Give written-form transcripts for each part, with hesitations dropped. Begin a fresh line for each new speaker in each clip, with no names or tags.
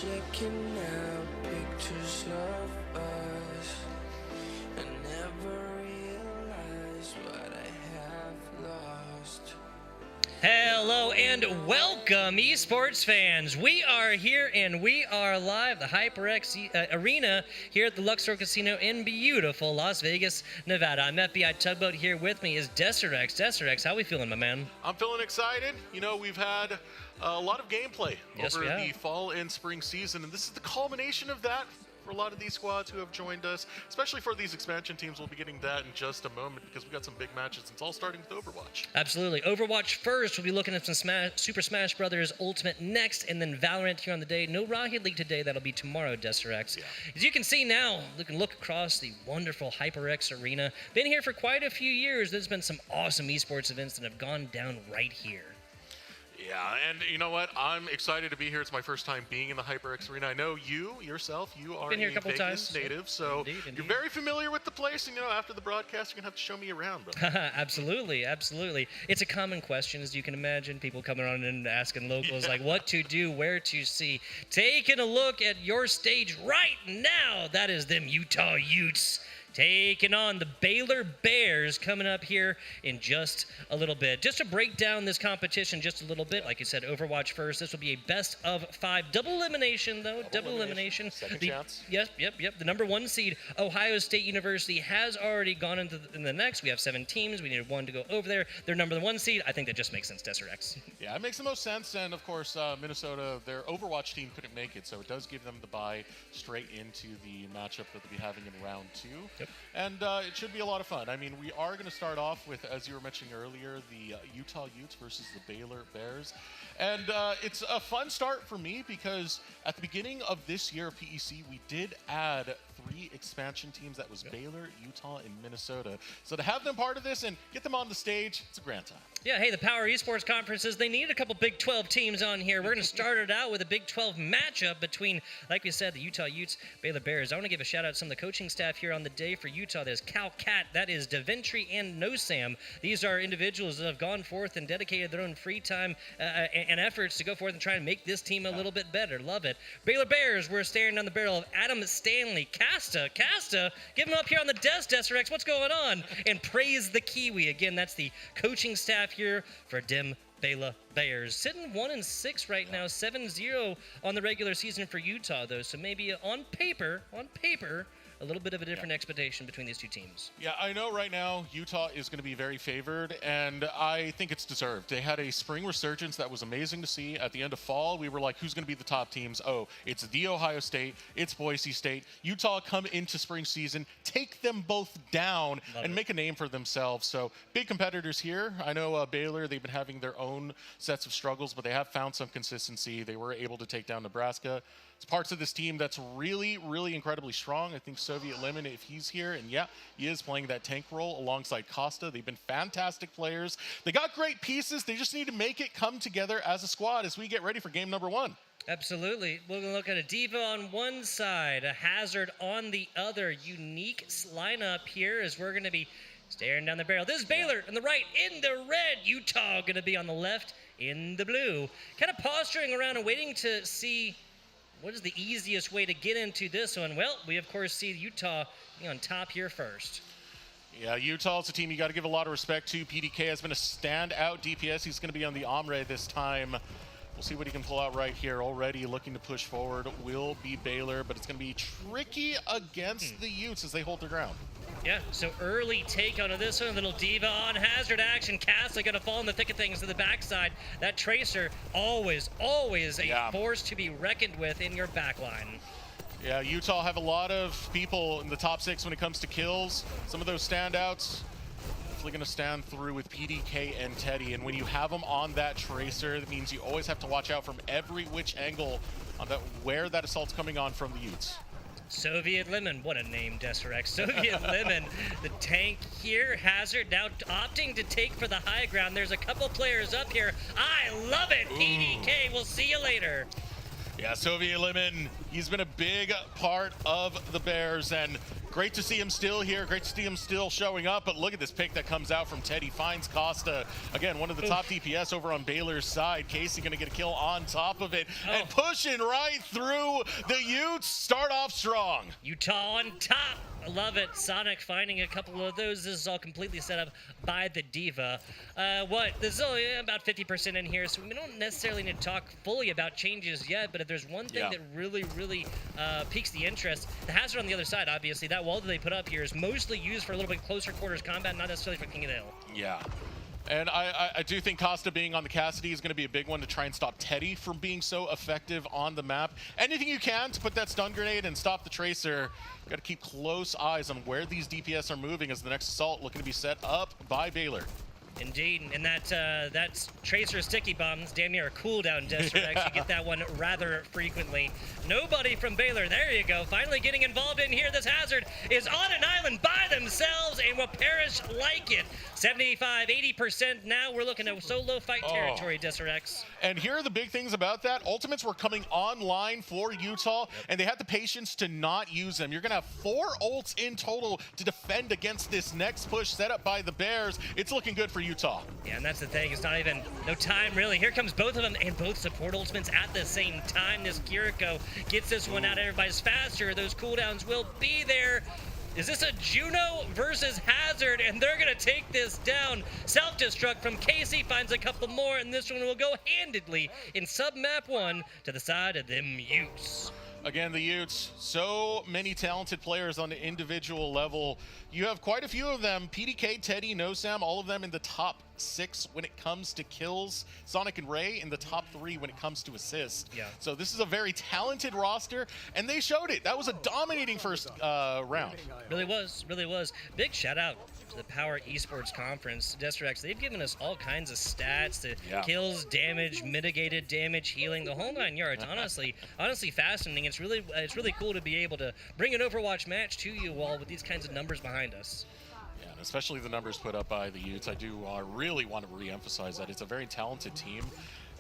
checking out pictures of us. I never realized what I have lost.
Hello and welcome, esports fans. We are here and we are live, the HyperX Arena here at the Luxor Casino in beautiful Las Vegas, Nevada. I'm FBI Tugboat. Here with me is HyperX. HyperX, how we feeling, my man?
I'm feeling excited. You know, we've had a lot of gameplay over the fall and spring season, and this is the culmination of that for a lot of these squads who have joined us, especially for these expansion teams. We'll be getting that in just a moment because we've got some big matches. It's all starting with Overwatch.
Absolutely. Overwatch first. We'll be looking at some Super Smash Brothers Ultimate next, and then Valorant here on the day. No Rocket League today. That'll be tomorrow, HyperX. Yeah. As you can see now, look across the wonderful HyperX Arena. Been here for quite a few years. There's been some awesome esports events that have gone down right here.
Yeah, and you know what? I'm excited to be here. It's my first time being in the HyperX Arena. I know you are
Been here a
a
couple
Vegas
times.
native, so
Indeed.
you're very familiar with the place. And you know, after the broadcast, you're gonna have to show me around, bro.
Absolutely. It's a common question, as you can imagine. People coming on and asking locals like what to do, where to see. Taking a look at your stage right now. That is them Utah Utes taking on the Baylor Bears coming up here in just a little bit. Just to break down this competition just a little bit, like you said, Overwatch first. This will be a best of 5 double elimination, though. Double elimination.
Second chance.
Yep. The number 1 seed, Ohio State University, has already gone into the next. We have 7 teams. We need 1 to go over there. They're number 1 seed. I think that just makes sense, HyperX.
Yeah, it makes the most sense. And of course, Minnesota, their Overwatch team couldn't make it, so it does give them the bye straight into the matchup that they'll be having in round 2.
Yep.
And it should be a lot of fun. I mean, we are going to start off with, as you were mentioning earlier, the Utah Utes versus the Baylor Bears. And it's a fun start for me because at the beginning of this year of PEC, we did add 3 expansion teams. That was Baylor, Utah, and Minnesota. So to have them part of this and get them on the stage, it's a grand time.
Yeah, hey, the Power Esports Conferences, they need a couple Big 12 teams on here. We're going to start it out with a Big 12 matchup between, like we said, the Utah Utes, Baylor Bears. I want to give a shout out to some of the coaching staff here on the day for Utah. There's Cal Cat, that is Daventry and Nosam. These are individuals that have gone forth and dedicated their own free time and efforts to go forth and try and make this team a little bit better. Love it. Baylor Bears, we're staring down the barrel of Adam Stanley. Casta, give him up here on the desk, HyperX. What's going on? And Praise the Kiwi. Again, that's the coaching staff here for Dim Baylor Bears. Sitting 1-6 right now, 7-0 on the regular season for Utah, though. So maybe on paper, a little bit of a different expectation between these two teams.
Yeah, I know right now Utah is going to be very favored, and I think it's deserved. They had a spring resurgence that was amazing to see. At the end of fall, we were like, who's going to be the top teams? Oh, it's the Ohio State, it's Boise State. Utah come into spring season, take them both down, and make a name for themselves. So big competitors here. I know Baylor, they've been having their own sets of struggles, but they have found some consistency. They were able to take down Nebraska. It's parts of this team that's really, really incredibly strong. I think Soviet Lemon, if he's here, and yeah, he is playing that tank role alongside Costa. They've been fantastic players. They got great pieces. They just need to make it come together as a squad as we get ready for game number 1.
Absolutely. We're going to look at a Diva on one side, a Hazard on the other. Unique lineup here as we're going to be staring down the barrel. This is Baylor on the right in the red. Utah going to be on the left in the blue. Kind of posturing around and waiting to see what is the easiest way to get into this one? Well, we, of course, see Utah on top here first.
Yeah, Utah's a team you got to give a lot of respect to. PDK has been a standout DPS. He's going to be on the Omre this time. We'll see what he can pull out right here. Already looking to push forward will be Baylor, but it's going to be tricky against the Utes as they hold their ground.
Yeah, so early take on this one. Little Diva on Hazard action. Castle going to fall in the thick of things to the backside. That Tracer, always a force to be reckoned with in your backline.
Yeah, Utah have a lot of people in the top 6 when it comes to kills. Some of those standouts definitely going to stand through with PDK and Teddy. And when you have them on that Tracer, that means you always have to watch out from every which angle on that, where that assault's coming on from the Utes.
Soviet Lemon, what a name, HyperX. Soviet Lemon, the tank here. Hazard now opting to take for the high ground. There's a couple players up here. I love it. PDK, we'll see you later.
Yeah, Soviet Lemon, he's been a big part of the Bears, and Great to see him still here. Great to see him still showing up. But look at this pick that comes out from Teddy. Finds Costa. Again, one of the top DPS over on Baylor's side. Casey going to get a kill on top of it. And pushing right through the Utes. Start off strong.
Utah on top. I love it. Sonic finding a couple of those. This is all completely set up by the Diva. There's only about 50% in here, so we don't necessarily need to talk fully about changes yet, but if there's one thing that really piques the interest, the Hazard on the other side, obviously. That wall that they put up here is mostly used for a little bit closer quarters combat, not necessarily for King of the Hill.
Yeah. And I do think Costa being on the Cassidy is going to be a big one to try and stop Teddy from being so effective on the map. Anything you can to put that stun grenade and stop the Tracer. Got to keep close eyes on where these DPS are moving as the next assault looking to be set up by Baylor.
Indeed, and that Tracer sticky bombs damn near a cooldown, Desrex. You get that one rather frequently. Nobody from Baylor, there you go, finally getting involved in here. This Hazard is on an island by themselves and will perish like it. 75, 80% now. We're looking at solo fight territory, Desrex.
And here are the big things about that. Ultimates were coming online for Utah, and they had the patience to not use them. You're going to have 4 ults in total to defend against this next push set up by the Bears. It's looking good for Utah.
Yeah, and that's the thing. It's not even no time, really. Here comes both of them, and both support ultimates at the same time. This Kiriko gets this one out. Everybody's faster. Those cooldowns will be there. Is this a Juno versus Hazard? And they're going to take this down. Self-destruct from Casey finds a couple more, and this one will go handedly in sub-map 1 to the side of them Utes.
Again, the Utes, so many talented players on the individual level. You have quite a few of them. PDK, Teddy, NoSam, all of them in the top 6 when it comes to kills. Sonic and Ray in the top 3 when it comes to assists.
Yeah.
So this is a very talented roster, and they showed it. That was a dominating first round.
Really was, really was. Big shout out to the Power Esports Conference. Desrex, they've given us all kinds of stats, the kills, damage, mitigated damage, healing, the whole 9 yards. Honestly fascinating. It's really cool to be able to bring an Overwatch match to you all with these kinds of numbers behind us.
Yeah, and especially the numbers put up by the Utes. I do really want to re-emphasize that it's a very talented team,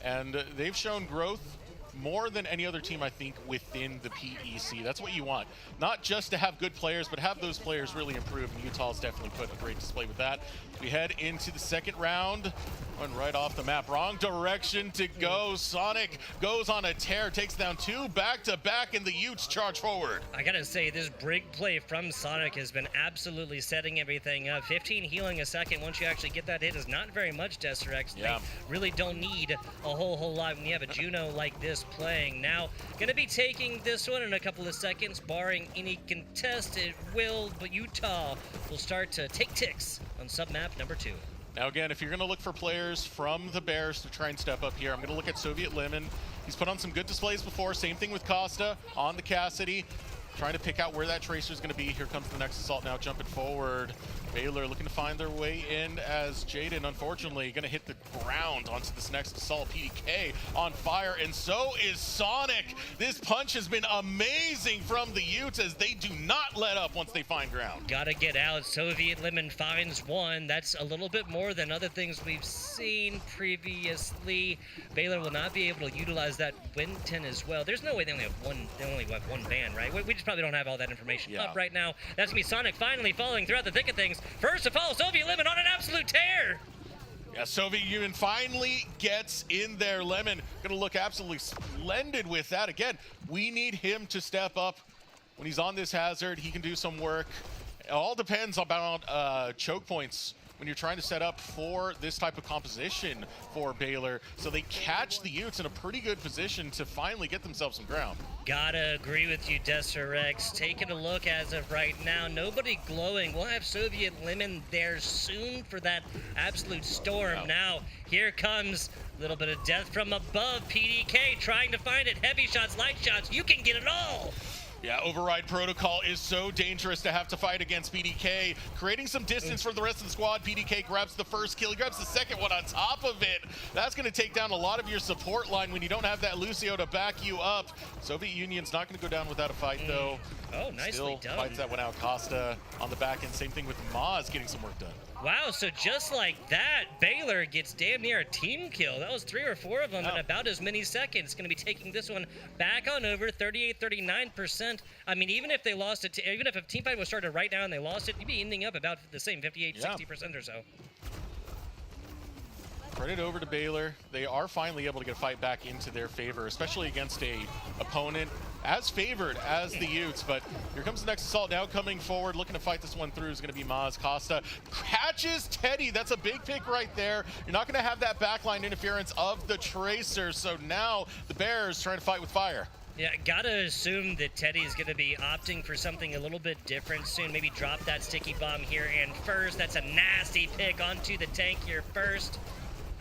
and they've shown growth more than any other team, I think, within the PEC. That's what you want. Not just to have good players, but have those players really improve, and Utah's definitely put a great display with that. We head into the second round. One right off the map. Wrong direction to go. Sonic goes on a tear, takes down 2 back-to-back, and the Utes charge forward.
I gotta say, this brig play from Sonic has been absolutely setting everything up. 15 healing a second once you actually get that hit is not very much, Desrex.
Yeah.
They really don't need a whole lot when you have a Juno like this playing. Now, gonna be taking this one in a couple of seconds, barring any contest. It will, but Utah will start to take ticks on sub-map number 2.
Now again, if you're going to look for players from the Bears to try and step up here, I'm going to look at Soviet Lemon. He's put on some good displays before. Same thing with Costa on the Cassidy. Trying to pick out where that Tracer is going to be. Here comes the next assault now, jumping forward. Baylor looking to find their way in as Jaden, unfortunately, going to hit the ground onto this next assault. PDK on fire, and so is Sonic. This punch has been amazing from the Utes as they do not let up once they find ground.
Gotta get out. Soviet Lemon finds one. That's a little bit more than other things we've seen previously. Baylor will not be able to utilize that Winton as well. There's no way they only have one ban, right? We just probably don't have all that information up right now. That's gonna be Sonic finally falling throughout the thick of things. First to fall, Soviet Lemon on an absolute tear.
Yeah, Soviet Union finally gets in there. Lemon gonna look absolutely splendid with that. Again, we need him to step up. When he's on this Hazard, he can do some work. It all depends about choke points when you're trying to set up for this type of composition for Baylor. So they catch the Utes in a pretty good position to finally get themselves some ground.
Gotta agree with you, Desrex. Taking a look as of right now, nobody glowing. We'll have Soviet Lemon there soon for that absolute storm.
Wow.
Now, here comes a little bit of death from above. PDK trying to find it. Heavy shots, light shots, you can get it all.
Yeah, Override Protocol is so dangerous to have to fight against PDK. Creating some distance for the rest of the squad. PDK grabs the first kill. He grabs the second one on top of it. That's going to take down a lot of your support line when you don't have that Lucio to back you up. Soviet Union's not going to go down without a fight, though.
Oh, nicely
Still
done.
fights that one out. Costa on the back end. Same thing with Maz getting some work done.
Wow, so just like that, Baylor gets damn near a team kill. That was 3 or 4 of them in about as many seconds. Going to be taking this one back on over, 38-39%. I mean, even if they lost it, even if a team fight was started right now and they lost it, you'd be ending up about the same, 58-60% or so.
Credit over to Baylor. They are finally able to get a fight back into their favor, especially against a opponent as favored as the Utes. But here comes the next assault now coming forward, looking to fight this one through is going to be Maz. Costa catches Teddy. That's a big pick right there. You're not going to have that backline interference of the Tracer. So now the Bears trying to fight with fire.
Yeah, gotta assume that Teddy's gonna be opting for something a little bit different soon. Maybe drop that sticky bomb here and first. That's a nasty pick onto the tank here first.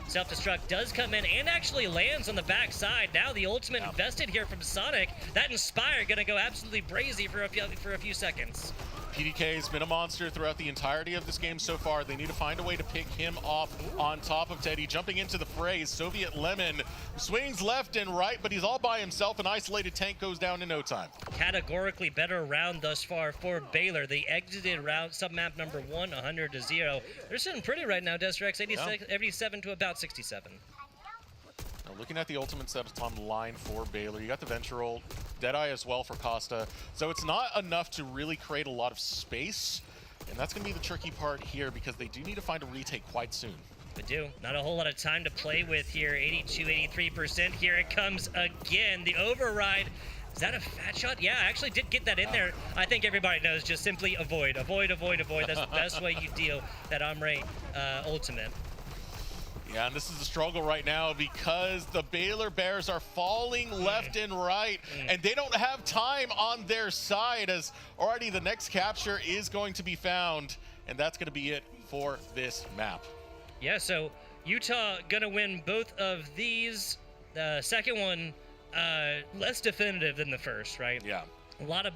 Self-destruct does come in and actually lands on the backside. Now the ultimate invested here from Sonic. That Inspire gonna go absolutely brazy for a few seconds.
PDK has been a monster throughout the entirety of this game so far. They need to find a way to pick him off on top of Teddy. Jumping into the fray, Soviet Lemon swings left and right, but he's all by himself. An isolated tank goes down in no time.
Categorically better round thus far for Baylor. They exited round submap number 1, 100-0. They're sitting pretty right now, Desrex, 87 to about 67.
Now looking at the ultimate setups on the line for Baylor, you got the Ventral, Deadeye as well for Costa. So it's not enough to really create a lot of space, and that's going to be the tricky part here because they do need to find a retake quite soon.
They do. Not a whole lot of time to play with here. 82-83%. Here it comes again. The override. Is that a fat shot? Yeah, I actually did get that in there. I think everybody knows. Just simply avoid. Avoid, avoid, avoid. That's the best way you deal that Omre ultimate.
Yeah, and this is a struggle right now because the Baylor Bears are falling left and right, and they don't have time on their side as already the next capture is going to be found, and that's going to be it for this map.
Yeah, so Utah gonna win both of these. The second one, less definitive than the first, right?
Yeah.
A lot of,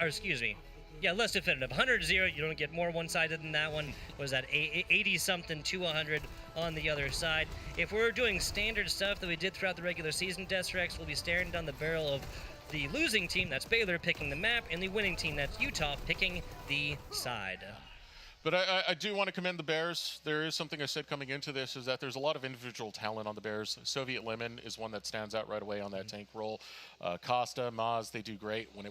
excuse me. Yeah, less definitive. 100-0, you don't get more one-sided than that one. Was that 80-something to 100 on the other side? If we're doing standard stuff that we did throughout the regular season, Desrex will be staring down the barrel of the losing team, that's Baylor, picking the map, and the winning team, that's Utah, picking the side.
But I do want to commend the Bears. There is something I said coming into this, is that there's a lot of individual talent on the Bears. Soviet Lemon is one that stands out right away on that tank role. Costa, Maz, they do great when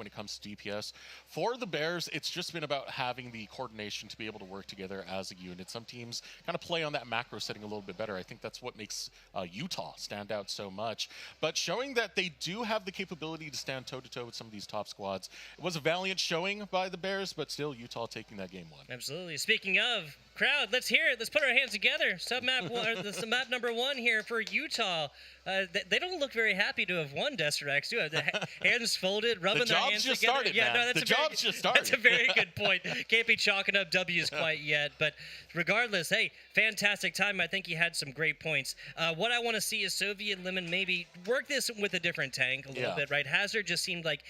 it comes to DPS. For the Bears, it's just been about having the coordination to be able to work together as a unit. Some teams kind of play on that macro setting a little bit better. I think that's what makes Utah stand out so much. But showing that they do have the capability to stand toe-to-toe with some of these top squads. It was a valiant showing by the Bears, but still Utah taking that game one.
Absolutely. Speaking of crowd, let's hear it. Let's put our hands together. Submap submap number 1 here for Utah. They don't look very happy to have won, Desrex. Do have the hands folded, rubbing their hands together.
Started,
yeah, no, that's
the job's just started.
That's a very good point. Can't be chalking up W's quite yet, but regardless, hey, fantastic time. I think he had some great points. What I want to see is Soviet Lemon maybe work this with a different tank a little bit, right? Hazard just seemed like,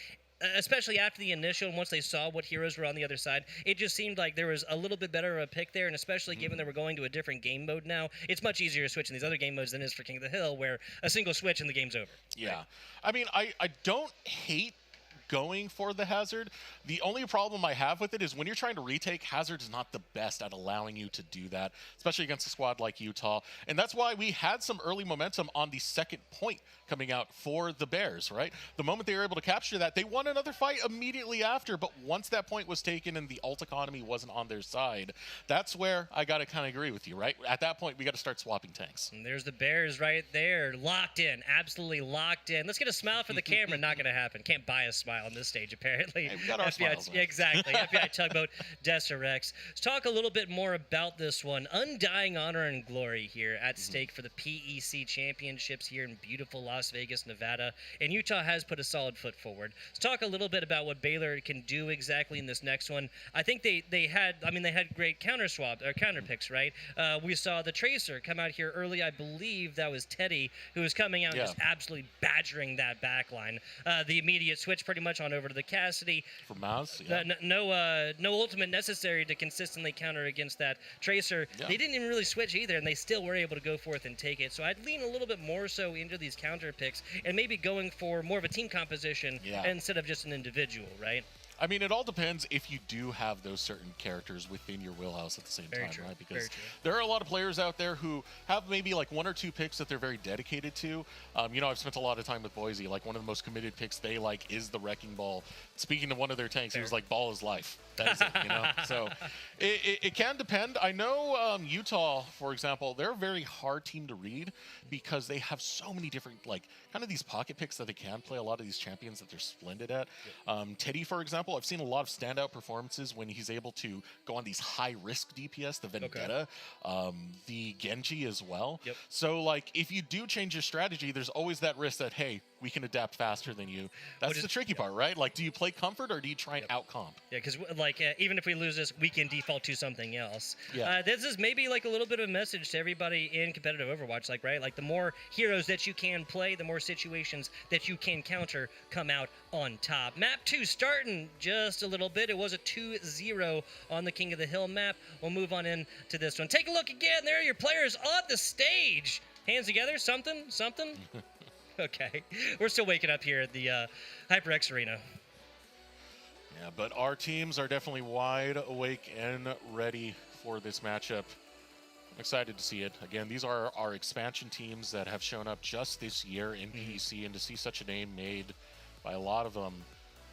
especially after the initial, and once they saw what heroes were on the other side, it just seemed like there was a little bit better of a pick there, and especially given that we're going to a different game mode now, it's much easier to switch in these other game modes than it is for King of the Hill, where a single switch and the game's over.
Yeah. Right? I mean, I don't hate going for the Hazard. The only problem I have with it is when you're trying to retake, Hazard is not the best at allowing you to do that, especially against a squad like Utah. And that's why we had some early momentum on the second point coming out for the Bears, right? The moment they were able to capture that, they won another fight immediately after. But once that point was taken and the ult economy wasn't on their side, that's where I got to kind of agree with you, right? At that point, we got to start swapping tanks.
And there's the Bears right there, locked in, absolutely locked in. Let's get a smile for the camera. Not going to happen. Can't buy a smile on this stage, apparently.
Hey, we got our smiles.
Yeah, exactly. FBI Tugboat, Desrex. Let's talk a little bit more about this one. Undying honor and glory here at stake for the PEC Championships here in beautiful Las Vegas, Nevada. And Utah has put a solid foot forward. Let's talk a little bit about what Baylor can do exactly in this next one. I think they had great counter picks, right? We saw the Tracer come out here early. I believe that was Teddy who was coming out and just absolutely badgering that backline. The immediate switch pretty much on over to the Cassidy.
For Maz,
no ultimate necessary to consistently counter against that Tracer. Yeah. They didn't even really switch either, and they still were able to go forth and take it. So I'd lean a little bit more so into these counter picks and maybe going for more of a team composition instead of just an individual, right?
I mean, it all depends if you do have those certain characters within your wheelhouse at the same
Very
time,
true.
right?
Very
Because
true.
there are a lot of players out there who have maybe like 1 or 2 picks that they're very dedicated to. You know, I've spent a lot of time with Boise. Like, one of the most committed picks they like is the Wrecking Ball. Speaking of one of their tanks, he was like, ball is life. That is it, you know? So it can depend. I know Utah, for example, they're a very hard team to read because they have so many different, like, kind of these pocket picks that they can play, a lot of these champions that they're splendid at. Teddy, for example, I've seen a lot of standout performances when he's able to go on these high-risk DPS, the Vendetta, the Genji as well.
Yep.
So, like, if you do change your strategy, there's always that risk that, hey, we can adapt faster than you. That's the tricky part, right? Like, do you play comfort or do you try and out-comp?
Yeah, because like even if we lose this, we can default to something else.
Yeah.
This is maybe like a little bit of a message to everybody in competitive Overwatch, like, right? Like, the more heroes that you can play, the more situations that you can counter come out on top. Map 2 starting just a little bit. It was a 2-0 on the King of the Hill map. We'll move on into this one. Take a look again. There are your players on the stage. Hands together. Something. Okay. We're still waking up here at the HyperX Arena.
Yeah, but our teams are definitely wide awake and ready for this matchup. I'm excited to see it. Again, these are our expansion teams that have shown up just this year in PEC, and to see such a name made by a lot of them,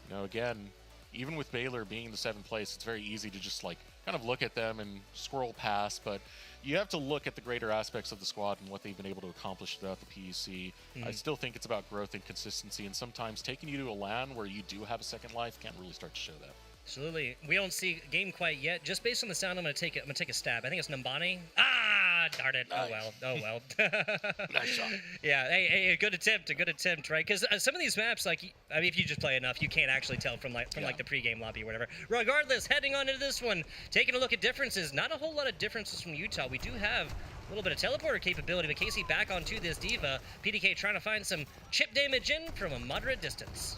you know, again, even with Baylor being in the 7th place, it's very easy to just like kind of look at them and scroll past, but you have to look at the greater aspects of the squad and what they've been able to accomplish throughout the PEC. I still think it's about growth and consistency, and sometimes taking you to a LAN where you do have a second life can really start to show that.
Absolutely. We don't see game quite yet. Just based on the sound, I'm gonna take a stab. I think it's Nambani. Ah, darn it.
Nice.
Oh well.
Nice shot.
Yeah. Hey, a good attempt, right? Because some of these maps, like, I mean, if you just play enough, you can't actually tell from like the pregame lobby or whatever. Regardless, heading on into this one, taking a look at differences. Not a whole lot of differences from Utah. We do have a little bit of teleporter capability, but Casey back onto this Diva. PDK trying to find some chip damage in from a moderate distance.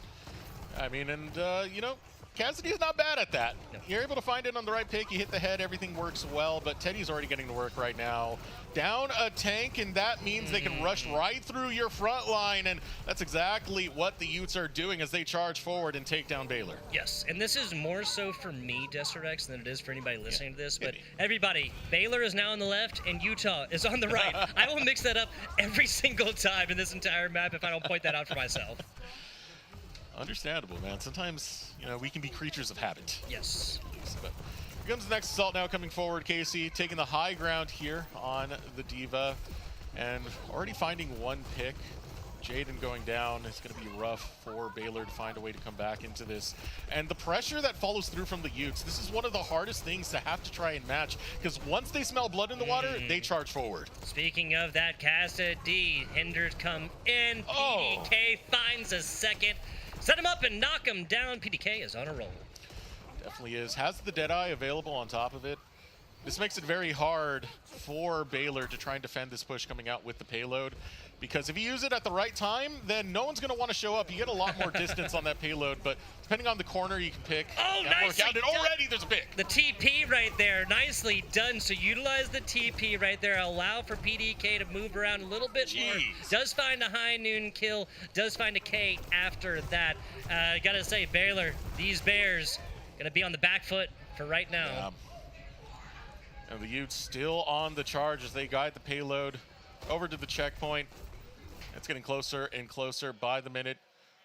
I mean, and you know, Cassidy is not bad at that.
No.
You're able to find it on the right pick, you hit the head, everything works well, but Teddy's already getting to work right now. Down a tank, and that means they can rush right through your front line, and that's exactly what the Utes are doing as they charge forward and take down Baylor.
Yes, and this is more so for me, HyperX, than it is for anybody listening to this, but everybody, Baylor is now on the left, and Utah is on the right. I will mix that up every single time in this entire map if I don't point that out for myself.
Understandable, man. Sometimes, you know, we can be creatures of habit.
Yes.
But here comes the next assault now coming forward. Casey taking the high ground here on the Diva and already finding one pick. Jaden going down. It's going to be rough for Baylor to find a way to come back into this. And the pressure that follows through from the Utes, this is one of the hardest things to have to try and match, because once they smell blood in the water, they charge forward.
Speaking of that, Cassidy, Hinders come in.
Oh.
PDK finds a second. Set him up and knock him down. PDK is on a roll.
Definitely is. Has the Deadeye available on top of it. This makes it very hard for Baylor to try and defend this push coming out with the payload, because if you use it at the right time, then no one's going to want to show up. You get a lot more distance on that payload, but depending on the corner you can pick.
Oh, nicely
And already there's a pick.
The TP right there, nicely done. So utilize the TP right there. Allow for PDK to move around a little bit more. Does find a high noon kill. Does find a K after that. Gotta say, Baylor, these Bears, gonna be on the back foot for right now.
Yeah. And the Utes still on the charge as they guide the payload over to the checkpoint. It's getting closer and closer by the minute.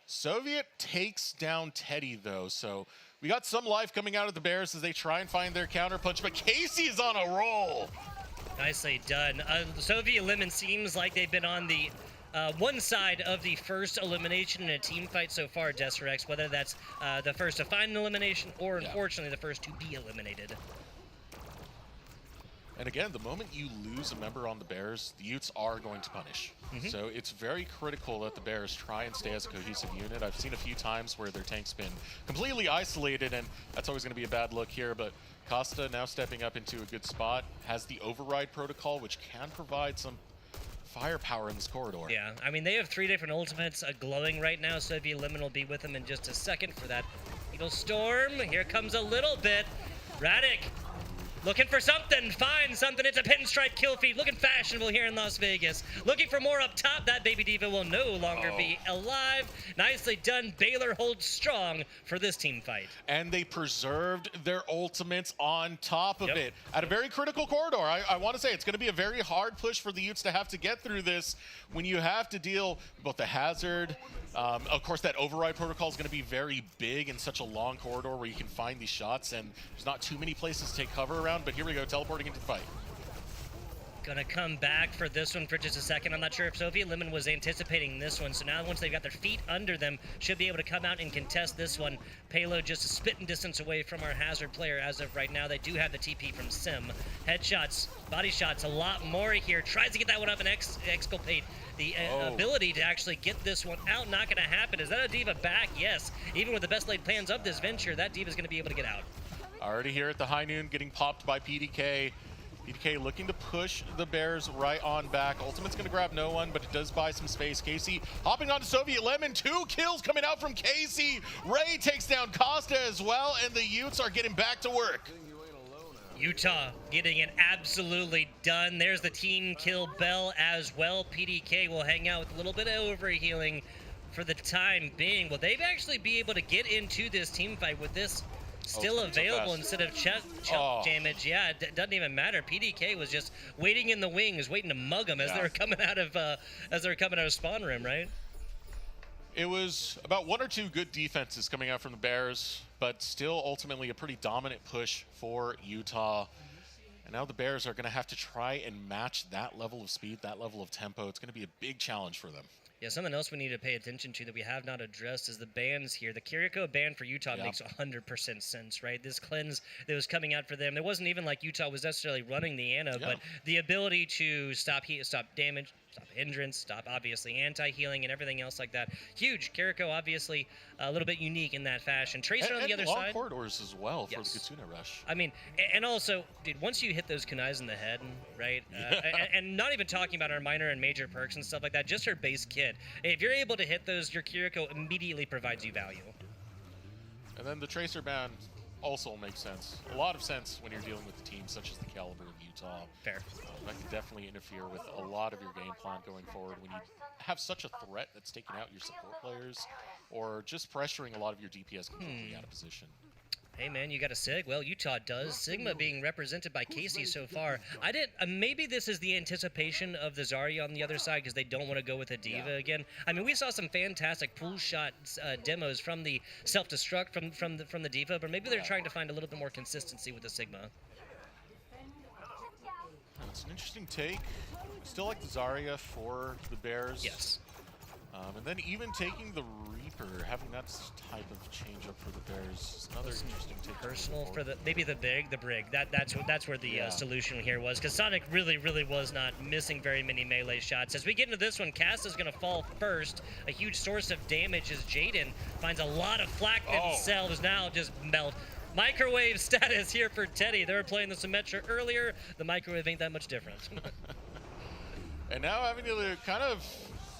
Soviet takes down Teddy, though, so we got some life coming out of the Bears as they try and find their counterpunch, but Casey is on a roll.
Nicely done. Soviet Lemon seems like they've been on the one side of the first elimination in a team fight so far, HyperX, whether that's the first to find an elimination or, unfortunately, the first to be eliminated.
And again, the moment you lose a member on the Bears, the Utes are going to punish. So it's very critical that the Bears try and stay as a cohesive unit. I've seen a few times where their tank's been completely isolated, and that's always going to be a bad look here. But Costa now stepping up into a good spot, has the override protocol, which can provide some firepower in this corridor.
Yeah, I mean, they have 3 different ultimates glowing right now. Soviet Lemon will be with them in just a second for that Needle Storm. Here comes a little bit. Radic Looking for something, find something. It's a pinstripe kill feed, looking fashionable here in Las Vegas. Looking for more up top. That baby diva will no longer be alive. Nicely done. Baylor holds strong for this team fight.
And they preserved their ultimates on top of it at a very critical corridor. I want to say it's going to be a very hard push for the Utes to have to get through this when you have to deal with both the hazard. Of course, that override protocol is going to be very big in such a long corridor where you can find these shots, and there's not too many places to take cover around, but here we go, teleporting into the fight.
Gonna come back for this one for just a second. I'm not sure if Soviet Lemon was anticipating this one, so now once they've got their feet under them, should be able to come out and contest this one. Payload just a spitting distance away from our hazard player as of right now. They do have the TP from Sim. Headshots, body shots, a lot more here. Tries to get that one up and exculpate the ability to actually get this one out. Not gonna happen. Is that a diva back? Yes. Even with the best laid plans of this venture, that diva's gonna be able to get out.
Already here at the high noon, getting popped by PDK. PDK looking to push the Bears right on back. Ultimate's going to grab no one, but it does buy some space. Casey hopping onto Soviet Lemon. 2 kills coming out from Casey. Ray takes down Costa as well, and the Utes are getting back to work.
Utah getting it absolutely done. There's the team kill bell as well. PDK will hang out with a little bit of overhealing for the time being. Will they actually be able to get into this team fight with this still available instead of chest damage? Yeah, it doesn't even matter. PDK was just waiting in the wings, waiting to mug them as they were coming out of spawn room, right?
It was about 1 or 2 good defenses coming out from the Bears, but still ultimately a pretty dominant push for Utah. And now the Bears are going to have to try and match that level of speed, that level of tempo. It's going to be a big challenge for them.
Yeah, something else we need to pay attention to that we have not addressed is the bans here. The Kiriko ban for Utah makes 100% sense, right? This cleanse that was coming out for them, it wasn't even like Utah was necessarily running the Ana, but the ability to stop heat, stop damage, stop hindrance, stop obviously anti-healing and everything else like that. Huge. Kiriko obviously a little bit unique in that fashion. Tracer on the other
long
side.
corridors as well for the Kitsune Rush.
I mean, and also, dude, once you hit those kunais in the head, right? And not even talking about our minor and major perks and stuff like that, just her base kit. If you're able to hit those, your Kiriko immediately provides you value.
And then the Tracer ban also makes sense. A lot of sense when you're dealing with teams such as the caliber of Utah.
Fair.
That can definitely interfere with a lot of your game plan going forward when you have such a threat that's taking out your support players or just pressuring a lot of your DPS completely out of position.
Hey man, you got a Sig? Well, Utah does. Sigma being represented by Casey so far. I didn't. Maybe this is the anticipation of the Zarya on the other side because they don't want to go with a diva again. I mean, we saw some fantastic pool shot demos from the self-destruct from the diva, but maybe they're trying to find a little bit more consistency with the Sigma.
It's an interesting take. Still like the Zarya for the Bears.
Yes.
And then even taking the Reaper, having that type of change up for the Bears is another interesting take.
Personal for the maybe the Brig. That's where the solution here was, because Sonic really was not missing very many melee shots. As we get into this one, Casta's gonna fall first. A huge source of damage as Jaden finds a lot of flak themselves now just melt. Microwave status here for Teddy. They were playing the Symmetra earlier. The microwave ain't that much different.
And now having to kind of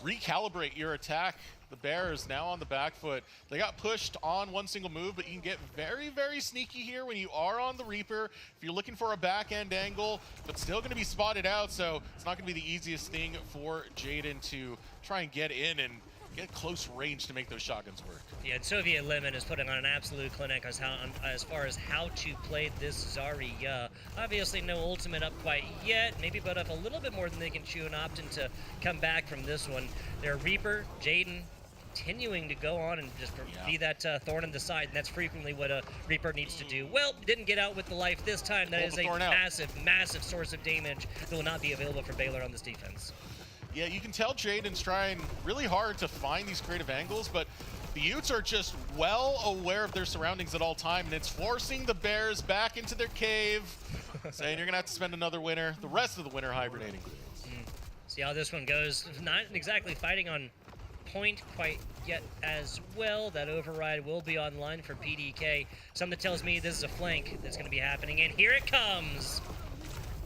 recalibrate your attack. The Bears now on the back foot. They got pushed on one single move, but you can get very sneaky here when you are on the Reaper. If you're looking for a back end angle, but still going to be spotted out, so it's not going to be the easiest thing for Jaden to try and get in and get close range to make those shotguns work.
Yeah, and Soviet Lemon is putting on an absolute clinic as far as how to play this Zarya. Obviously no ultimate up quite yet, maybe but up a little bit more than they can chew and opting to come back from this one. Their Reaper, Jaden, continuing to go on and just be that thorn in the side, and that's frequently what a Reaper needs to do. Well, didn't get out with the life this time. That is a massive source of damage that will not be available for Baylor on this defense.
Yeah, you can tell Jaden's trying really hard to find these creative angles, but the Utes are just well aware of their surroundings at all time, and it's forcing the Bears back into their cave, saying you're going to have to spend another winter, the rest of the winter hibernating.
See how this one goes. Not exactly fighting on point quite yet as well. That override will be online for PDK. Something tells me this is a flank that's going to be happening, and here it comes.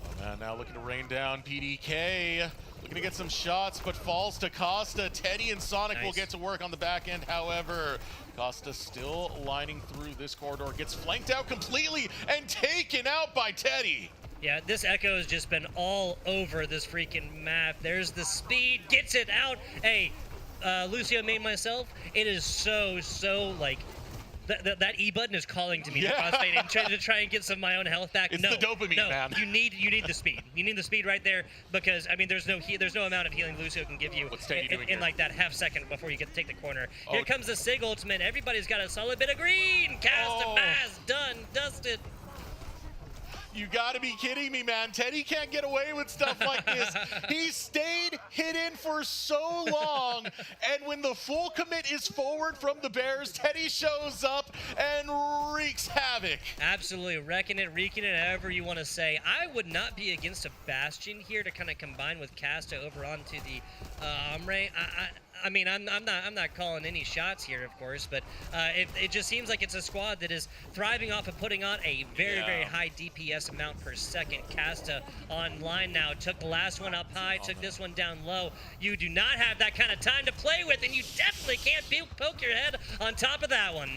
Oh man, now looking to rain down PDK. Looking to get some shots, but falls to Costa. Teddy and Sonic will get to work on the back end, however. Costa still lining through this corridor, gets flanked out completely and taken out by Teddy.
Yeah, this Echo has just been all over this freaking map. There's the speed, gets it out. Hey, Lucio made myself. It is so like, that E button is calling to me.
Yeah.
To try and get some of my own health back.
It's
no,
the dopamine,
no,
man.
You need the speed. You need the speed right there because I mean there's no amount of healing Lucio can give you in like that half second before you get to take the corner. Here comes the Sig ultimate. Everybody's got a solid bit of green. Cast a pass, done, dusted.
You gotta be kidding me, man. Teddy can't get away with stuff like this. He stayed hidden for so long, and when the full commit is forward from the Bears, Teddy shows up and wreaks havoc.
Absolutely, wrecking it, however you want to say. I would not be against a Bastion here to kind of combine with Casta over onto the Ombre. I mean, I'm not calling any shots here, of course, but it just seems like it's a squad that is thriving off of putting on a very high DPS amount per second. Casta online now, took the last one up high, took this one down low. You do not have that kind of time to play with, and you definitely can't poke your head on top of that one.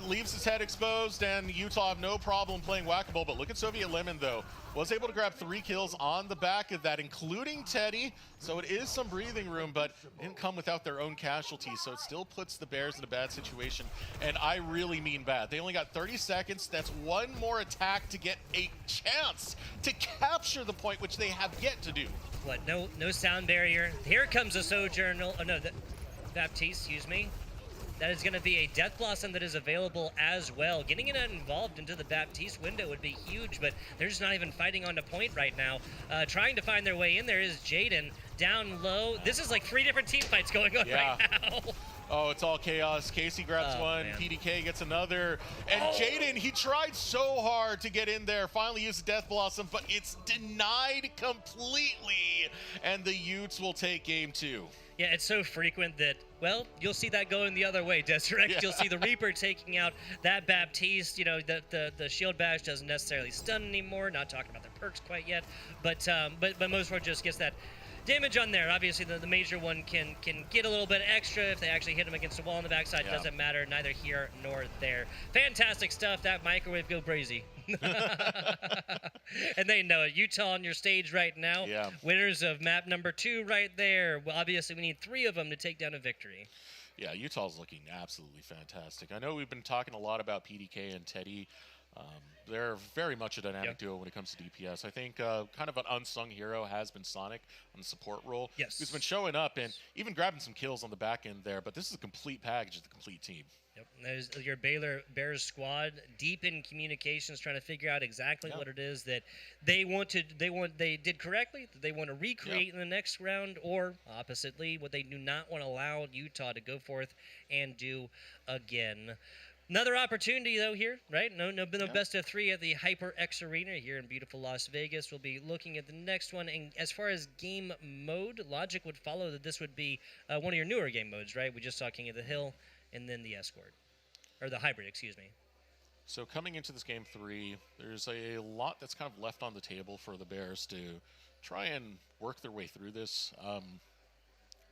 Leaves his head exposed, and Utah have no problem playing whack-a-mole, but look at Soviet Lemon, though. Was able to grab 3 kills on the back of that, including Teddy. So it is some breathing room, but didn't come without their own casualties. So it still puts the Bears in a bad situation. And I really mean bad. They only got 30 seconds. That's one more attack to get a chance to capture the point, which they have yet to do.
What, no sound barrier. Here comes a Sojourner. Oh no, Baptiste, excuse me. That is going to be a Death Blossom that is available as well. Getting it involved into the Baptiste window would be huge, but they're just not even fighting on the point right now. Trying to find their way in there is Jaden down low. This is like 3 different team fights going on right now.
Oh, it's all chaos. Casey grabs one, man. PDK gets another. And Jaden, he tried so hard to get in there, finally used Death Blossom, but it's denied completely. And the Utes will take game 2.
Yeah, it's so frequent that, well, you'll see that going the other way, Desiree. You'll see the Reaper taking out that Baptiste. You know, the Shield Bash doesn't necessarily stun anymore. Not talking about the perks quite yet, but most part just gets that damage on there. Obviously, the major one can get a little bit extra if they actually hit him against the wall on the backside. Doesn't matter, neither here nor there. Fantastic stuff. That microwave go crazy. And they know it. Utah on your stage right now.
Yeah.
Winners of map number 2 right there. Well, obviously, we need 3 of them to take down a victory.
Yeah, Utah's looking absolutely fantastic. I know we've been talking a lot about PDK and Teddy. They're very much a dynamic duo when it comes to DPS. I think kind of an unsung hero has been Sonic on the support role.
Yes.
Who's been showing up and even grabbing some kills on the back end there. But this is a complete package of the complete team.
Yep. There's your Bears squad deep in communications, trying to figure out exactly what it is that they did correctly, that they want to recreate in the next round, or oppositely, what they do not want to allow Utah to go forth and do again. Another opportunity, though, here, right? No best of 3 at the HyperX Arena here in beautiful Las Vegas. We'll be looking at the next one. And as far as game mode, logic would follow that this would be one of your newer game modes, right? We just saw King of the Hill and then the Escort. Or the Hybrid, excuse me.
So coming into this game 3, there's a lot that's kind of left on the table for the Bears to try and work their way through this.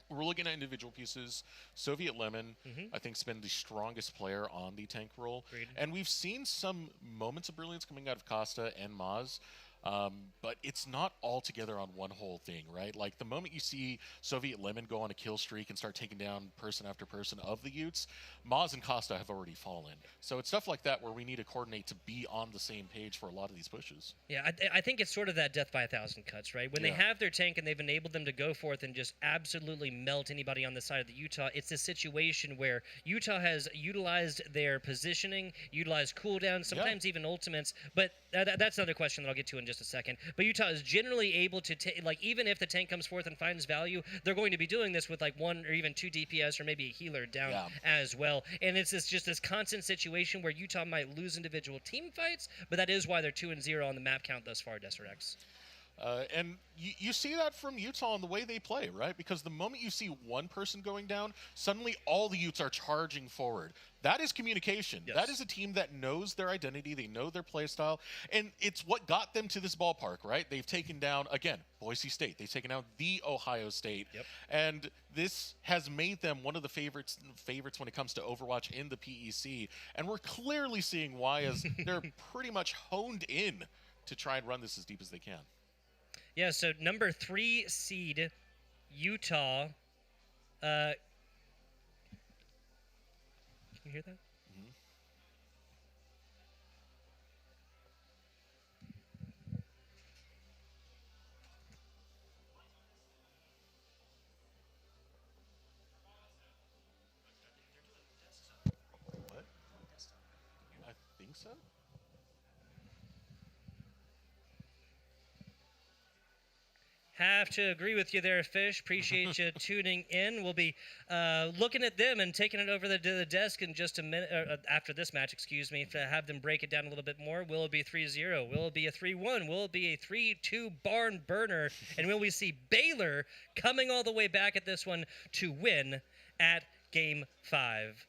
We're looking at individual pieces. Soviet Lemon, I think, has been the strongest player on the tank role.
Agreed.
And we've seen some moments of brilliance coming out of Costa and Maz. But it's not all together on one whole thing, right? Like the moment you see Soviet Lemon go on a kill streak and start taking down person after person of the Utes, Maz and Costa have already fallen. So it's stuff like that where we need to coordinate to be on the same page for a lot of these pushes.
Yeah, I think it's sort of that death by 1,000 cuts, right? When they have their tank and they've enabled them to go forth and just absolutely melt anybody on the side of the Utah, it's a situation where Utah has utilized their positioning, utilized cooldowns, sometimes even ultimates, but that's another question that I'll get to in just a second. But Utah is generally able to like, even if the tank comes forth and finds value, they're going to be doing this with like 1 or even 2 DPS or maybe a healer down as well. And it's just this constant situation where Utah might lose individual team fights, but that is why they're 2-0 on the map count thus far, Desiree.
And you see that from Utah in the way they play, right? Because the moment you see one person going down, suddenly all the Utes are charging forward. That is communication.
Yes.
That is a team that knows their identity. They know their play style. And it's what got them to this ballpark, right? They've taken down, again, Boise State. They've taken down the Ohio State.
Yep.
And this has made them one of the favorites when it comes to Overwatch in the PEC. And we're clearly seeing why, as they're pretty much honed in to try and run this as deep as they can.
Yeah, so number 3 seed, Utah. Can you hear that?
Mm-hmm. What? I think so.
Have to agree with you there, Fish. Appreciate you tuning in. We'll be looking at them and taking it over to the desk in just a minute, after this match, excuse me, to have them break it down a little bit more. Will it be 3-0? Will it be a 3-1? Will it be a 3-2 barn burner? And will we see Baylor coming all the way back at this one to win at Game 5?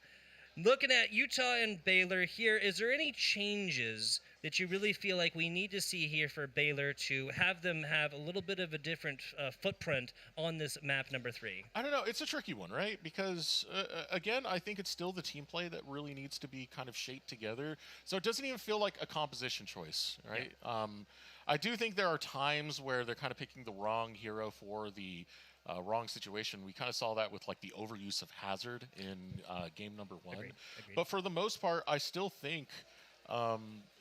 Looking at Utah and Baylor here, is there any changes that you really feel like we need to see here for Baylor to have them have a little bit of a different footprint on this map number 3?
I don't know. It's a tricky one, right? Because, again, I think it's still the team play that really needs to be kind of shaped together. So it doesn't even feel like a composition choice, right? Yeah. I do think there are times where they're kind of picking the wrong hero for the wrong situation. We kind of saw that with like the overuse of Hazard in game number 1.
Agreed.
But for the most part, I still think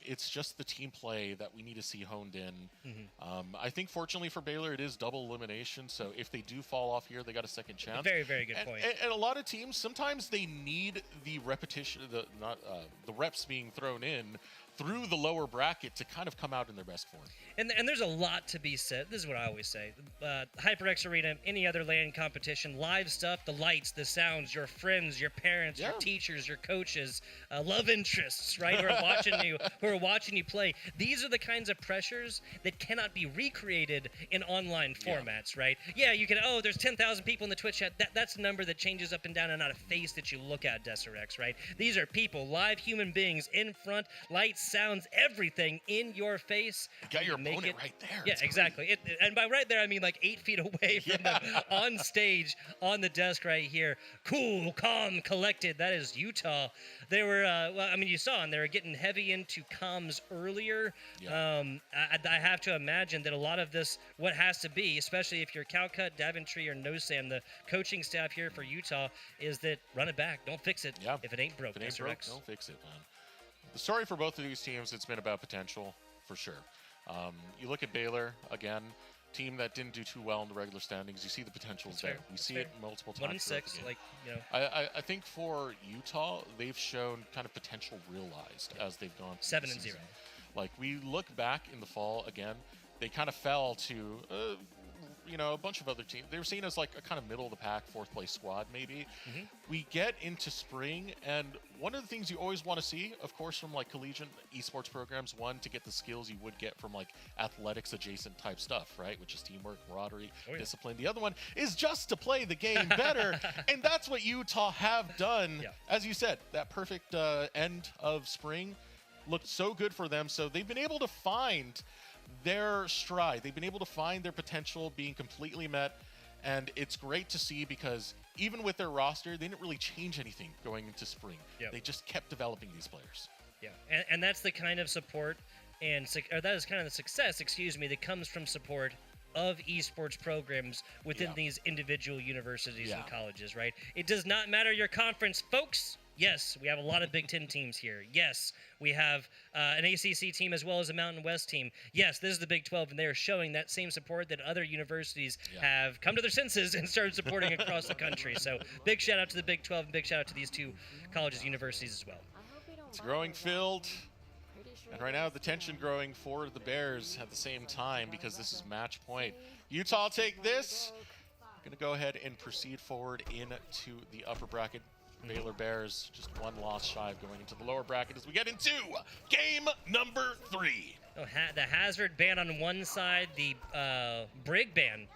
it's just the team play that we need to see honed in.
Mm-hmm.
I think fortunately for Baylor, it is double elimination. So if they do fall off here, they got a second chance.
Very, very good point.
And a lot of teams, sometimes they need the repetition, the reps being thrown in through the lower bracket to kind of come out in their best form.
And there's a lot to be said. This is what I always say. HyperX Arena, any other LAN competition, live stuff, the lights, the sounds, your friends, your parents, your teachers, your coaches, love interests, right, who are watching you play. These are the kinds of pressures that cannot be recreated in online formats, right? Yeah, you can, there's 10,000 people in the Twitch chat. That's a number that changes up and down and not a face that you look at, DesirX, right? These are people, live human beings in front, lights, sounds, everything in your face.
You got your opponent right there.
Yeah, exactly. And by right there, I mean like 8 feet away from them on stage, on the desk right here. Cool, calm, collected. That is Utah. They were, you saw them. They were getting heavy into comms earlier. Yeah. I have to imagine that a lot of this, what has to be, especially if you're Calcut, Daventry, or NoSam, the coaching staff here for Utah, is that run it back. Don't fix it if it ain't broke.
If it ain't broke, don't fix it, man. The story for both of these teams, it's been about potential, for sure. You look at Baylor, again, team that didn't do too well in the regular standings. You see the potential's there. We see it multiple times.
1-6,
I think for Utah, they've shown kind of potential realized as they've gone through
7-0.
Like, we look back in the fall, again, they kind of fell to a bunch of other teams. They were seen as like a kind of middle of the pack, 4th place squad, maybe. Mm-hmm. We get into spring, and one of the things you always want to see, of course, from like collegiate esports programs, one, to get the skills you would get from like athletics adjacent type stuff, right? Which is teamwork, camaraderie, discipline. The other one is just to play the game better. And that's what Utah have done. Yeah. As you said, that perfect end of spring looked so good for them. So they've been able to find their stride. They've been able to find their potential being completely met, and it's great to see because even with their roster, they didn't really change anything going into spring. Yep. They just kept developing these players.
Yeah, and that's the kind of support that is kind of the success, that comes from support of esports programs within these individual universities and colleges, right? It does not matter your conference, folks. Yes, we have a lot of Big Ten teams here. Yes, we have an ACC team as well as a Mountain West team. Yes, this is the Big 12, and they are showing that same support that other universities have come to their senses and started supporting across the country. So big shout out to the Big 12 and big shout out to these two colleges, universities as well.
It's a growing field, and right now the tension growing for the Bears at the same time because this is match point. Utah take this. Going to go ahead and proceed forward into the upper bracket. Baylor Bears just one loss shy of going into the lower bracket as we get into game number 3.
Oh, the hazard ban on one side, the brig ban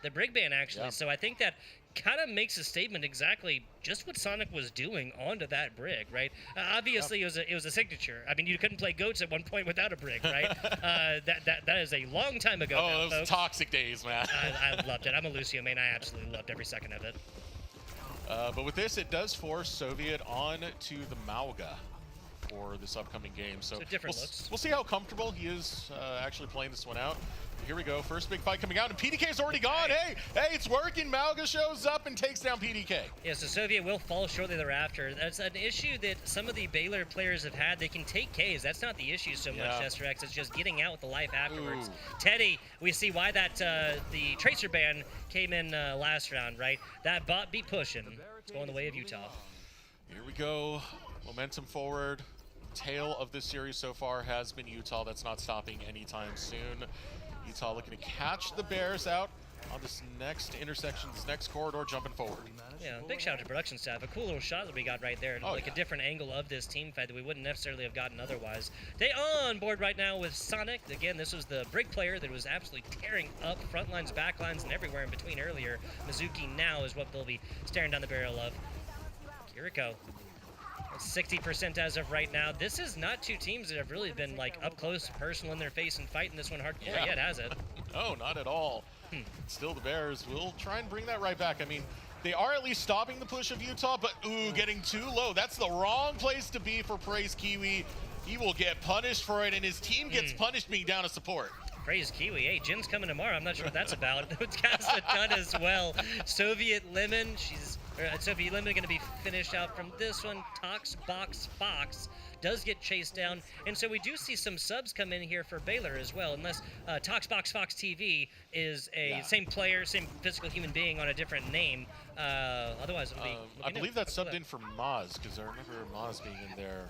actually.
Yeah.
So I think that kind of makes a statement exactly just what Sonic was doing onto that brig, right? Obviously, it was a signature. I mean, you couldn't play goats at one point without a brig, right? That is a long time ago.
Oh,
now,
those
folks.
toxic days, man.
I loved it. I'm a Lucio main. I absolutely loved every second of it.
But with this, it does force Soviet on to the Mauga for this upcoming game. So
different looks.
We'll see how comfortable he is actually playing this one out. Here we go. First big fight coming out, and PDK's already gone. Hey, it's working. Mauga shows up and takes down PDK.
Yeah, so Soviet will fall shortly thereafter. That's an issue that some of the Baylor players have had. They can take Ks. That's not the issue so much, HyperX. It's just getting out with the life afterwards.
Ooh.
Teddy, we see why that the Tracer ban came in last round, right? That bot be pushing. It's going the way of Utah.
Here we go. Momentum forward. Tail of this series so far has been Utah. That's not stopping anytime soon. Utah looking to catch the Bears out on this next intersection, this next corridor, jumping forward.
Yeah, big shout out to production staff. A cool little shot that we got right there.
Oh,
like a different angle of this team fight that we wouldn't necessarily have gotten otherwise. They on board right now with Sonic. Again, this was the brig player that was absolutely tearing up front lines, back lines, and everywhere in between earlier. Mizuki now is what they'll be staring down the barrel of. Kiriko. 60% as of right now. This is not two teams that have really been like up close, personal in their face and fighting this one hardcore yet, has it?
No, not at all. Still, the Bears will try and bring that right back. I mean, they are at least stopping the push of Utah, but getting too low. That's the wrong place to be for Praise Kiwi. He will get punished for it, and his team gets punished being down to support.
Praise Kiwi. Hey, Jin's coming tomorrow. I'm not sure what that's about. Casta done as well. Soviet Lemon. Soviet Lemon going to be finished out from this one. Tox Box Fox does get chased down. And so we do see some subs come in here for Baylor as well, unless Tox Box Fox TV is a same player, same physical human being on a different name. Otherwise, it'll be
I believe that's subbed in for Maz, because I remember Maz being in there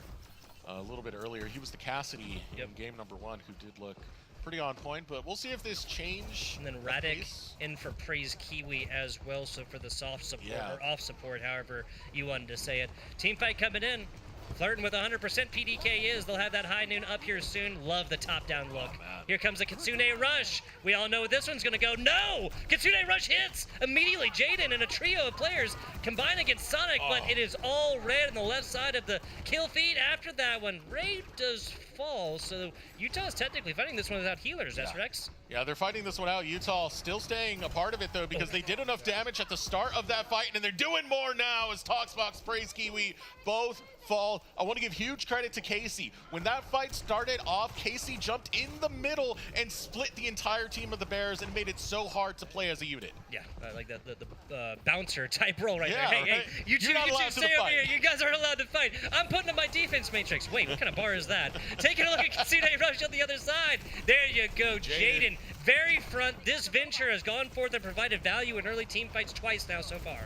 a little bit earlier. He was the Cassidy in game number 1 who did look pretty on point, but we'll see if this change.
And then Radek in for Praise Kiwi as well, so for the soft support, or off support, however you wanted to say it. Team fight coming in. Flirting with 100% PDK is. They'll have that high noon up here soon. Love the top-down look. Here comes a Kitsune Rush. We all know this one's going to go. No! Kitsune Rush hits! Immediately, Jaden and a trio of players combine against Sonic, but it is all red on the left side of the kill feed. After that one, Ray does fall, so Utah is technically fighting this one without healers, HyperX.
Yeah, they're fighting this one out. Utah still staying a part of it, though, because they did enough damage at the start of that fight, and they're doing more now as Toxbox, Praise Kiwi both fall. I want to give huge credit to Casey. When that fight started off, Casey jumped in the middle and split the entire team of the Bears and made it so hard to play as a unit.
Yeah, I like that the bouncer type role right there.
Yeah,
Hey, you two stay over here. You guys aren't allowed to fight. I'm putting up my defense matrix. Wait, what kind of bar is that? Taking a look at Kitsune Rush on the other side. There you go, Jaden. Very front. This venture has gone forth and provided value in early team fights twice now so far.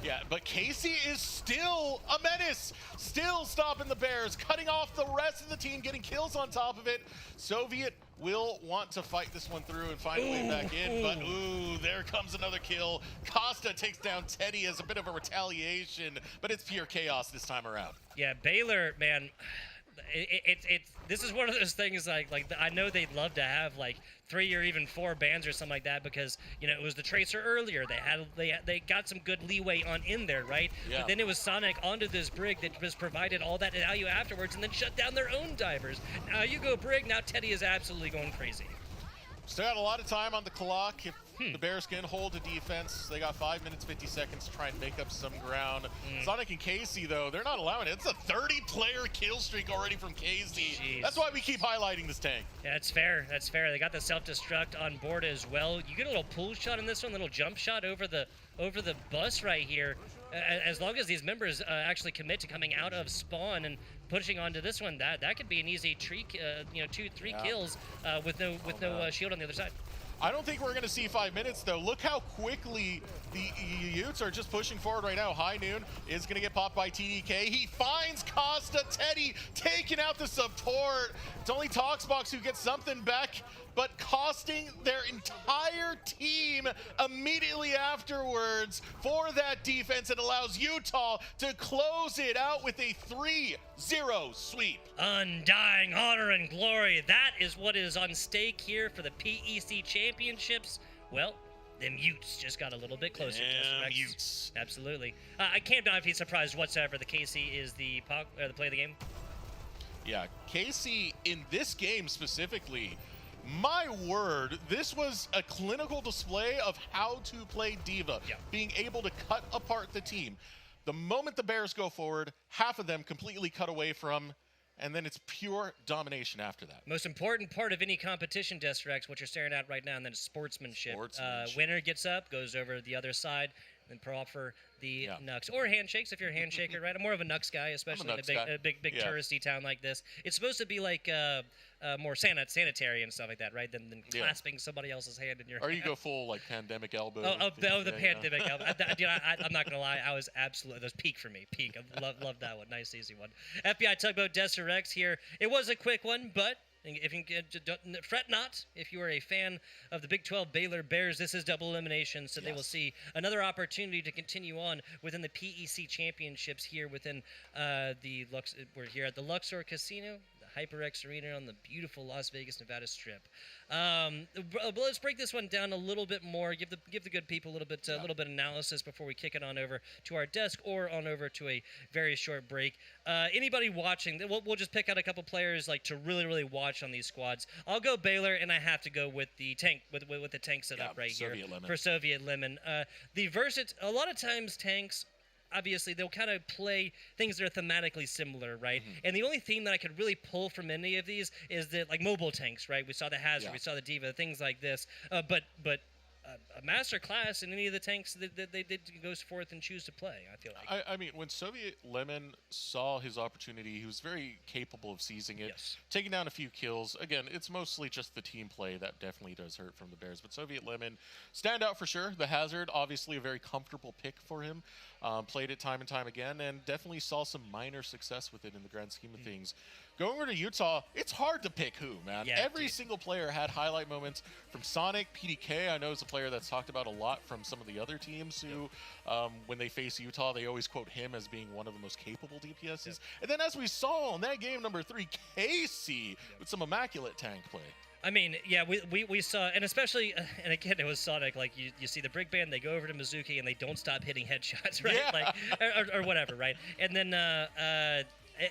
Yeah, but Casey is still a menace, still stopping the Bears, cutting off the rest of the team, getting kills on top of it. Soviet will want to fight this one through and find a way back in, but there comes another kill. Costa takes down Teddy as a bit of a retaliation, but it's pure chaos this time around.
Yeah, Baylor, man, this is one of those things like I know they'd love to have like 3 or even 4 bans or something like that, because it was the Tracer earlier. They got some good leeway on in there, right?
Yeah.
But then it was Sonic onto this brig that was provided all that value afterwards, and then shut down their own divers. Now you go brig. Now Teddy is absolutely going crazy.
Still got a lot of time on the clock. If the Bears can hold a defense, they got 5 minutes, 50 seconds to try and make up some ground. Sonic and Casey, though, they're not allowing it. It's a 30-player kill streak already from Casey.
Jeez.
That's why we keep highlighting this tank.
Yeah, that's fair. That's fair. They got the self-destruct on board as well. You get a little pull shot in this one, little jump shot over the bus right here. As long as these members actually commit to coming out of spawn and pushing onto this one, that could be an easy 2-3 kills with no shield on the other side.
I don't think we're going to see 5 minutes, though. Look how quickly the Utes are just pushing forward right now. High Noon is going to get popped by TDK. He finds Costa. Teddy taking out the support. It's only Toxbox who gets something back, but costing their entire team immediately afterwards for that defense. It allows Utah to close it out with a 3-0 sweep.
Undying honor and glory. That is what is on stake here for the PEC championships. Well, them Utes just got a little bit closer.
Damn Utes.
Absolutely. I can't be surprised whatsoever. The KC is the play of the game.
Yeah, Casey in this game specifically, my word, this was a clinical display of how to play Diva, being able to cut apart the team. The moment the Bears go forward, half of them completely cut away from, and then it's pure domination after that.
Most important part of any competition, Destrex, what you're staring at right now, and then sportsmanship. Winner gets up, goes over the other side, and proffer the Nux. Or handshakes if you're a handshaker, right? I'm more of a Nux guy, especially in a big touristy town like this. It's supposed to be like more sanitary and stuff like that, right? Than clasping somebody else's hand in your hand.
Or you go full like pandemic elbow.
The pandemic elbow. I'm not gonna lie, I was absolutely, that was peak for me. Peak. I love that one. Nice easy one. FBI Tugboat Destrex here. It was a quick one, but if you can, fret not if you are a fan of the Big 12 Baylor Bears. This is double elimination, so they will see another opportunity to continue on within the PEC championships here within we're here at the Luxor Casino, the HyperX Arena on the beautiful Las Vegas, Nevada Strip. Let's break this one down a little bit more. Give the good people a little bit analysis before we kick it on over to our desk or on over to a very short break. Anybody watching, we'll just pick out a couple players like to really watch on these squads. I'll go Baylor, and I have to go with the tank with the tank setup right here for Soviet Lemon. A lot of times tanks, obviously, they'll kind of play things that are thematically similar, right? And the only theme that I could really pull from any of these is that, like, mobile tanks, right? We saw the Hazard, we saw the Diva, things like this. But a master class in any of the tanks that they did goes forth and choose to play, I feel like.
I mean, when Soviet Lemon saw his opportunity, he was very capable of seizing it, taking down a few kills. Again, it's mostly just the team play that definitely does hurt from the Bears. But Soviet Lemon, stand out for sure. The Hazard, obviously a very comfortable pick for him. Played it time and time again, and definitely saw some minor success with it in the grand scheme of things. Going over to Utah, it's hard to pick who, man. Every single player had highlight moments from Sonic. PDK, I know, is a player that's talked about a lot from some of the other teams who, when they face Utah, they always quote him as being one of the most capable DPSs. And then as we saw in that game number 3, Casey with some immaculate tank play.
I mean, yeah, we saw, and especially, and again, it was Sonic, like, you see the Brick Band, they go over to Mizuki, and they don't stop hitting headshots, right? Like, or whatever, right? And then,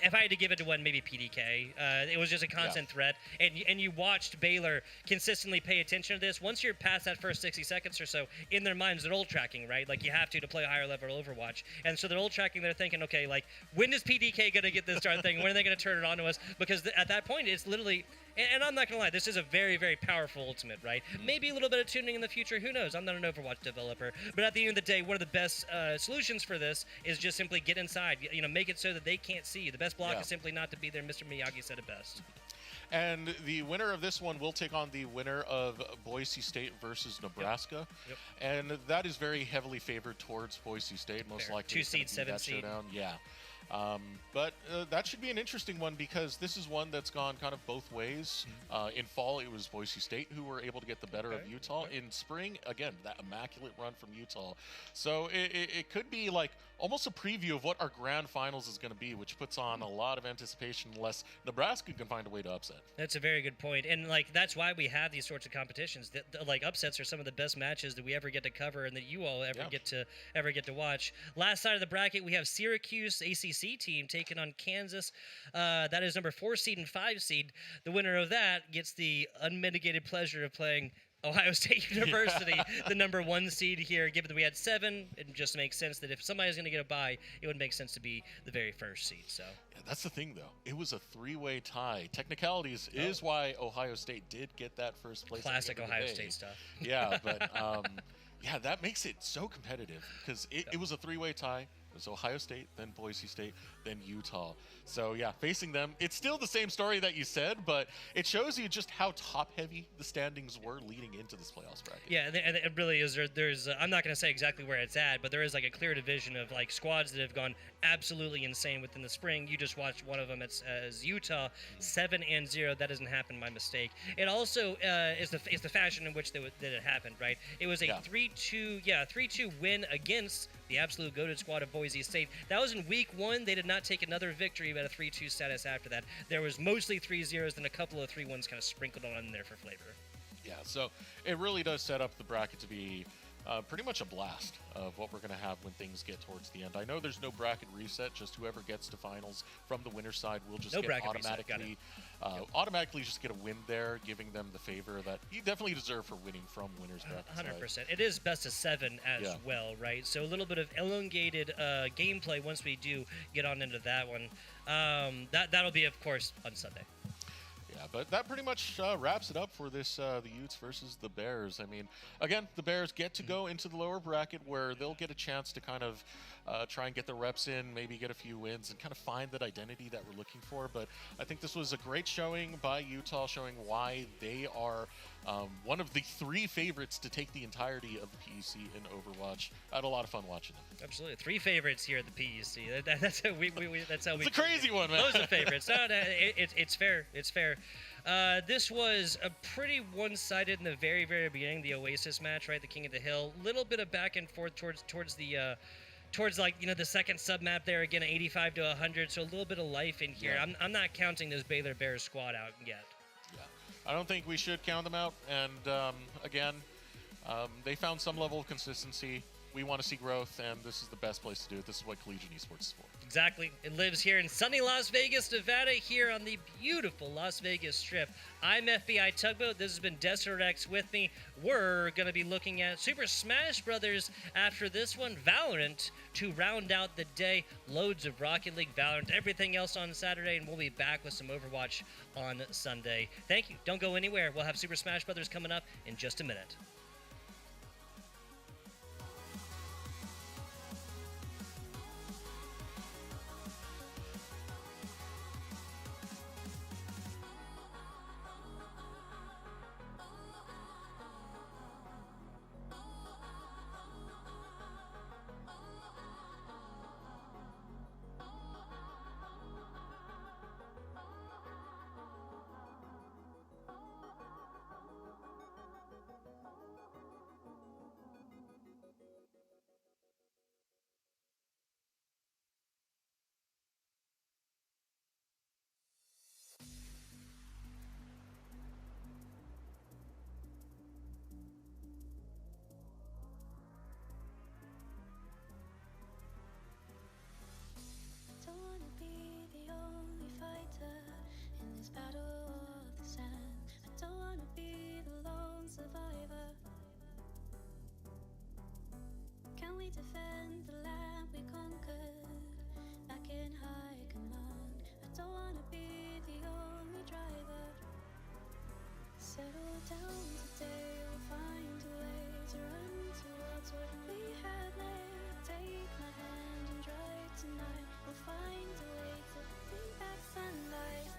if I had to give it to one, maybe PDK. It was just a constant threat, and you watched Baylor consistently pay attention to this. Once you're past that first 60 seconds or so, in their minds, they're ult tracking, right? Like, you have to play a higher level Overwatch. And so they're ult tracking, they're thinking, okay, like, when is PDK going to get this darn thing? When are they going to turn it on to us? Because at that point, it's literally... And I'm not going to lie, this is a very, very powerful ultimate, right? Maybe a little bit of tuning in the future, who knows? I'm not an Overwatch developer. But at the end of the day, one of the best solutions for this is just simply get inside. Make it so that they can't see you. The best block is simply not to be there. Mr. Miyagi said it best.
And the winner of this one will take on the winner of Boise State versus Nebraska. And that is very heavily favored towards Boise State, most likely.
2 seed, 7 seed.
Showdown. Yeah. But that should be an interesting one because this is one that's gone kind of both ways. In fall, it was Boise State who were able to get the better of Utah. In spring, again, that immaculate run from Utah. So it could be like almost a preview of what our grand finals is going to be, which puts on a lot of anticipation unless Nebraska can find a way to upset.
That's a very good point. And like that's why we have these sorts of competitions. Like upsets are some of the best matches that we ever get to cover and that you all ever get to watch. Last side of the bracket, we have Syracuse ACC team taking on Kansas. That is number 4 seed and 5 seed. The winner of that gets the unmitigated pleasure of playing Ohio State University, the number 1 seed here. Given that we had 7, it just makes sense that if somebody's going to get a bye, it would make sense to be the very first seed. So
that's the thing, though. It was a 3-way tie. Technicalities is why Ohio State did get that first place.
Classic Ohio State stuff.
Yeah, but yeah, that makes it so competitive because it was a 3-way tie. It was Ohio State, then Boise State, then Utah. So yeah, facing them, it's still the same story that you said, but it shows you just how top-heavy the standings were leading into this playoffs bracket.
Yeah, and it really is. There's I'm not going to say exactly where it's at, but there is like a clear division of like squads that have gone absolutely insane within the spring. You just watched one of them as Utah, 7-0. That doesn't happen by mistake. It also is the fashion in which that it happened, right? It was a 3-2 win against the absolute goated squad of Boise State. That was in week 1. They did not take another victory, but a 3-2 status after that. There was mostly 3-0s and a couple of 3-1s kind of sprinkled on in there for flavor.
Yeah, so it really does set up the bracket to be pretty much a blast of what we're going to have when things get towards the end. I know there's no bracket reset, just whoever gets to finals from the winner's side will just automatically just get a win there, giving them the favor that you definitely deserve for winning from winner's bracket.
100%. It is best of 7 as well, right? So a little bit of elongated gameplay once we do get on into that one. That'll be, of course, on Sunday.
Yeah, but that pretty much wraps it up for this, the Utes versus the Bears. I mean, again, the Bears get to go into the lower bracket where they'll get a chance to kind of try and get the reps in, maybe get a few wins, and kind of find that identity that we're looking for. But I think this was a great showing by Utah, showing why they are one of the 3 favorites to take the entirety of the PEC in Overwatch. I had a lot of fun watching them.
Absolutely, 3 favorites here at the PEC. That's how we. That's how we.
It's a crazy one, man.
Those are favorites. No, it's fair. It's fair. This was a pretty one-sided in the very, very beginning. The Oasis match, right? The King of the Hill. Little bit of back and forth towards the. Towards like the second sub map there again, 85 to 100. So a little bit of life in here.
Yeah.
I'm not counting this Baylor Bears squad out yet.
Yeah, I don't think we should count them out. And again, they found some level of consistency. We want to see growth, and this is the best place to do it. This is what collegiate esports is for.
Exactly. It lives here in sunny Las Vegas, Nevada, here on the beautiful Las Vegas Strip. I'm FBI Tugboat. This has been HyperX with me. We're going to be looking at Super Smash Brothers after this one. Valorant to round out the day. Loads of Rocket League, Valorant, everything else on Saturday, and we'll be back with some Overwatch on Sunday. Thank you. Don't go anywhere. We'll have Super Smash Brothers coming up in just a minute.
Defend the land we conquered back in high command. I don't wanna be the only driver. Settle down today, we'll find a way to run towards what we have made. Take my hand and drive tonight. We'll find a way to bring back sunlight.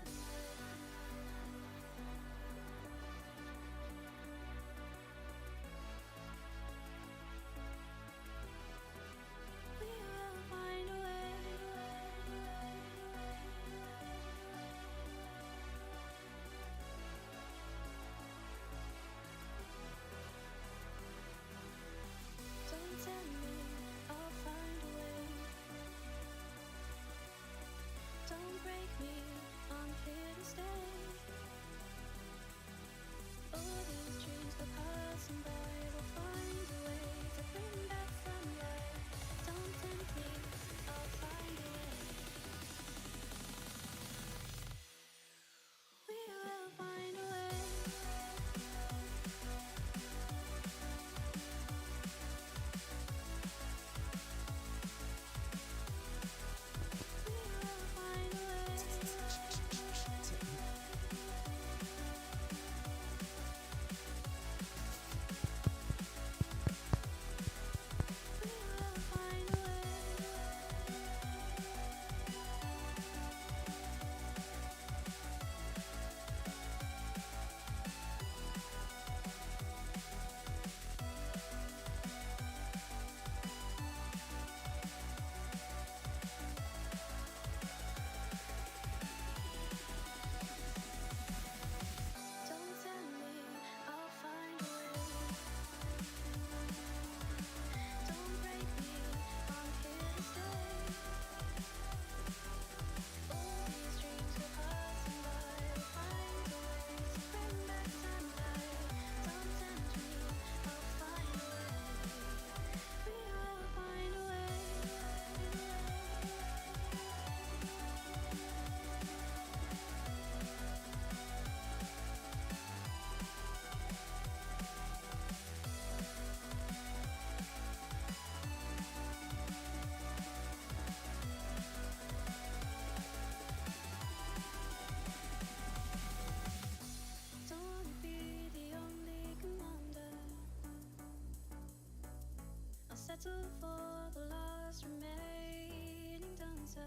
battle for the last remaining dancer.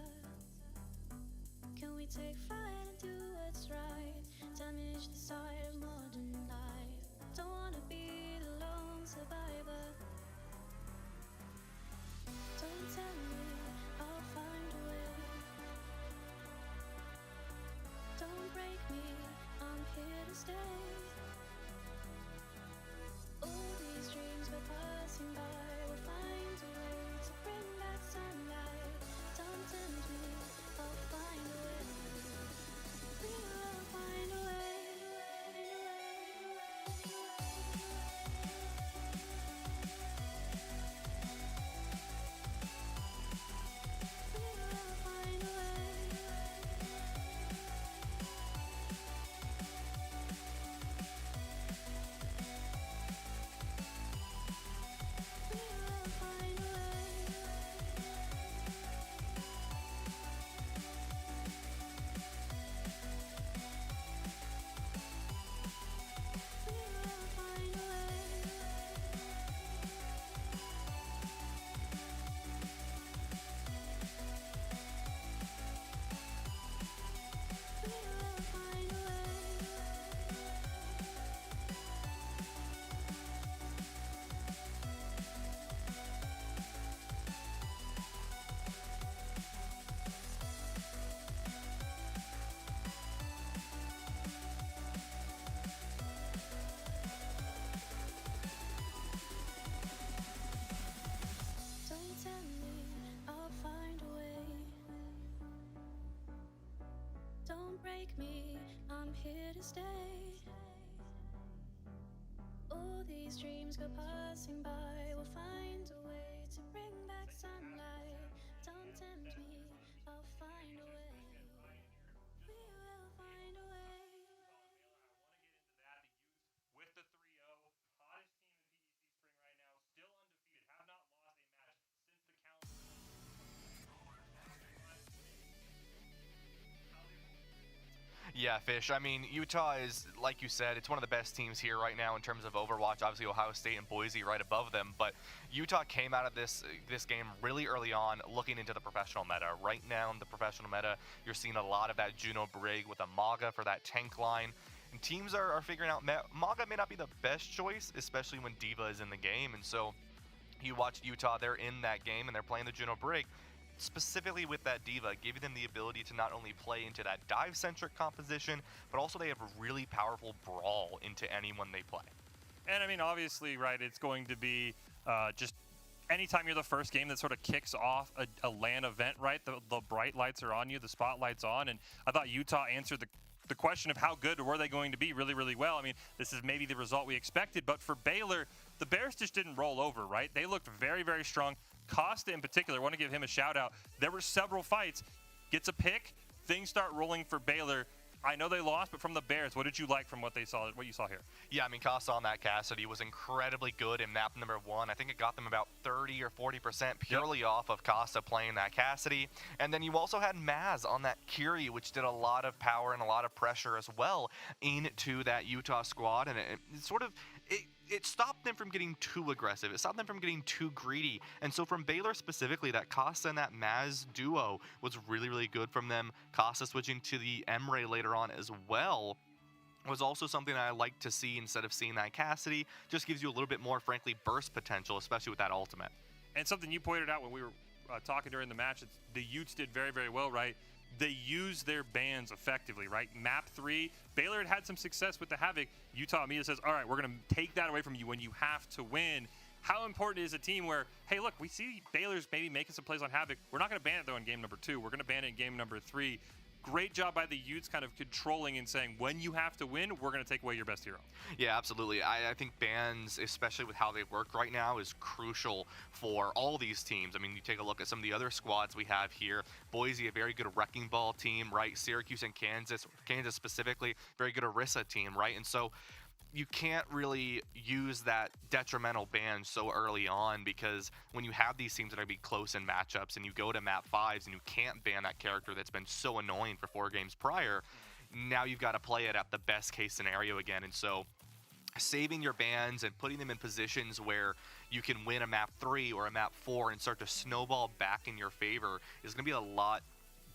Can we take flight and do what's right? Damage the side of modern life. Don't wanna be the lone survivor. Don't tell me I'll find a way. Don't break me, I'm here to stay. All these dreams go passing by. We'll find a way to bring back sunlight. Don't tempt me, I'll find a way. We will find a way. We will find a way. We will find a way. We will find a way. We will find a way. Don't tell me I'll find a way. Don't break me, I'm here to stay. All these dreams go passing by. We'll find a way to bring back sunlight. Don't tempt me, I'll find a way. We will find a way.
With the 3-0, hottest team in PEC Spring right now, still undefeated, have not lost a match since the calendar.
Yeah, Fish. I mean, Utah is, like you said, it's one of the best teams here right now in terms of Overwatch. Obviously, Ohio State and Boise right above them. But Utah came out of this game really early on looking into the professional meta. Right now in the professional meta, you're seeing a lot of that Juno Brig with a Maga for that tank line. And teams are figuring out Maga may not be the best choice, especially when D.Va is in the game. And so you watch Utah, they're in that game and they're playing the Juno Brig. Specifically with that D.Va, giving them the ability to not only play into that dive-centric composition, but also they have a really powerful brawl into anyone they play.
And I mean, obviously, right, it's going to be just anytime you're the first game that sort of kicks off a LAN event, right, the bright lights are on you, the spotlight's on, and I thought Utah answered the question of how good were they going to be really, really well. I mean, this is maybe the result we expected, but for Baylor, the Bears just didn't roll over, right? They looked very, very strong. Costa in particular, I want to give him a shout out. There were several fights, gets a pick, things start rolling for Baylor. I know they lost, but from the Bears, what did you like from what you saw here?
Yeah, I mean, Costa on that Cassidy was incredibly good in map number 1. I think it got them about 30 or 40% purely off of Costa playing that Cassidy. And then you also had Maz on that Curie, which did a lot of power and a lot of pressure as well into that Utah squad. And it stopped them from getting too aggressive. It stopped them from getting too greedy. And so from Baylor specifically, that Costa and that Maz duo was really, really good from them. Costa switching to the Emre later on as well was also something I like to see instead of seeing that Cassidy. Just gives you a little bit more, frankly, burst potential, especially with that ultimate.
And something you pointed out when we were talking during the match, the Utes did very, very well, right? They used their bans effectively, right? Map 3, Baylor had some success with the Havoc. Utah media says, all right, we're going to take that away from you when you have to win. How important is a team where, hey, look, we see Baylor's maybe making some plays on Havoc. We're not going to ban it, though, in game number 2. We're going to ban it in game number 3. Great job by the Utes kind of controlling and saying, when you have to win, we're going to take away your best hero.
Yeah, absolutely. I think bans, especially with how they work right now, is crucial for all these teams. I mean, you take a look at some of the other squads we have here. Boise, a very good wrecking ball team, right? Syracuse and Kansas specifically, very good Orisa team, right? And so you can't really use that detrimental ban so early on, because when you have these teams that are going to be close in matchups and you go to map 5s and you can't ban that character that's been so annoying for 4 games prior, now you've got to play it at the best case scenario again. And so saving your bans and putting them in positions where you can win a map 3 or a map 4 and start to snowball back in your favor is going to be a lot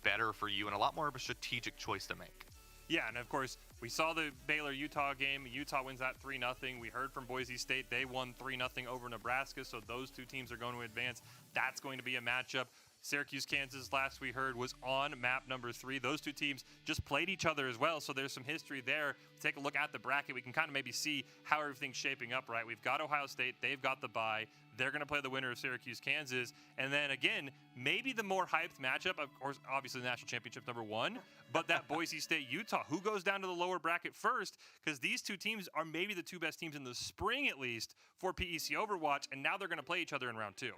better for you and a lot more of a strategic choice to make.
Yeah, and of course, we saw the Baylor-Utah game. Utah wins that 3-0. We heard from Boise State. They won 3-0 over Nebraska, so those two teams are going to advance. That's going to be a matchup. Syracuse, Kansas, last we heard, was on map number 3. Those two teams just played each other as well, so there's some history there. Take a look at the bracket. We can kind of maybe see how everything's shaping up, right? We've got Ohio State. They've got the bye. They're going to play the winner of Syracuse, Kansas. And then, again, maybe the more hyped matchup, of course, obviously the national championship number 1, but that Boise State-Utah. Who goes down to the lower bracket first? Because these two teams are maybe the two best teams in the spring, at least, for PEC Overwatch, and now they're going to play each other in round 2.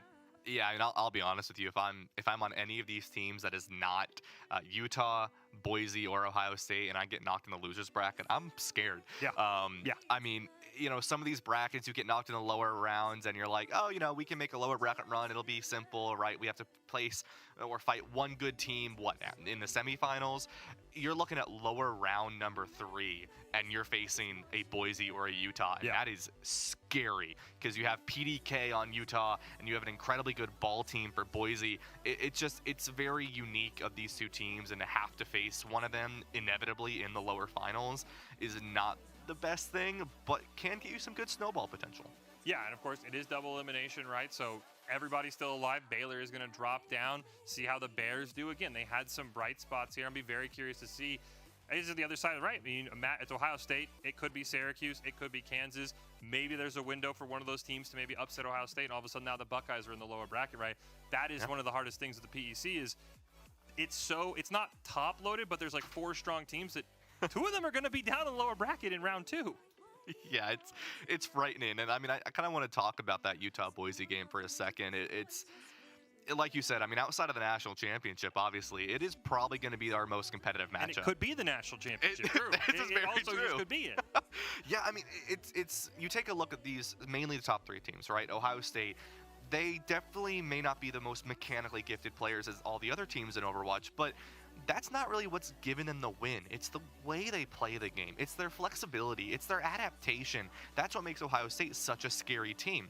Yeah, I mean, I'll be honest with you. If I'm on any of these teams that is not Utah, Boise, or Ohio State, and I get knocked in the losers bracket, I'm scared.
Yeah. Yeah.
I mean, some of these brackets, you get knocked in the lower rounds, and you're like, oh, we can make a lower bracket run. It'll be simple, right? We have to place or fight one good team. What in the semifinals? You're looking at lower round number 3, and you're facing a Boise or a Utah, and that is scary because you have PDK on Utah, and you have an incredibly good ball team for Boise. It's very unique of these two teams, and to have to face one of them inevitably in the lower finals is not the best thing, but can get you some good snowball potential.
Yeah, and of course, it is double elimination, right? So everybody's still alive. Baylor is going to drop down, see how the Bears do. Again, they had some bright spots here. I'll be very curious to see. This is the other side, right? I mean, it's Ohio State. It could be Syracuse. It could be Kansas. Maybe there's a window for one of those teams to maybe upset Ohio State, and all of a sudden now the Buckeyes are in the lower bracket, right? That is one of the hardest things with the PEC is it's not top loaded, but there's like 4 strong teams that 2 of them are going to be down in the lower bracket in round 2.
Yeah, it's frightening. And I mean, I kind of want to talk about that Utah-Boise game for a second. It's like you said, I mean, outside of the national championship, obviously, it is probably going to be our most competitive matchup.
And it could be the national championship, true. It also just could be it.
Yeah, I mean, it's you take a look at these, mainly the top 3 teams, right? Ohio State, they definitely may not be the most mechanically gifted players as all the other teams in Overwatch, but that's not really what's given them the win. It's the way they play the game. It's their flexibility. It's their adaptation. That's what makes Ohio State such a scary team.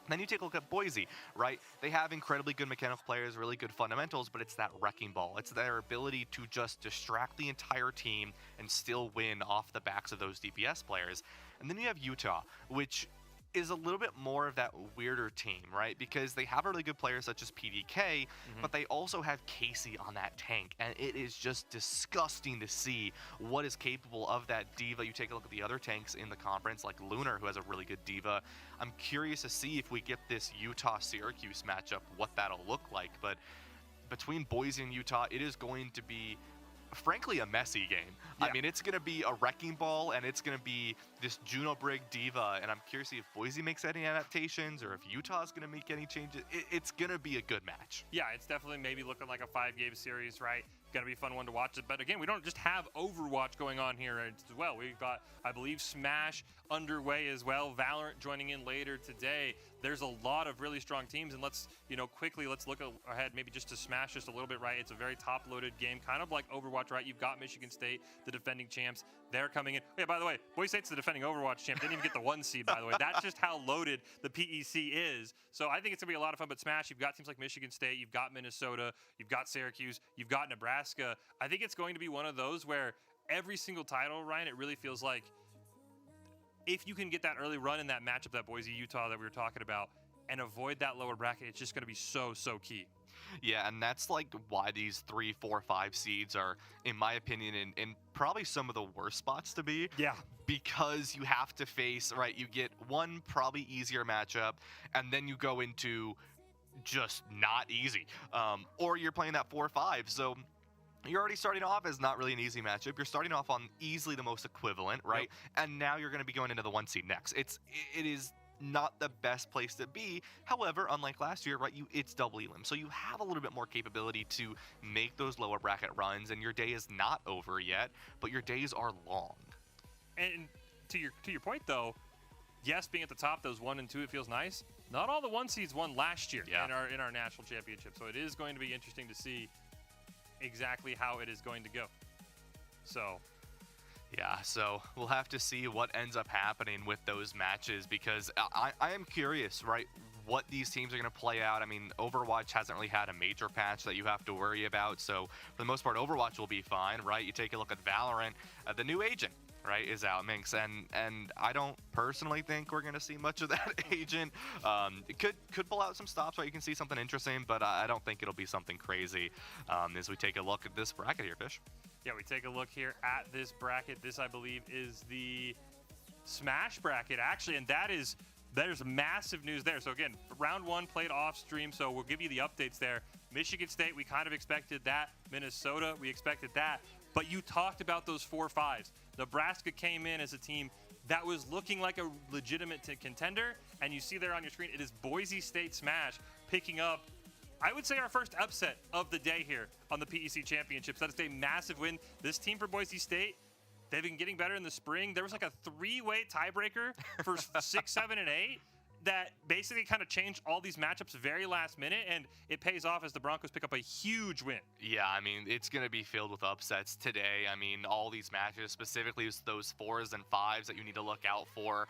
Then you take a look at Boise, right? They have incredibly good mechanical players, really good fundamentals, but it's that wrecking ball. It's their ability to just distract the entire team and still win off the backs of those DPS players. And then you have Utah, which is a little bit more of that weirder team, right? Because they have really good players such as PDK, but they also have Casey on that tank, and it is just disgusting to see what is capable of that diva. You take a look at the other tanks in the conference, like Lunar, who has a really good diva. I'm curious to see if we get this Utah-Syracuse matchup, what that'll look like, but between Boise and Utah, it is going to be frankly a messy game. Yeah. I mean, it's going to be a wrecking ball, and it's going to be this Juno Brig diva, and I'm curious to see if Boise makes any adaptations or if Utah's going to make any changes. It's going to be a good match.
Yeah, it's definitely maybe looking like a 5-game series, right? Going to be a fun one to watch. But again, we don't just have Overwatch going on here as well. We've got, I believe, Smash underway as well. Valorant joining in later today. There's a lot of really strong teams, and let's look ahead maybe just to Smash just a little bit, right? It's a very top-loaded game, kind of like Overwatch, right? You've got Michigan State, the defending champs. They're coming in. Oh, yeah, by the way, Boise State's the defending Overwatch champ. Didn't even get the 1 seed, by the way. That's just how loaded the PEC is. So I think it's going to be a lot of fun. But Smash, you've got teams like Michigan State, you've got Minnesota, you've got Syracuse, you've got Nebraska. I think it's going to be one of those where every single title, Ryan, it really feels like if you can get that early run in that matchup, that Boise-Utah that we were talking about, and avoid that lower bracket, it's just going to be so key.
Yeah, and that's like why these 3, 4, 5 seeds are, in my opinion, in probably some of the worst spots to be.
Yeah.
Because you have to face, right, you get one probably easier matchup, and then you go into just not easy. Or you're playing that 4 5, so you're already starting off as not really an easy matchup. You're starting off on easily the most equivalent, right? Yep. And now you're going to be going into the 1 seed next. It is not the best place to be. However, unlike last year, right, it's double elim. So you have a little bit more capability to make those lower bracket runs, and your day is not over yet, but your days are long.
And to your point though, yes, being at the top, those 1 and 2, it feels nice. Not all the 1 seeds won last year in our national championship. So it is going to be interesting to see exactly how it is going to go. So
Yeah, so we'll have to see what ends up happening with those matches because I am curious, right, what these teams are going to play out. I mean, Overwatch hasn't really had a major patch that you have to worry about, so for the most part, Overwatch will be fine, right? You take a look at Valorant, the new agent, right, is out, Minx, and I don't personally think we're going to see much of that agent. It could pull out some stops, right? You can see something interesting, but I don't think it'll be something crazy as we take a look at this bracket here, Fish.
Yeah, we take a look here at this bracket. This, I believe, is the Smash bracket, actually, and there's massive news there. So again, round 1 played off stream, so we'll give you the updates there. Michigan State, we kind of expected that. Minnesota, we expected that. But you talked about those 4-5s. Nebraska came in as a team that was looking like a legitimate contender, and you see there on your screen, it is Boise State Smash picking up, I would say, our first upset of the day here on the PEC Championships. That is a massive win. This team for Boise State, they've been getting better in the spring. There was like a 3-way tiebreaker for 6, 7, and 8 that basically kind of changed all these matchups very last minute, and it pays off as the Broncos pick up a huge win.
Yeah, I mean, it's going to be filled with upsets today. I mean, all these matches, specifically those 4s and 5s that you need to look out for,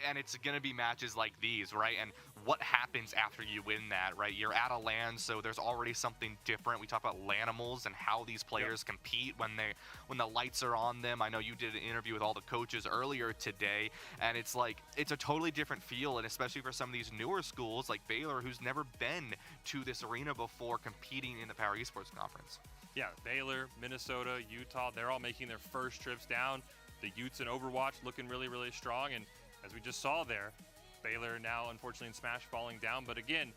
and it's going to be matches like these, right? And what happens after you win that, right? You're at a LAN, so there's already something different. We talk about LANimals and how these players compete when the lights are on them. I know you did an interview with all the coaches earlier today, and it's like, it's a totally different feel, and especially for some of these newer schools like Baylor, who's never been to this arena before competing in the Power Esports Conference.
Yeah, Baylor, Minnesota, Utah, they're all making their first trips down. The Utes in Overwatch looking really, really strong, and as we just saw there, Baylor now, unfortunately, in Smash falling down. But again,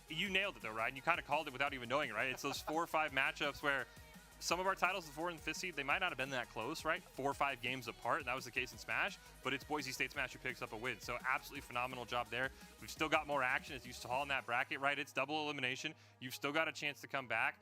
you nailed it, though, right? And you kind of called it without even knowing it, right? It's those 4 or 5 matchups where some of our titles, the 4th and 5th seed, they might not have been that close, right? 4 or 5 games apart, and that was the case in Smash. But it's Boise State Smash who picks up a win. So absolutely phenomenal job there. We've still got more action, as you saw in that bracket, right? It's double elimination. You've still got a chance to come back.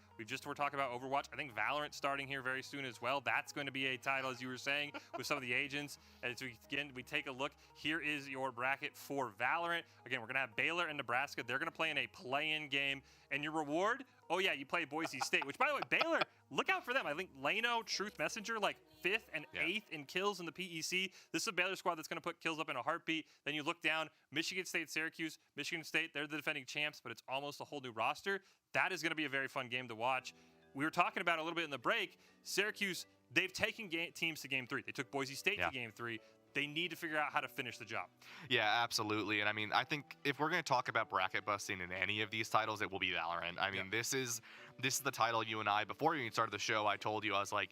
We're talking about Overwatch. I think Valorant starting here very soon as well. That's going to be a title, as you were saying, with some of the agents. As we take a look, here is your bracket for Valorant. Again, we're going to have Baylor and Nebraska. They're going to play in a play-in game. And your reward, oh yeah, you play Boise State, which, by the way, Baylor, look out for them. I think Lano, Truth Messenger, like 5th and 8th in kills in the PEC. This is a Baylor squad that's going to put kills up in a heartbeat. Then you look down, Michigan State, Syracuse. Michigan State, they're the defending champs, but it's almost a whole new roster. That is going to be a very fun game to watch. We were talking about it a little bit in the break. Syracuse, they've taken teams to game 3. They took Boise State to game 3. They need to figure out how to finish the job.
Yeah, absolutely. And I mean, I think if we're going to talk about bracket busting in any of these titles, it will be Valorant. I mean, this is the title you and I, before we even started the show, I told you, I was like,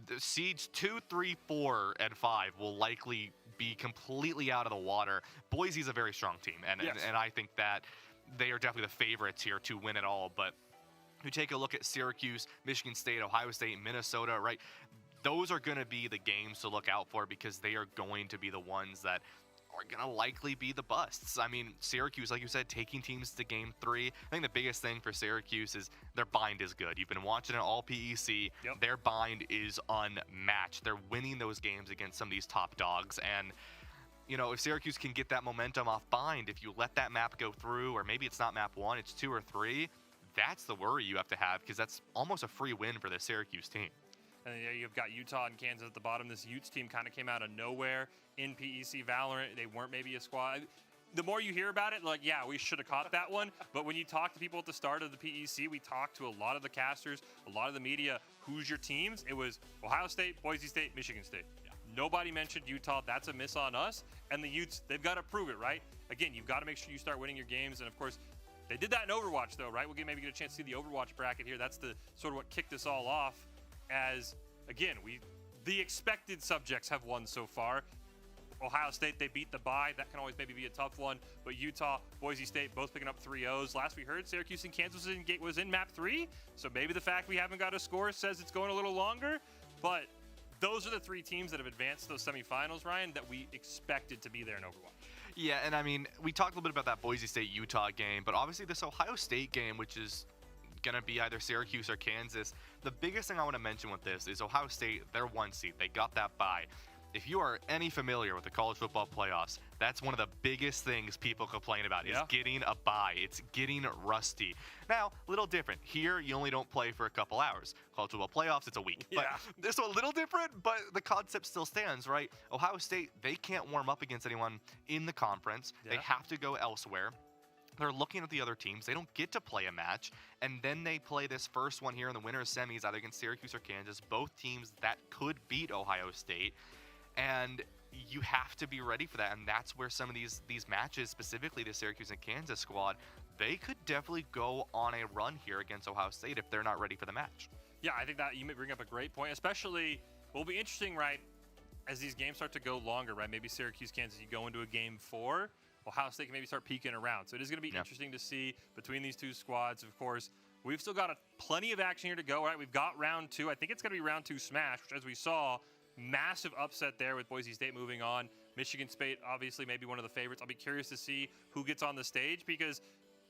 the seeds 2, 3, 4, and 5 will likely be completely out of the water. Boise's a very strong team, and I think that they are definitely the favorites here to win it all. But you take a look at Syracuse, Michigan State, Ohio State, Minnesota, right? Those are going to be the games to look out for because they are going to be the ones that are going to likely be the busts. I mean, Syracuse, like you said, taking teams to game 3. I think the biggest thing for Syracuse is their bind is good. You've been watching it all PEC. Their bind is unmatched. They're winning those games against some of these top dogs. And you know, if Syracuse can get that momentum off bind, if you let that map go through, or maybe it's not map 1, it's 2 or 3, that's the worry you have to have because that's almost a free win for the Syracuse team.
And you've got Utah and Kansas at the bottom. This Utes team kind of came out of nowhere in PEC Valorant. They weren't maybe a squad. The more you hear about it, like, yeah, we should have caught that one. But when you talk to people at the start of the PEC, we talked to a lot of the casters, a lot of the media. Who's your teams? It was Ohio State, Boise State, Michigan State. Nobody mentioned Utah. That's a miss on us. And the Utes, they've got to prove it, right? Again, you've got to make sure you start winning your games. And, of course, they did that in Overwatch, though, right? We'll maybe get a chance to see the Overwatch bracket here. That's the sort of what kicked us all off as, again, the expected subjects have won so far. Ohio State, they beat the bye. That can always maybe be a tough one. But Utah, Boise State, both picking up 3-0s. Last we heard, Syracuse and Kansas was in map 3. So maybe the fact we haven't got a score says it's going a little longer. But those are the 3 teams that have advanced to those semifinals, Ryan, that we expected to be there in Overwatch.
Yeah, and I mean, we talked a little bit about that Boise State-Utah game, but obviously this Ohio State game, which is going to be either Syracuse or Kansas, the biggest thing I want to mention with this is Ohio State, they're 1 seed. They got that bye. if you are any familiar with the college football playoffs, that's one of the biggest things people complain about is getting a bye. It's getting rusty. Now, a little different. Here, you only don't play for a couple hours. College football playoffs, it's a week.
Yeah.
But this one a little different, but the concept still stands, right? Ohio State, they can't warm up against anyone in the conference.
Yeah.
They have to go elsewhere. They're looking at the other teams. They don't get to play a match. And then they play this first one here in the winner's semis, either against Syracuse or Kansas, both teams that could beat Ohio State. And you have to be ready for that. And that's where some of these matches, specifically the Syracuse and Kansas squad, they could definitely go on a run here against Ohio State if they're not ready for the match.
Yeah, I think that you may bring up a great point, especially will be interesting, right, as these games start to go longer, right? Maybe Syracuse, Kansas, you go into a game 4. Ohio State can maybe start peeking around. So it is going to be interesting to see between these two squads. Of course, we've still got plenty of action here to go, right? We've got round 2. I think it's going to be round 2 smash, which, as we saw, massive upset there with Boise State moving on. Michigan State, obviously, maybe one of the favorites. I'll be curious to see who gets on the stage because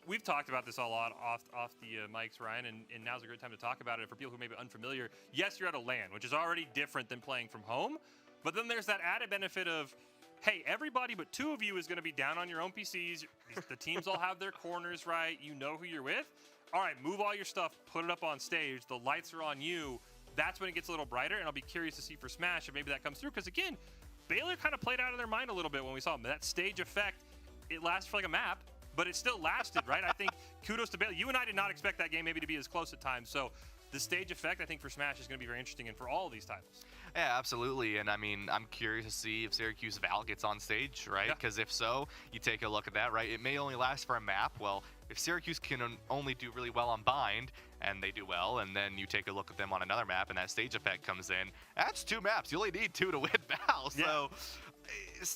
we've talked about this a lot off the mics, Ryan, and now's a great time to talk about it. For people who may be unfamiliar, yes, you're at a LAN, which is already different than playing from home. But then there's that added benefit of, hey, everybody but 2 of you is going to be down on your own PCs. The teams all have their corners, right? You know who you're with. All right, move all your stuff, put it up on stage. The lights are on you. That's when it gets a little brighter, and I'll be curious to see for Smash if maybe that comes through. Because, again, Baylor kind of played out of their mind a little bit when we saw them. That stage effect, it lasted for like a map, but it still lasted, right? I think kudos to Baylor. You and I did not expect that game maybe to be as close at times. So the stage effect, I think, for Smash is going to be very interesting and for all of these titles.
Yeah, absolutely. And I mean, I'm curious to see if Syracuse Val gets on stage, right? Because if so, you take a look at that, right? It may only last for a map. Well, if Syracuse can only do really well on Bind, and they do well, and then you take a look at them on another map, and that stage effect comes in, that's 2 maps. You only need 2 to win Val. So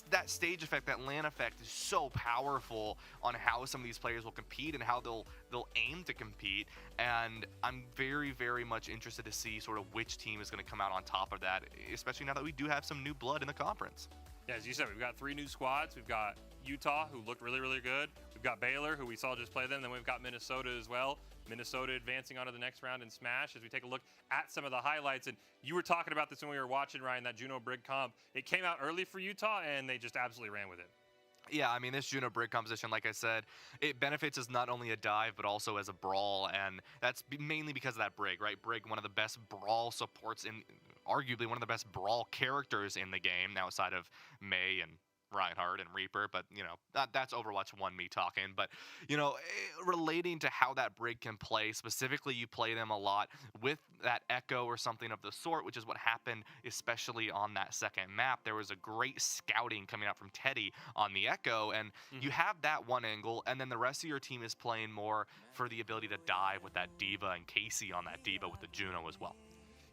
that stage effect, that LAN effect is so powerful on how some of these players will compete and how they'll aim to compete. And I'm very, very much interested to see sort of which team is going to come out on top of that, especially now that we do have some new blood in the conference.
Yeah, as you said, we've got 3 new squads. We've got Utah, who looked really, really good. We've got Baylor, who we saw just play them. Then we've got Minnesota as well. Minnesota advancing on to the next round in Smash as we take a look at some of the highlights. And you were talking about this when we were watching, Ryan, that Juno Brig comp. It came out early for Utah, and they just absolutely ran with it.
Yeah, I mean, this Juno Brig composition, like I said, it benefits as not only a dive, but also as a brawl, and that's mainly because of that Brig, right? Brig, one of the best brawl supports in, arguably one of the best brawl characters in the game, outside of May and Reinhardt and Reaper, but, you know, that's Overwatch 1 me talking. But, you know, relating to how that Brig can play, specifically you play them a lot with that Echo or something of the sort, which is what happened especially on that second map. There was a great scouting coming out from Teddy on the Echo, and you have that one angle, and then the rest of your team is playing more for the ability to dive with that Diva and Casey on that Diva with the Juno as well.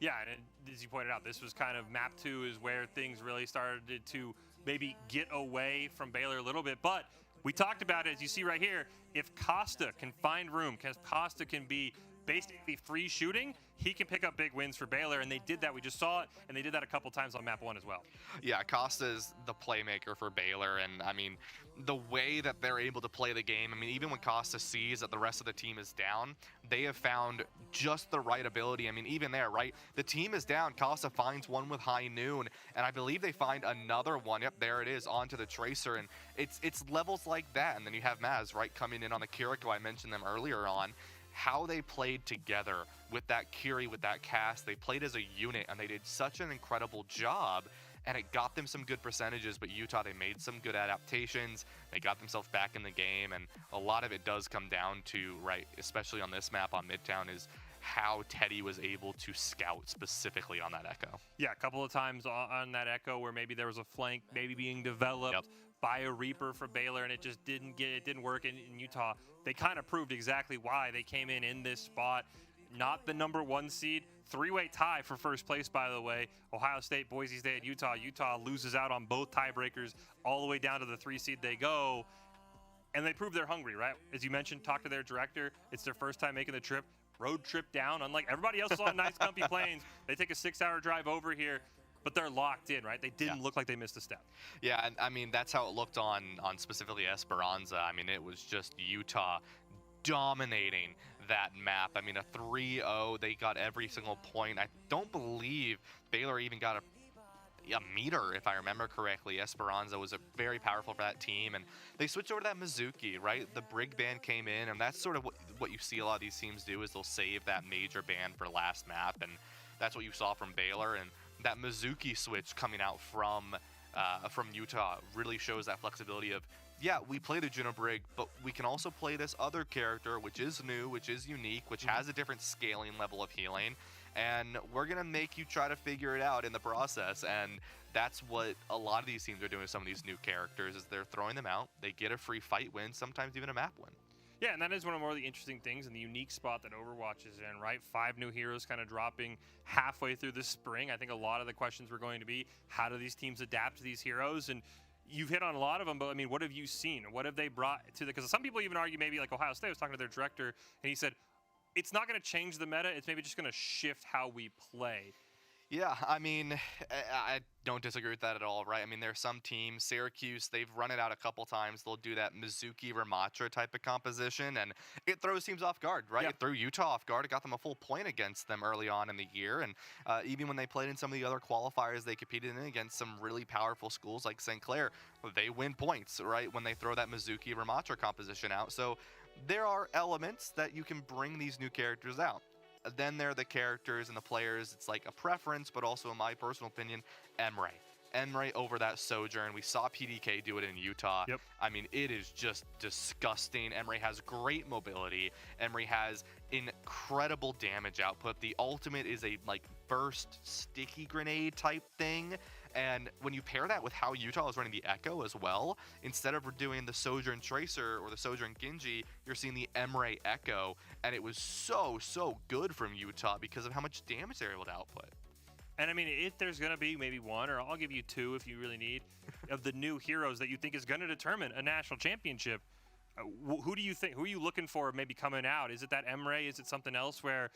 Yeah, and as you pointed out, this was kind of map 2 is where things really started to maybe get away from Baylor a little bit. But we talked about it, as you see right here, if Costa can find room, because Costa can be basically free shooting, he can pick up big wins for Baylor, and they did that. We just saw it, and they did that a couple times on map 1 as well.
Yeah, Costa's the playmaker for Baylor, and I mean, the way that they're able to play the game, I mean, even when Costa sees that the rest of the team is down, they have found just the right ability. I mean, even there, right? The team is down, Costa finds one with High Noon, and I believe they find another one. Yep, there it is, onto the Tracer, and it's levels like that. And then you have Maz, right, coming in on the Kiriko. I mentioned them earlier on. How they played together with that Curie, with that cast, they played as a unit, and they did such an incredible job, and it got them some good percentages. But Utah, they made some good adaptations, they got themselves back in the game, and a lot of it does come down to, right, especially on this map on Midtown, is how Teddy was able to scout specifically on that Echo.
Yeah, a couple of times on that Echo where maybe there was a flank maybe being developed by a Reaper for Baylor, and it just didn't work in Utah. They kind of proved exactly why they came in this spot. Not the number 1 seed. 3-way tie for first place, by the way. Ohio State, Boise State, Utah. Utah loses out on both tiebreakers all the way down to the 3 seed they go. And they prove they're hungry, right? As you mentioned, talk to their director. It's their first time making the trip. Road trip down. Unlike everybody else is on nice, comfy planes. They take a 6-hour drive over here. But they're locked in, right? They didn't look like they missed a step.
Yeah, and I mean, that's how it looked on specifically Esperanza. I mean, it was just Utah dominating that map. I mean, a 3-0, they got every single point. I don't believe Baylor even got a meter, if I remember correctly. Esperanza was very powerful for that team, and they switched over to that Mizuki, right? The Brig ban came in, and that's sort of what you see a lot of these teams do, is they'll save that major ban for last map, and that's what you saw from Baylor. And that Mizuki switch coming out from Utah really shows that flexibility of, yeah, we play the Juno Brig, but we can also play this other character, which is new, which is unique, which has a different scaling level of healing, and we're going to make you try to figure it out in the process. And that's what a lot of these teams are doing with some of these new characters, is they're throwing them out, they get a free fight win, sometimes even a map win.
Yeah, and that is one of the more the interesting things and the unique spot that Overwatch is in, right? 5 new heroes kind of dropping halfway through the spring. I think a lot of the questions were going to be, how do these teams adapt to these heroes? And you've hit on a lot of them, but I mean, what have you seen? What have they brought to the, because some people even argue, maybe like Ohio State, I was talking to their director, and he said, it's not going to change the meta, it's maybe just going to shift how we play.
Yeah, I mean, I don't disagree with that at all, right? I mean, there are some teams, Syracuse, they've run it out a couple times. They'll do that Mizuki Ramatra type of composition, and it throws teams off guard, right?
Yeah.
It threw Utah off guard. It got them a full point against them early on in the year, and even when they played in some of the other qualifiers they competed in against some really powerful schools like St. Clair, they win points, right, when they throw that Mizuki Ramatra composition out. So there are elements that you can bring these new characters out. Then there are the characters and the players. It's like a preference, but also in my personal opinion, Emre over that Sojourn. We saw PDK do it in Utah.
Yep.
I mean, it is just disgusting. Emre has great mobility. Emre has incredible damage output. The ultimate is a like burst sticky grenade type thing. And when you pair that with how Utah is running the Echo as well, instead of doing the Sojourn Tracer or the Sojourn Genji, you're seeing the Emre Echo. And it was so good from Utah because of how much damage they're able to output.
And I mean, if there's going to be maybe one, or I'll give you 2 if you really need, of the new heroes that you think is going to determine a national championship, who do you think, who are you looking for maybe coming out? Is it that Emre? Is it something else where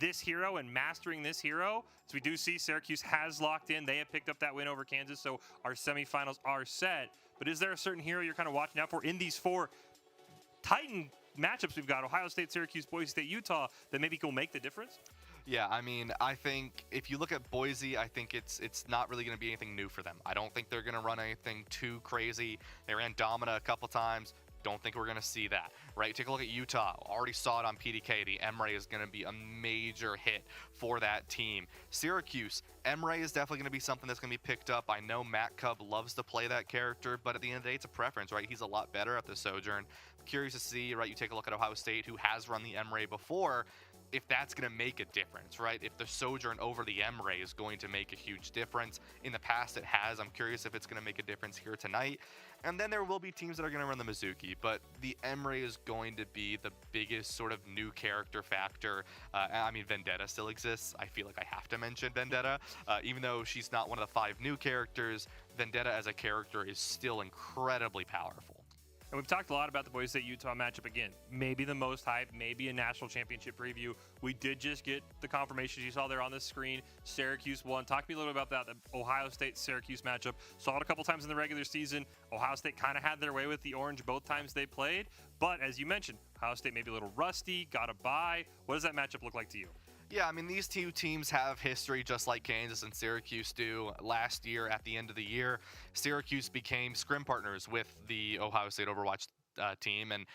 this hero and mastering this hero? So we do see Syracuse has locked in. They have picked up that win over Kansas, so our semifinals are set. But is there a certain hero you're kind of watching out for in these 4 Titan matchups we've got, Ohio State, Syracuse, Boise State, Utah, that maybe will make the difference?
Yeah, I mean, I think if you look at Boise, I think it's not really going to be anything new for them. I don't think they're going to run anything too crazy. They ran Domina a couple times. Don't think we're going to see that, right? Take a look at Utah. Already saw it on PDK. The Emre is going to be a major hit for that team. Syracuse, Emre is definitely going to be something that's going to be picked up. I know Matt Cub loves to play that character, but at the end of the day, it's a preference, right? He's a lot better at the Sojourn. Curious to see, right? You take a look at Ohio State, who has run the Emre before, if that's going to make a difference, right? If the Sojourn over the Emre is going to make a huge difference. In the past, it has. I'm curious if it's going to make a difference here tonight. And then there will be teams that are going to run the Mizuki, but the Emre is going to be the biggest sort of new character factor. I mean, Vendetta still exists. I feel like I have to mention Vendetta. Even though she's not one of the 5 new characters, Vendetta as a character is still incredibly powerful.
And we've talked a lot about the Boise State-Utah matchup again. Maybe the most hype, maybe a national championship preview. We did just get the confirmations you saw there on the screen. Syracuse won. Talk to me a little bit about that, the Ohio State-Syracuse matchup. Saw it a couple times in the regular season. Ohio State kind of had their way with the orange both times they played. But as you mentioned, Ohio State maybe a little rusty, got a bye. What does that matchup look like to you?
Yeah, I mean, these 2 teams have history just like Kansas and Syracuse do. Last year, at the end of the year, Syracuse became scrim partners with the Ohio State Overwatch team, and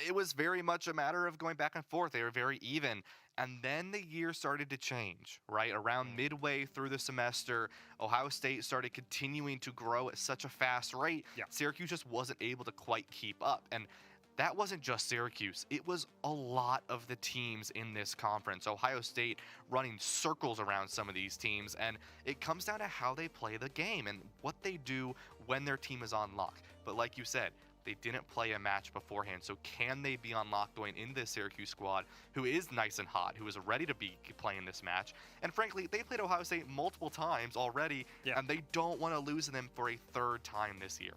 it was very much a matter of going back and forth. They were very even. And then the year started to change, right? Around midway through the semester, Ohio State started continuing to grow at such a fast rate.
Yeah.
Syracuse just wasn't able to quite keep up. And that wasn't just Syracuse. It was a lot of the teams in this conference. Ohio State running circles around some of these teams, and it comes down to how they play the game and what they do when their team is on lock. But like you said, they didn't play a match beforehand, so can they be on lock going into this Syracuse squad, who is nice and hot, who is ready to be playing this match? And frankly, they played Ohio State multiple times already, and they don't want to lose them for a 3rd time this year.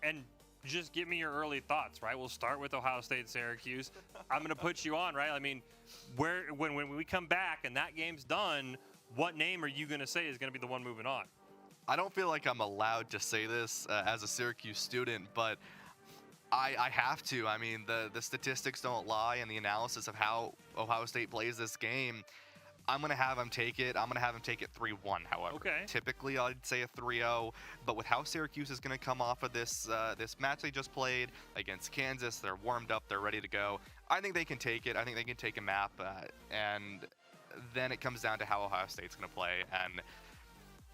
And just give me your early thoughts, right? We'll start with Ohio State, Syracuse. I'm going to put you on, right? I mean, when we come back and that game's done, what name are you going to say is going to be the one moving on?
I don't feel like I'm allowed to say this as a Syracuse student, but I have to. I mean, the statistics don't lie, and the analysis of how Ohio State plays this game, I'm going to have him take it. I'm going to have him take it 3-1, however.
Okay.
Typically, I'd say a 3-0, but with how Syracuse is going to come off of this this match they just played against Kansas, they're warmed up, they're ready to go. I think they can take it. I think they can take a map, and then it comes down to how Ohio State's going to play. And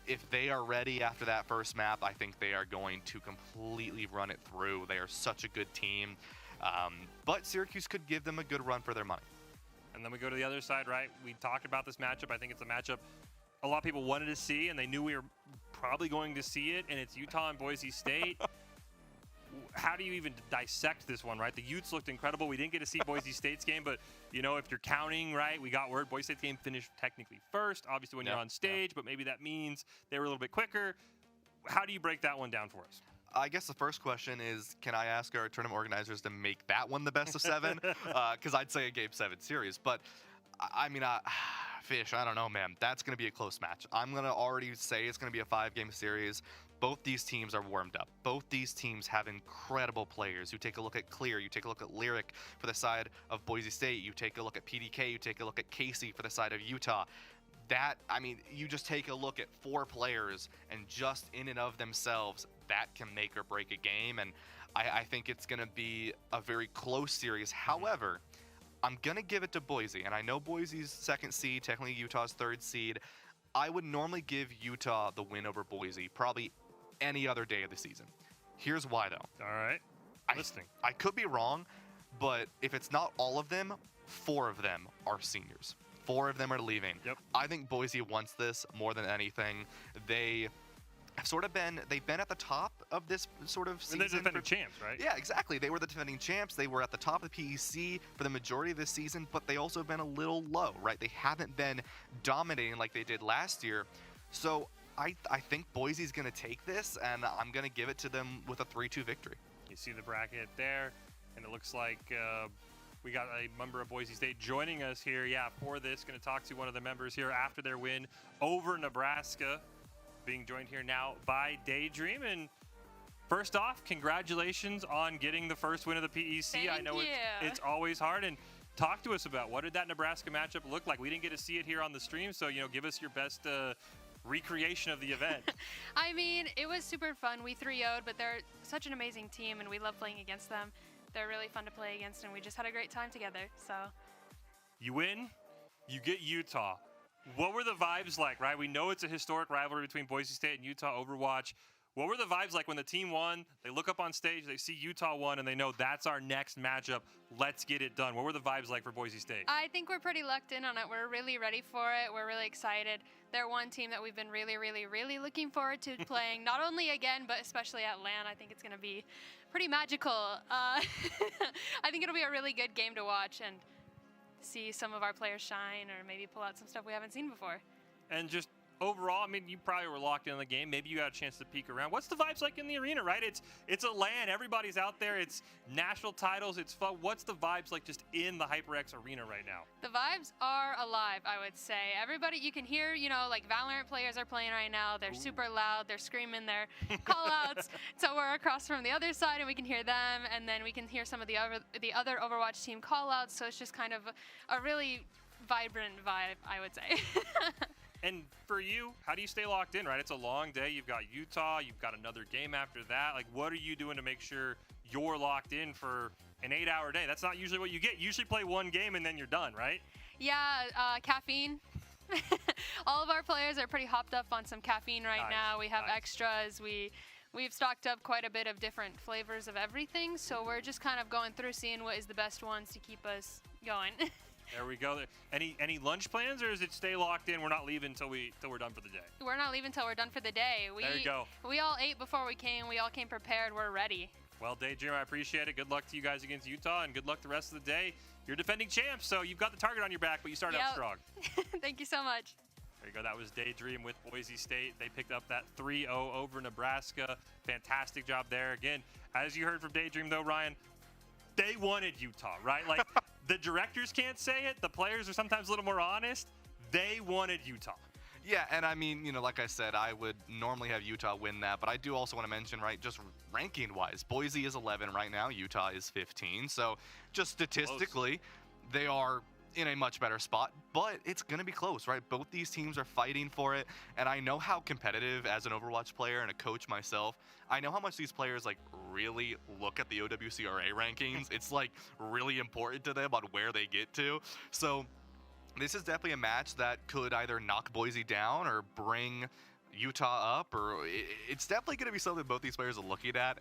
if they are ready after that first map, I think they are going to completely run it through. They are such a good team, but Syracuse could give them a good run for their money.
And then we go to the other side, right? We talked about this matchup. I think it's a matchup a lot of people wanted to see, and they knew we were probably going to see it, and it's Utah and Boise State. How do you even dissect this one, right? The Utes looked incredible. We didn't get to see Boise State's game, but, you know, if you're counting, right, we got word Boise State's game finished technically first, obviously when you're on stage, but maybe that means they were a little bit quicker. How do you break that one down for us?
I guess the first question is, can I ask our tournament organizers to make that one the best of 7? Because I'd say a Game 7 series. But, I mean, Fish, I don't know, man. That's going to be a close match. I'm going to already say it's going to be a 5-game series. Both these teams are warmed up. Both these teams have incredible players. You take a look at Clear. You take a look at Lyric for the side of Boise State. You take a look at PDK. You take a look at Casey for the side of Utah. That, I mean, you just take a look at 4 players, and just in and of themselves, that can make or break a game. And I think it's going to be a very close series. However, I'm going to give it to Boise. And I know Boise's 2nd seed, technically Utah's 3rd seed. I would normally give Utah the win over Boise probably any other day of the season. Here's why, though.
All right. Listening.
I could be wrong, but if it's not all of them, 4 of them are seniors. 4 of them are leaving.
Yep.
I think Boise wants this more than anything. They have sort of they've been at the top of this sort of season.
And they're defending champs, right?
Yeah, exactly. They were the defending champs. They were at the top of the PEC for the majority of this season, but they also have been a little low, right? They haven't been dominating like they did last year. So I think Boise's going to take this, and I'm going to give it to them with a 3-2 victory.
You see the bracket there, and it looks like we got a member of Boise State joining us here. Yeah, for this, going to talk to one of the members here after their win over Nebraska. Being joined here now by Daydream. And first off, congratulations on getting the first win of the PEC.
Thank
I know
you.
it's always hard. And talk to us about what did that Nebraska matchup look like? We didn't get to see it here on the stream, so give us your best recreation of the event.
I mean, it was super fun. We 3-0'd, but they're such an amazing team, and we love playing against them. They're really fun to play against, and we just had a great time together. So
You win, you get Utah. What were the vibes like, right? We know it's a historic rivalry between Boise State and Utah Overwatch. What were the vibes like when the team won? They look up on stage, they see Utah won, and they know that's our next matchup. Let's get it done. What were the vibes like for Boise State?
I think we're pretty locked in on it. We're really ready for it. We're really excited. They're one team that we've been really, really, really looking forward to playing, not only again, but especially at LAN. I think it's going to be pretty magical. I think it'll be a really good game to watch and see some of our players shine, or maybe pull out some stuff we haven't seen before.
And just overall, I mean, you probably were locked in on the game. Maybe you got a chance to peek around. What's the vibes like in the arena, right? It's a LAN. Everybody's out there. It's national titles. It's fun. What's the vibes like just in the HyperX arena right now?
The vibes are alive, I would say. Everybody, you can hear, like Valorant players are playing right now. They're super loud. They're screaming their call-outs. So we're across from the other side, and we can hear them, and then we can hear some of the other Overwatch team call-outs. So it's just kind of a really vibrant vibe, I would say.
And for you, how do you stay locked in, right? It's a long day. You've got Utah. You've got another game after that. Like, what are you doing to make sure you're locked in for an 8-hour day? That's not usually what you get. You usually play one game and then you're done, right?
Yeah, caffeine. All of our players are pretty hopped up on some caffeine right now. We have extras. We've stocked up quite a bit of different flavors of everything. So we're just kind of going through, seeing what is the best ones to keep us going.
There we go. Any lunch plans, or is it stay locked in? We're not leaving till we're done for the day.
We're not leaving till we're done for the day.
There you go.
We all ate before we came. We all came prepared. We're ready.
Well, Daydream, I appreciate it. Good luck to you guys against Utah, and good luck the rest of the day. You're defending champs, so you've got the target on your back, but you started out strong.
Thank you so much.
There you go. That was Daydream with Boise State. They picked up that 3-0 over Nebraska. Fantastic job there. Again, as you heard from Daydream, though, Ryan, they wanted Utah, right? Like, the directors can't say it. The players are sometimes a little more honest. They wanted Utah.
Yeah, and I mean, like I said, I would normally have Utah win that, but I do also want to mention, right, just ranking-wise, Boise is 11 right now, Utah is 15. So just statistically, they are in a much better spot, but it's going to be close, right? Both these teams are fighting for it, and I know how competitive as an Overwatch player and a coach myself, I know how much these players like really look at the OWCRA rankings. It's like really important to them on where they get to. So this is definitely a match that could either knock Boise down or bring Utah up, or it's definitely going to be something both these players are looking at,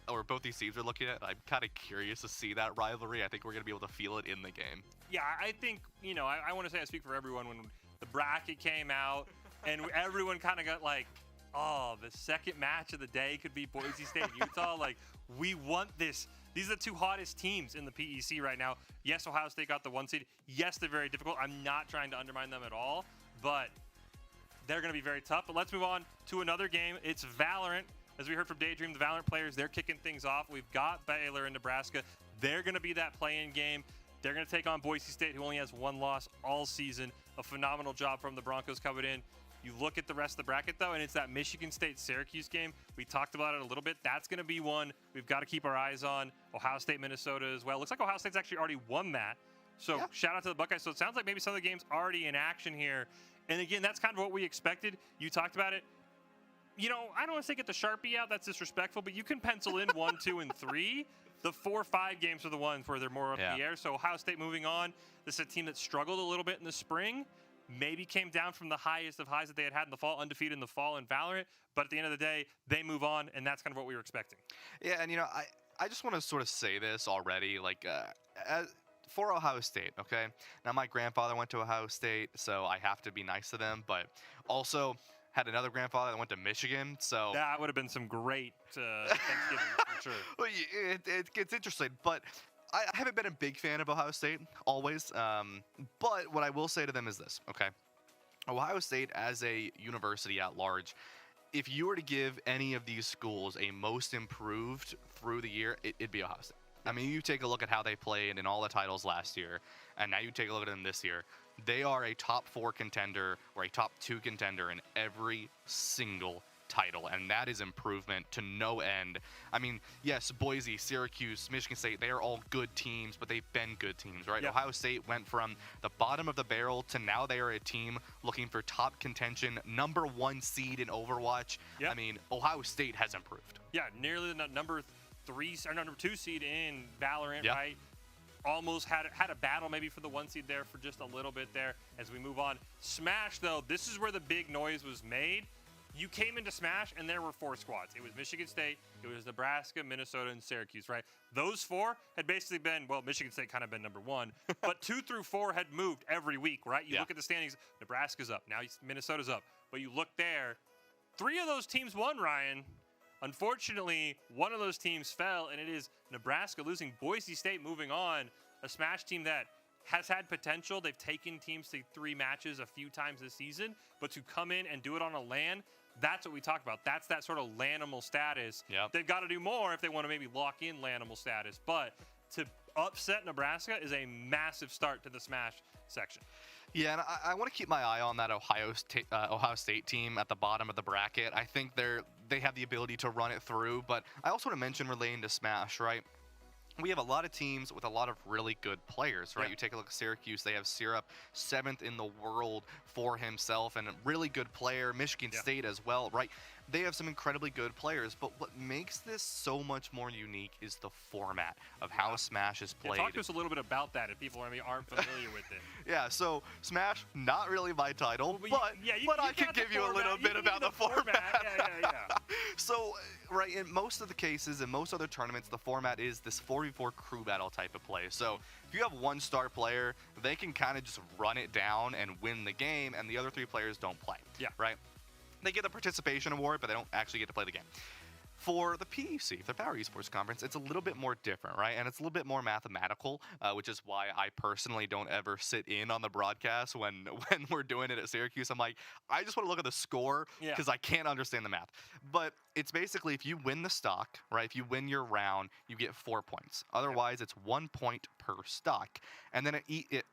or both these teams are looking at. I'm kind of curious to see that rivalry. I think we're going to be able to feel it in the game.
Yeah, I think, I want to say I speak for everyone when the bracket came out and everyone kind of got like, oh, the second match of the day could be Boise State and Utah. Like, we want this. These are the two hottest teams in the PEC right now. Yes, Ohio State got the 1 seed. Yes, they're very difficult. I'm not trying to undermine them at all, but they're going to be very tough. But let's move on to another game. It's Valorant. As we heard from Daydream, the Valorant players, they're kicking things off. We've got Baylor in Nebraska. They're going to be that play-in game. They're going to take on Boise State, who only has 1 loss all season. A phenomenal job from the Broncos coming in. You look at the rest of the bracket, though, and it's that Michigan State-Syracuse game. We talked about it a little bit. That's going to be one we've got to keep our eyes on. Ohio State, Minnesota as well. Looks like Ohio State's actually already won that. So
Yeah.
Shout out to the Buckeyes. So it sounds like maybe some of the games already in action here. And again, that's kind of what we expected. You talked about it. I don't want to say get the Sharpie out. That's disrespectful. But you can pencil in 1, 2, and 3. The 4, 5 games are the ones where they're more up in the air. So Ohio State moving on. This is a team that struggled a little bit in the spring. Maybe came down from the highest of highs that they had in the fall, undefeated in the fall in Valorant. But at the end of the day, they move on, and that's kind of what we were expecting.
Yeah, and I just want to sort of say this already, like for Ohio State, okay? Now my grandfather went to Ohio State, so I have to be nice to them, but also had another grandfather that went to Michigan, so
That would have been some great Thanksgiving for sure.
well, it gets interesting, but I haven't been a big fan of Ohio State always. But what I will say to them is this, okay? Ohio State as a university at large, if you were to give any of these schools a most improved through the year, it'd be Ohio State. I mean, you take a look at how they played in all the titles last year, and now you take a look at them this year. They are a top 4 contender or a top 2 contender in every single title, and that is improvement to no end. I mean, yes, Boise, Syracuse, Michigan State, they are all good teams, but they've been good teams, right?
Yep.
Ohio State went from the bottom of the barrel to now they are a team looking for top contention, number 1 seed in Overwatch.
Yep.
I mean, Ohio State has improved.
Yeah, nearly the number 3 or number 2 seed in Valorant,
Yep.
right? Almost had a battle maybe for the 1 seed there for just a little bit there as we move on. Smash, though, this is where the big noise was made. You came into Smash, and there were 4 squads. It was Michigan State, it was Nebraska, Minnesota, and Syracuse, right? Those 4 had basically been, well, Michigan State kind of been number 1, but 2 through 4 had moved every week, right? You look at the standings, Nebraska's up, now Minnesota's up. But you look there, 3 of those teams won, Ryan. Unfortunately, one of those teams fell, and it is Nebraska losing. Boise State moving on, a Smash team that has had potential. They've taken teams to 3 matches a few times this season, but to come in and do it on a LAN, that's what we talk about. That's that sort of LANimal status.
Yep.
They've got to do more if they want to maybe lock in LANimal status, but to upset Nebraska is a massive start to the Smash section.
Yeah, and I want to keep my eye on that Ohio State team at the bottom of the bracket. I think they have the ability to run it through, but I also want to mention relating to Smash, right? We have a lot of teams with a lot of really good players, right?
Yeah.
You take a look at Syracuse, they have Syrup 7th in the world for himself and a really good player. Michigan State as well, right? They have some incredibly good players, but what makes this so much more unique is the format of how Smash is
Yeah,
played.
talk to us a little bit about that if people aren't familiar with it.
Yeah, so Smash, not really my title,
Well,
but
you
I can
got the
give you a
format.
little
You
bit
can
about
give
the format.
Yeah.
So, right, in most of the cases, in most other tournaments, the format is this 4v4 crew battle type of play. So, if you have 1 star player, they can kind of just run it down and win the game, and the other 3 players don't play.
Yeah.
Right? They get the participation award, but they don't actually get to play the game. For the PEC, the Power Esports Conference, it's a little bit more different, right? And it's a little bit more mathematical, which is why I personally don't ever sit in on the broadcast when we're doing it at Syracuse. I'm like, I just want to look at the score because I can't understand the math. But it's basically if you win the stock, right? If you win your round, you get 4 points. Otherwise, it's 1 point per stock. And then it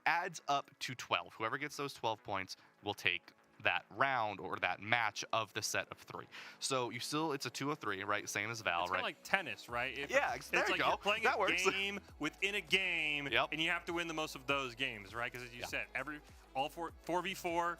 adds up to 12. Whoever gets those 12 points will take that round or that match of the set of 3. So it's a 2 of 3, right? Same as Val,
It's
right?
kind of like tennis, right?
Yeah, there
it's
you
like
go.
You're playing
That
a
works.
game within a game,
Yep.
and you have to win the most of those games, right? Because as you said, all 4v4,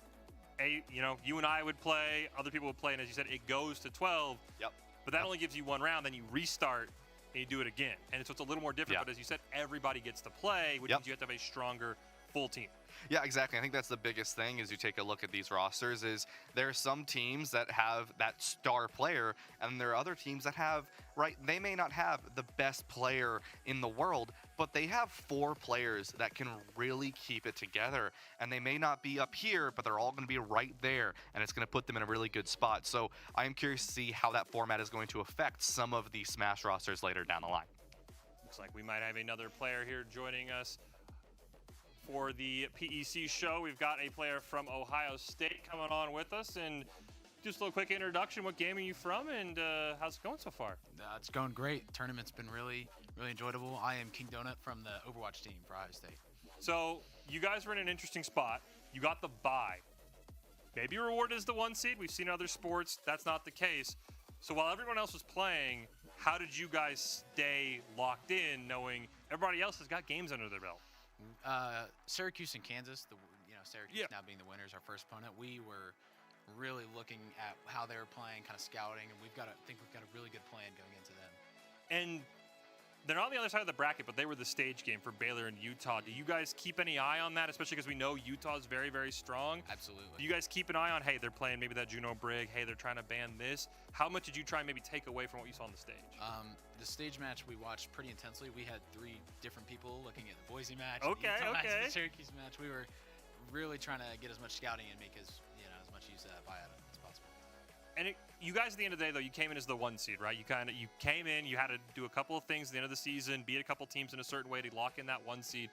you and I would play, other people would play, and as you said, it goes to 12.
Yep.
But that only gives you one round, then you restart and you do it again. And so it's a little more different, but as you said, everybody gets to play, which means you have to have a stronger full team.
Yeah, exactly. I think that's the biggest thing is you take a look at these rosters is there are some teams that have that star player and there are other teams that have, right, they may not have the best player in the world, but they have 4 players that can really keep it together. And they may not be up here, but they're all going to be right there. And it's going to put them in a really good spot. So I am curious to see how that format is going to affect some of the Smash rosters later down the line.
Looks like we might have another player here joining us for the PEC show. We've got a player from Ohio State coming on with us. And just a little quick introduction. What game are you from, and how's it going so far?
It's going great. Tournament's been really enjoyable. I am King Donut from the Overwatch team for Ohio State.
So you guys were in an interesting spot. You got the bye. Maybe rewarded as the 1 seed. We've seen in other sports that's not the case. So while everyone else was playing, how did you guys stay locked in, knowing everybody else has got games under their belt?
Syracuse and Kansas, Syracuse now being the winners, our first opponent, we were really looking at how they were playing, kind of scouting, and I think we've got a really good plan going into them.
And they're not on the other side of the bracket, but they were the stage game for Baylor and Utah. Do you guys keep any eye on that, especially because we know Utah is very, very strong?
Absolutely.
Do you guys keep an eye on, hey, they're playing maybe that Juno Brig, hey, they're trying to ban this? How much did you try and maybe take away from what you saw on the stage?
The stage match we watched pretty intensely. We had 3 different people looking at the Boise match,
Okay,
the Utah match,
okay.
the Syracuse match. We were really trying to get as much scouting and make as much use of that buy out of it as possible.
And you guys, at the end of the day, though, you came in as the 1 seed, right? You came in, you had to do a couple of things at the end of the season, beat a couple teams in a certain way to lock in that 1 seed.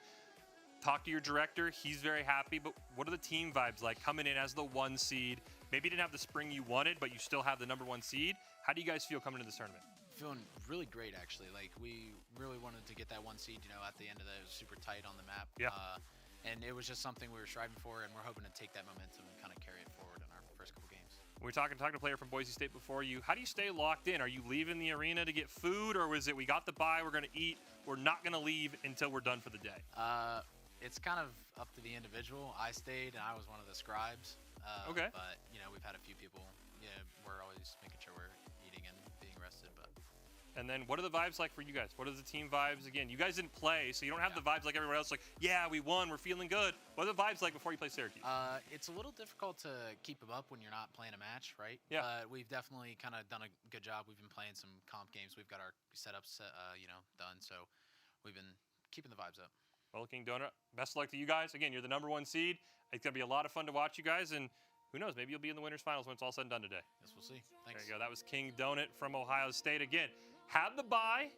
Talk to your director. He's very happy. But what are the team vibes like coming in as the 1 seed? Maybe you didn't have the spring you wanted, but you still have the number 1 seed. How do you guys feel coming into this tournament?
Feeling really great, actually. Like, we really wanted to get that 1 seed, at the end of that. It was super tight on the map.
Yeah.
And it was just something we were striving for, and we're hoping to take that momentum and kind of carry it forward in our first couple games.
We were talking to a player from Boise State before you. How do you stay locked in? Are you leaving the arena to get food, or was it we got the bye, we're going to eat, we're not going to leave until we're done for the day?
It's kind of up to the individual. I stayed, and I was one of the scribes.
Okay.
But, we've had a few people. We're always making sure we're eating and being rested. But
And then what are the vibes like for you guys? What are the team vibes? Again, you guys didn't play, so you don't have the vibes like everyone else. Like, yeah, we won, we're feeling good. What are the vibes like before you play Syracuse?
it's a little difficult to keep them up when you're not playing a match, right?
Yeah.
We've definitely kind of done a good job. We've been playing some comp games. We've got our setups, done. So we've been keeping the vibes up.
Well, King Donut, best of luck to you guys. Again, you're the number 1 seed. It's going to be a lot of fun to watch you guys, and who knows, maybe you'll be in the winners finals when it's all said and done today.
Yes, we'll see. Thanks.
There you go. That was King Donut from Ohio State. Again, had the bye,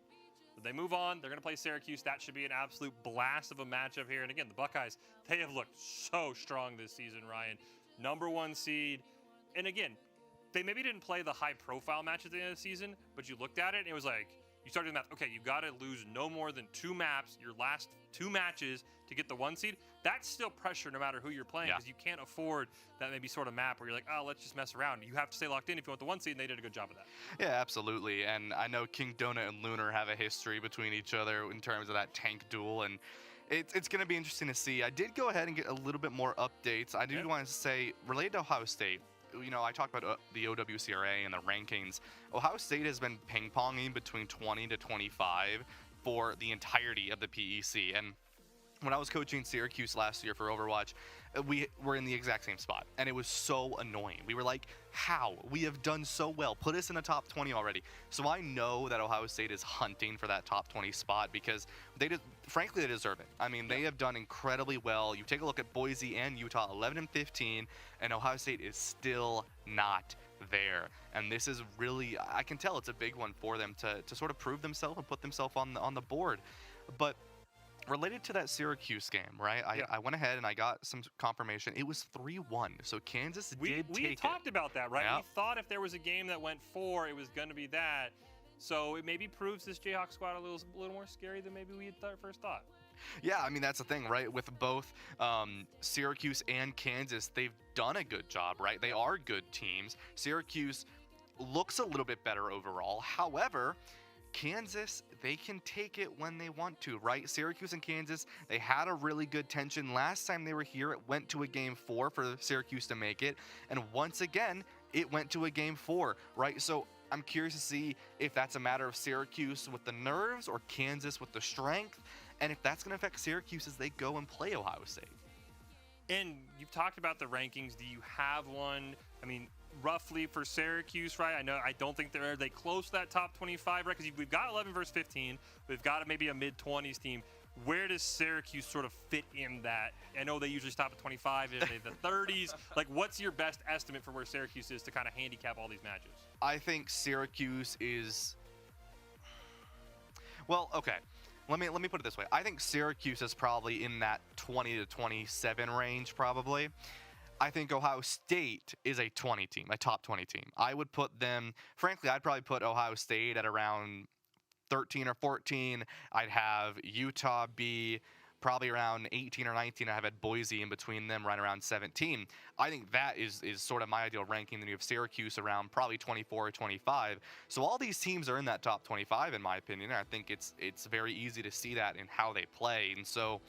but they move on. They're going to play Syracuse. That should be an absolute blast of a matchup here. And again, the Buckeyes, they have looked so strong this season, Ryan. Number 1 seed. And again, they maybe didn't play the high-profile match at the end of the season, but you looked at it, and it was like, you started the math, okay, you got to lose no more than 2 maps, your last 2 matches to get the 1 seed. That's still pressure no matter who you're playing, because you can't afford that maybe sort of map where you're like, oh, let's just mess around. You have to stay locked in if you want the 1 seed, and they did a good job of that.
Yeah, absolutely. And I know King Donut and Lunar have a history between each other in terms of that tank duel, and it's going to be interesting to see. I did go ahead and get a little bit more updates. I do want to say, related to Ohio State, I talked about the OWCRA and the rankings. Ohio State has been ping-ponging between 20 to 25 for the entirety of the PEC. And when I was coaching Syracuse last year for Overwatch, we were in the exact same spot. And it was so annoying. We were like, how? We have done so well. Put us in the top 20 already. So I know that Ohio State is hunting for that top 20 spot because frankly, they deserve it. I mean, they have done incredibly well. You take a look at Boise and Utah, 11 and 15, and Ohio State is still not there. And this is really, I can tell it's a big one for them to sort of prove themselves and put themselves on the board. But related to that Syracuse game, right? I went ahead and I got some confirmation. It was 3-1, so Kansas did take it.
We talked about that, right?
Yep.
We thought if there was a game that went 4, it was going to be that. So it maybe proves this Jayhawk squad a little more scary than maybe we had first thought.
Yeah, I mean, that's the thing, right? With both Syracuse and Kansas, they've done a good job, right? They are good teams. Syracuse looks a little bit better overall. However, Kansas, they can take it when they want to, right? Syracuse and Kansas, they had a really good tension. Last time they were here, it went to a game 4 for Syracuse to make it. And once again, it went to a game 4, right? So I'm curious to see if that's a matter of Syracuse with the nerves or Kansas with the strength, and if that's going to affect Syracuse as they go and play Ohio State.
And you've talked about the rankings. Do you have one? I mean, roughly for Syracuse, right? I don't think are they close to that top 25, right? Because we've got 11 versus 15. We've got maybe a mid-20s team. Where does Syracuse sort of fit in that? I know they usually stop at 25, in the 30s. Like, what's your best estimate for where Syracuse is to kind of handicap all these matches?
I think Syracuse is... Well, okay. Let me put it this way. I think Syracuse is probably in that 20 to 27 range, probably. I think Ohio State is a 20 team, a top 20 team. I would put them, frankly, I'd probably put Ohio State at around 13 or 14. I'd have Utah be probably around 18 or 19. I have at Boise in between them, right around 17. I think that is sort of my ideal ranking. Then you have Syracuse around probably 24 or 25. So all these teams are in that top 25, in my opinion. And I think it's very easy to see that in how they play. And so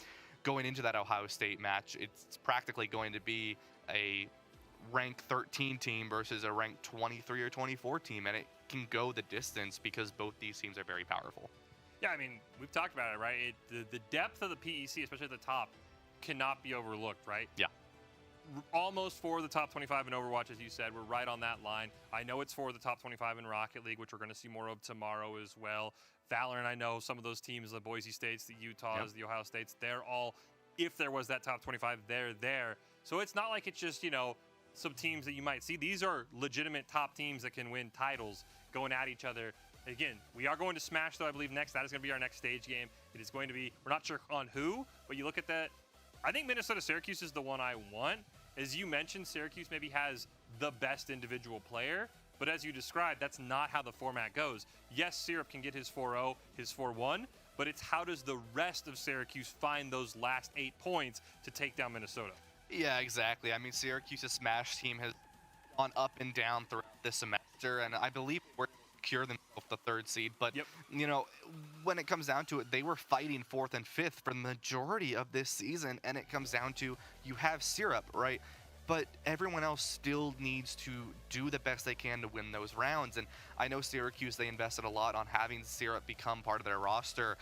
going into that Ohio State match, it's practically going to be a ranked 13 team versus a ranked 23 or 24 team. And it can go the distance because both these teams are very powerful.
Yeah, I mean, we've talked about it, right? The depth of the PEC, especially at the top, cannot be overlooked, right?
Yeah.
Almost for the top 25 in Overwatch, as you said. We're right on that line. I know it's for the top 25 in Rocket League, which we're going to see more of tomorrow as well. Valorant, I know some of those teams, the Boise States, the Utahs, the Ohio States, they're all, if there was that top 25, they're there. So it's not like it's just, some teams that you might see. These are legitimate top teams that can win titles going at each other. Again, we are going to Smash, though, I believe, next. That is going to be our next stage game. It is going to be, we're not sure on who, but you look at that. I think Minnesota-Syracuse is the one I want. As you mentioned, Syracuse maybe has the best individual player, but as you described, that's not how the format goes. Yes, Syrup can get his 4-0, his 4-1, but it's how does the rest of Syracuse find those last 8 points to take down Minnesota?
Yeah, exactly. I mean, Syracuse's Smash team has gone up and down throughout this semester, and I believe we're secure themselves the 3rd seed. But, when it comes down to it, they were fighting 4th and 5th for the majority of this season, and it comes down to you have Syrup, right? But everyone else still needs to do the best they can to win those rounds. And I know Syracuse, they invested a lot on having Syrup become part of their roster,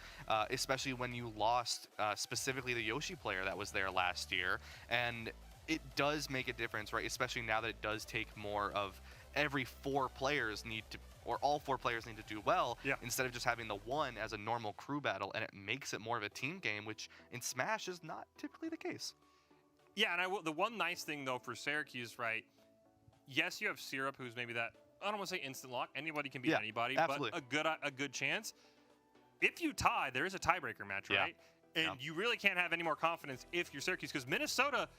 especially when you lost specifically the Yoshi player that was there last year. And it does make a difference, right? Especially now that it does take more of every 4 players need to, or all 4 players need to do well, instead of just having the one as a normal crew battle, and it makes it more of a team game, which in Smash is not typically the case.
Yeah, and the one nice thing, though, for Syracuse, right, yes, you have Syrup, who's maybe that, I don't want to say instant lock, anybody can beat anybody,
absolutely.
but a good chance. If you tie, there is a tiebreaker match, right? And you really can't have any more confidence if you're Syracuse, because Minnesota,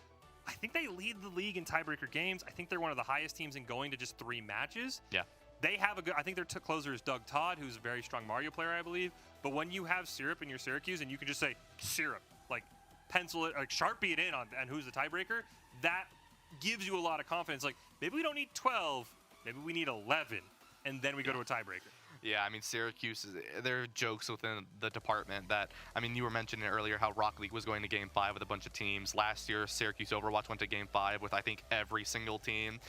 I think they lead the league in tiebreaker games. I think they're one of the highest teams in going to just 3 matches.
Yeah.
They have a good, I think their closer is Doug Todd, who's a very strong Mario player, I believe. But when you have Syrup in your Syracuse and you can just say, Syrup, like, pencil it, like Sharpie it in on who's the tiebreaker, that gives you a lot of confidence. Like, maybe we don't need 12, maybe we need 11, and then we go to a tiebreaker.
Yeah, I mean, Syracuse, there are jokes within the department that, I mean, you were mentioning earlier how Rocket League was going to Game 5 with a bunch of teams. Last year, Syracuse Overwatch went to Game 5 with, I think, every single team.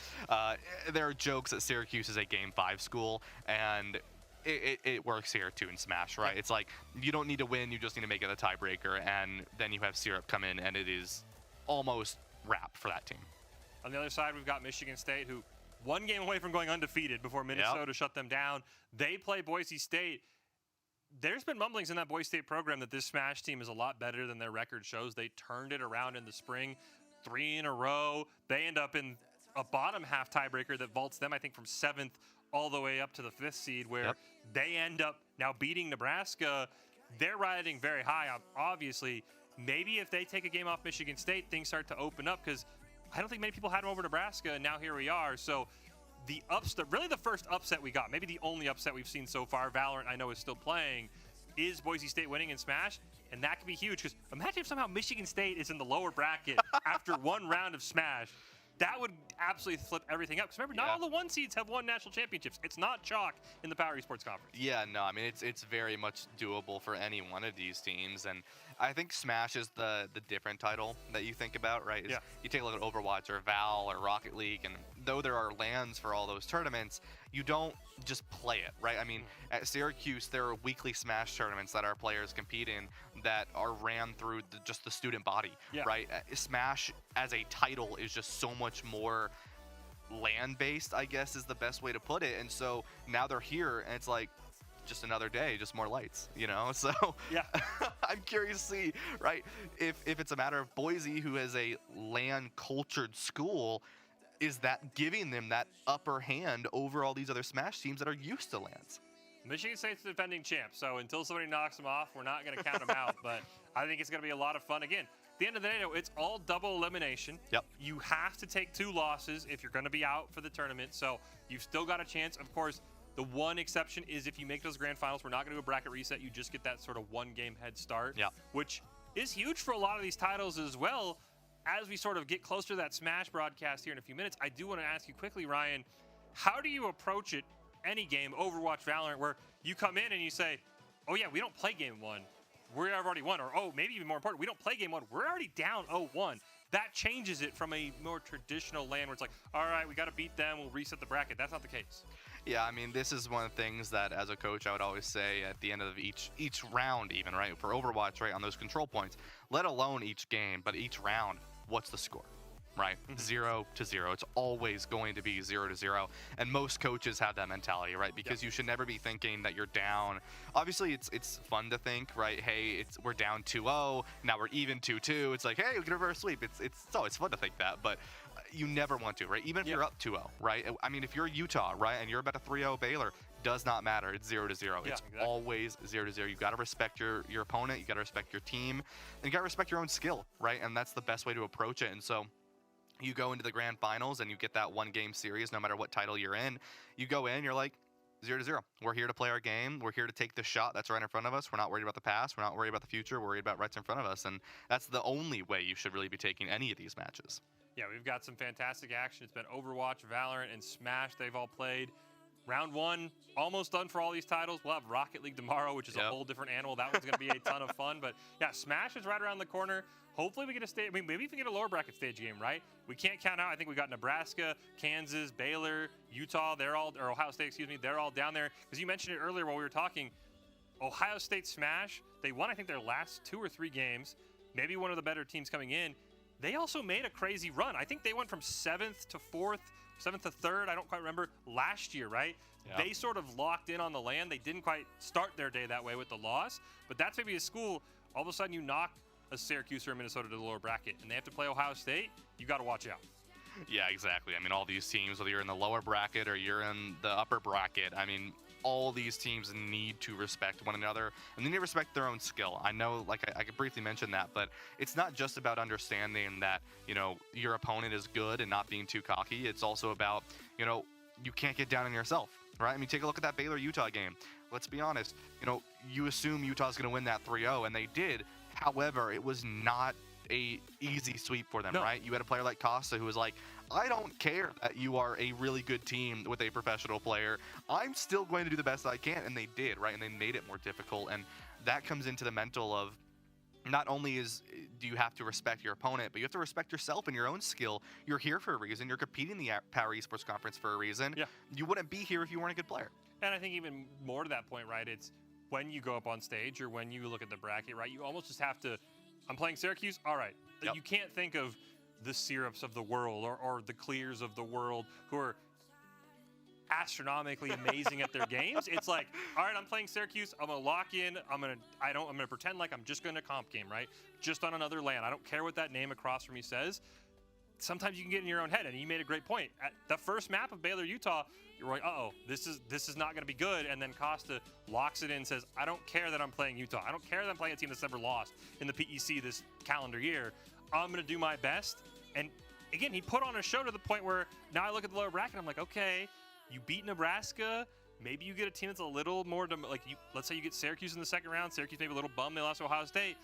There are jokes that Syracuse is a Game 5 school, and it works here, too, in Smash, right? It's like, you don't need to win, you just need to make it a tiebreaker, and then you have Syrup come in, and it is almost wrapped for that team.
On the other side, we've got Michigan State, who one game away from going undefeated before Minnesota shut them down. They play Boise State. There's been mumblings in that Boise State program that this Smash team is a lot better than their record shows. They turned it around in the spring, 3 in a row. They end up in a bottom half tiebreaker that vaults them, I think, from 7th all the way up to the 5th seed, where they end up now beating Nebraska. They're riding very high. Obviously, maybe if they take a game off Michigan State, things start to open up, because I don't think many people had them over Nebraska, and now here we are. So the upset, really the first upset we got, maybe the only upset we've seen so far, Valorant I know is still playing, is Boise State winning in Smash. and that could be huge. Because imagine if somehow Michigan State is in the lower bracket after one round of Smash. That would absolutely flip everything up. Because remember, not all the 1 seeds have won national championships. It's not chalk in the Power Esports Conference.
Yeah, no, I mean, it's very much doable for any one of these teams. And I think Smash is the different title that you think about, right? You take a look at Overwatch or Val or Rocket League, and though there are LANs for all those tournaments, you don't just play it, right? I mean, at Syracuse, there are weekly Smash tournaments that our players compete in that are ran through just the student body, right? Smash as a title is just so much more LAN-based, I guess is the best way to put it. And so now they're here, and it's like, just another day, just more lights, you know? So I'm curious to see, right, if it's a matter of Boise, who is a LAN-cultured school, is that giving them that upper hand over all these other Smash teams that are used to LANs?
Michigan State's the defending champ, so until somebody knocks them off, we're not going to count them out. But I think it's going to be a lot of fun. Again, at the end of the day, though, it's all double elimination. You have to take 2 losses if you're going to be out for the tournament, so you've still got a chance. Of course, the one exception is if you make those grand finals, we're not going to do a bracket reset. You just get that sort of 1-game head start, which is huge for a lot of these titles as well. As we sort of get closer to that Smash broadcast here in a few minutes, I do want to ask you quickly, Ryan, how do you approach it, any game, Overwatch, Valorant, where you come in and you say, oh yeah, we don't play game 1. We've already won. Or, oh, maybe even more important, we don't play game 1. We're already down 0-1. That changes it from a more traditional LAN where it's like, all right, we got to beat them. We'll reset the bracket. That's not the case.
Yeah, I mean, this is one of the things that as a coach I would always say at the end of each round even, right? For Overwatch, right, on those control points, let alone each game, but each round, what's the score? Right? 0-0. It's always going to be 0-0. And most coaches have that mentality, right? Because you should never be thinking that you're down. Obviously, it's fun to think, right? Hey, we're down 2-0. Now we're even 2-2. It's like, hey, we can reverse sweep. It's always fun to think that, but you never want to, right? Even if you're up 2-0, right? I mean, if you're Utah, right, and you're about a 3-0 Baylor, does not matter. It's 0-0. It's always 0-0. You've got to respect your opponent. You got to respect your team, and you got to respect your own skill, right? And that's the best way to approach it. And so you go into the grand finals and you get that 1-game series, no matter what title you're in. You go in, you're like, 0-0. We're here to play our game. We're here to take the shot that's right in front of us. We're not worried about the past. We're not worried about the future. We're worried about what's in front of us. And that's the only way you should really be taking any of these matches.
Yeah, we've got some fantastic action. It's been Overwatch, Valorant, and Smash. They've all played. Round 1, almost done for all these titles. We'll have Rocket League tomorrow, which is a whole different animal. That one's going to be a ton of fun. But yeah, Smash is right around the corner. Hopefully we get a stage. I mean, maybe even get a lower bracket stage game, right? We can't count out. I think we got Nebraska, Kansas, Baylor, Utah. Or Ohio State, excuse me. They're all down there. Because you mentioned it earlier while we were talking. Ohio State Smash, they won, I think, their last 2 or 3 games. Maybe one of the better teams coming in. They also made a crazy run. I think they went from 7th to 4th, 7th to 3rd, I don't quite remember, last year, right? Yeah. They sort of locked in on the land. They didn't quite start their day that way with the loss, but that's maybe a school, all of a sudden you knock a Syracuse or a Minnesota to the lower bracket, and they have to play Ohio State, you got to watch out.
Yeah, exactly. I mean, all these teams, whether you're in the lower bracket or you're in the upper bracket, I mean, all these teams need to respect one another, and they need to respect their own skill. I know, like I could briefly mention that, but it's not just about understanding that, you know, your opponent is good and not being too cocky. It's also about, you know, you can't get down on yourself, right? I mean, take a look at that Baylor-Utah game. Let's be honest, you know, you assume Utah's going to win that 3-0, and they did. However, it was not a easy sweep for them, right? You had a player like Costa who was like, I don't care that you are a really good team with a professional player. I'm still going to do the best I can. And they did, right? And they made it more difficult. And that comes into the mental of not only do you have to respect your opponent, but you have to respect yourself and your own skill. You're here for a reason. You're competing in the Power Esports Conference for a reason. Yeah. You wouldn't be here if you weren't a good player.
And I think even more to that point, right, it's when you go up on stage or when you look at the bracket, right, you almost just have to, I'm playing Syracuse, all right. Yep. You can't think of the Syrups of the world or the Clears of the world who are astronomically amazing at their games. It's like, all right, I'm playing Syracuse. I'm gonna lock in. I'm gonna pretend like I'm just going to comp game, right? Just on another LAN. I don't care what that name across from me says. Sometimes you can get in your own head, and you made a great point. At the first map of Baylor, Utah, you're like, uh-oh, this is not going to be good. And then Costa locks it in and says, I don't care that I'm playing Utah. I don't care that I'm playing a team that's never lost in the PEC this calendar year. I'm going to do my best. And again, he put on a show to the point where now I look at the lower bracket, I'm like, okay, you beat Nebraska. maybe you get a team that's a little more, like, let's say you get Syracuse in the second round. Syracuse maybe a little bummed they lost to Ohio State.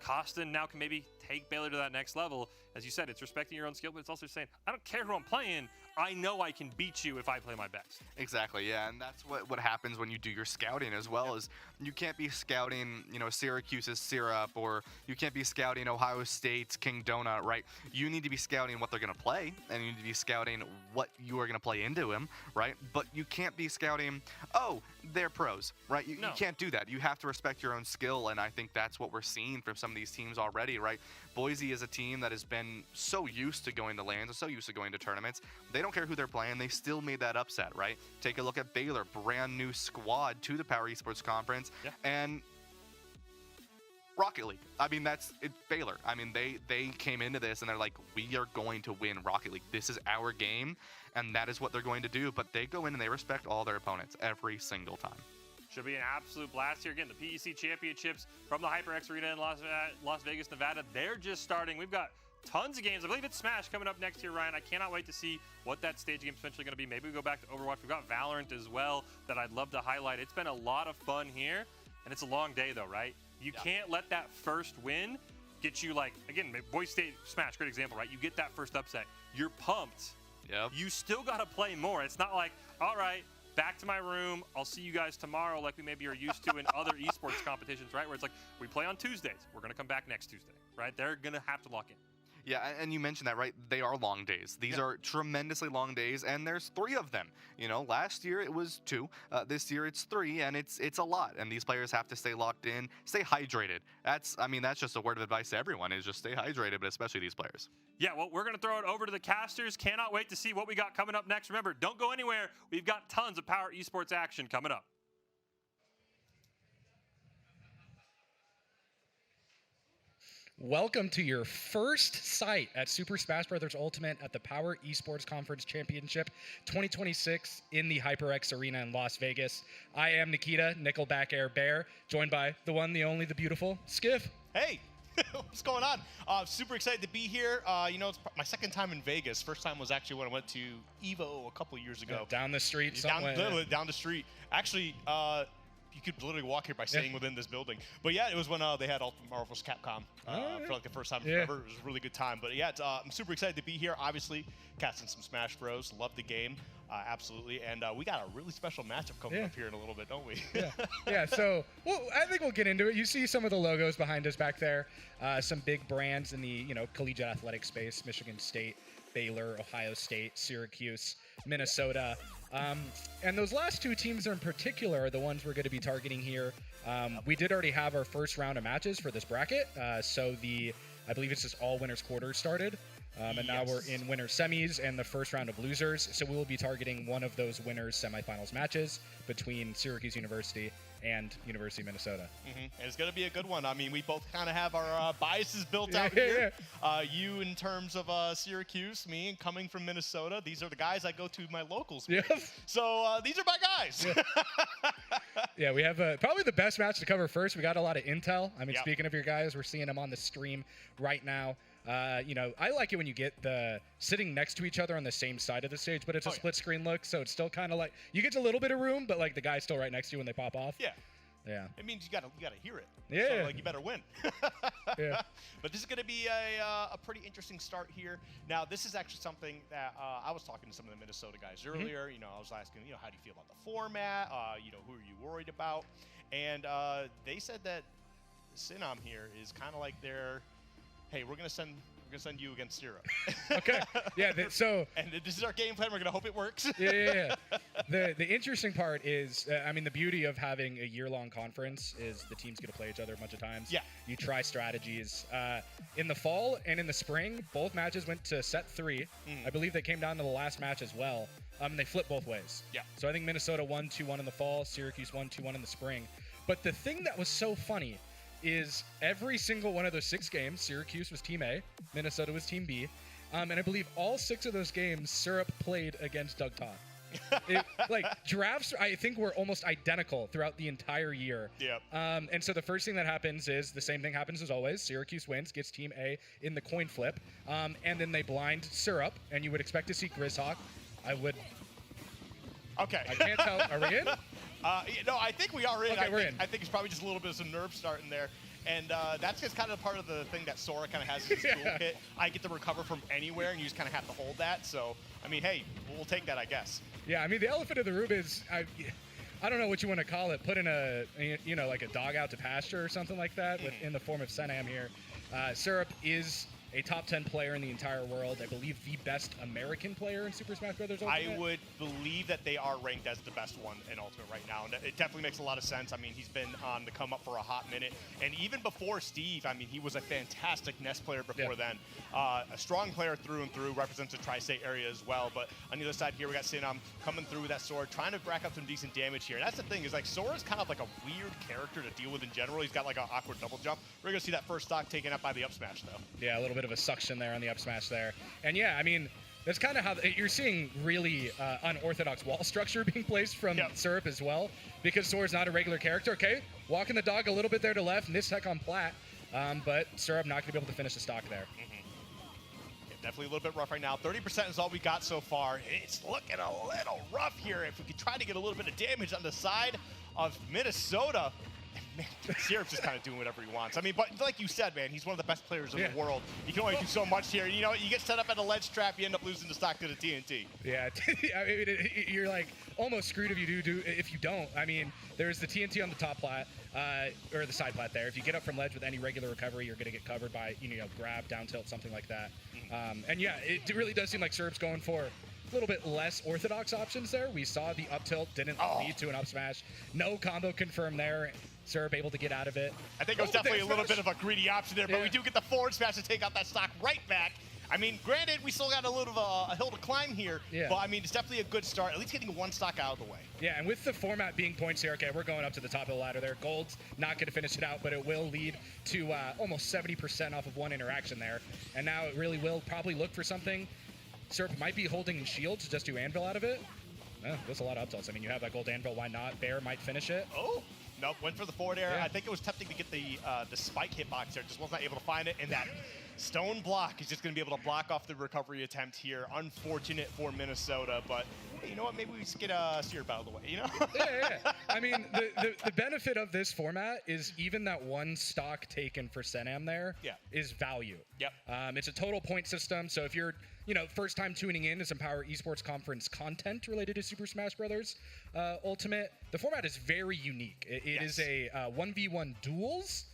Costa now can maybe take Baylor to that next level. As you said, it's respecting your own skill, but it's also saying, I don't care who I'm playing. I know I can beat you if I play my best.
Exactly, yeah, and that's what happens when you do your scouting as well. Is you can't be scouting, Syracuse's Syrup, or you can't be scouting Ohio State's King Donut, right? You need to be scouting what they're going to play, and you need to be scouting what you are going to play into him, right? But you can't be scouting, oh, they're pros, right? You can't do that. You have to respect your own skill, and I think that's what we're seeing from some of these teams already, right? Boise is a team that has been so used to going to LANs and so used to going to tournaments. They don't care who they're playing. They still made that upset, right? Take a look at Baylor, brand new squad to the Power Esports Conference, and Rocket League. I mean, it's Baylor. I mean, they came into this and they're like, we are going to win Rocket League. This is our game, and that is what they're going to do. But they go in and they respect all their opponents every single time.
Should be an absolute blast here. Again, the PEC Championships from the HyperX Arena in Las Vegas, Nevada. They're just starting. We've got tons of games. I believe it's Smash coming up next year, Ryan. I cannot wait to see what that stage game is eventually going to be. Maybe we go back to Overwatch. We've got Valorant as well that I'd love to highlight. It's been a lot of fun here, and it's a long day, though, right? You can't let that first win get you, like, again, Boise State Smash, great example, right? You get that first upset. You're pumped.
Yep.
You still got to play more. It's not like, all right, back to my room, I'll see you guys tomorrow, like we maybe are used to in other esports competitions, right? Where it's like, we play on Tuesdays. We're going to come back next Tuesday, right? They're going to have to lock in.
Yeah, and you mentioned that, right? They are long days. These are tremendously long days, and there's 3 of them. Last year it was 2. This year it's 3, and it's a lot. And these players have to stay locked in, stay hydrated. That's just a word of advice to everyone, is just stay hydrated, but especially these players. Yeah,
well, we're going to throw it over to the casters. Cannot wait to see what we got coming up next. Remember, don't go anywhere. We've got tons of Power Esports action coming up.
Welcome to your first sight at Super Smash Bros. Ultimate at the Power Esports Conference Championship 2026 in the HyperX Arena in Las Vegas. I am Nikita, Nickelback Air Bear, joined by the one, the only, the beautiful Skiff.
Hey, what's going on? Super excited to be here. It's my second time in Vegas. First time was actually when I went to EVO a couple years ago.
Down the street somewhere.
Literally down the street. Actually, you could literally walk here by staying within this building. But yeah, it was when they had Ultimate Marvel's Capcom for like the first time ever. It was a really good time. But yeah, I'm super excited to be here. Obviously, casting some Smash Bros. Love the game, absolutely. And we got a really special matchup coming up here in a little bit, don't we?
Yeah. So I think we'll get into it. You see some of the logos behind us back there. Some big brands in the collegiate athletic space: Michigan State, Baylor, Ohio State, Syracuse, Minnesota. And those last 2 teams in particular are the ones we're going to be targeting here. We did already have our first round of matches for this bracket. So I believe it's just all winners quarters started. And now we're in winners semis and the first round of losers. So we will be targeting one of those winners semifinals matches between Syracuse University and University of Minnesota.
And it's going to be a good one. I mean, we both kind of have our biases built out here. You in terms of Syracuse, me coming from Minnesota. These are the guys I go to my locals with. So these are my guys.
Yeah, we have probably the best match to cover first. We got a lot of intel. I mean, speaking of your guys, we're seeing them on the stream right now. I like it when you get the sitting next to each other on the same side of the stage, but it's a split screen look, so it's still kind of like you get a little bit of room, but like the guy's still right next to you when they pop off. Yeah.
It means you gotta hear it.
Yeah.
So, like, you better win. But this is gonna be a pretty interesting start here. Now, this is actually something that I was talking to some of the Minnesota guys earlier. I was asking, how do you feel about the format? Who are you worried about? And they said that Synom here is kind of like their, hey, we're gonna send you against Zero.
Okay. Yeah.
And this is our game plan. We're gonna hope it works.
Yeah. The interesting part is, the beauty of having a year-long conference is the teams get to play each other a bunch of times.
Yeah.
You try strategies. In the fall and in the spring, both matches went to set 3. I believe they came down to the last match as well. They flipped both ways.
Yeah.
So I think Minnesota won 2-1 in the fall, Syracuse won 2-1 in the spring. But the thing that was so funny is every single one of those 6 games, Syracuse was Team A, Minnesota was Team B, and I believe all 6 of those games, Syrup played against Doug Todd. Drafts, I think, were almost identical throughout the entire year.
Yep.
And so the first thing that happens is the same thing happens as always. Syracuse wins, gets Team A in the coin flip, and then they blind Syrup, and you would expect to see Grizzhawk.
Okay.
I can't tell. Are we in?
No, I think we are in.
Okay, we're in.
I think it's probably just a little bit of some nerve starting there. And that's just kind of part of the thing that Sora kind of has in his toolkit. I get to recover from anywhere, and you just kind of have to hold that. So, I mean, hey, we'll take that, I guess.
Yeah, I mean, the elephant in the room is, I don't know what you want to call it. Put in like a dog out to pasture or something like that in the form of Senam here. Syrup is a top 10 player in the entire world. I believe the best American player in Super Smash Bros. Ultimate.
I would believe that they are ranked as the best one in Ultimate right now, and it definitely makes a lot of sense. I mean, he's been on the come up for a hot minute, and even before Steve, I mean, he was a fantastic Nest player before then. A strong player through and through, represents the tri-state area as well, but on the other side here, we got Sinam coming through with that sword, trying to rack up some decent damage here. And that's the thing, is like Sora's kind of like a weird character to deal with in general. He's got like an awkward double jump. We're gonna see that first stock taken up by the up smash though.
Yeah, a little bit of a suction there on the up smash there. And yeah, I mean, that's kind of how you're seeing really unorthodox wall structure being placed from Syrup as well, because Sora's not a regular character. Okay, walking the dog a little bit there to left, Nishtek on plat, but Syrup not going to be able to finish the stock there.
Yeah, definitely a little bit rough right now. 30% is all we got so far. It's looking a little rough here. If we could try to get a little bit of damage on the side of Minnesota, man, Syrup's just kind of doing whatever he wants. I mean, but like you said, man, he's one of the best players in the world. You can only do so much here. You know, you get set up at a ledge trap, you end up losing the stock to the TNT.
Yeah, I mean, you're like almost screwed if you do if you don't. I mean, there's the TNT on the top plat, or the side plat there. If you get up from ledge with any regular recovery, you're going to get covered by, grab, down tilt, something like that. And yeah, it really does seem like Syrup's going for a little bit less orthodox options there. We saw the up tilt didn't lead to an up smash. No combo confirmed there. Syrup able to get out of it.
I think it was definitely a little bit of a greedy option there, but we do get the forward smash to take out that stock right back. I mean, granted, we still got a little of a hill to climb here, but I mean, it's definitely a good start, at least getting one stock out of the way.
Yeah, and with the format being points here, okay, we're going up to the top of the ladder there. Gold's not going to finish it out, but it will lead to almost 70% off of one interaction there. And now it really will probably look for something. Syrup might be holding shields just to anvil out of it. That's a lot of up tilts. I mean, you have that gold anvil, why not? Bear might finish it.
Oh, nope, went for the forward air. I think it was tempting to get the spike hitbox there, just wasn't able to find it, and that stone block is just going to be able to block off the recovery attempt here. Unfortunate for Minnesota, but hey, you know what? Maybe we just get Syrup out of the way, you know?
Yeah. I mean, the benefit of this format is even that one stock taken for Senam there is value.
Yep.
It's a total point system, so if you're first time tuning in to some Power Esports Conference content related to Super Smash Bros. Ultimate, the format is very unique. It is a 1v1 duels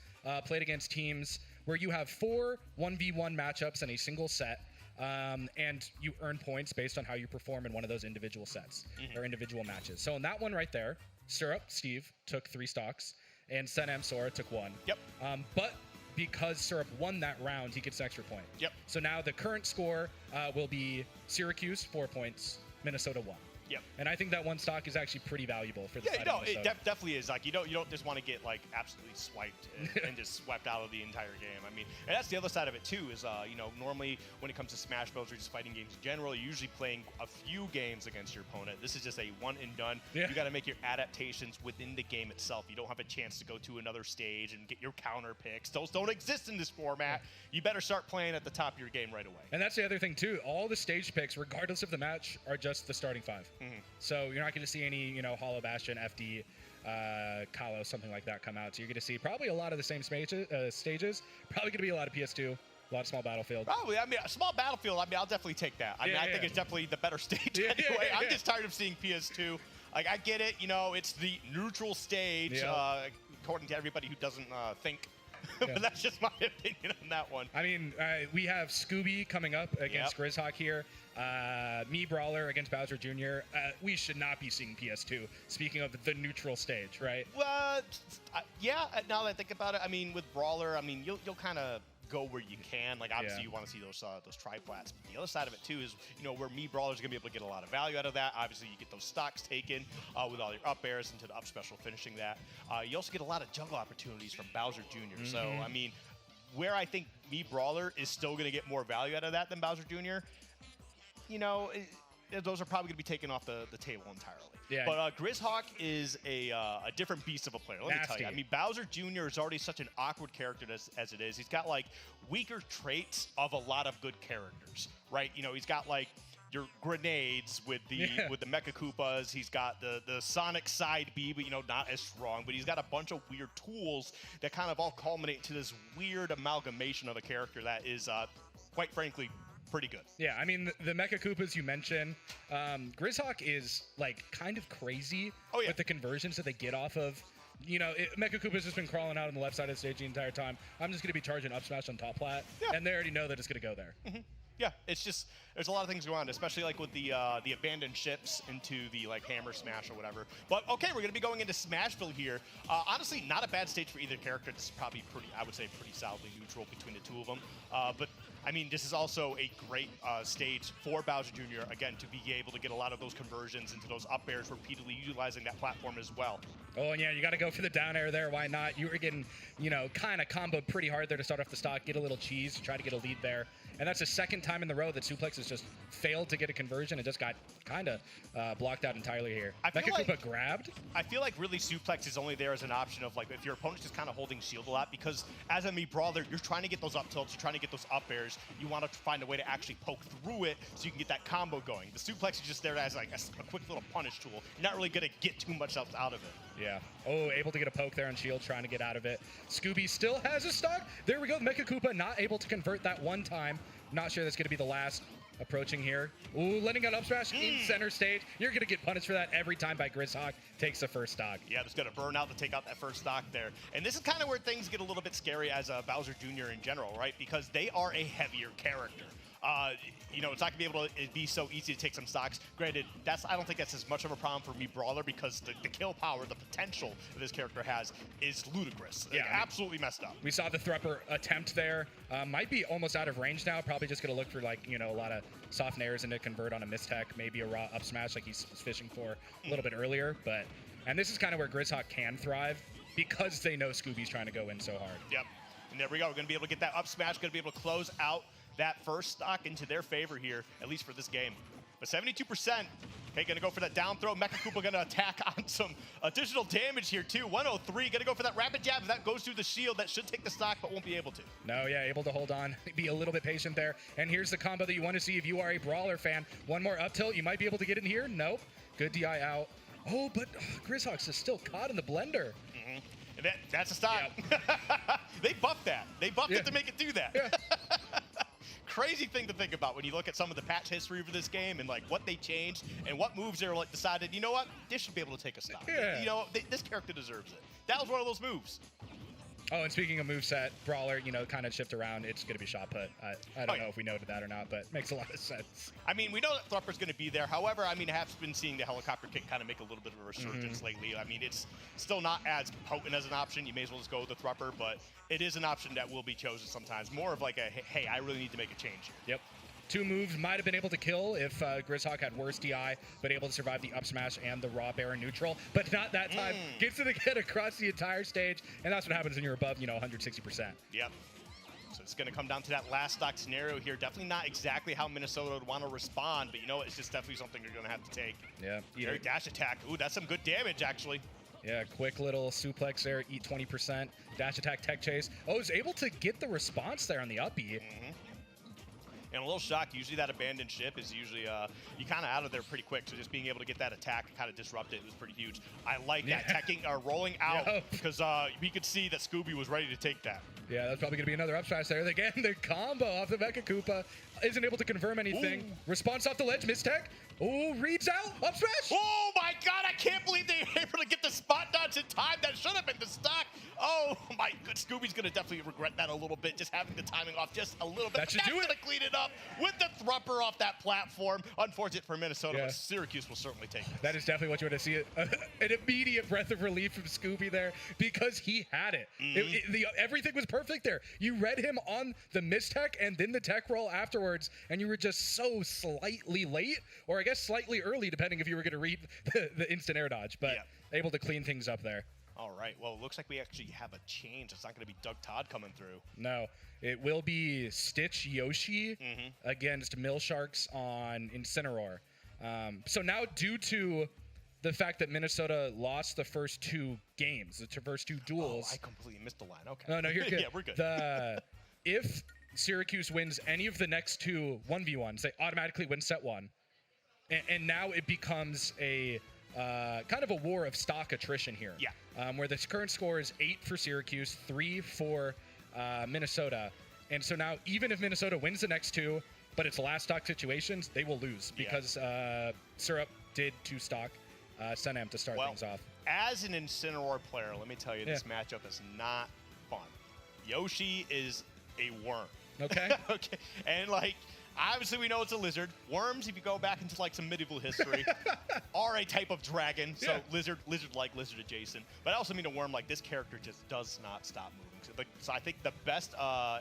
played against teams where you have 4 1v1 matchups in a single set, and you earn points based on how you perform in one of those individual sets or individual matches. So in that one right there, Syrup, Steve, took 3 stocks, and Senam Sora took 1.
Yep.
But because Syrup won that round, he gets an extra point.
Yep.
So now the current score will be Syracuse 4 points, Minnesota 1.
Yep.
And I think that one stock is actually pretty valuable for the side of
it
Minnesota.
definitely is. Like you don't just want to get like absolutely swiped and just swept out of the entire game. I mean, and that's the other side of it too. Is normally when it comes to Smash Bros. Or just fighting games in general, you're usually playing a few games against your opponent. This is just a one and done.
Yeah.
You got to make your adaptations within the game itself. You don't have a chance to go to another stage and get your counter picks. Those don't exist in this format. You better start playing at the top of your game right away.
And that's the other thing too. All the stage picks, regardless of the match, are just the starting 5. So you're not going to see any, Hollow Bastion, FD, Kalos, something like that come out. So you're going to see probably a lot of the same stages. Probably going to be a lot of PS2, a lot of small Battlefield.
Probably. I mean, a small Battlefield, I'll definitely take that. I think it's definitely the better stage anyway. I'm just tired of seeing PS2. Like, I get it, it's the neutral stage, according to everybody who doesn't think. But that's just my opinion on that one.
I mean, we have Scooby coming up against Grizzhawk here. Me Brawler against Bowser Jr. We should not be seeing PS2. Speaking of the neutral stage, right?
Well, now that I think about it, I mean, with Brawler, I mean, you'll kind of go where you can. Like, obviously, you want to see those tri-plats. But the other side of it, too, is, where Me Brawler's going to be able to get a lot of value out of that. Obviously, you get those stocks taken with all your up airs into the up special finishing that. You also get a lot of jungle opportunities from Bowser Jr. So, I mean, where I think Me Brawler is still going to get more value out of that than Bowser Jr., those are probably going to be taken off the table entirely.
Yeah.
But Grizzhawk is a different beast of a player. Let me tell you. I mean, Bowser Jr. is already such an awkward character as it is. He's got, like, weaker traits of a lot of good characters, right? He's got, like, your grenades with the Mecha Koopas. He's got the Sonic side B, but not as strong. But he's got a bunch of weird tools that kind of all culminate to this weird amalgamation of a character that is, quite frankly, pretty good.
Yeah, I mean, the Mecha Koopas you mentioned, Grizzhawk is like kind of crazy with the conversions that they get off of. Mecha Koopa's just been crawling out on the left side of the stage the entire time. I'm just going to be charging up smash on top plat, and they already know that it's going to go there.
Mm-hmm. Yeah, it's just there's a lot of things going on, especially like with the abandoned ships into the like hammer smash or whatever. But okay, we're gonna be going into Smashville here. Honestly, not a bad stage for either character. This is probably I would say pretty solidly neutral between the two of them. But I mean, this is also a great stage for Bowser Jr. Again, to be able to get a lot of those conversions into those up airs, repeatedly utilizing that platform as well.
Oh, and yeah, you got to go for the down air there. Why not? You were getting, kind of comboed pretty hard there to start off the stock, get a little cheese to try to get a lead there. And that's the second time in the row that Suplex has just failed to get a conversion and just got kind of blocked out entirely here. Mecha Koopa grabbed.
I feel like really Suplex is only there as an option of like if your opponent's just kind of holding shield a lot, because as a Mii Brawler, you're trying to get those up tilts, you're trying to get those up airs. You want to find a way to actually poke through it so you can get that combo going. The Suplex is just there as like a quick little punish tool. You're not really going to get too much else out of it.
Yeah. Oh, able to get a poke there on shield, trying to get out of it. Scooby still has a stock. There we go. Mecha Koopa not able to convert that one time. Not sure that's going to be the last. Approaching here. Ooh, letting out up smash in center stage. You're going to get punished for that every time by Grizzhawk takes the first stock.
Yeah, there's going to burn out to take out that first stock there. And this is kind of where things get a little bit scary as Bowser Jr. in general, right? Because they are a heavier character. It's not going to be able to be so easy to take some stocks. Granted, I don't think that's as much of a problem for Mii Brawler because the kill power, the potential that this character has is ludicrous.
Yeah,
absolutely messed up.
We saw the Thrupper attempt there. Might be almost out of range now. Probably just going to look for a lot of soft nairs and to convert on a mistech, maybe a raw up smash like he's fishing for a little bit earlier. And this is kind of where Grizzhawk can thrive because they know Scooby's trying to go in so hard.
Yep. And there we go. We're going to be able to get that up smash, going to be able to close out that first stock into their favor here, at least for this game. But 72%, okay, gonna go for that down throw. Mecha Koopa gonna attack on some additional damage here too. 103, gonna go for that rapid jab. If that goes through the shield, that should take the stock, but won't be able to.
No, yeah, able to hold on, be a little bit patient there. And here's the combo that you want to see if you are a Brawler fan. One more up tilt, you might be able to get in here. Nope, good DI out. Oh, but Grizzhawks is still caught in the blender.
Mm-hmm. And that's a stock. Yep. They buffed that. They buffed it to make it do that. Yeah. Crazy thing to think about when you look at some of the patch history for this game and like what they changed and what moves they're like decided, you know what, this should be able to take a stop.
Yeah.
This character deserves it. That was one of those moves.
Oh, and speaking of moveset, Brawler, kind of shift around. It's going to be shot put. I don't know if we noted that or not, but it makes a lot of sense.
I mean, we know that Thrupper's going to be there. However, I mean, I have been seeing the helicopter kick kind of make a little bit of a resurgence lately. I mean, it's still not as potent as an option. You may as well just go with the Thrupper, but it is an option that will be chosen sometimes. More of like a, hey, I really need to make a change here.
Yep. 2 moves might have been able to kill if Grizzhawk had worse DI, but able to survive the up smash and the raw Baron neutral, but not that time. Gets it again across the entire stage, and that's what happens when you're above, 160%.
Yep. So it's going to come down to that last stock scenario here. Definitely not exactly how Minnesota would want to respond, but it's just definitely something you're going to have to take.
Yeah.
Very dash attack. Ooh, that's some good damage, actually.
Yeah, quick little suplex there, eat 20%. Dash attack, tech chase. Oh, was able to get the response there on the up E.
And a little shock, usually that abandoned ship is usually, you kind of out of there pretty quick, so just being able to get that attack and kind of disrupt it was pretty huge. I like that, rolling out, because we could see that Scooby was ready to take that.
Yeah, that's probably going to be another up smash there. Again, the combo off the Mecha Koopa isn't able to confirm anything. Ooh. Response off the ledge, mistech. Oh, reads out, up smash.
Oh my God, I can't believe they were able to get the spot dodge in time. That should have been the stock. Oh my good, Scooby's gonna definitely regret that a little bit, just having the timing off just a little bit.
That should do it.
Gonna clean it up with the Thrupper off that platform. Unfortunate for Minnesota, but Syracuse will certainly take it.
That is definitely what you want to see. An immediate breath of relief from Scooby there because he had it. Everything was perfect there. You read him on the mistech and then the tech roll afterwards, and you were just so slightly late, or I guess slightly early, depending if you were going to read the instant air dodge, but able to clean things up there.
All right. Well, it looks like we actually have a change. It's not going to be Doug Todd coming through.
No, it will be Stitch Yoshi against Mill Sharks on Incineroar. So now, due to the fact that Minnesota lost the first 2 games, the first 2 duels.
Oh, I completely missed the line. Okay.
No, you're good.
Yeah, we're good.
If Syracuse wins any of the next two 1v1s, they automatically win set one. And now it becomes a kind of a war of stock attrition here.
Yeah.
Where the current score is 8 for Syracuse, 3 for Minnesota. And so now, even if Minnesota wins the next two, but it's last stock situations, they will lose because Syrup did 2 stock Senam to start things off.
As an Incineroar player, let me tell you, this matchup is not fun. Yoshi is a worm.
Okay.
Okay. And like, obviously we know it's a lizard. Worms, if you go back into like some medieval history, are a type of dragon. So lizard-like, lizard adjacent. But I also mean a worm, like this character just does not stop moving. So I think the best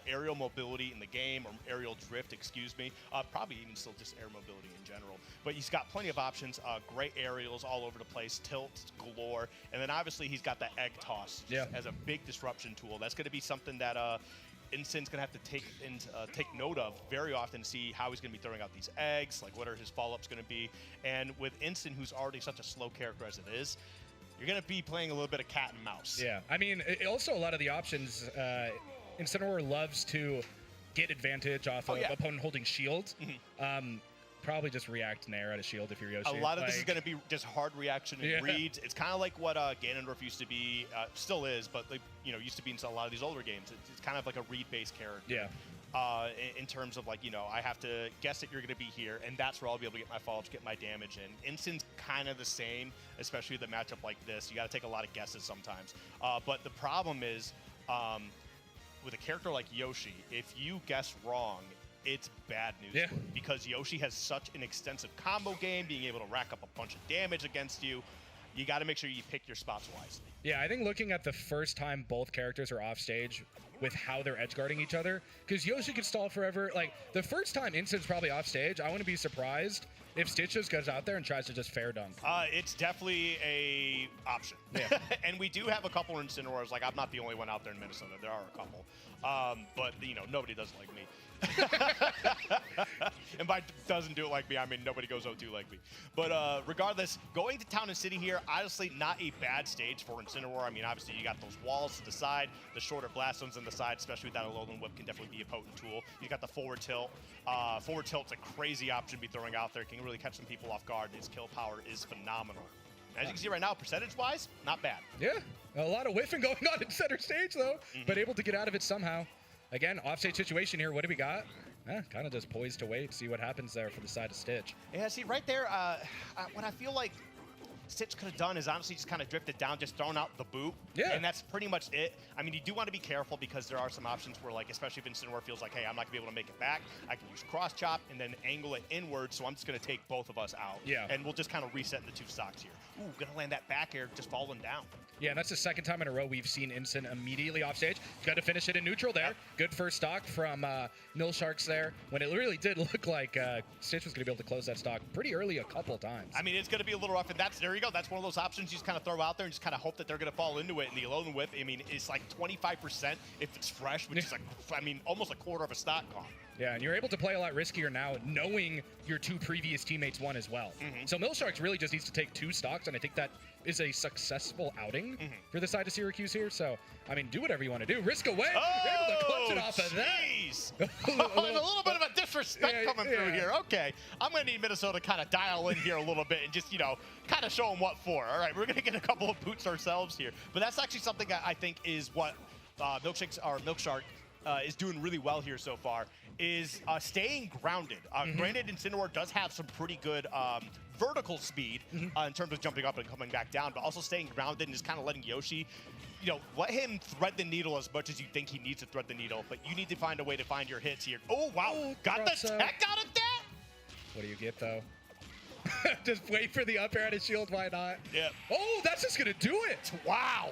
aerial mobility in the game, or aerial drift, excuse me, probably even still just air mobility in general. But he's got plenty of options, great aerials all over the place, tilts galore, and then obviously he's got the egg toss as a big disruption tool. That's going to be something that Instin's going to have to take note of very often to see how he's going to be throwing out these eggs, like what are his follow-ups going to be. And with Instant, who's already such a slow character as it is, you're going to be playing a little bit of cat and mouse.
Yeah, I mean, also a lot of the options, Incineroar loves to get advantage off of opponent holding shield. Probably just react nair at a shield if you're Yoshi.
A lot of this is going to be just hard reaction and reads. It's kind of like what Ganondorf used to be, still is, but like, used to be in a lot of these older games. It's kind of like a read-based character.
Yeah.
In terms of like, I have to guess that you're going to be here, and that's where I'll be able to get my follow-ups, get my damage in. Instin's kind of the same, especially with a matchup like this. You got to take a lot of guesses sometimes. But the problem is, with a character like Yoshi, if you guess wrong, it's bad news for him, because Yoshi has such an extensive combo game, being able to rack up a bunch of damage against you. You got to make sure you pick your spots wisely.
Yeah, I think looking at the first time both characters are off stage with how they're edge guarding each other, because Yoshi could stall forever. Like, the first time Instant's probably off stage, I wouldn't be surprised if Stitches goes out there and tries to just fair dunk.
It's definitely a option.
Yeah.
And we do have a couple Incineroars. Like, I'm not the only one out there in Minnesota. There are a couple. But, nobody doesn't like me. And by doesn't do it like me, I mean nobody goes 0-2 like me. But regardless, going to Town and City here, honestly, not a bad stage for Incineroar. I mean, obviously, you got those walls to the side, the shorter blast zones on the side, especially with that Alolan Whip can definitely be a potent tool. You got the forward tilt. Forward tilt's a crazy option to be throwing out there. Can really catch some people off guard. His kill power is phenomenal. As you can see right now, percentage-wise, not bad.
Yeah, a lot of whiffing going on in center stage, though, but able to get out of it somehow. Again, offstage situation here. What do we got? Kind of just poised to wait, see what happens there for the side of Stitch.
Yeah, see, right there, what I feel like Stitch could have done is honestly just kind of drifted down, just thrown out the boot.
Yeah.
And that's pretty much it. I mean, you do want to be careful because there are some options where, like, especially if Incineroar feels like, hey, I'm not going to be able to make it back, I can use cross chop and then angle it inward, so I'm just going to take both of us out.
Yeah.
And we'll just kind of reset the 2 stocks here. Ooh, going to land that back air, just falling down.
Yeah, and that's the second time in a row we've seen Instant immediately off stage. Got to finish it in neutral there. Yep. Good first stock from Milsharks there, when it really did look like Stitch was going to be able to close that stock pretty early a couple times.
I mean, it's going to be a little rough, and there you go. That's one of those options you just kind of throw out there and just kind of hope that they're going to fall into it. And the Alolan Whip, I mean, it's like 25% if it's fresh, which is like, I mean, almost a quarter of a stock comp.
Yeah, and you're able to play a lot riskier now, knowing your 2 previous teammates won as well. So Milsharks really just needs to take 2 stocks, and I think that is a successful outing for the side of Syracuse here. So, I mean, do whatever you want to do. Risk away. You're able to clutch it off of that.
A little bit of a disrespect coming through here. Okay, I'm going to need Minnesota to kind of dial in here a little bit and just, kind of show them what for. All right, we're going to get a couple of boots ourselves here. But that's actually something I think is what Milkshark is doing really well here so far, is staying grounded. Granted, Incineroar does have some pretty good vertical speed in terms of jumping up and coming back down, but also staying grounded and just kind of letting Yoshi, let him thread the needle as much as you think he needs to thread the needle, but you need to find a way to find your hits here. Oh, wow. Got the tech out of that?
What do you get, though? Just wait for the up air at his shield. Why not?
Yeah.
Oh, that's just going to do it.
Wow.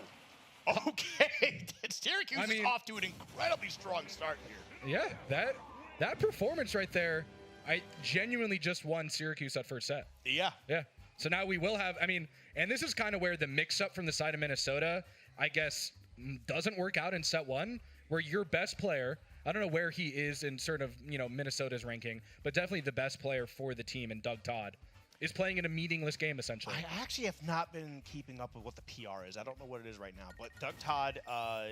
Okay. Syracuse is off to an incredibly strong start here.
Yeah, that performance right there, I genuinely just won Syracuse that first set.
Yeah.
Yeah. So now we will have, and this is kind of where the mix-up from the side of Minnesota, I guess, doesn't work out in set 1, where your best player, I don't know where he is in sort of, Minnesota's ranking, but definitely the best player for the team in Doug Todd, is playing in a meaningless game, essentially.
I actually have not been keeping up with what the PR is. I don't know what it is right now, but Doug Todd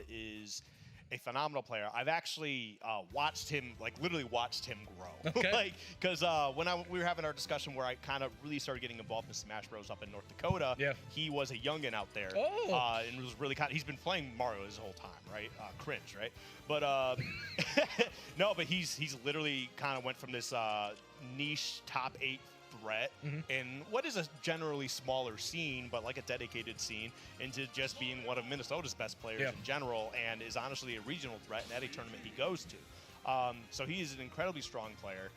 is a phenomenal player. I've actually watched him, like literally watched him grow.
Okay.
Like, because when we were having our discussion where I kind of really started getting involved in Smash Bros. Up in North Dakota, he was a youngin out there.
Oh.
And was really he's been playing Mario his whole time, right? Cringe, right? But no, but he's literally kind of went from this niche top 8 threat in what is a generally smaller scene, but like a dedicated scene, into just being one of Minnesota's best players in general, and is honestly a regional threat in any tournament he goes to. So he is an incredibly strong player.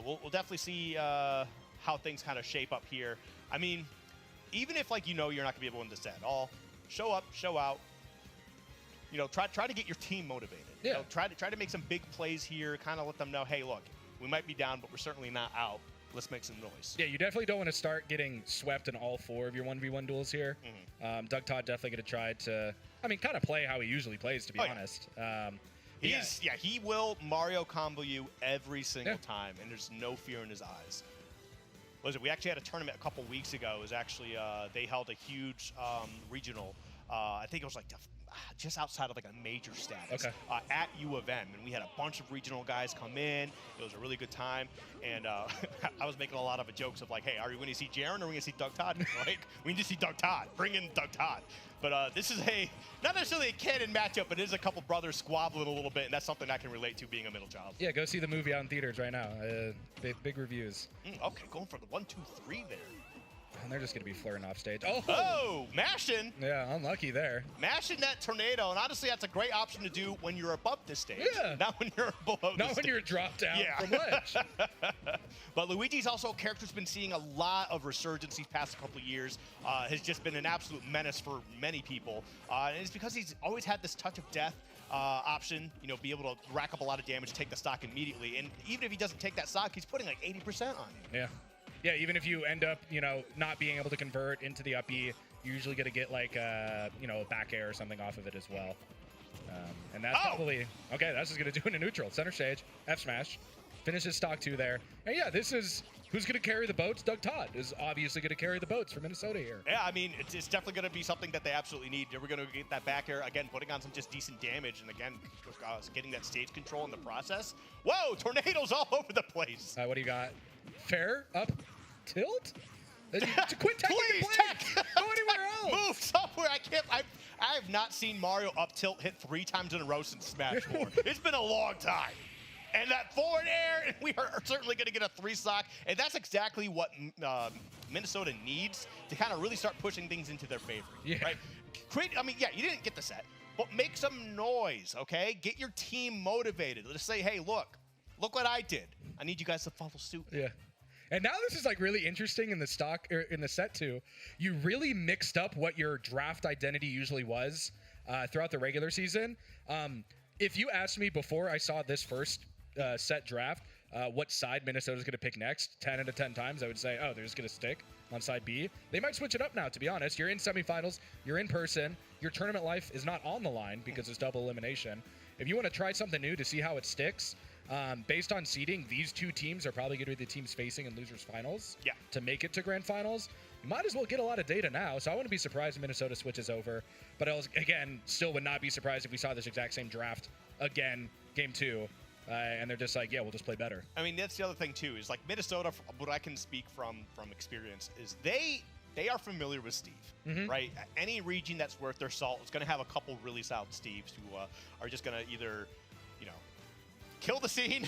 We'll definitely see how things kind of shape up here. I mean, even if like you're not going to be able to win this at all, show up, show out. You know, try to get your team motivated.
Yeah.
You know, try to make some big plays here. Kind of let them know, hey, look, we might be down, but we're certainly not out. Let's make some noise.
Yeah, you definitely don't want to start getting swept in all 4 of your 1v1 duels here. Doug Todd definitely going to try to, I mean, kind of play how he usually plays, to be honest.
He will Mario combo you every single time, and there's no fear in his eyes. Listen, we actually had a tournament a couple weeks ago. It was actually, they held a huge regional, I think it was like just outside of like a major status at U of M, and we had a bunch of regional guys come in. It was a really good time, and I was making a lot of jokes of like, hey, are we going to see Jaren or are we going to see Doug Todd? Like, we need to see Doug Todd. Bring in Doug Todd. But this is not necessarily a canon matchup, but it is a couple brothers squabbling a little bit, and that's something I can relate to being a middle child.
Yeah, go see the movie out in theaters right now. Big reviews.
Okay, going for the 1, 2, 3 there.
And they're just going to be flaring off stage.
Oh, mashing.
Yeah, unlucky there.
Mashing that tornado, and honestly, that's a great option to do when you're above this stage.
Yeah.
Not when you're below this
Not when
stage.
you're dropped down from ledge.
But Luigi's also a character who's been seeing a lot of resurgence these past couple of years. Has just been an absolute menace for many people. And it's because he's always had this touch of death option, you know, be able to rack up a lot of damage, take the stock immediately. And even if he doesn't take that stock, he's putting like 80% on you.
Yeah. Yeah, even if you end up, you know, not being able to convert into the up B, you're usually going to get like, you know, a back air or something off of it as well. And that's probably, okay, that's just going to do it in neutral. Center stage, F smash, finishes stock 2 there. And yeah, this is, who's going to carry the boats? Doug Todd is obviously going to carry the boats for Minnesota here.
Yeah, I mean, it's definitely going to be something that they absolutely need. We're going to get that back air, again, putting on some just decent damage, and again, getting that stage control in the process. Whoa, tornadoes all over the place.
What do you got? Fair, up, tilt? To quit teching
Please,
the
tech.
plane. Go anywhere else.
Move somewhere. I have not seen Mario up tilt hit 3 times in a row since Smash 4. It's been a long time. And that forward air, and we are certainly going to get a 3 stock. And that's exactly what Minnesota needs to kind of really start pushing things into their favor.
Yeah.
Right? I mean, yeah, you didn't get the set, but make some noise, okay? Get your team motivated. Let's say, hey, look what I did. I need you guys to follow suit.
Yeah. And now this is like really interesting in the stock or in the set too. You really mixed up what your draft identity usually was throughout the regular season. If you asked me before I saw this first set draft, what side Minnesota's going to pick next, 10 out of 10 times, I would say, oh, they're just going to stick on side B. They might switch it up now, to be honest. You're in semifinals, you're in person, your tournament life is not on the line because it's double elimination. If you want to try something new to see how it sticks, based on seeding, these 2 teams are probably going to be the teams facing in losers finals to make it to grand finals. You might as well get a lot of data now, so I wouldn't be surprised if Minnesota switches over. But I was, again, still would not be surprised if we saw this exact same draft again, game 2, and they're just like, yeah, we'll just play better.
I mean, that's the other thing too, is like Minnesota, what I can speak from experience is they are familiar with Steve, right? Any region that's worth their salt is going to have a couple really solid Steves who are just going to either, you know, kill the scene,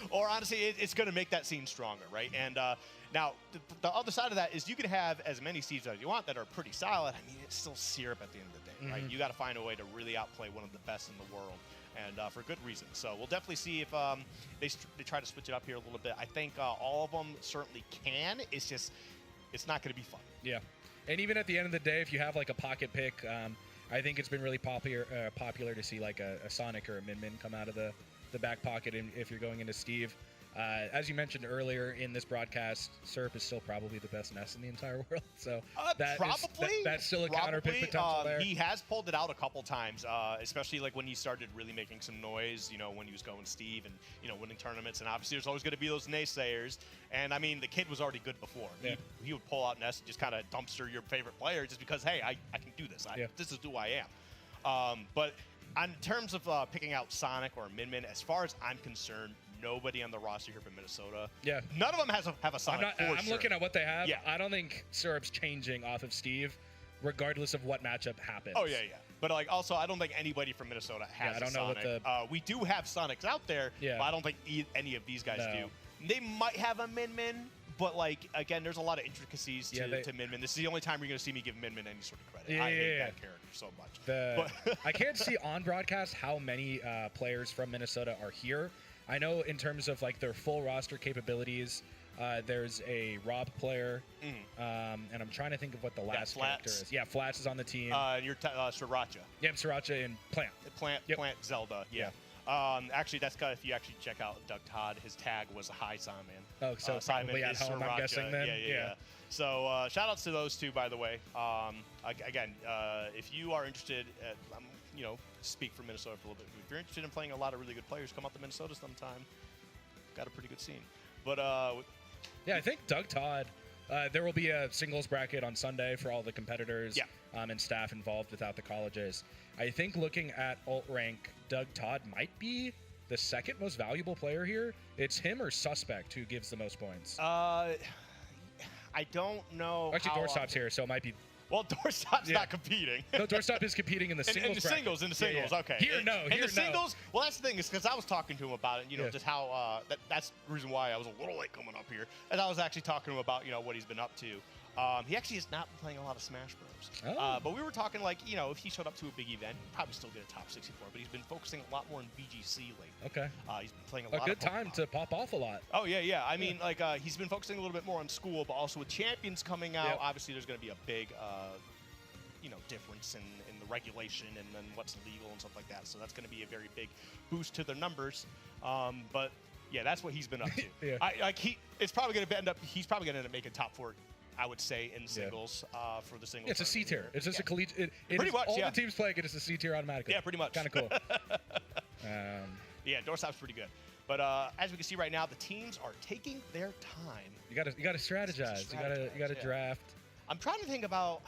or honestly, it's going to make that scene stronger, right? And now, the other side of that is you can have as many Steves as you want that are pretty solid. I mean, it's still syrup at the end of the day, right? You got to find a way to really outplay one of the best in the world, and for good reason. So we'll definitely see if they try to switch it up here a little bit. I think all of them certainly can. It's just, it's not going to be fun.
Yeah. And even at the end of the day, if you have like a pocket pick, I think it's been really popular to see like a Sonic or a Min Min come out of the back pocket if you're going into Steve. As you mentioned earlier in this broadcast, Syrup is still probably the best Ness in the entire world. So that's still a counter pick potential there.
He has pulled it out a couple times, especially like when he started really making some noise, you know, when he was going Steve and, you know, winning tournaments. And obviously there's always going to be those naysayers. And I mean, the kid was already good before.
Yeah.
He would pull out Ness and just kind of dumpster your favorite player just because, hey, I can do this. This is who I am. But On terms of picking out Sonic or Min Min, as far as I'm concerned, nobody on the roster here from Minnesota.
Yeah.
None of them have a Sonic.
I'm looking at what they have.
Yeah.
I don't think Syrup's changing off of Steve, regardless of what matchup happens.
Oh yeah. But like, also, I don't think anybody from Minnesota has
I don't
a
know what
Sonic. We do have Sonics out there,
Yeah.
but I don't think any of these guys
No.
do. They might have a Min Min, but like again, there's a lot of intricacies
Yeah,
to Min Min. This is the only time you're going to see me give Min Min any sort of credit.
Yeah,
I hate
yeah.
that character so much. But
I can't see on broadcast how many players from Minnesota are here. I know in terms of like their full roster capabilities, there's a Rob player, and I'm trying to think of what the last character
Flats.
is. Yeah, Flats is on the team.
you're Sriracha.
Yeah, Sriracha and Plant. Yep.
Plant Zelda. Yeah. Actually, that's if you actually check out Doug Todd, his tag was Hi Simon.
Oh, so
Simon
probably at
is
home, I'm
Sriracha.
guessing then?
Yeah.
Yeah.
So shout outs to those two, by the way. Again, if you are interested, speak for Minnesota for a little bit. If you're interested in playing a lot of really good players, come up to Minnesota sometime. Got a pretty good scene. But
yeah, I think Doug Todd. There will be a singles bracket on Sunday for all the competitors and staff involved without the colleges. I think looking at alt rank, Doug Todd might be the second most valuable player here. It's him or Suspect who gives the most points.
I don't know.
Actually, Doorstop's here, so it might be.
Well, Doorstop's not competing.
No, Doorstop is competing in the singles bracket.
In the singles,
Yeah.
okay.
Here, no.
In the singles, well, that's the thing, is because I was talking to him about it, just how, that's the reason why I was a little late coming up here, and I was actually talking to him about, what he's been up to. He actually has not been playing a lot of Smash Bros. But we were talking like, if he showed up to a big event, he'd probably still get a top 64, but he's been focusing a lot more on VGC lately.
Okay.
He's been playing a lot
A good
of
time
Pokemon.
to pop off a lot.
Oh, yeah. I mean, like, he's been focusing a little bit more on school, but also with Champions coming out, obviously there's going to be a big, difference in the regulation and then what's legal and stuff like that. So that's going to be a very big boost to their numbers. But yeah, that's what he's been up to. It's probably going to end up. He's probably going to end up making top 4, I would say, in singles for the singles.
It's a C tier. It's just a collegiate.
Pretty much,
all the teams playing it is a C tier automatically.
Yeah, pretty much.
Kind of cool.
Yeah, Doorstop's pretty good. But as we can see right now, the teams are taking their time.
You gotta strategize. You gotta draft.
I'm trying to think about,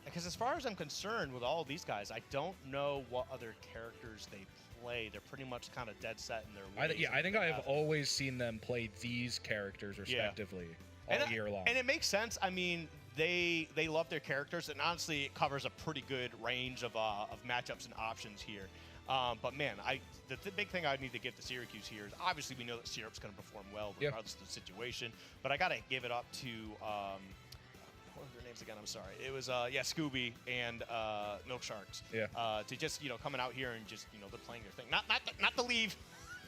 because as far as I'm concerned with all these guys, I don't know what other characters they play. They're pretty much kind of dead set in their ways.
I think I have always seen them play these characters respectively all year long.
And it makes sense. I mean, they love their characters, and honestly, it covers a pretty good range of matchups and options here. But man, the big thing I need to give to Syracuse here is obviously we know that Syrup's going to perform well regardless of the situation. But I got to give it up to what were their names again? I'm sorry. It was Scooby and Milk Sharks.
Yeah.
To just coming out here and just they're playing their thing. Not to leave.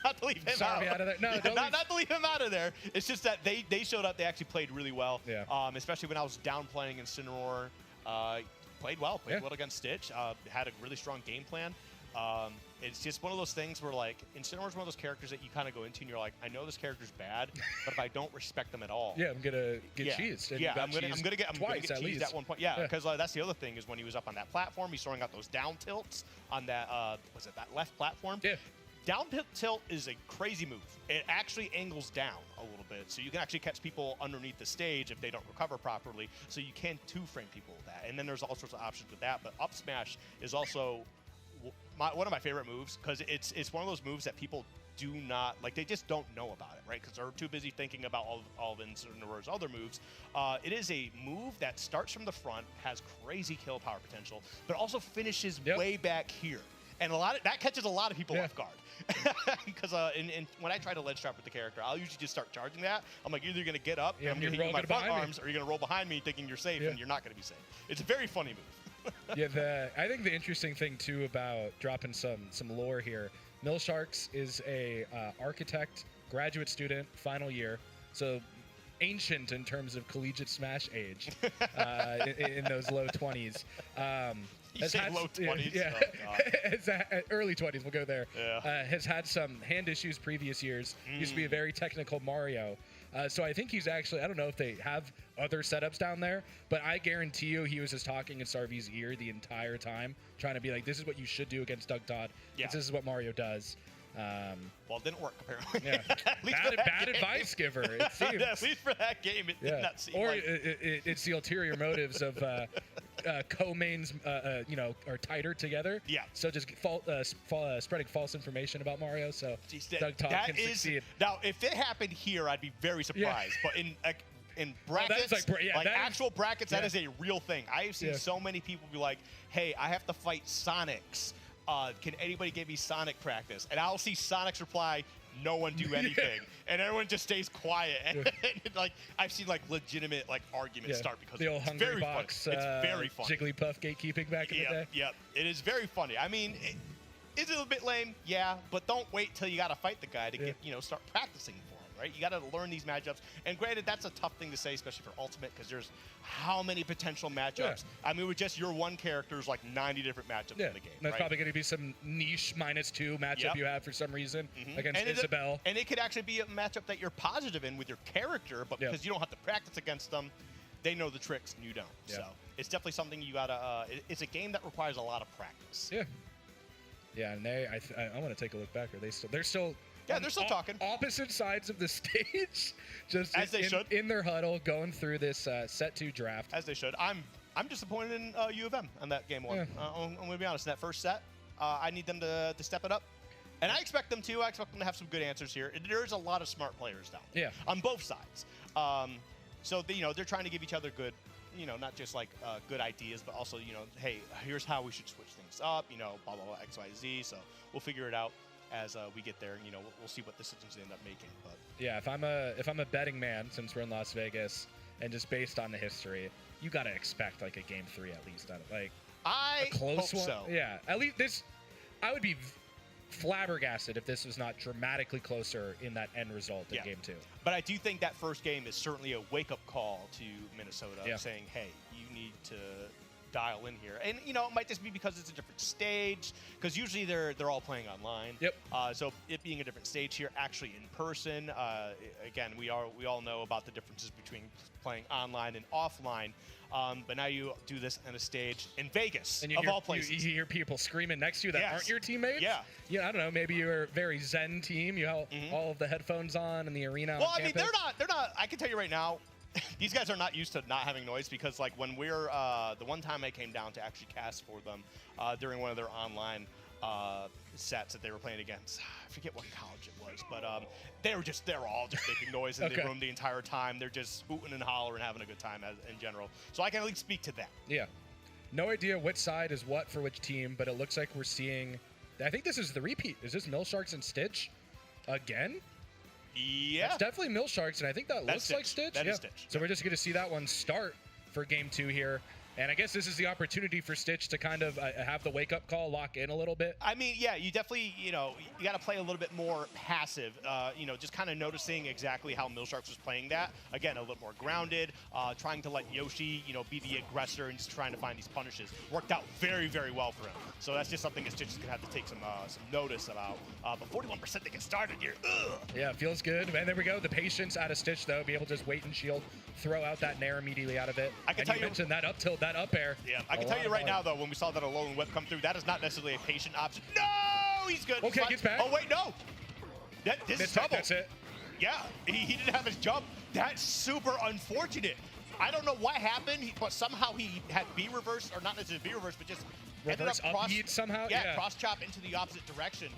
Not to leave him
out of there. No, don't
not to leave him out of there. It's just that they showed up. They actually played really well.
Yeah.
Especially when I was down playing in Cinnamore. Played well. Played well against Stitch. Had a really strong game plan. It's just one of those things where, like, Incineroar's one of those characters that you kind of go into and you're like, I know this character's bad, but if I don't respect them at all,
I'm gonna get cheesed. And
I'm gonna get
twice at
cheesed
least
at one point. Yeah, because that's the other thing is when he was up on that platform, he's throwing out those down tilts on that was it that left platform?
Yeah.
Down tilt is a crazy move. It actually angles down a little bit, so you can actually catch people underneath the stage if they don't recover properly. So you can two-frame people with that, and then there's all sorts of options with that. But up smash is also one of my favorite moves because it's one of those moves that people do not like. They just don't know about it, right? Because they're too busy thinking about all of Incineroar's other moves. It is a move that starts from the front, has crazy kill power potential, but also finishes way back here. And that catches a lot of people off guard. Because when I try to ledge trap with the character, I'll usually just start charging that. I'm like, you're either going to get up and I'm going to hit you with my front arms, or you're going to roll behind me thinking you're safe, and you're not going to be safe. It's a very funny move.
I think the interesting thing, too, about dropping some lore here, Milsharks is a architect, graduate student, final year. So ancient in terms of collegiate Smash age in those low 20s.
You say low 20s?
Yeah. Early 20s, we'll go there.
Yeah.
Has had some hand issues previous years. Used to be a very technical Mario. So I think he's actually, I don't know if they have other setups down there, but I guarantee you he was just talking in Sarvi's ear the entire time, trying to be like, this is what you should do against Doug Todd.
Yeah.
This is what Mario does.
Well, it didn't work, apparently.
Yeah. bad advice giver, it seems.
At least for that game, it did not seem
or
like...
it's the ulterior motives of co-mains, are tighter together.
Yeah.
So just spreading false information about Mario. So Doug Todd
that
can
is
succeed.
now. If it happened here, I'd be very surprised. But in brackets,
that's that is-
actual brackets, that
yeah.
is a real thing. I have seen
Yeah.
so many people be like, "Hey, I have to fight Sonics. Can anybody give me Sonic practice?" And I'll see Sonics reply, "No one do anything," and everyone just stays quiet. And like I've seen like legitimate like arguments start because
the
of it.
old
It's
Hungry
very
Box,
funny. It's very funny.
Jigglypuff gatekeeping back in the day.
Yep. It is very funny. I mean, is it a bit lame? Yeah, but don't wait till you got to fight the guy to get start practicing for him. Right? You got to learn these matchups. And granted, that's a tough thing to say, especially for Ultimate, because there's how many potential matchups.
Yeah.
I mean, with just your one character, there's like 90 different matchups in the game.
There's
right?
probably going to be some niche -2 matchup you have for some reason against
and
Isabelle.
And it could actually be a matchup that you're positive in with your character, but because you don't have to practice against them, they know the tricks and you don't.
Yeah.
So it's definitely something you got to. It's a game that requires a lot of practice.
Yeah. Yeah, and I want to take a look back. They're still.
Yeah, they're still talking.
Opposite sides of the stage, just
as they should
in their huddle, going through this set 2 draft.
As they should. I'm disappointed in U of M on that game one.
Yeah.
I'm going to be honest. In that first set, I need them to step it up, and I expect them to. I expect them to have some good answers here. There's a lot of smart players down there.
Yeah.
On both sides. So they're trying to give each other good, not just like good ideas, but also hey, here's how we should switch things up. Blah blah blah X Y Z. So we'll figure it out as we get there. We'll see what decisions they end up making. But
yeah, if I'm a betting man, since we're in Las Vegas, and just based on the history, you got to expect like a game 3 at least. Like
a
close
hope
one.
so.
Yeah, at least this. I would be flabbergasted if this was not dramatically closer in that end result in game 2.
But I do think that first game is certainly a wake-up call to Minnesota, saying, hey, you need to dial in here. And, it might just be because it's a different stage, because usually they're all playing online.
Yep.
So it being a different stage here, actually in person, again, we all know about the differences between playing online and offline. But now you do this on a stage in Vegas,
and
of all places.
You hear people screaming next to you that aren't your teammates.
Yeah.
I don't know. Maybe you're a very zen team. You have all of the headphones on in the arena.
Well,
on
I mean,
campus.
they're not. I can tell you right now, these guys are not used to not having noise because, like, when we're the one time I came down to actually cast for them during one of their online sets that they were playing against. I forget what college it was, but they're all just making noise in the room the entire time. They're just hooting and hollering, having a good time in general. So I can at least speak to that.
Yeah. No idea which side is what for which team, but it looks like we're seeing. I think this is the repeat. Is this Mill Sharks and Stitch again?
Yeah.
It's definitely Mill Sharks, and I think that looks like Stitch.
That is Stitch.
So we're just going to see that one start for game 2 here. And I guess this is the opportunity for Stitch to kind of have the wake-up call lock in a little bit.
I mean, yeah, you definitely, you got to play a little bit more passive, just kind of noticing exactly how Millsharks was playing that. Again, a little more grounded, trying to let Yoshi, be the aggressor and just trying to find these punishes. Worked out very, very well for him. So that's just something that Stitch is going to have to take some notice about. But 41% to get started here. Ugh.
Yeah, feels good. And there we go. The patience out of Stitch, though. Be able to just wait and shield, throw out that nair immediately out of it.
I can tell
you
you
mentioned that up tilt. That up air.
Yeah, I can tell you right now, though, when we saw that alone whip come through, that is not necessarily a patient option. No, he's good.
Okay, gets back.
Oh, wait, no. This is trouble.
That's it.
Yeah, he didn't have his jump. That's super unfortunate. I don't know what happened, but somehow he had B reverse, or not necessarily B reverse, but just
reverse
ended up
up heat somehow. Yeah,
cross chop into the opposite direction.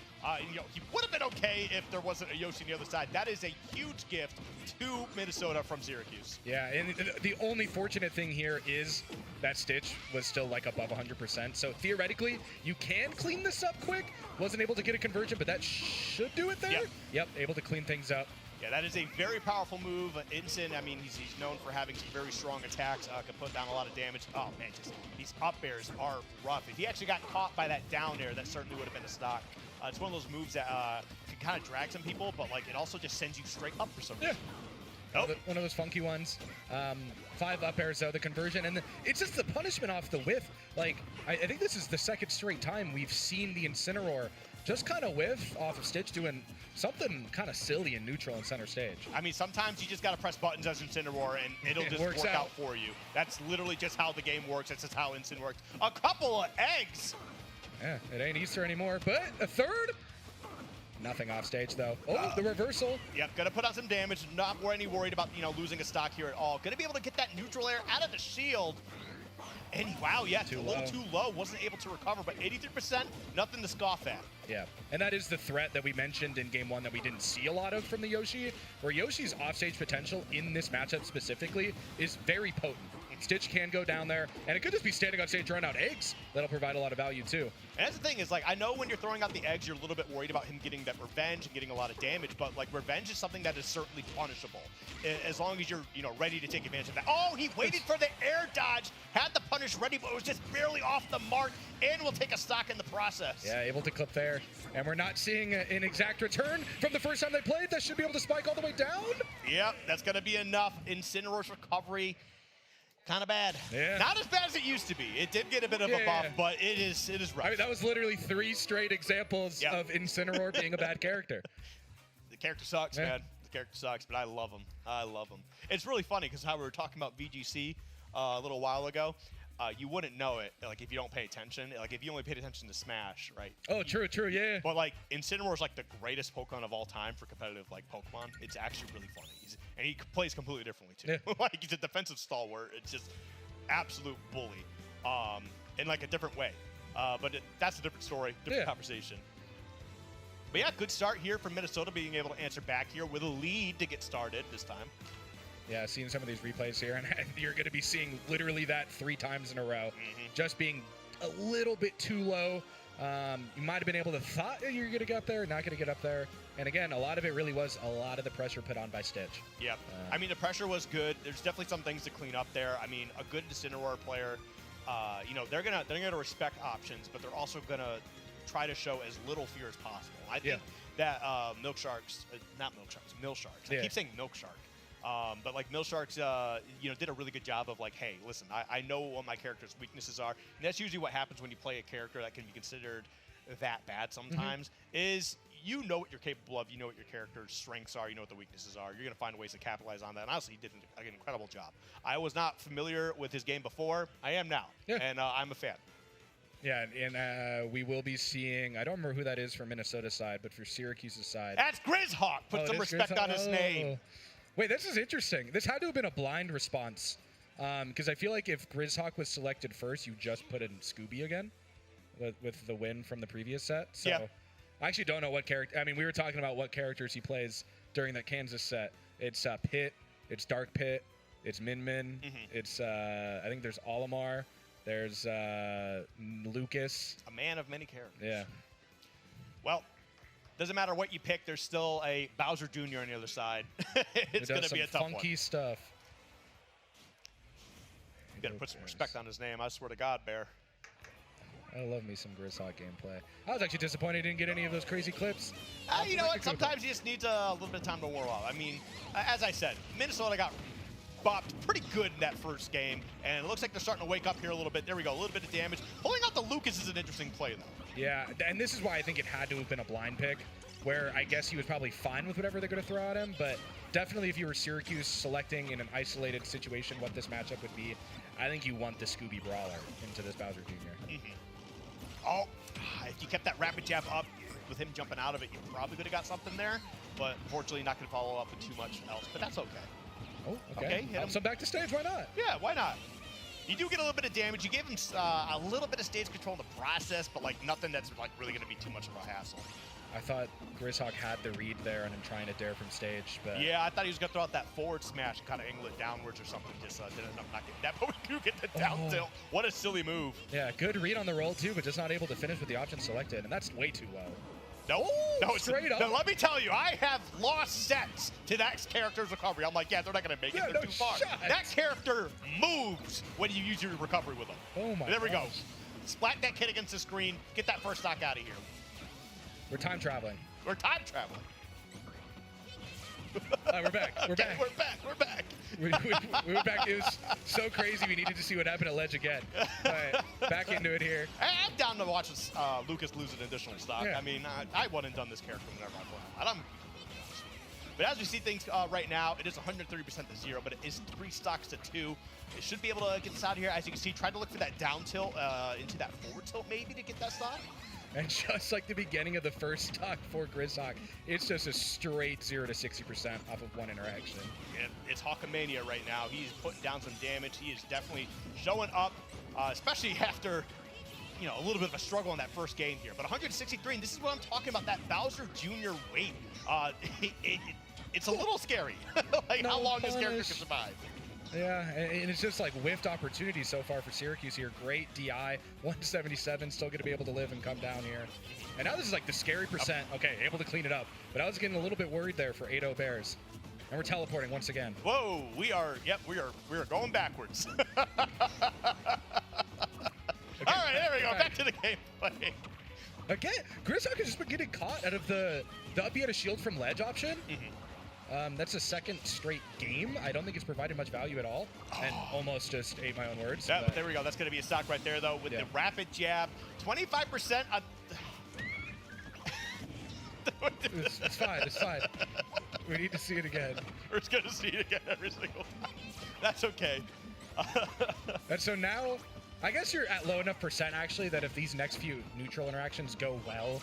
He would have been okay if there wasn't a Yoshi on the other side. That is a huge gift to Minnesota from Syracuse.
Yeah, and the only fortunate thing here is that Stitch was still like above 100%. So theoretically, you can clean this up quick. Wasn't able to get a conversion, but that should do it there. Yep, able to clean things up.
Yeah, that is a very powerful move. Ensign, I mean, he's known for having some very strong attacks, can put down a lot of damage. Oh, man, just these up airs are rough. If he actually got caught by that down air, that certainly would have been a stock. It's one of those moves that can kind of drag some people, but like it also just sends you straight up for some reason.
One of those funky ones. 5 up airs, though, the conversion. And it's just the punishment off the whiff. Like, I think this is the second straight time we've seen the Incineroar just kind of whiff off of Stitch doing something kind of silly and neutral in center stage.
I mean, sometimes you just got to press buttons as Incineroar, and it'll just work out for you. That's literally just how the game works. That's just how Incin works. A couple of eggs!
Yeah, it ain't Easter anymore, but a third? Nothing off stage, though. Oh, the reversal.
Yep, gonna put on some damage. Not worried about, losing a stock here at all. Gonna be able to get that neutral air out of the shield. And wow, yeah,
Too
a little
low.
too low. Wasn't able to recover, but 83%, nothing to scoff at.
Yeah, and that is the threat that we mentioned in game one that we didn't see a lot of from the Yoshi, where Yoshi's offstage potential in this matchup specifically is very potent. Stitch can go down there, and it could just be standing on stage throwing out eggs. That'll provide a lot of value too.
And that's the thing is, like, I know when you're throwing out the eggs, you're a little bit worried about him getting that revenge and getting a lot of damage, but, like, revenge is something that is certainly punishable, as long as you're, you know, ready to take advantage of that. Oh, he waited for the air dodge, had the punish ready, but it was just barely off the mark, and will take a stock in the process.
Yeah, able to clip there. And we're not seeing an exact return from the first time they played. That should be able to spike all the way down.
Yep, that's going to be enough. Incineroar's recovery, kind of bad.
Yeah.
Not as bad as it used to be. It did get a bit of a buff, but it is rough.
I mean, that was literally 3 straight examples of Incineroar being a bad character.
The character sucks, man. The character sucks, but I love him. I love him. It's really funny because how we were talking about VGC a little while ago. You wouldn't know it, like, if you don't pay attention. Like, if you only paid attention to Smash, right?
Oh, true, yeah.
But, like, Incineroar is, like, the greatest Pokemon of all time for competitive, like, Pokemon. It's actually really funny. And he plays completely differently, too.
Yeah.
Like, he's a defensive stalwart. It's just absolute bully in, like, a different way. But that's a different story, different conversation. But, yeah, good start here from Minnesota, being able to answer back here with a lead to get started this time.
Yeah, seeing some of these replays here, and you're going to be seeing literally that 3 times in a row. Just being a little bit too low. You might have been able to thought you're going to get up there, not going to get up there. And again, a lot of it really was a lot of the pressure put on by Stitch.
Yep. I mean, the pressure was good. There's definitely some things to clean up there. I mean, a good Incineroar player, you know, they're gonna respect options, but they're also gonna try to show as little fear as possible. I think that Mill Sharks. I keep saying Milk Shark. But like Mill Sharks, you know, did a really good job of like, hey, listen, I know what my character's weaknesses are, and that's usually what happens when you play a character that can be considered that bad sometimes. Is you know what you're capable of, you know what your character's strengths are, you know what the weaknesses are. You're gonna find ways to capitalize on that. And honestly, he did an incredible job. I was not familiar with his game before. I am now, and I'm a fan.
Yeah, and we will be seeing, I don't remember who that is for Minnesota's side, but for Syracuse's side.
That's Grizzhawk. Put some respect on his name.
Wait, this is interesting. This had to have been a blind response. Because I feel like if Grizzhawk was selected first, you just put in Scooby again with the win from the previous set. So I actually don't know what character. I mean, we were talking about what characters he plays during that Kansas set. It's Pit, it's Dark Pit, it's Min Min, it's, I think there's Olimar, there's Lucas.
A man of many characters.
Yeah.
Well, doesn't matter what you pick, there's still a Bowser Jr. on the other side. It's going to be a tough one.
Funky stuff.
You got to put some respect on his name. I swear to God, Bear.
I love me some Grizzhawk gameplay. I was actually disappointed he didn't get any of those crazy clips.
You know what? Sometimes he just needs a little bit of time to warm up. I mean, as I said, Minnesota got bopped pretty good in that first game, and it looks like they're starting to wake up here a little bit. There we go, a little bit of damage. Pulling out the Lucas is an interesting play, though.
Yeah, and this is why I think it had to have been a blind pick, where I guess he was probably fine with whatever they're going to throw at him, but definitely if you were Syracuse selecting in an isolated situation what this matchup would be, I think you want the Scooby Brawler into this Bowser Jr.
Oh, if you kept that rapid jab up with him jumping out of it, you probably could have got something there, but unfortunately not going to follow up with too much else, but that's okay.
Oh, okay.
Hit him.
So back to stage, why not?
Yeah, why not? You do get a little bit of damage. You gave him a little bit of stage control in the process, but like nothing that's like really going to be too much of a hassle.
I thought Grizzhawk had the read there and then trying to dare from stage, but
yeah, I thought he was going to throw out that forward smash and kind of angle it downwards or something. Just didn't end up knocking that, but we do get the down tilt. What a silly move.
Yeah, good read on the roll too, but just not able to finish with the option selected, and that's way too low.
No,
straight up.
No, let me tell you, I have lost sets to that character's recovery. I'm like, yeah, they're not going to make it. They're too far. That character moves when you use your recovery with them.
Oh my
There we go. Splat that kid against the screen. Get that first knock out of here.
We're time traveling.
We're time traveling.
We're back. We're back.
We're back. We're back.
we were back. It was so crazy. We needed to see what happened at Ledge again. All right, back into it here.
I'm down to watch Lucas lose an additional stock.
Yeah.
I mean, I wouldn't have done this character whenever I play. But as we see things right now, it is 130% to 0, but it is 3 stocks to 2. It should be able to get this out of here. As you can see, try to look for that down tilt into that forward tilt maybe to get that stock.
And just like the beginning of the first stock for Grizzhawk, it's just a straight 0 to 60% off of one interaction.
Yeah, it's Hawkamania right now. He's putting down some damage. He is definitely showing up. especially after a little bit of a struggle in that first game here. But 163, and this is what I'm talking about, that Bowser Jr. weight. It's a little scary, like how long this character can survive.
Yeah, and it's just like whiffed opportunities so far for Syracuse here. Great DI, 177, still going to be able to live and come down here. And now this is like the scary percent. Okay, able to clean it up. But I was getting a little bit worried there for 8-0 Bears. And we're teleporting once again.
Whoa, we are going backwards. All right, there we go, back to the gameplay.
Again, Grizzhawk has just been getting caught out of the up he had a shield from ledge option. That's a second straight game. I don't think it's provided much value at all. And almost just ate my own words.
Yeah, there we go. That's going to be a stock right there, though, with the rapid jab. 25%.
It's fine. It's fine. We need to see it again.
We're just going to see it again every single time. That's okay.
And so now, I guess you're at low enough percent, actually, that if these next few neutral interactions go well,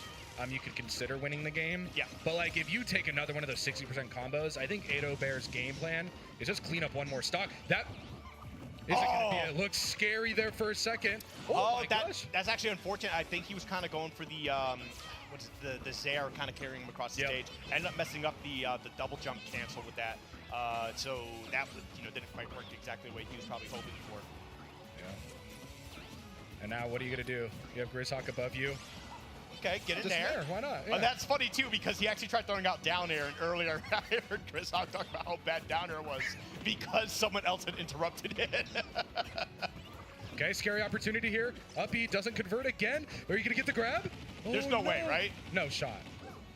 you could consider winning the game.
Yeah.
But like, if you take another one of those 60% combos, I think 8-0 Bears' game plan is just clean up one more stock. That isn't going to be it. Looks scary there for a second. Oh my gosh.
That's actually unfortunate. I think he was kind of going for the the Zaire, kind of carrying him across the stage. Ended up messing up the double jump cancel with that. So that didn't quite work exactly the way he was probably hoping for.
Yeah. And now what are you going to do? You have Grizzhawk above you.
Okay, get in there.
Why not?
Yeah. And that's funny too, because he actually tried throwing out down air, and earlier I heard Grizzhawk talk about how bad down air was because someone else had interrupted it.
Okay, scary opportunity here. Up E doesn't convert again. Are you gonna get the grab?
There's no way, right?
No shot.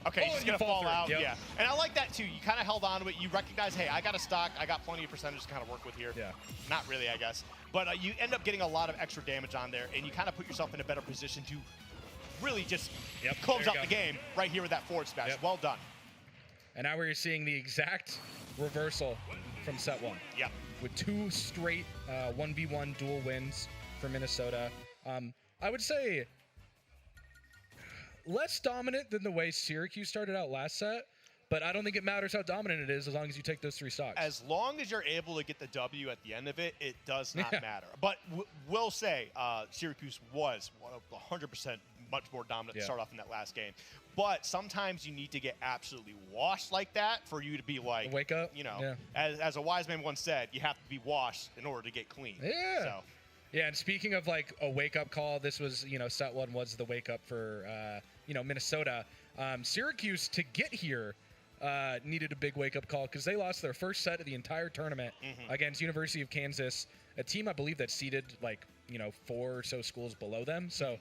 Okay, he's gonna fall out.
Yep.
Yeah, and I like that too. You kind of held on to it. You recognize, hey, I got a stock. I got plenty of percentage to kind of work with here.
Yeah.
Not really, I guess. But you end up getting a lot of extra damage on there, and you kind of put yourself in a better position to really just close out the game right here with that forward smash.
Yep.
Well done.
And now we're seeing the exact reversal from set one.
Yeah.
With two straight 1v1 dual wins for Minnesota. I would say less dominant than the way Syracuse started out last set, but I don't think it matters how dominant it is as long as you take those three stocks.
As long as you're able to get the W at the end of it, it does not matter. But we'll say Syracuse was 100% much more dominant to start off in that last game. But sometimes you need to get absolutely washed like that for you to be like,
wake up.
As a wise man once said, you have to be washed in order to get clean.
Yeah.
So.
Yeah, and speaking of like a wake-up call, this was, set one was the wake-up for, Minnesota. Syracuse, to get here, needed a big wake-up call because they lost their first set of the entire tournament against University of Kansas, a team I believe that's seeded like, 4 or so schools below them. So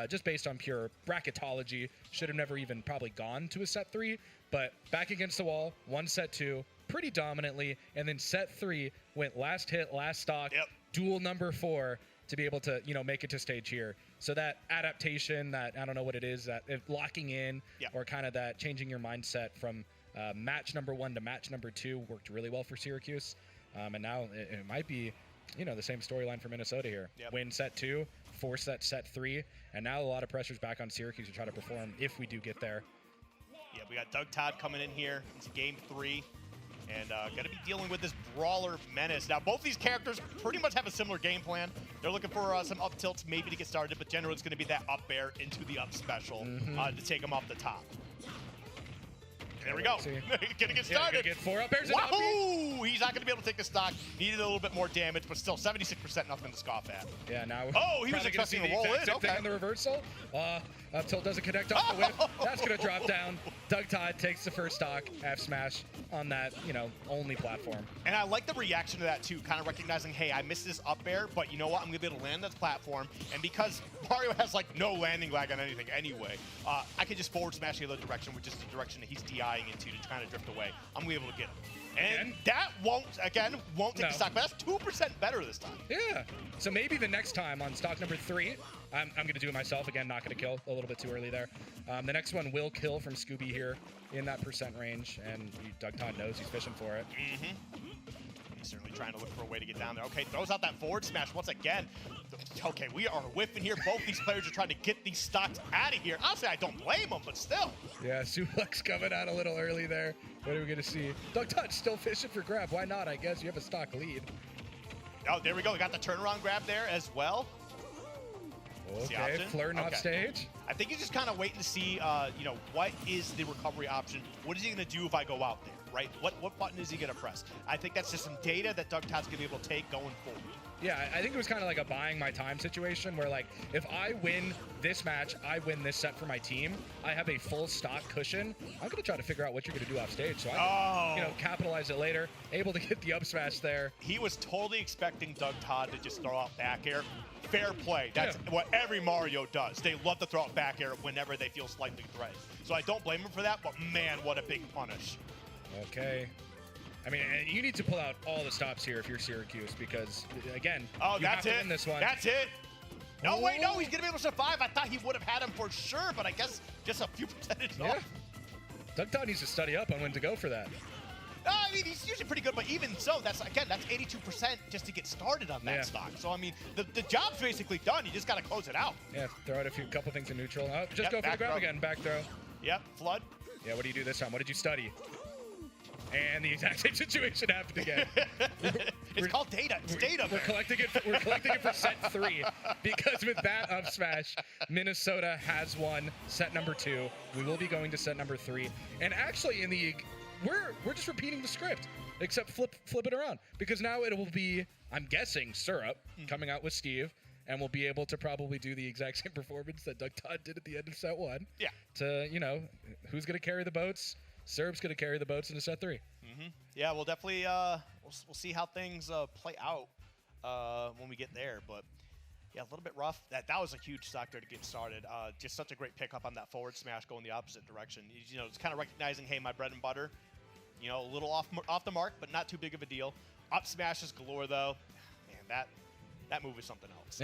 just based on pure bracketology, should have never even probably gone to a set 3. But back against the wall, won set 2 pretty dominantly, and then set 3 went last hit, last stock. Duel number 4 to be able to, make it to stage here. So that adaptation, that I don't know what it is, that locking in or kind of that changing your mindset from match number 1 to match number 2 worked really well for Syracuse. And now it might be, the same storyline for Minnesota here. Win set 2, force that set 3, and now a lot of pressure's back on Syracuse to try to perform if we do get there.
Yeah, we got Doug Todd coming in here. It's game 3. And going to be dealing with this Brawler Menace. Now, both these characters pretty much have a similar game plan. They're looking for some up tilts maybe to get started, but generally it's going to be that up air into the up special to take them off the top. There we go. Gonna get started.
Gonna get 4 up airs.
Wahoo! He's not going to be able to take the stock. Needed a little bit more damage, but still 76% nothing to scoff at.
Yeah, now.
Oh, he was expecting to roll in. Okay.
Thing on the reversal. Up tilt doesn't connect off the whip. That's going to drop down. Doug Todd takes the first stock, F smash on that, only platform.
And I like the reaction to that too, kind of recognizing, hey, I missed this up air, but you know what? I'm going to be able to land this platform. And because Mario has like no landing lag on anything anyway, I can just forward smash the other direction, which is the direction that he's DIing into to kind of drift away. I'm going to be able to get him. And that won't take the stock, but that's 2% better this time.
Yeah. So maybe the next time on stock number 3, I'm going to do it myself. Again, not going to kill. A little bit too early there. The next one will kill from Scooby here in that percent range, and Doug Todd knows he's fishing for it.
He's certainly trying to look for a way to get down there. Okay, throws out that forward smash once again. Okay, we are whiffing here. Both these players are trying to get these stocks out of here. Honestly, I don't blame them, but still.
Yeah, Suplex coming out a little early there. What are we going to see? Doug Todd still fishing for grab. Why not? I guess you have a stock lead.
Oh, there we go. We got the turnaround grab there as well. That's the
Okay,
option.
flirting off stage.
I think he's just kind of waiting to see, what is the recovery option? What is he going to do if I go out there, right? What button is he going to press? I think that's just some data that Doug Todd's going to be able to take going forward.
Yeah, I think it was kind of like a buying my time situation where, like, if I win this match, I win this set for my team, I have a full stock cushion. I'm going to try to figure out what you're going to do off stage so I can, capitalize it later. Able to get the up smash there.
He was totally expecting Doug Todd to just throw out back air. Fair play. That's what every Mario does. They love to throw out back air whenever they feel slightly threatened. So I don't blame him for that, but man, what a big punish.
Okay. I mean, you need to pull out all the stops here if you're Syracuse because, again, you
that's
have to win this one.
That's it. No, wait, no, he's going to be able to survive. I thought he would have had him for sure, but I guess just a few percentage off.
Doug Todd needs to study up on when to go for that.
I mean, he's usually pretty good, but even so, that's 82% just to get started on that stock. So, I mean, the job's basically done. You just got to close it out.
Yeah, throw out a couple things in neutral. Oh, just go for the grab again, back throw.
Yep, flood.
Yeah, what do you do this time? What did you study? And the exact same situation happened again.
It's called data. It's data.
We're collecting it for set 3 because with that up smash, Minnesota has won set number 2. We will be going to set number 3. And actually, we're just repeating the script, except flip it around because now it will be, I'm guessing, Syrup coming out with Steve, and we'll be able to probably do the exact same performance that Doug Todd did at the end of set 1.
Yeah.
To who's gonna carry the boats? Syrup's going to carry the boats into set 3.
Yeah, we'll definitely we'll see how things play out when we get there. But yeah, a little bit rough. That was a huge stock there to get started. Just such a great pickup on that forward smash going the opposite direction. It's kind of recognizing, hey, my bread and butter. A little off the mark, but not too big of a deal. Up smashes galore though. Man, that move is something else.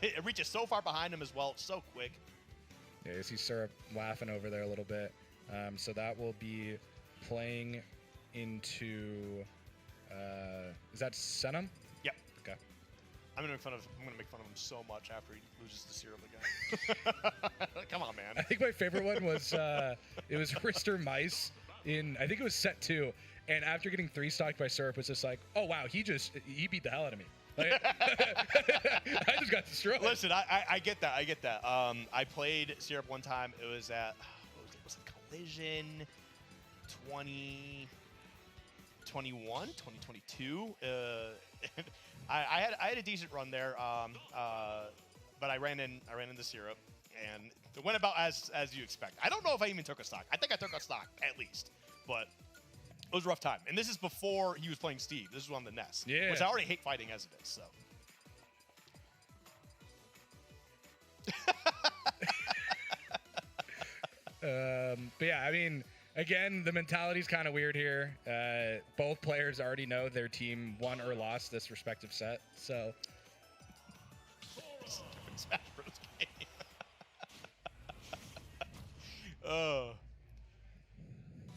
It reaches so far behind him as well. It's so quick.
Yeah, you see Syrup laughing over there a little bit. So that will be playing into, is that Senum?
Yep.
Okay.
I'm gonna make fun of him so much after he loses to Syrup again. Come on, man.
I think my favorite one was it was Rister Mice in, I think it was set 2, and after getting 3 stocked by Syrup was just like, oh wow, he beat the hell out of me. Like, I just got destroyed.
Listen, I get that. I played Syrup one time. It was at Collision 2021, 2022. I had a decent run there, but I ran into Syrup, and it went about as you expect. I don't know if I even took a stock. I think I took a stock at least, but it was a rough time. And this is before he was playing Steve. This was on the NES, which I already hate fighting as it is. So.
But yeah, I mean, again, the mentality's kind of weird here. Both players already know their team won or lost this respective set, so.
Smash Bros. Game. Oh.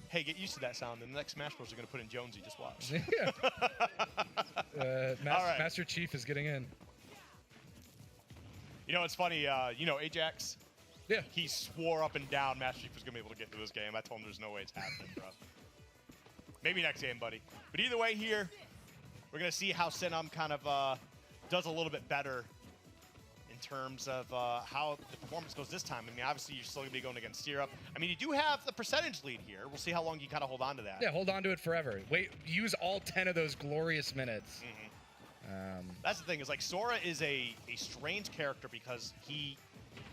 Hey, get used to that sound. And the next Smash Bros. Are going to put in Jonesy. Just watch.
Master Chief is getting in.
It's funny. Ajax.
Yeah.
He swore up and down Master Chief was going to be able to get into this game. I told him there's no way it's happening, bro. Maybe next game, buddy. But either way here, we're going to see how Senum kind of does a little bit better in terms of how the performance goes this time. I mean, obviously, you're still going to be going against Syrup. I mean, you do have the percentage lead here. We'll see how long you kind of hold on to that.
Yeah, hold on to it forever. Use all 10 of those glorious minutes.
That's the thing, is like Sora is a strange character because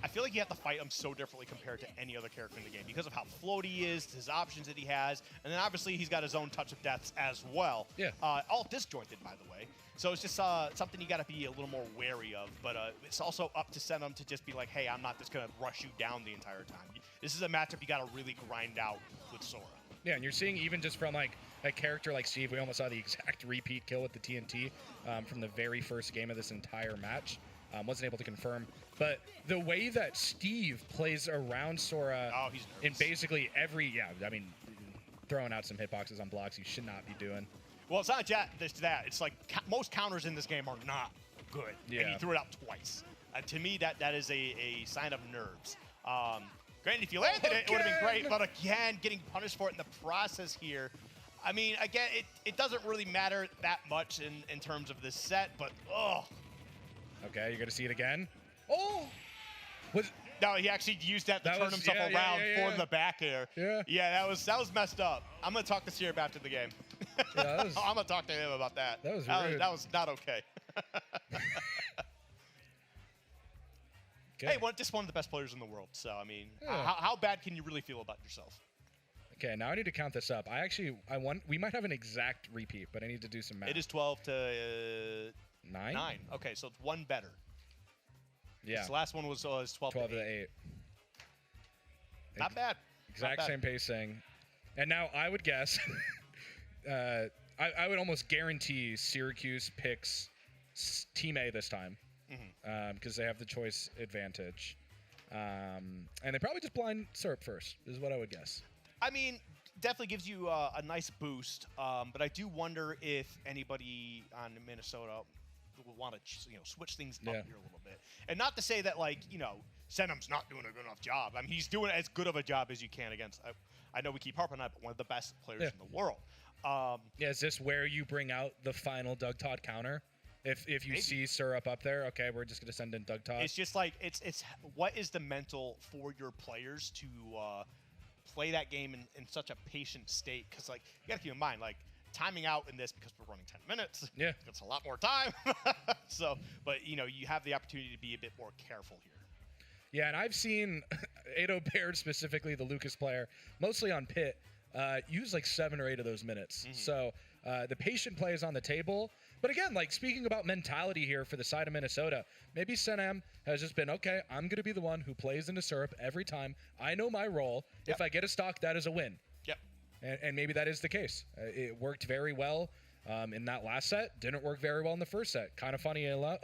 I feel like you have to fight him so differently compared to any other character in the game because of how floaty he is, his options that he has, and then obviously he's got his own touch of deaths as well.
Yeah.
All disjointed, by the way. So it's just something you got to be a little more wary of. But it's also up to Senum to just be like, hey, I'm not just going to rush you down the entire time. This is a matchup you got to really grind out with Sora.
Yeah, and you're seeing even just from like a character like Steve, we almost saw the exact repeat kill with the TNT from the very first game of this entire match. Wasn't able to confirm. But the way that Steve plays around Sora in basically every, throwing out some hitboxes on blocks you should not be doing.
Well, it's not just that. It's like most counters in this game are not good.
Yeah.
And he threw it out twice. To me, that is a sign of nerves. Granted, if you landed it would have been great. But again, getting punished for it in the process here. I mean, again, it doesn't really matter that much in terms of this set. But,
Okay, you're going to see it again. Oh!
No, he actually used that to
That
turn
was-
himself
yeah,
around
yeah.
for the back air.
Yeah.
that was messed up. I'm gonna talk to Sierra after the game.
Yeah, that was-
I'm gonna talk to him about that.
That was rude.
that was not okay.
Okay.
Hey, just one of the best players in the world. So I mean,
Yeah.
how bad can you really feel about yourself?
Okay, now I need to count this up. We might have an exact repeat, but I need to do some math.
It is 12 to
9?
9. Okay, so it's one better.
Yeah.
This last one was 12,
12
to
to
8.
8.
Not bad.
Exact
Not bad.
same pacing. And now I would guess, I would almost guarantee Syracuse picks Team A this time because they have the choice advantage. And they probably just blind Syrup first, is what I would guess.
I mean, definitely gives you a nice boost, but I do wonder if anybody on Minnesota will want to switch things up here a little bit. And not to say that, Senum's not doing a good enough job. I mean, he's doing as good of a job as you can against, I know we keep harping on it, but one of the best players in the world.
Is this where you bring out the final Doug Todd counter? If you see Syrup up there, okay, we're just going to send in Doug Todd.
It's just like, it's what is the mental for your players to play that game in such a patient state? Because, you got to keep in mind, timing out in this because we're running 10 minutes.
Yeah.
It's a lot more time. But you have the opportunity to be a bit more careful here.
Yeah, and I've seen Ado Baird, specifically the Lucas player, mostly on pit, use 7 or 8 of those minutes. So the patient play is on the table. But again, speaking about mentality here for the side of Minnesota, maybe Senam has just been, okay, I'm going to be the one who plays into Syrup every time. I know my role.
Yep.
If I get a stock, that is a win.
Yep.
And maybe that is the case. It worked very well in that last set. Didn't work very well in the first set. Kind of funnily enough,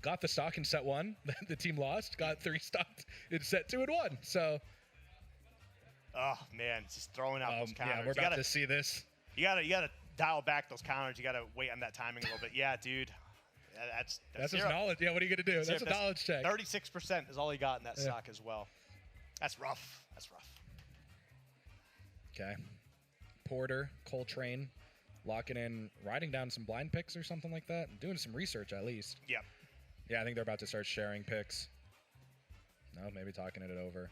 got the stock in set 1. The team lost. Got 3 stocks in set 2 and 1. So.
Oh man, it's just throwing out those counters.
Yeah, we're about to see this.
You gotta dial back those counters. You gotta wait on that timing a little bit. Yeah, dude. That's
his knowledge. Yeah, what are you gonna do? That's a knowledge check.
36% is all he got in that stock as well. That's rough. That's rough.
Okay. Porter, Coltrane, locking in, writing down some blind picks or something like that. Doing some research at least.
Yep.
Yeah, I think they're about to start sharing picks. No, maybe talking it over.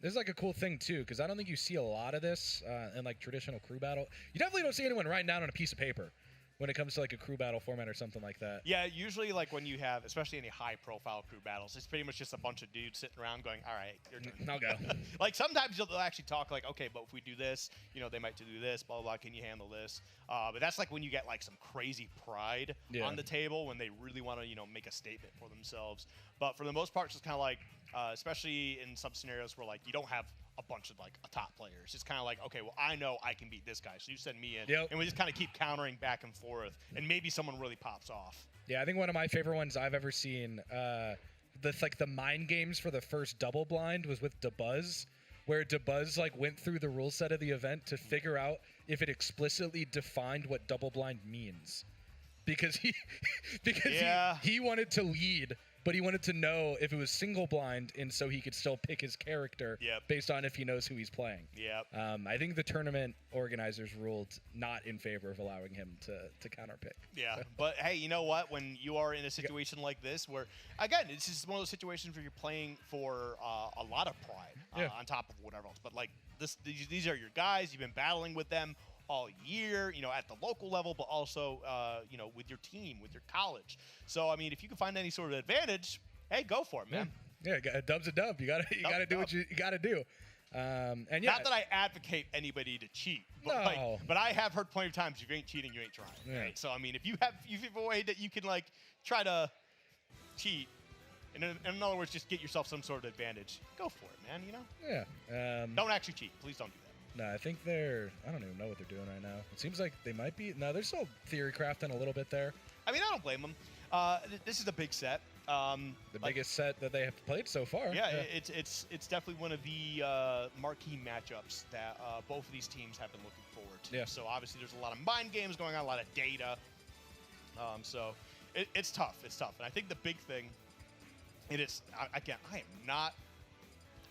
This is a cool thing too, because I don't think you see a lot of this in traditional crew battle. You definitely don't see anyone writing down on a piece of paper when it comes to a crew battle format or something like that.
Yeah, usually when you have, especially any high-profile crew battles, it's pretty much just a bunch of dudes sitting around going, "All right, your turn."
I'll go.
Sometimes they'll actually talk okay, but if we do this, they might do this, blah, blah, blah, can you handle this? But that's when you get some crazy pride on the table when they really want to, make a statement for themselves. But for the most part, it's just kind of especially in some scenarios where you don't have a bunch of a top players. It's kind of okay, well, I know I can beat this guy, so you send me in, and we just kind of keep countering back and forth, and maybe someone really pops off.
Yeah, I think one of my favorite ones I've ever seen, the mind games for the first double blind was with DeBuzz, where DeBuzz went through the rule set of the event to figure out if it explicitly defined what double blind means, because he wanted to lead. But he wanted to know if it was single blind, and so he could still pick his character based on if he knows who he's playing.
Yep.
I think the tournament organizers ruled not in favor of allowing him to counterpick.
Yeah, but hey, you know what? When you are in a situation like this, where again, this is one of those situations where you're playing for a lot of pride on top of whatever else. But these are your guys. You've been battling with them all year, at the local level, but also, with your team, with your college. So, I mean, if you can find any sort of advantage, hey, go for it, man.
Yeah, a dub's a dub. You gotta do what you gotta do. And yeah,
not that I advocate anybody to cheat, but but I have heard plenty of times if you ain't cheating, you ain't trying.
Yeah.
Right? So, I mean, if you have a way that you can try to cheat, and in other words, just get yourself some sort of advantage, go for it, man.
Yeah.
Don't actually cheat. Please don't do that.
No, I think I don't even know what they're doing right now. It seems like they might be. No, they're still theory crafting a little bit there.
I mean, I don't blame them. This is a big set.
The biggest set that they have played so far.
Yeah, it's definitely one of the marquee matchups that both of these teams have been looking forward to.
Yeah.
So obviously there's a lot of mind games going on, a lot of data. So it's tough. It's tough. And I think the big thing, I am not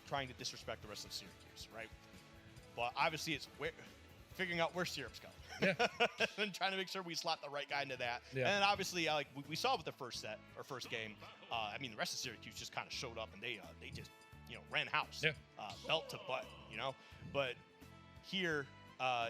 trying to disrespect the rest of Syracuse, right? But obviously it's figuring out where Syrup's going.
Yeah.
And trying to make sure we slot the right guy into that.
Yeah.
And then obviously, like we saw with the first set or first game, I mean, the rest of Syracuse just kind of showed up and they just, ran house.
Yeah.
Belt to butt, But here,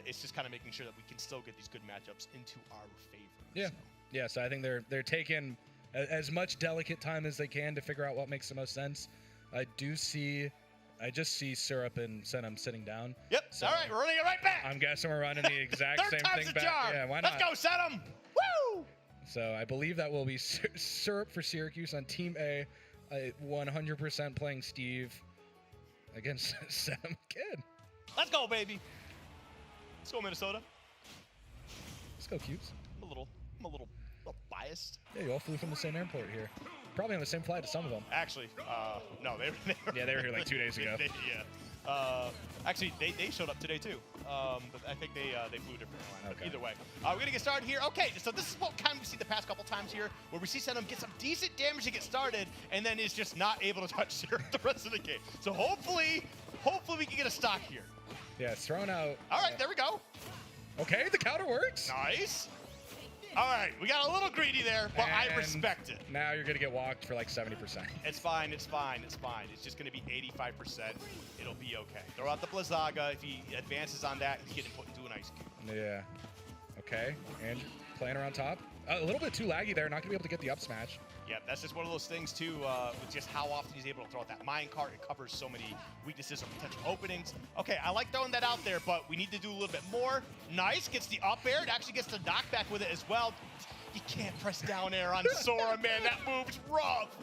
it's just kind of making sure that we can still get these good matchups into our favor.
Yeah.
So.
Yeah, so I think they're taking as much delicate time as they can to figure out what makes the most sense. I just see Syrup and Senum sitting down.
Yep.
So
all right, we're running it right back.
I'm guessing we're running the exact
Third
same
time's
thing
the
back.
charm.
Yeah, why not?
Let's go, Senum. Woo!
So I believe that will be Syrup for Syracuse on Team A. 100% playing Steve against Senum Kid.
Let's go, baby. Let's go, Minnesota.
Let's go, Cubes.
I'm a little biased.
Yeah, you all flew from the same airport here. Probably on the same flight as some of them.
Actually, no, they were.
Yeah, they were here like 2 days ago.
Actually, they showed up today too. But I think they flew different airline.
Okay.
Either way, we're gonna get started here. Okay, so this is what kind of we see the past couple times here, where we see Senum get some decent damage to get started, and then is just not able to touch Syrup the rest of the game. So hopefully we can get a stock here.
Yeah, it's thrown out.
All right, there we go.
Okay, the counter works.
Nice. All right, we got a little greedy there, but I
And
respect it.
Now you're gonna get walked for like 70%.
It's fine. It's just going to be 85%. It'll be okay. Throw out the Blizzaga. If he advances on that, he's getting put into an ice cube.
Yeah. Okay, and playing around top. A little bit too laggy there. Not gonna be able to get the up smash.
Yeah, that's just one of those things too, with just how often he's able to throw out that minecart. It covers so many weaknesses or potential openings. Okay, I like throwing that out there, but we need to do a little bit more. Nice, gets the up air. It actually gets the knockback with it as well. You can't press down air on Sora, man. That move's rough.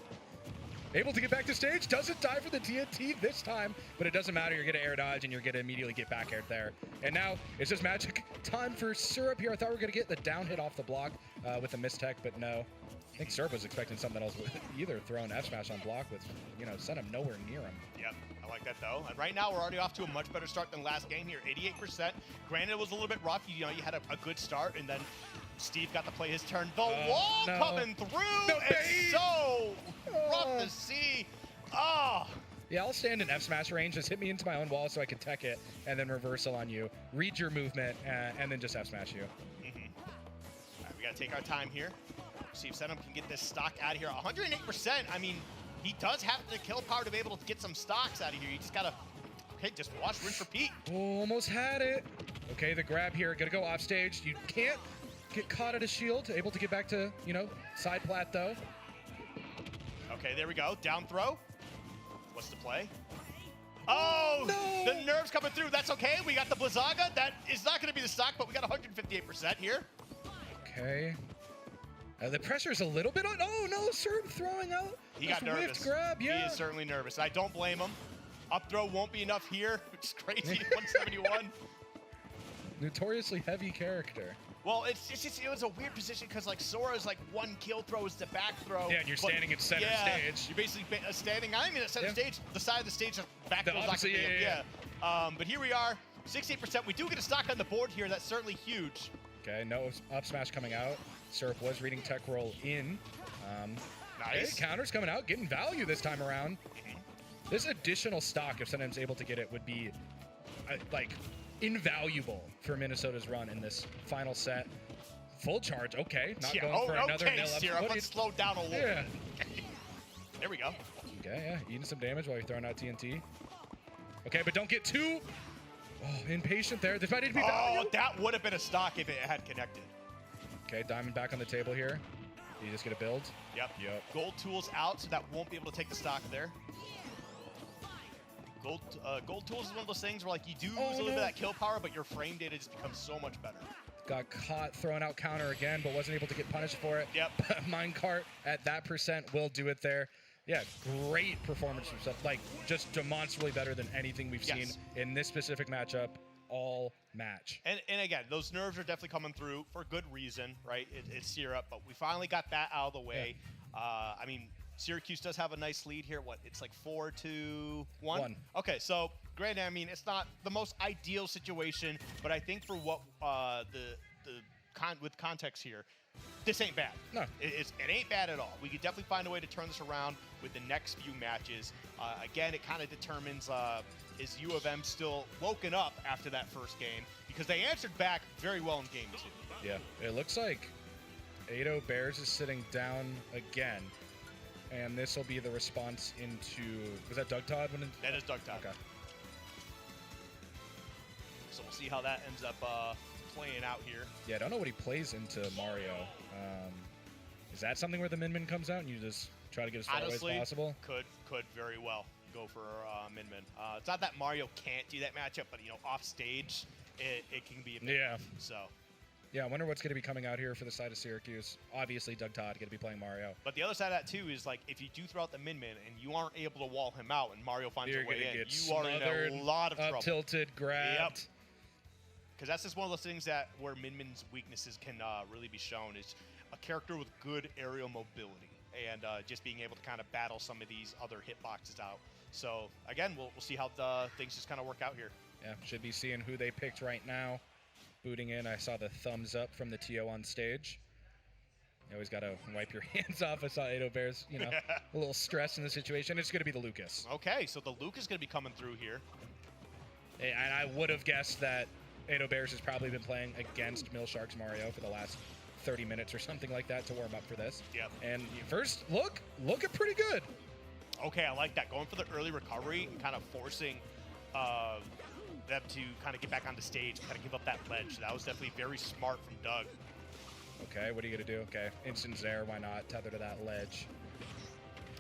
Able to get back to stage, doesn't die for the TNT this time, but it doesn't matter. You're gonna air dodge and you're gonna immediately get back aired there. And now it's just magic time for Syrup here. I thought we were gonna get the down hit off the block with the mistech, but no. I think Syrup was expecting something else, either throwing F smash on block with, Senum nowhere near him.
Yep, I like that though. And right now we're already off to a much better start than last game here. 88%. Granted, it was a little bit rough. You had a good start, and then Steve got to play his turn. The wall coming through.
No,
it's so rough to see. Oh.
Yeah, I'll stand in F smash range. Just hit me into my own wall so I can tech it, and then reversal on you. Read your movement, and then just F smash you.
All right, we got to take our time here. See if Senum can get this stock out of here. 108%. I mean, he does have the kill power to be able to get some stocks out of here. You just got to, just watch, rinse, repeat.
Almost had it. Okay, the grab here. Gonna go off stage. You can't get caught at a shield. Able to get back to, side plat though.
Okay, there we go. Down throw. What's the play? Oh,
no.
The nerves coming through. That's okay. We got the Blizzaga. That is not going to be the stock, but we got 158% here.
Okay. The pressure's a little bit on. Oh, no, Syrup throwing out.
He got nervous.
Grab, yeah.
He is certainly nervous. I don't blame him. Up throw won't be enough here, which is crazy. 171.
Notoriously heavy character.
Well, it was a weird position because Sora's one kill throw is the back throw.
Yeah, and you're standing at center stage.
You're basically standing, not even at center stage, the side of the stage, back throw's not gonna be but here we are, 68%. We do get a stock on the board here. That's certainly huge.
Okay, no up smash coming out. Syrup was reading tech roll in.
Nice.
Okay, counters coming out, getting value this time around. This additional stock, if Senum's able to get it, would be invaluable for Minnesota's run in this final set. Full charge, okay. Not going for another nil up.
Syrup, let's slow down a little bit. There we go.
Okay, yeah, eating some damage while you're throwing out TNT. Okay, but don't get too impatient there. This might need to be value.
Oh, that would have been a stock if it had connected.
Okay, Diamond back on the table here. You just get a build?
Yep. Gold tools out, so that won't be able to take the stock there. Gold tools is one of those things where you do lose a little bit of that kill power, but your frame data just becomes so much better.
Got caught throwing out counter again, but wasn't able to get punished for it.
Yep.
Minecart at that percent will do it there. Yeah, great performance from Seth. Just demonstrably better than anything we've seen in this specific matchup all match.
And again, those nerves are definitely coming through for good reason, right? It's Syrup, but we finally got that out of the way. Yeah. I mean, Syracuse does have a nice lead here. It's 4-1? Okay, so granted, I mean, it's not the most ideal situation, but I think for what with context here, this ain't bad.
No.
It ain't bad at all. We could definitely find a way to turn this around with the next few matches. Again, it kind of determines is U of M still woken up after that first game? because they answered back very well in game 2.
Yeah, it looks like Ado Bears is sitting down again, and this will be the response into. Was that Doug Todd?
That is Doug Todd.
Okay.
So we'll see how that ends up playing out here.
Yeah, I don't know what he plays into Mario. Is that something where the Min Min comes out and you just try to get as far
Honestly,
away as possible?
could very well go for Min Min. It's not that Mario can't do that matchup, but off stage, it can be a bit
Yeah.
rough, so.
Yeah, I wonder what's going to be coming out here for the side of Syracuse. Obviously, Doug Todd going to be playing Mario.
But the other side of that too is like if you do throw out the Min Min and you aren't able to wall him out and Mario finds
You're
a way
gonna
in,
get
you are in
smothered,
a lot of trouble.
Up tilted, grabbed.
Because that's just one of those things that where Min Min's weaknesses can really be shown is a character with good aerial mobility and just being able to kind of battle some of these other hitboxes out. So again, we'll see how things just kind of work out here.
Yeah, should be seeing who they picked right now. Booting in, I saw the thumbs up from the TO on stage. You always got to wipe your hands off. I saw Ado Bears, a little stress in the situation. It's going to be the Lucas.
Okay, so the Lucas is going to be coming through here.
And I would have guessed that Ado Bears has probably been playing against Millshark's Mario for the last 30 minutes or something like that to warm up for this.
Yep.
And first look at pretty good.
Okay, I like that. Going for the early recovery and kind of forcing them to kind of get back on the stage, kind of give up that ledge. That was definitely very smart from Doug.
Okay, what are you going to do? Okay, instant Zaire, why not? Tether to that ledge.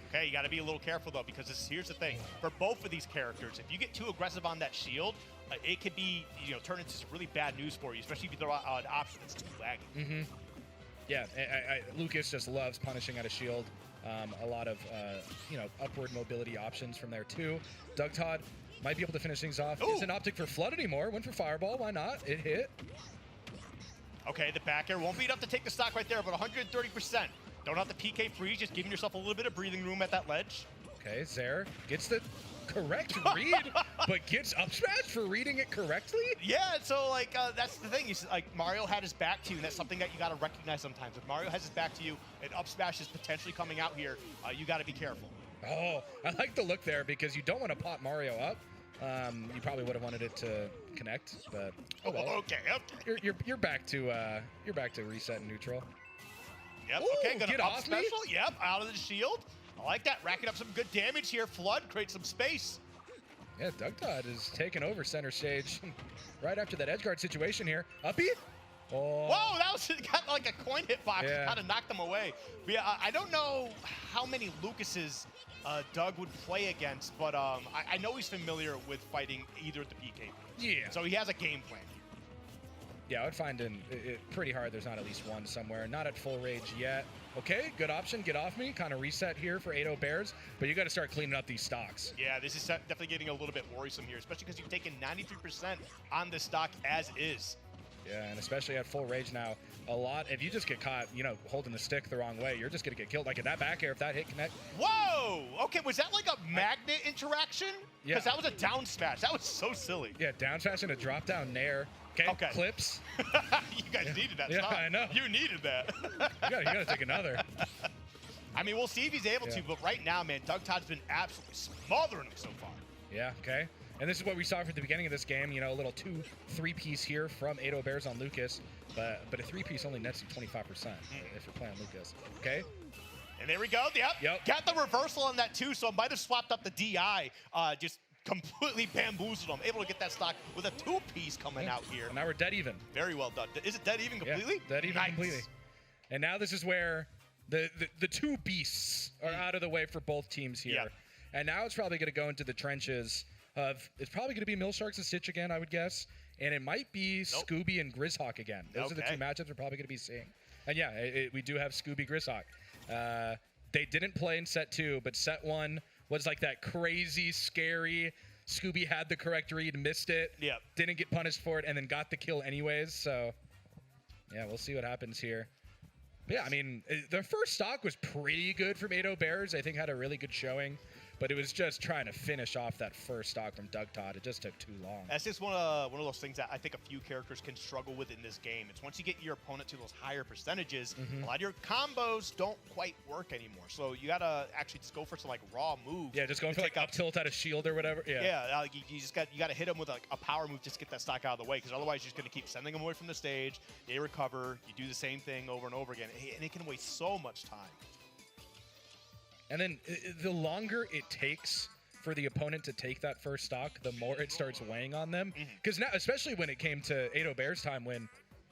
Okay, you got to be a little careful, though, because here's the thing. For both of these characters, if you get too aggressive on that shield, it could be, turn into some really bad news for you, especially if you throw out an option that's too laggy.
Mm-hmm. Yeah, Lucas just loves punishing at a shield. A lot of, upward mobility options from there, too. Doug Todd might be able to finish things off.
Ooh.
Isn't optic for Flood anymore. Went for Fireball. Why not? It hit.
Okay, the back air won't be enough to take the stock right there, but 130%. Don't have the PK freeze, just giving yourself a little bit of breathing room at that ledge.
Okay, Zaire gets the correct read, but gets up smash for reading it correctly?
Yeah, so, that's the thing. Is Mario had his back to you, and that's something that you got to recognize sometimes. If Mario has his back to you and up smash is potentially coming out here, you got to be careful.
Oh, I like the look there because you don't want to pot Mario up. You probably would have wanted it to connect, but oh well.
Okay.
You're back to reset and neutral.
Yep.
Ooh,
Okay. Gonna
get
up
off me?
special. Yep. Out of the shield. I like that. Racking up some good damage here. Flood creates some space.
Yeah, Doug Todd is taking over center stage right after that edge guard situation here. Uppy. Oh.
Whoa, that was got like a coin hitbox.
Yeah.
Kind of knocked them away. But yeah, I don't know how many Lucases Doug would play against, but I know he's familiar with fighting either at the PK.
Yeah.
So he has a game plan.
Yeah, I would find it pretty hard. There's not at least one somewhere. Not at full rage yet. Okay, good option. Get off me. Kind of reset here for Ado Bears, but you got to start cleaning up these stocks.
Yeah, this is definitely getting a little bit worrisome here, especially because you've taken 93% on the stock as is.
Yeah, and especially at full rage now, if you just get caught, holding the stick the wrong way, you're just going to get killed. Like in that back air, if that hit connect.
Whoa! Okay, was that like a magnet interaction?
Yeah.
Because that was a down smash. That was so silly.
Yeah, down smash and a drop down nair. Okay. Clips.
You guys needed that.
Yeah,
Stop.
I know.
You needed that.
You gotta take another.
I mean, we'll see if he's able to, but right now, man, Doug Todd's been absolutely smothering him so far.
Yeah, okay. And this is what we saw from the beginning of this game, a little 2-3 piece here from Ado Bears on Lucas, but a 3-piece only nets you 25% if you're playing Lucas. Okay.
And there we go. Yep. Got the reversal on that too, so I might have swapped up the DI, just completely bamboozled him. Able to get that stock with a 2-piece coming out here.
And now we're dead even.
Very well done. Is it dead even completely?
Yeah, dead even completely. And now this is where the two beasts are out of the way for both teams here.
Yeah.
And now it's probably going to go into the trenches of, it's probably going to be Millsharks and Stitch again, I would guess. And it might be Scooby and Grizzhawk again. Those are the two matchups we're probably going to be seeing. And yeah, we do have Scooby Grizzhawk. They didn't play in set 2, but set 1 was like that crazy, scary, Scooby had the correct read, missed it, didn't get punished for it, and then got the kill anyways. So yeah, we'll see what happens here. But yeah, I mean, the first stock was pretty good from Ado Bears. I think had a really good showing. but it was just trying to finish off that first stock from Doug Todd. It just took too long.
That's just one of those things that I think a few characters can struggle with in this game. It's once you get your opponent to those higher percentages, a lot of your combos don't quite work anymore. So you gotta actually just go for some like raw moves.
Yeah, just going for like up tilt out of shield or whatever.
Yeah, you gotta hit them with like a power move just to get that stock out of the way, because otherwise you're just gonna keep sending them away from the stage. They recover. You do the same thing over and over again, and it can waste so much time.
And then the longer it takes for the opponent to take that first stock, the more it starts weighing on them. Because now, especially when it came to Ado Bear's time, when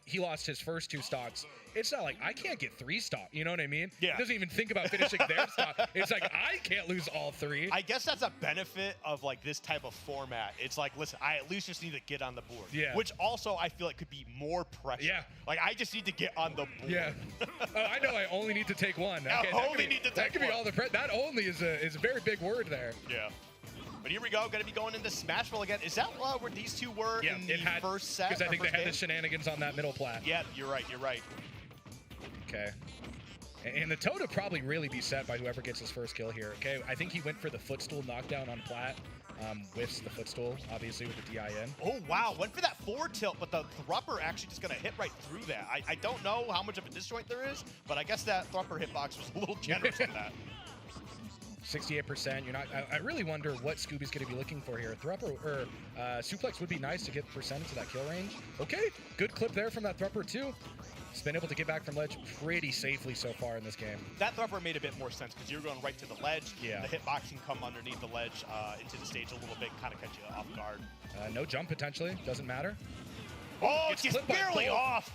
he lost his first 2 stocks, it's not like I can't get 3 stock. You know what I mean?
Yeah.
He doesn't even think about finishing their stock. It's like I can't lose all 3.
I guess that's a benefit of like this type of format. It's like, listen, I at least just need to get on the board.
Yeah.
Which also I feel like could be more pressure.
Yeah.
Like I just need to get on the board.
Yeah. Oh, I know. I only need to take 1.
I
Okay,
only need to
that
take
could be
one.
all the that only is a very big word there.
Yeah. But here we go. Going to be going into Smashville again. Is that where these two were
Yeah,
in the
it had
first set?
because I think they
first
had the
game?
shenanigans on that middle plat.
Yeah, you're right. You're right.
Okay. And the toe to probably really be set by whoever gets his first kill here. Okay, I think he went for the footstool knockdown on plat. Whiffs the footstool, obviously, with the DIN.
Oh, wow. Went for that forward tilt, but the Thrupper actually just going to hit right through that. I don't know how much of a disjoint there is, but I guess that Thrupper hitbox was a little generous in that.
68%. You're not. I really wonder what Scooby's going to be looking for here. Thrupper or suplex would be nice to get percentage of that kill range. Okay, good clip there from that Thrupper too. He's been able to get back from ledge pretty safely so far in this game.
That Thrupper made a bit more sense because you're going right to the ledge.
Yeah.
The hitbox can come underneath the ledge into the stage a little bit, kind of catch you off guard.
No jump potentially. Doesn't matter.
Oh,
Gets
it's
clipped by
barely
both.
off.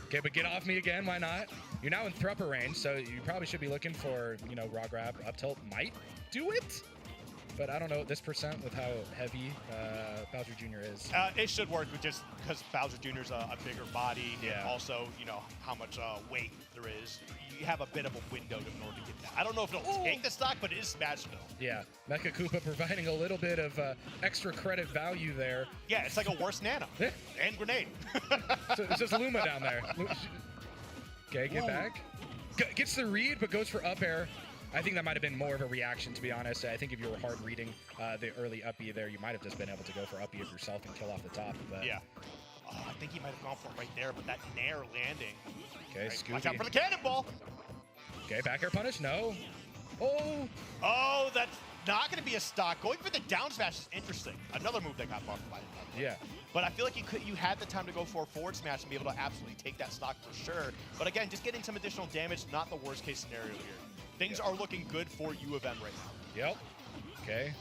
Okay, but get off me again. Why not? You're now in Thrupper range, so you probably should be looking for, raw grab. Up tilt might do it, but I don't know this percent with how heavy Bowser Jr. is.
It should work with just because Bowser Jr. is a bigger body.
Yeah.
And also, how much weight there is. You have a bit of a window in order to get that. I don't know if it'll take the stock, but it is Smashville.
Yeah, Mecha Koopa providing a little bit of extra credit value there.
Yeah, it's like a worse Nano.
Yeah.
And Grenade.
So it's just Luma down there. Okay, get back. Gets the read, but goes for up air. I think that might have been more of a reaction, to be honest. I think if you were hard reading the early up B there, you might have just been able to go for up B of yourself and kill off the top. But
Yeah. Oh, I think he might have gone for it right there, but that Nair landing.
Okay,
Right,
Scooby.
watch out for the cannonball.
Okay, back air punish. No. Oh.
Oh, that's not going to be a stock. Going for the down smash is interesting. Another move that got buffed by it.
Yeah.
But I feel like you had the time to go for a forward smash and be able to absolutely take that stock for sure. But again, just getting some additional damage, not the worst case scenario here. Things are looking good for U of M right now.
Yep. Okay.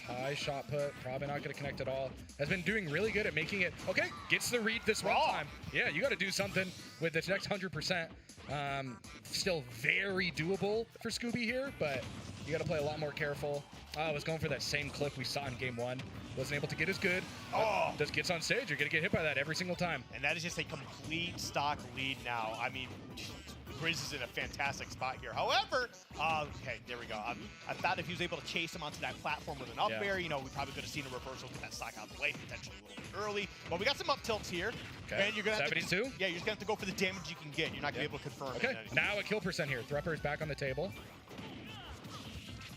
High shot put. Probably not going to connect at all. Has been doing really good at making it. Okay. Gets the read this one time. Yeah, you got to do something with this next 100%. Still very doable for Scooby here, but you got to play a lot more careful. I was going for that same clip we saw in game 1. Wasn't able to get as good. Just gets on stage. You're going to get hit by that every single time.
And that is just a complete stock lead now. I mean, Grizz is in a fantastic spot here. However, okay, there we go. I thought if he was able to chase him onto that platform with an up air, we probably could have seen a reversal, get that stock out of the way, potentially a little bit early. But we got some up tilts here.
Okay.
And you're going to have
72?
to, yeah, you're just going to have to go for the damage you can get. You're not going to be able to confirm
Okay,
it.
now a kill percent here. Thrupper is back on the table.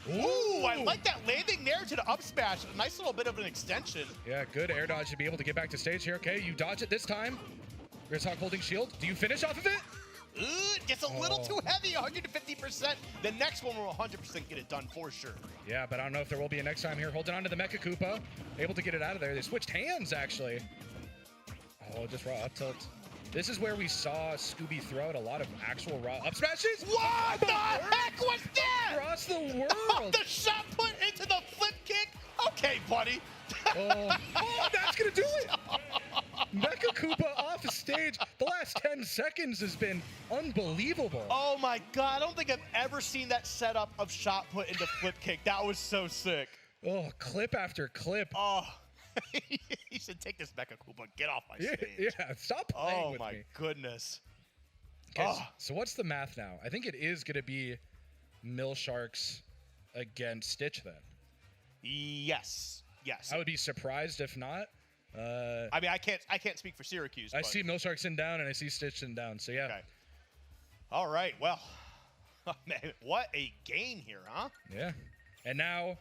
Ooh, I like that landing there to the up smash. A nice little bit of an extension.
Yeah, good air dodge to be able to get back to stage here. Okay, you dodge it this time. Grisshawk holding shield. Do you finish off of it?
Just a little too heavy, 150%. The next one will 100% get it done for sure.
Yeah, but I don't know if there will be a next time here. Holding on to the Mecha Koopa. Able to get it out of there. They switched hands, actually. Oh, just raw up tilt. This is where we saw Scooby throw out a lot of actual raw up smashes.
What the heck was that?
Across the
Oh,
world.
the shot put into the flip kick? Okay, buddy.
Oh, that's going to do it. Mecha Koopa off the stage. The last 10 seconds has been unbelievable.
Oh my God, I don't think I've ever seen that setup of shot put into flip kick. That was so sick.
Oh, clip after clip.
Oh, he should take this Mecha Koopa and get off my stage.
Yeah, stop playing with
me. Oh my goodness.
Okay, so what's the math now? I think it is going to be Mill Sharks against Stitch then.
Yes. Yes.
I would be surprised if not.
I mean, I can't speak for Syracuse.
I
but...
see Mill Sharks in down and I see Stitch in down. So yeah.
Okay. All right. Well, man, what a game here, huh?
Yeah. And now,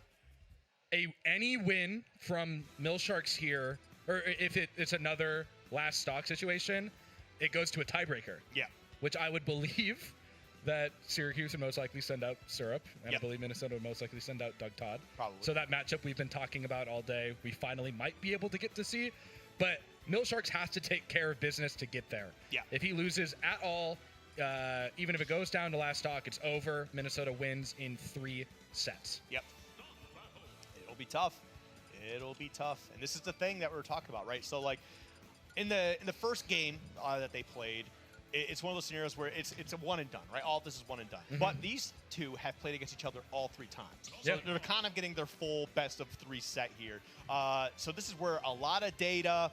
any win from Mill Sharks here, or if it's another last stock situation, it goes to a tiebreaker.
Yeah.
Which I would believe that Syracuse would most likely send out Syrup, and I believe Minnesota would most likely send out Doug Todd.
Probably.
So that matchup we've been talking about all day, we finally might be able to get to see. But Mill Sharks has to take care of business to get there.
Yeah.
If he loses at all, even if it goes down to last stock, it's over. Minnesota wins in 3 sets.
Yep. It'll be tough. It'll be tough. And this is the thing that we're talking about, right? So, like, in the first game that they played, it's one of those scenarios where it's a one and done, right? All of this is one and done. But these two have played against each other all 3 times. So they're kind of getting their full best of 3 set here. So this is where a lot of data,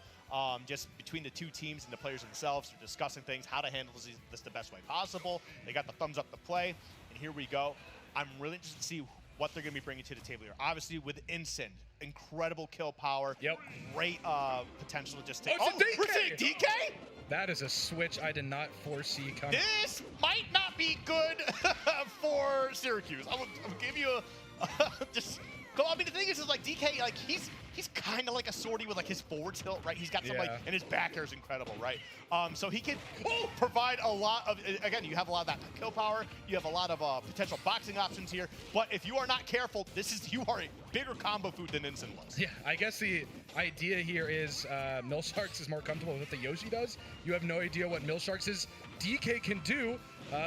just between the 2 teams and the players themselves, are discussing things, how to handle this the best way possible. They got the thumbs up to play, and here we go. I'm really interested to see what they're going to be bringing to the table here. Obviously, with Ensign, incredible kill power.
Yep.
Great potential to just take.
Oh, it's a DK!
We're seeing DK?
That is a switch I did not foresee coming.
This might not be good for Syracuse. I will give you just. I mean, the thing is like DK, like he's kind of like a sortie with like his forward tilt, right? He's got some like, and his back air is incredible, right? So he can provide a lot of. Again, you have a lot of that kill power. You have a lot of potential boxing options here. But if you are not careful, you are a bigger combo food than Ensign was.
Yeah, I guess the idea here is Mill Sharks is more comfortable with what the Yoshi does. You have no idea what Mill Sharks' DK can do.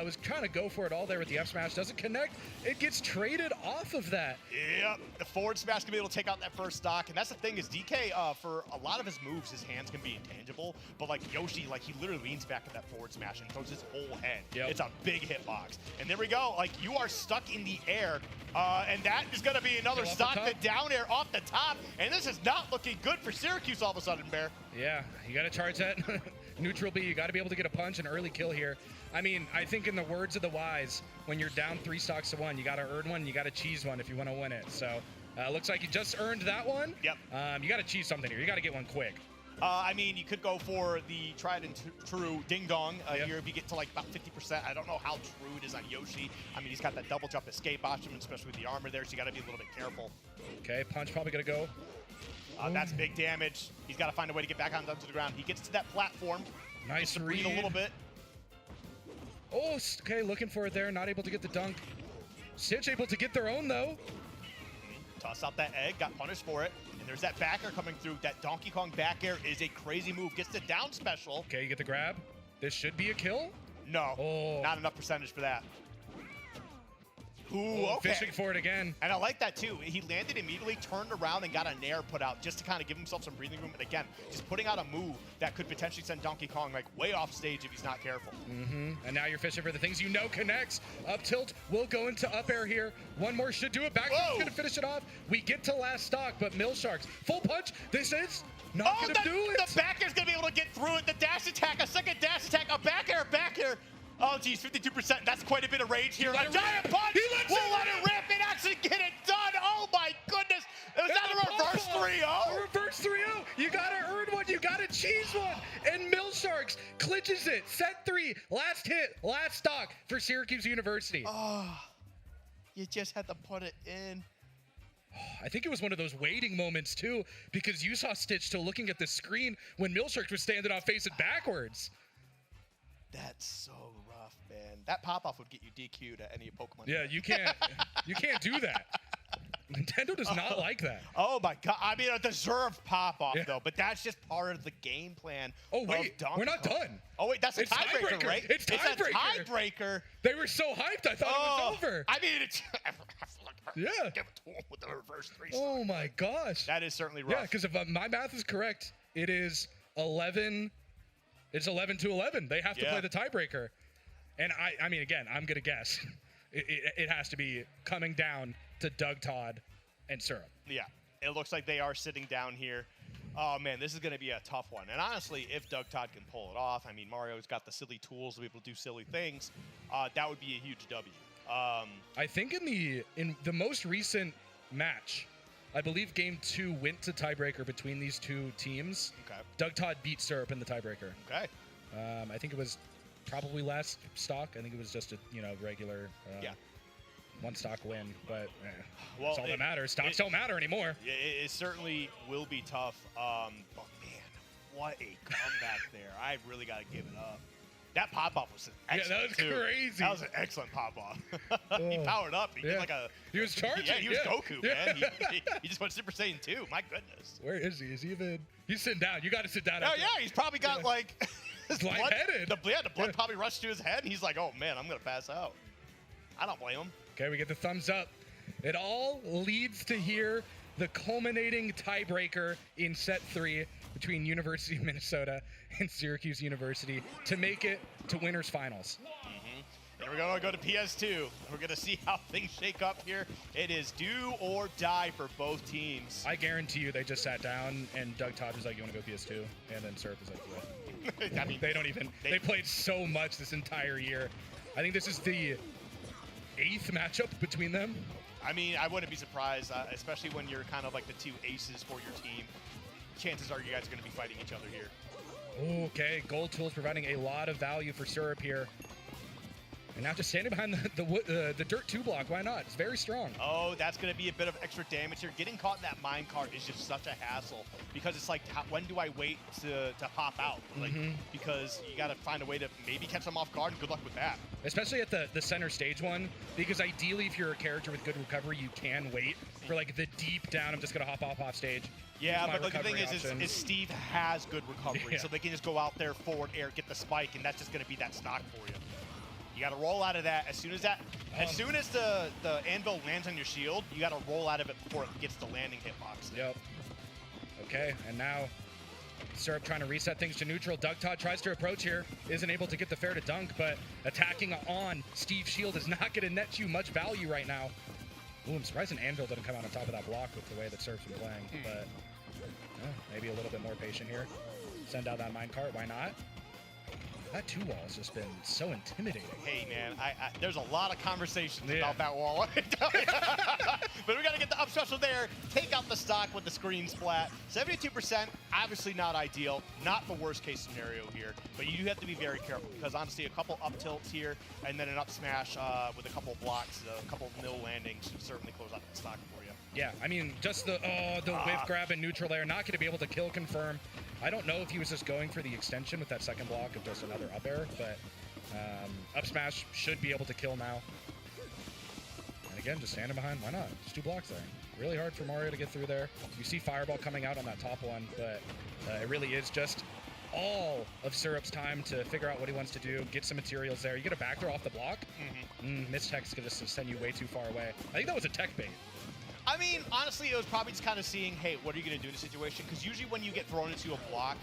Was trying to go for it all there with the F smash. Doesn't connect. It gets traded off of that.
Yep. The forward smash can be able to take out that first stock. And that's the thing is DK, for a lot of his moves, his hands can be intangible. But like Yoshi, like he literally leans back at that forward smash and throws his whole head.
Yep.
It's a big hitbox. And there we go. Like you are stuck in the air. And that is going to be another stock, the down air off the top. And this is not looking good for Syracuse all of a sudden, Bear.
Yeah, you got to charge that. Neutral B, you got to be able to get a punch, an early kill here. I mean, I think in the words of the wise, when you're down 3 stocks to 1, you got to earn one, you got to cheese one if you want to win it. So looks like you just earned that one.
Yep.
You got to cheese something here. You got to get one quick.
I mean, you could go for the tried and true ding dong here if you get to like about 50%. I don't know how true it is on Yoshi. I mean, he's got that double jump escape option, especially with the armor there, so you got to be a little bit careful.
Okay, punch probably going to go.
That's big damage. He's got to find a way to get back onto the ground. He gets to that platform.
Nice read.
Breathe a little bit.
Oh, okay, looking for it there. Not able to get the dunk. Stitch able to get their own, though.
Toss out that egg. Got punished for it. And there's that back air coming through. That Donkey Kong back air is a crazy move. Gets the down special.
Okay, you get the grab. This should be a kill.
No. Not enough percentage for that. Ooh, okay.
Fishing for it again.
And I like that too. He landed immediately, turned around, and got a nair put out just to kind of give himself some breathing room. And again, just putting out a move that could potentially send Donkey Kong like way off stage if he's not careful.
And now you're fishing for the things you know connects. Up tilt will go into up air here. One more should do it. Back tilt's going to finish it off. We get to last stock, but Mill Sharks. Full punch. This is not going to do it.
The back air's going to be able to get through it. The dash attack, a second dash attack, a back air, back air. Oh, geez, 52%. That's quite a bit of rage here. A giant punch. We'll let it rip and actually get it done. Oh, my goodness. Was that a reverse 3-0?
A reverse 3-0. You got to earn one. You got to cheese one. And Mill Sharks clinches it. Set 3. Last hit. Last stock for Syracuse University.
Oh, you just had to put it in.
I think it was one of those waiting moments, too, because you saw Stitch still looking at the screen when Mill Sharks was standing off facing backwards.
That's so rough, man. That pop-off would get you DQ'd at any Pokemon.
Yeah, you can't do that. Nintendo does not like that.
Oh my god. I mean, a deserved pop-off though, but that's just part of the game plan.
Oh wait, we're not done.
Oh wait, that's a tiebreaker, right?
It's tiebreaker.
It's a tiebreaker.
They were so hyped, I thought it was over.
I mean, it's
yeah.
Give it to him with the reverse 3.
Oh my gosh.
That is certainly rough.
Yeah, because if my math is correct, it is 11. It's 11-11. They have to play the tiebreaker. And I mean, again, I'm going to guess. It has to be coming down to Doug Todd and Syrup.
Yeah, it looks like they are sitting down here. Oh, man, this is going to be a tough one. And honestly, if Doug Todd can pull it off, I mean, Mario's got the silly tools to be able to do silly things. That would be a huge W.
I think in the most recent match, I believe Game 2 went to tiebreaker between these two teams.
Okay.
Doug Todd beat Syrup in the tiebreaker.
Okay.
I think it was probably last stock. I think it was just a regular. one stock win, but
Well,
that's all that matters. Stocks don't matter anymore.
It certainly will be tough. But man, what a comeback there! I really got to give it up. That pop off was excellent.
Yeah, that was
too.
crazy.
That was an excellent pop off. He powered up. He did like a.
He was charging.
Yeah, he was Goku, man. He just went Super Saiyan 2. My goodness.
Where is he? Is he even? He's sitting down. You got to sit down.
Oh yeah, he's probably got like.
He's lightheaded.
The blood probably rushed to his head, and he's like, "Oh man, I'm gonna pass out." I don't blame him.
Okay, we get the thumbs up. It all leads to here the culminating tiebreaker in set 3 between University of Minnesota and Syracuse University to make it to winners finals.
And we're going to go to PS2. We're going to see how things shake up here. It is do or die for both teams.
I guarantee you they just sat down and Doug Todd was like, you want to go PS2? And then Syrup was like, yeah.
I mean,
they don't even, they played so much this entire year. I think this is the 8th matchup between them.
I mean, I wouldn't be surprised, especially when you're kind of like the 2 aces for your team. Chances are you guys are going to be fighting each other here.
Okay, Gold Tools providing a lot of value for Syrup here. And now just standing behind the Dirt 2 block, why not? It's very strong.
Oh, that's going to be a bit of extra damage here. Getting caught in that mine cart is just such a hassle because it's like, when do I wait to pop out? Like, because you got to find a way to maybe catch them off guard, and good luck with that.
Especially at the center stage one, because ideally if you're a character with good recovery, you can wait for like the deep down, I'm just going to hop off stage.
Yeah, but like, the thing is Steve has good recovery, so they can just go out there, forward air, get the spike, and that's just going to be that stock for you. You got to roll out of that as soon as the anvil lands on your shield. You got to roll out of it before it gets the landing hitbox.
Yep. Okay, and now Syrup trying to reset things to neutral. Doug Todd tries to approach here, isn't able to get the fair to dunk, but attacking on Steve's shield is not going to net you much value right now. Ooh, I'm surprised an anvil didn't come out on top of that block with the way that Syrup's been playing, but maybe a little bit more patient here. Send out that minecart, why not? That 2 wall has just been so intimidating.
Hey, man, there's a lot of conversations about that wall. But we got to get the up special there, take out the stock with the screen splat. 72%, obviously not ideal, not the worst case scenario here, but you do have to be very careful because honestly, a couple up tilts here and then an up smash with a couple blocks, a couple nil landings should certainly close out the stock for you.
Yeah, I mean, just the whiff grab and neutral there, not going to be able to kill confirm. I don't know if he was just going for the extension with that second block of just another up air, but up smash should be able to kill now. And again, just standing behind, why not? Just 2 blocks there. Really hard for Mario to get through there. You see Fireball coming out on that top one, but it really is just all of Syrup's time to figure out what he wants to do, get some materials there. You get a back throw off the block. Missed tech's going to send you way too far away. I think that was a tech bait.
I mean, honestly, it was probably just kind of seeing, hey, what are you going to do in a situation? Because usually when you get thrown into a block,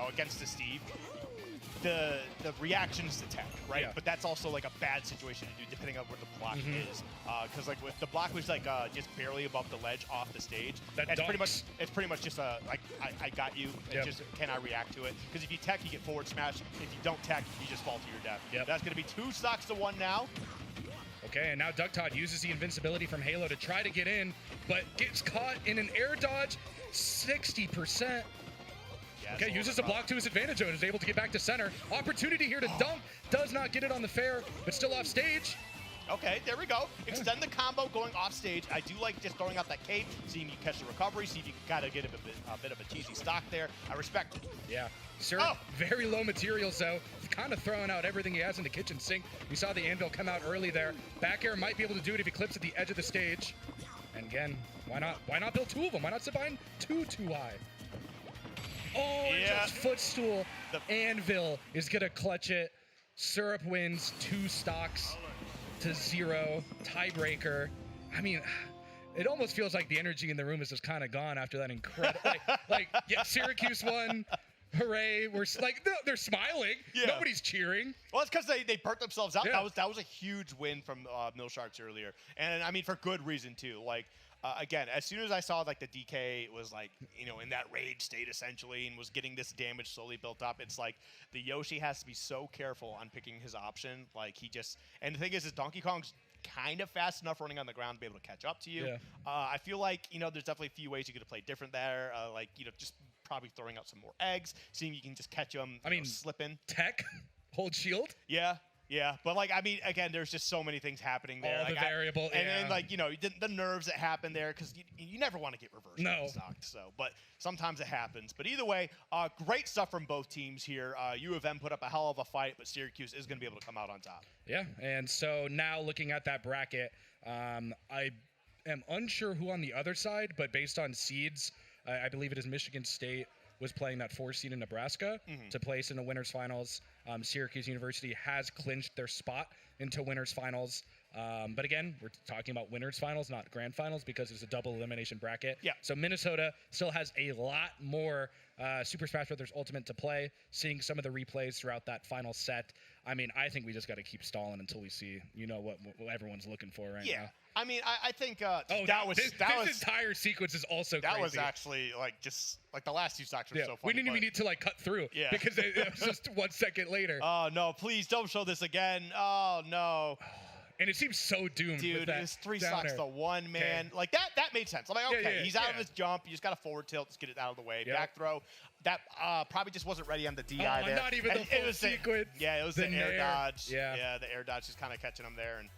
against the Steve, the reaction is the tech, right? Yeah. But that's also like a bad situation to do depending on where the block is. Because like if the block was like just barely above the ledge off the stage, it's pretty much just a like I got you. It's just can I react to it? Because if you tech, you get forward smash. If you don't tech, you just fall to your death. That's going to be 2 stocks to 1 now.
Okay, and now Doug Todd uses the invincibility from Halo to try to get in, but gets caught in an air dodge, 60%. Okay, uses a block to his advantage, and is able to get back to center. Opportunity here to dunk, does not get it on the fair, but still off stage.
Okay, there we go. Extend the combo going off stage. I do like just throwing out that cape, seeing you catch the recovery, see if you can kind of get a bit of a cheesy stock there. I respect it.
Yeah. Syrup, very low materials though. Kind of throwing out everything he has in the kitchen sink. We saw the anvil come out early there. Back air might be able to do it if he clips at the edge of the stage. And again, why not? Why not build 2 of them? Why not sit behind 2 too high? Oh, just footstool. The anvil is gonna clutch it. Syrup wins 2 stocks to 0. Tiebreaker. I mean, it almost feels like the energy in the room is just kind of gone after that incredible. Yeah, Syracuse won. Hooray! We're like they're smiling. Yeah. Nobody's cheering.
Well, it's because they burnt themselves out. Yeah. That was a huge win from Mill Sharks earlier, and I mean for good reason too. Like again, as soon as I saw like the DK was like in that rage state essentially and was getting this damage slowly built up, it's like the Yoshi has to be so careful on picking his option. Like and the thing is Donkey Kong's kind of fast enough running on the ground to be able to catch up to you. Yeah. I feel like there's definitely a few ways you could play different there. Just probably throwing out some more eggs, seeing you can just catch them. Slipping.
Tech, hold shield.
Yeah. Yeah, but like I mean, again, there's just so many things happening there.
All the
Like,
variable,
and
yeah.
then like the nerves that happen there because you never want to get reversed.
No.
Sucked, so but sometimes it happens. But either way, great stuff from both teams here. U of M put up a hell of a fight, but Syracuse is going to be able to come out on top.
Yeah, and so now looking at that bracket, I am unsure who on the other side, but based on seeds, I believe it is Michigan State was playing that 4 seed in Nebraska to place in the winners finals. Syracuse University has clinched their spot into winners finals. But again, we're talking about winners finals, not grand finals, because it's a double elimination bracket.
Yeah.
So Minnesota still has a lot more Super Smash Bros. Ultimate to play. Seeing some of the replays throughout that final set, I mean, I think we just got to keep stalling until we see, what everyone's looking for right
Yeah.
now.
I mean, I think
This entire sequence is also
that
crazy.
was actually like just like the last 2 stocks were so funny.
We didn't even
but-
need to like cut through
Yeah.
because it was just 1 second later.
Oh no! Please don't show this again. Oh no!
And it seems so doomed.
Dude,
with that
it's 3
down
stocks
air.
to 1, man.
Okay.
Like that made sense. I'm like,
Yeah,
okay,
yeah,
he's out of
yeah.
his jump. You just got a forward tilt. Let's get it out of the way.
Yep.
Back throw. That probably just wasn't ready on the DI there.
Not even
And
the full
it was
sequence.
Yeah, it was
The
the air
nair.
dodge.
Yeah.
The air dodge is kind of catching him there, and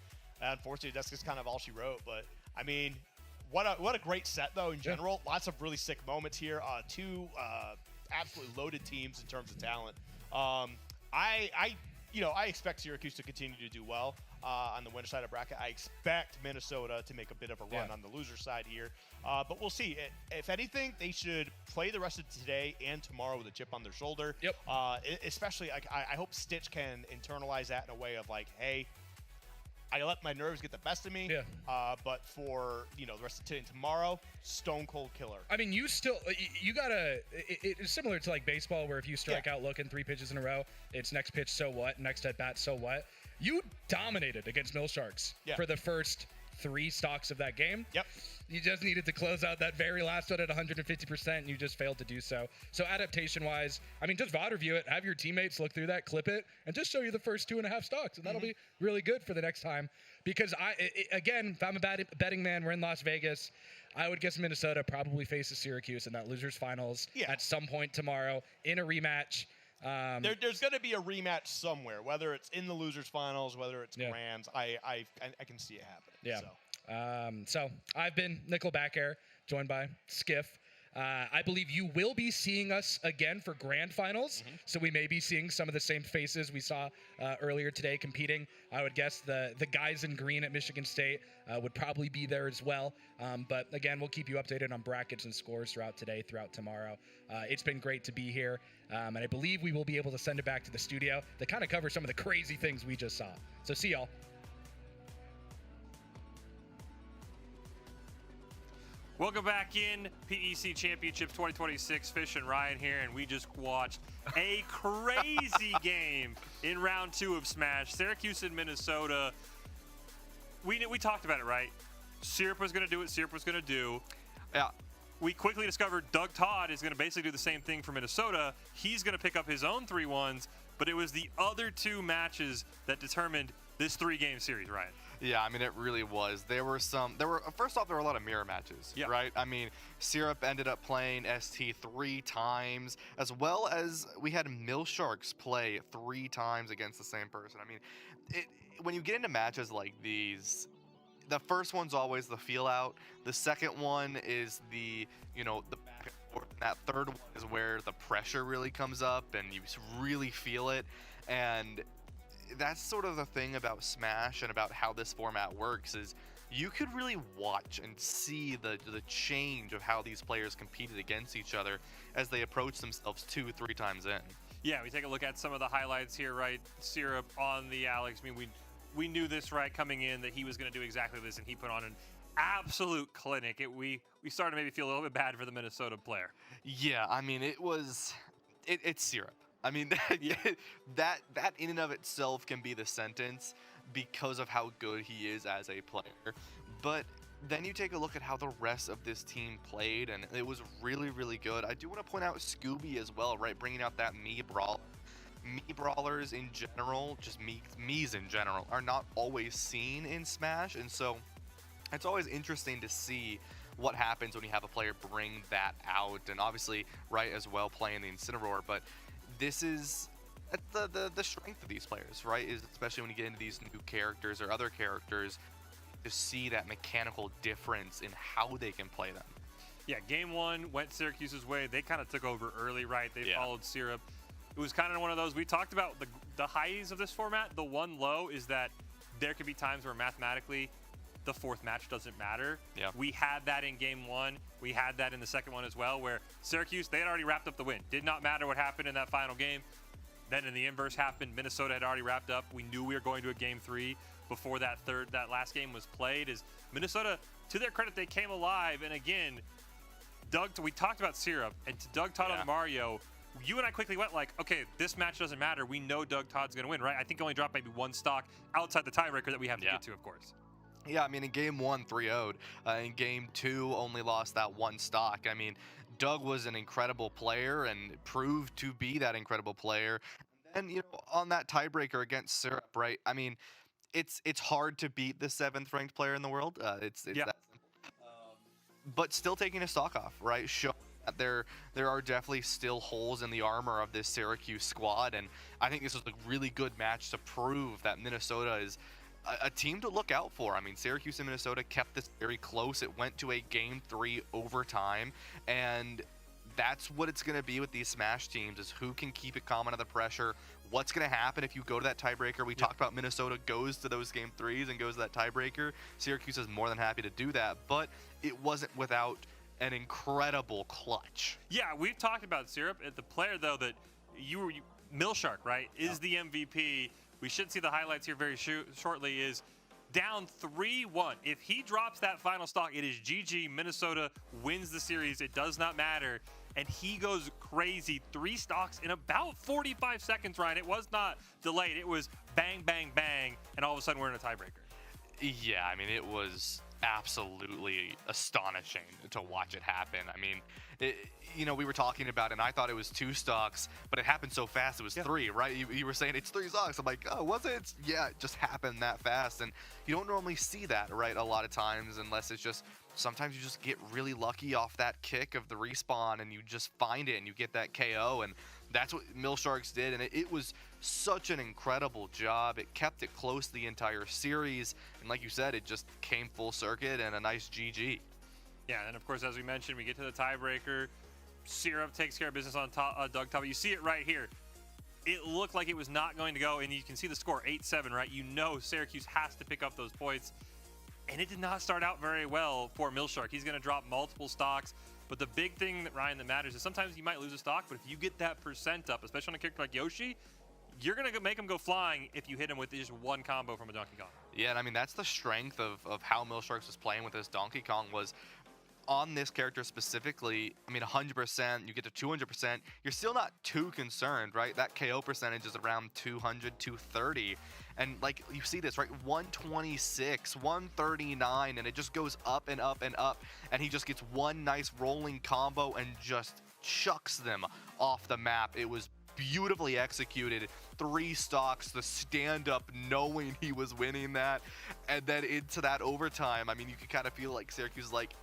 unfortunately, that's just kind of all she wrote. But I mean, what a great set though in general. Lots of really sick moments here. 2 absolutely loaded teams in terms of talent. I expect Syracuse to continue to do well on the winner side of bracket. I expect Minnesota to make a bit of a run on the loser side here, but we'll see. If anything, they should play the rest of today and tomorrow with a chip on their shoulder.
Yep.
Especially, I hope Stitch can internalize that in a way of like, hey, I let my nerves get the best of me.
Yeah.
But for the rest of today and tomorrow, stone cold killer.
I mean, you still you gotta. It's similar to like baseball, where if you strike out looking 3 pitches in a row, it's next pitch, so what? Next at bat, so what? You dominated against Mill Sharks for the first 3 stocks of that game.
Yep.
You just needed to close out that very last one at 150%, and you just failed to do so. So adaptation-wise, I mean, just VOD review it, have your teammates look through that, clip it, and just show you the first 2.5 stocks, and that'll be really good for the next time. Because again, if I'm a betting man, we're in Las Vegas, I would guess Minnesota probably faces Syracuse in that losers finals at some point tomorrow in a rematch.
There's going to be a rematch somewhere, whether it's in the losers finals, whether it's grands. I can see it happening.
Yeah.
So.
So I've been Nickelback Air, joined by Skiff. I believe you will be seeing us again for grand finals, so we may be seeing some of the same faces we saw earlier today competing. I would guess the guys in green at Michigan State would probably be there as well. But again, we'll keep you updated on brackets and scores throughout today, throughout tomorrow. It's been great to be here, and I believe we will be able to send it back to the studio to kind of cover some of the crazy things we just saw. So see y'all.
Welcome back in PEC Championships 2026. Fish and Ryan here, and we just watched a crazy game in round 2 of Smash. Syracuse and Minnesota. We talked about it, right? Syrup was going to do what Syrup was going to do.
Yeah.
We quickly discovered Doug Todd is going to basically do the same thing for Minnesota. He's going to pick up his own 3-1s, but it was the other 2 matches that determined this 3-game series, Ryan.
Yeah, I mean, it really was. First off, there were a lot of mirror matches, right? I mean, Syrup ended up playing ST 3 times, as well as we had Mill Sharks play 3 times against the same person. I mean, when you get into matches like these, the first one's always the feel out. The second one is the back and forth. And that third one is where the pressure really comes up and you really feel it. And that's sort of the thing about Smash and about how this format works is you could really watch and see the change of how these players competed against each other as they approach themselves 2-3 times in.
Yeah, we take a look at some of the highlights here, right? Syrup on the Alex. I mean, we knew this, right, coming in, that he was going to do exactly this, and he put on an absolute clinic. We started to maybe feel a little bit bad for the Minnesota player.
Yeah, I mean, it's Syrup. I mean, that in and of itself can be the sentence because of how good he is as a player. But then you take a look at how the rest of this team played, and it was really, really good. I do want to point out Scooby as well, right? Bringing out that Mii brawl. Mii brawlers in general, just Miis in general, are not always seen in Smash, and so it's always interesting to see what happens when you have a player bring that out. And obviously, right, as well, playing the Incineroar, but this is that's the strength of these players, right? Is especially when you get into these new characters or other characters, to see that mechanical difference in how they can play them.
Yeah, game one went Syracuse's way. They kind of took over early, right? They followed Syrup. It was kind of one of those, we talked about the highs of this format. The one low is that there could be times where mathematically the fourth match doesn't matter.
Yeah.
We had that in game one. We had that in the second one as well, where Syracuse, they had already wrapped up the win. Did not matter what happened in that final game. Then in the inverse happened, Minnesota had already wrapped up. We knew we were going to a game three before that last game was played. Is Minnesota, to their credit, they came alive. And again, Doug, we talked about Syrup, and to Doug Todd on Mario, you and I quickly went like, okay, this match doesn't matter. We know Doug Todd's going to win, right? I think he only dropped maybe one stock outside the tiebreaker that we have to get to, of course.
Yeah, I mean, in game one, 3-0'd. In game two, only lost that one stock. I mean, Doug was an incredible player and proved to be that incredible player. And, you know, on that tiebreaker against Syrup, right? I mean, it's hard to beat the 7th ranked player in the world. It's that simple. But still taking a stock off, right? Showing that there are definitely still holes in the armor of this Syracuse squad. And I think this was a really good match to prove that Minnesota is a team to look out for. I mean, Syracuse and Minnesota kept this very close. It went to a game 3 overtime, and that's what it's going to be with these Smash teams, is who can keep it calm under the pressure. What's going to happen if you go to that tiebreaker? We talked about Minnesota goes to those game 3s and goes to that tiebreaker. Syracuse is more than happy to do that, but it wasn't without an incredible clutch.
Yeah, we've talked about Syrup. The player, though, that Millshark, right, is the MVP. We should see the highlights here very shortly. Is down 3-1. If he drops that final stock, it is GG. Minnesota wins the series. It does not matter. And he goes crazy. 3 stocks in about 45 seconds, Ryan. It was not delayed. It was bang, bang, bang. And all of a sudden, we're in a tiebreaker.
Yeah, I mean, it was absolutely astonishing to watch it happen. I mean, you know, we were talking about it, and I thought it was 2 stocks, but it happened so fast. It was 3, right? You were saying it's 3 stocks. I'm like, oh, was it? Yeah, it just happened that fast. And you don't normally see that, right, a lot of times, unless it's just sometimes you just get really lucky off that kick of the respawn and you just find it and you get that KO. And that's what Millsharks did. And it was such an incredible job. It kept it close the entire series. And like you said, it just came full circuit and a nice GG.
Yeah, and of course, as we mentioned, we get to the tiebreaker. Syrup takes care of business on Doug Todd. You see it right here. It looked like it was not going to go, and you can see the score, 8-7, right? You know Syracuse has to pick up those points. And it did not start out very well for Millshark. He's going to drop multiple stocks. But the big thing, Ryan, that matters is sometimes you might lose a stock, but if you get that percent up, especially on a character like Yoshi, you're going to make him go flying if you hit him with just one combo from a Donkey Kong.
Yeah, and I mean, that's the strength of how Millsharks was playing with this Donkey Kong was on this character specifically. I mean, 100%, you get to 200%, you're still not too concerned, right? That KO percentage is around 200, 230. And like you see this, right? 126, 139, and it just goes up and up and up. And he just gets one nice rolling combo and just chucks them off the map. It was beautifully executed. 3 stocks, the stand up knowing he was winning that. And then into that overtime, I mean, you could kind of feel like Syracuse is like,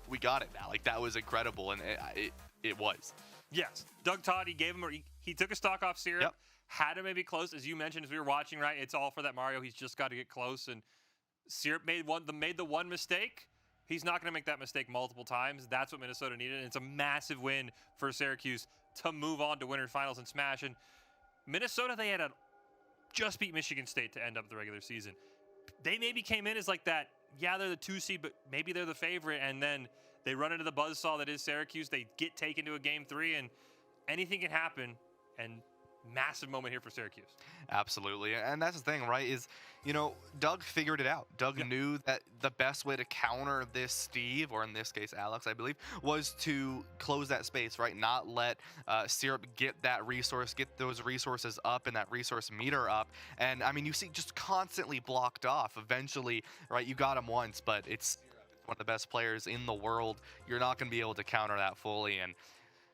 we got it now. Like, that was incredible. And it was.
Yes. Doug Todd, he took a stock off Syrup.
Yep.
Had to maybe close, as you mentioned, as we were watching, right? It's all for that Mario. He's just got to get close. And Syrup made the one mistake. He's not going to make that mistake multiple times. That's what Minnesota needed. And it's a massive win for Syracuse to move on to winners finals and Smash. And Minnesota, they had just beat Michigan State to end up the regular season. They maybe came in as like that, yeah, they're the 2 seed, but maybe they're the favorite. And then they run into the buzzsaw that is Syracuse. They get taken to a game 3, and anything can happen. And massive moment here for Syracuse.
Absolutely. And that's the thing, right, is, you know, Doug figured it out. Doug knew that the best way to counter this Steve, or in this case Alex, I believe, was to close that space, right? Not let Syrup get that resource, get those resources up and that resource meter up. And I mean, you see just constantly blocked off. Eventually, right, you got him once, but it's one of the best players in the world. You're not going to be able to counter that fully. And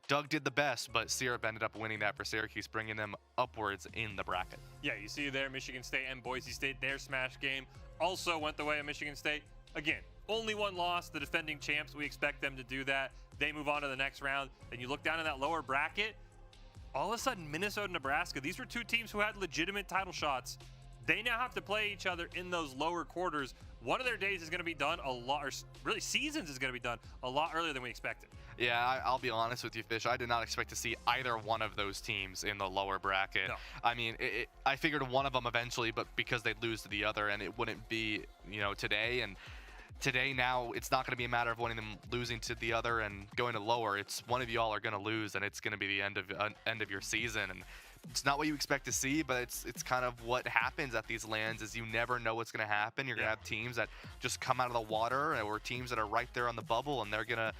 Doug did the best, but Syrup ended up winning that for Syracuse, bringing them upwards in the bracket.
Yeah, you see there, Michigan State and Boise State, their Smash game also went the way of Michigan State. Again, only one loss, the defending champs. We expect them to do that. They move on to the next round. Then you look down in that lower bracket, all of a sudden, Minnesota and Nebraska, these were two teams who had legitimate title shots. They now have to play each other in those lower quarters. One of their days is going to be done a lot, or really seasons is going to be done a lot earlier than we expected.
Yeah, I'll be honest with you, Fish. I did not expect to see either one of those teams in the lower bracket.
No.
I mean, I figured one of them eventually, but because they'd lose to the other, and it wouldn't be, today. And today now, it's not going to be a matter of one of them losing to the other and going to lower. It's one of y'all are going to lose, and it's going to be the end of your season. And it's not what you expect to see, but it's kind of what happens at these lands is you never know what's going to happen. You're going to have teams that just come out of the water, or teams that are right there on the bubble, and they're gonna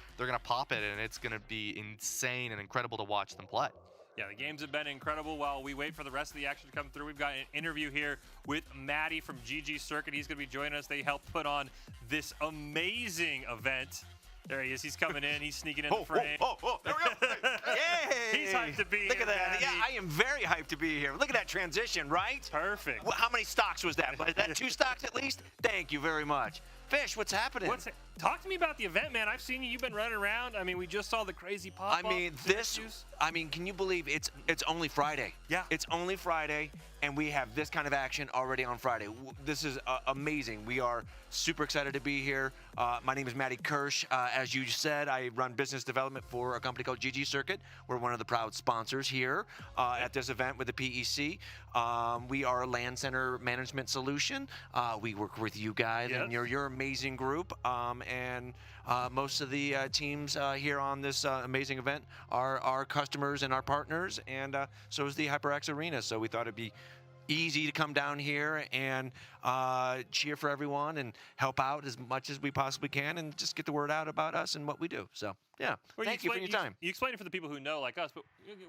pop it, and it's going to be insane and incredible to watch them play.
Yeah, the games have been incredible. While we wait for the rest of the action to come through, we've got an interview here with Maddie from GG Circuit. He's going to be joining us. They helped put on this amazing event. There he is. He's coming in. He's sneaking in the frame.
There we go. Yay!
He's hyped to be
Look
here,
at that.
Maddie.
Yeah, I am very hyped to be here. Look at that transition, right?
Perfect.
How many stocks was that? Was that 2 stocks at least? Thank you very much. Fish, what's happening?
Talk to me about the event, man. I've seen you. You've been running around. I mean, we just saw the crazy pop-up.
Can you believe it's only Friday?
Yeah.
It's only Friday, and we have this kind of action already on Friday. This is amazing. We are super excited to be here. My name is Matty Kirsch. As you said, I run business development for a company called GG Circuit. We're one of the proud sponsors here at this event with the PEC. We are a LAN center management solution. We work with you guys and your amazing group. And most of the teams here on this amazing event are our customers and our partners, and so is the HyperX Arena. So we thought it'd be easy to come down here and cheer for everyone and help out as much as we possibly can and just get the word out about us and what we do. So, yeah, thank you for your time.
You explain it for the people who know, like us, but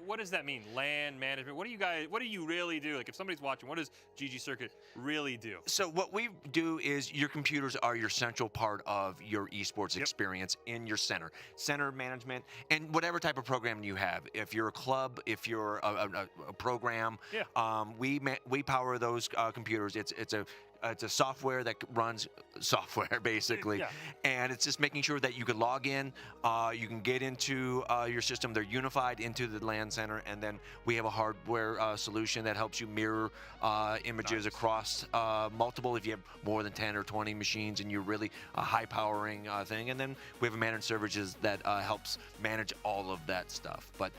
what does that mean? LAN management. What do you really do? Like, if somebody's watching, what does GG Circuit really do?
So what we do is your computers are your central part of your esports experience in your center management, and whatever type of program you have. If you're a club, if you're a program, we power those computers. It's a software that runs software, basically. And it's just making sure that you can log in, you can get into your system. They're unified into the LAN center, and then we have a hardware solution that helps you mirror images across multiple, if you have more than 10 or 20 machines and you're really a high-powering thing. And then we have a managed services that helps manage all of that stuff. But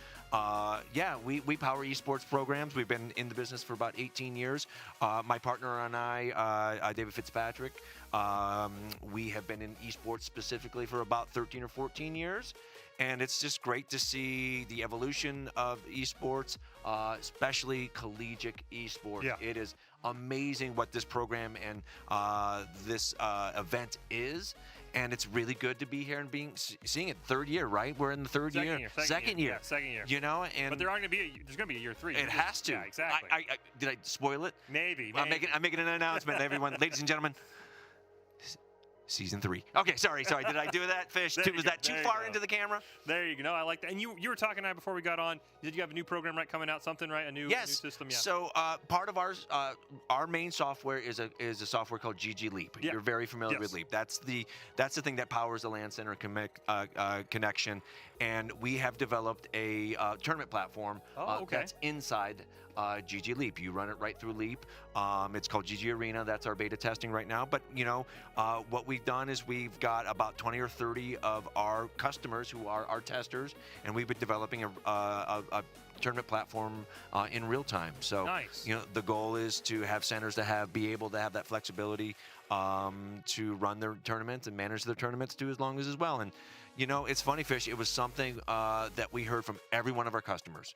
we power esports programs. We've been in the business for about 18 years. My partner and I, David Fitzpatrick, we have been in esports specifically for about 13 or 14 years. And it's just great to see the evolution of esports, especially collegiate esports. It is amazing what this program and this event is. And it's really good to be here and seeing it. Third year, right? We're in the second year.
Yeah, second year.
You know, and
but there's going to be a year 3.
It has to.
Yeah, exactly.
Did I spoil it?
Maybe.
I'm making an announcement, everyone, ladies and gentlemen. Season 3. Okay, sorry. Did I do that, Fish? Was that too far into the camera?
There you go. No, I like that. And you were talking to I before we got on. You said you have a new program coming out, something, right? A new system. Yeah.
So part of our main software is a software called GG Leap. You're very familiar with Leap. That's the thing that powers the LAN center connection. And we have developed a tournament platform that's inside GG Leap. You run it right through Leap. It's called GG Arena. That's our beta testing right now. But what we've done is we've got about 20 or 30 of our customers who are our testers, and we've been developing a tournament platform in real time. So the goal is to have centers that be able to have that flexibility to run their tournaments and manage their tournaments too as well. And it's funny, Fish. It was something that we heard from every one of our customers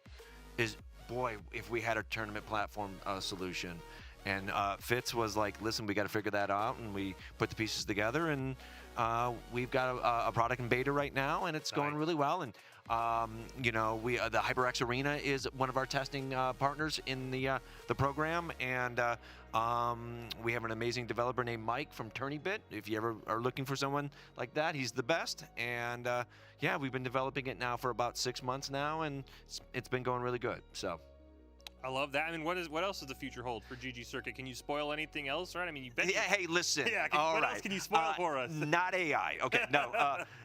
is, boy, if we had a tournament platform solution. And Fitz was like, listen, we got to figure that out. And we put the pieces together, and we've got a product in beta right now, and it's going really well. And the HyperX Arena is one of our testing partners in the program, and we have an amazing developer named Mike from Turnybit. If you ever are looking for someone like that, he's the best. And we've been developing it now for about 6 months now, and it's been going really good. So.
I love that. I mean, what else does the future hold for GG Circuit? Can you spoil anything else, right? I mean, you bet.
Hey, listen.
What else can you spoil for us?
Not AI. Okay, no.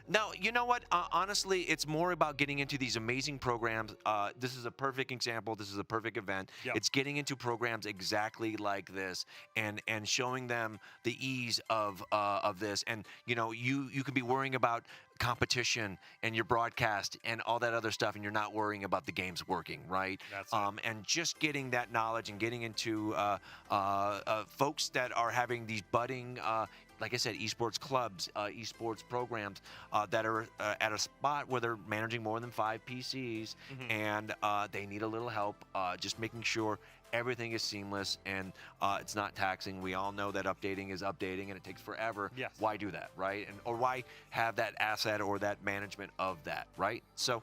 No, you know what? Honestly, it's more about getting into these amazing programs. This is a perfect example. This is a perfect event.
Yep.
It's getting into programs exactly like this and showing them the ease of this. And you can be worrying about competition and your broadcast and all that other stuff, and you're not worrying about the games working, right?
That's it.
And just getting that knowledge and getting into folks that are having these budding, like I said, esports clubs, esports programs that are at a spot where they're managing more than 5 PCs, and they need a little help. Just making sure everything is seamless and it's not taxing. We all know that updating is updating and it takes forever.
Yes.
Why do that, right? Or why have that asset or that management of that, right? So,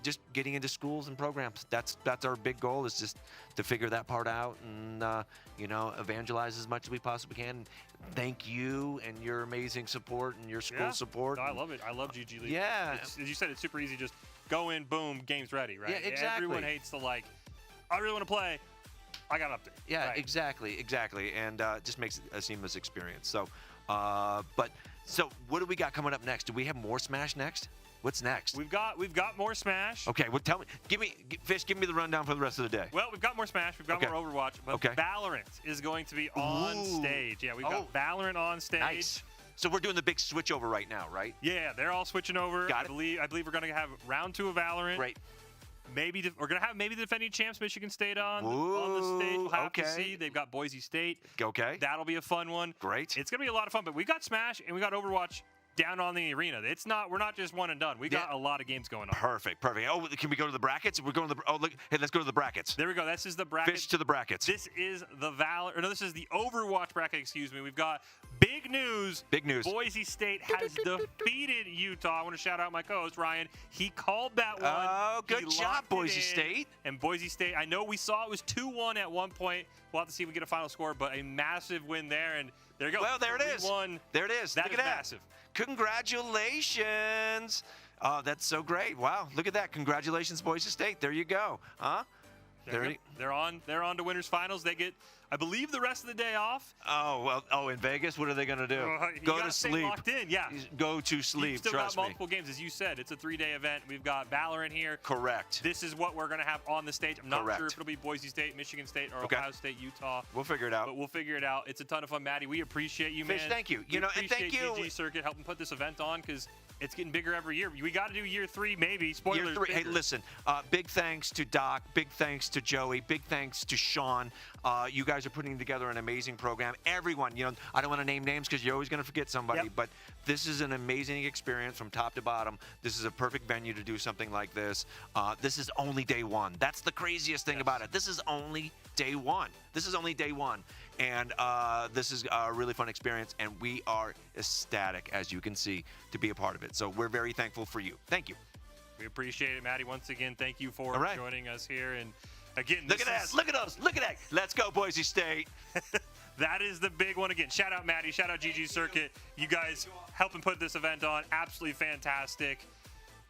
just getting into schools and programs. That's our big goal, is just to figure that part out and evangelize as much as we possibly can. Thank you and your amazing support and your school support.
No, I love it. I love GG League.
Yeah.
As you said, it's super easy. Just go in, boom, game's ready, right?
Yeah, exactly.
Everyone hates the I really want to play. I got an update.
Yeah,
right.
exactly, and just makes it a seamless experience. So, so what do we got coming up next? Do we have more Smash next? What's next?
We've got more Smash.
Okay, well, tell me, Fish, give me the rundown for the rest of the day.
Well, we've got more Smash, we've got more Overwatch, but Valorant is going to be on stage. Yeah, we've got Valorant on stage.
Nice. So we're doing the big switch over right now, right?
Yeah, they're all switching over.
Got it.
I believe we're going to have round 2 of Valorant.
Great.
Maybe we're going to have the defending champs Michigan State on the stage. We'll have to see. They've got Boise State.
Okay.
That'll be a fun one.
Great.
It's going to be a lot of fun, but we got Smash and we got Overwatch down on the arena. We're not just one and done. We got a lot of games going on.
Perfect. Oh, can we go to the brackets? We're going to look. Hey, let's go to the brackets.
There we go. This is the bracket.
Fish to the brackets.
This is this is the Overwatch bracket, excuse me. We've got big news.
Big news.
Boise State has defeated Utah. I want to shout out my co-host, Ryan. He called that one.
Oh, good job, Boise State.
And Boise State, I know we saw it was 2-1 at one point. We'll have to see if we get a final score, but a massive win there. And there you go.
Well, there it is. There it is.
That
look
is
at that.
massive.
Congratulations. Oh, that's so great. Wow. Look at that. Congratulations, Boise State. There you go. Huh?
They're on to winners finals. They get, I believe, the rest of the day off.
Oh, well. Oh, in Vegas, what are they going to do? Go to sleep.
Locked in. Yeah.
Go to sleep.
You've still
Trust
got multiple games, as you said. It's a 3-day event. We've got Valorant here.
Correct.
This is what we're going to have on the stage. I'm not sure if it'll be Boise State, Michigan State, or Ohio State, Utah.
We'll figure it out.
But we'll figure it out. It's a ton of fun, Maddie. We appreciate you,
Fish,
man.
thank you.
And
thank you.
GG Circuit helping put this event on, because it's getting bigger every year. We got to do year 3, maybe. Spoilers.
Year 3. Hey, listen. Big thanks to Doc. Big thanks to Joey. Big thanks to Sean. You guys are putting together an amazing program. Everyone, I don't want to name names because you're always going to forget somebody, but this is an amazing experience from top to bottom. This is a perfect venue to do something like this. This is only day 1. That's the craziest thing about it. This is only day 1. And this is a really fun experience, and we are ecstatic, as you can see, to be a part of it. So we're very thankful for you. Thank you.
We appreciate it, Maddie. Once again, thank you for joining us here. And again,
look at that. Look at us. Look at that. Let's go, Boise State.
That is the big one. Again, shout out Maddie. Shout out GG Circuit. You guys helping put this event on. Absolutely fantastic.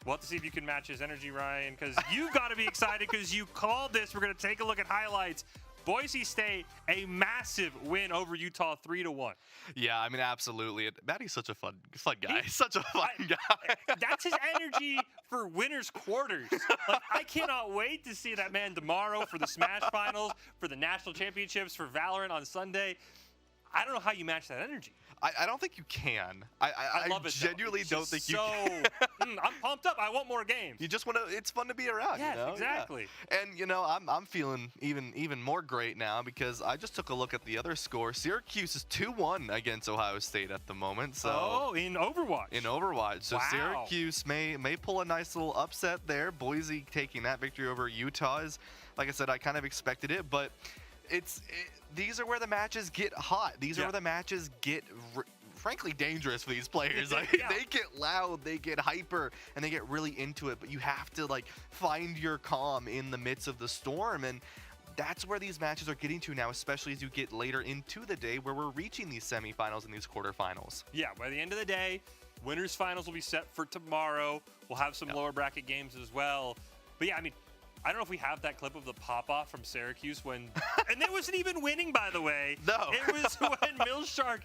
We'll have to see if you can match his energy, Ryan, because you've got to be excited because you called this. We're going to take a look at highlights. Boise State, a massive win over Utah, 3-1.
Yeah, I mean, absolutely. Maddie's such a fun guy. Such a fun guy.
That's his energy for winners quarters. I cannot wait to see that man tomorrow for the Smash Finals, for the national championships, for Valorant on Sunday. I don't know how you match that energy.
I don't think you can. I
love it.
Genuinely don't think you can.
I'm pumped up. I want more games.
You just want to. It's fun to be around.
Yes, exactly.
Yeah. And I'm feeling even more great now because I just took a look at the other score. Syracuse is 2-1 against Ohio State at the moment. So
in Overwatch.
So Syracuse may pull a nice little upset there. Boise taking that victory over Utah is, like I said, I kind of expected it, but these are where the matches get hot. These are where the matches get, frankly, dangerous for these players. They get loud, they get hyper, and they get really into it. But you have to find your calm in the midst of the storm, and that's where these matches are getting to now, especially as you get later into the day where we're reaching these semifinals and these quarterfinals.
Yeah, by the end of the day, winners finals will be set for tomorrow. We'll have some lower bracket games as well. But yeah, I mean, I don't know if we have that clip of the pop-off from Syracuse when, and it wasn't even winning, by the way.
No.
It was when Milshark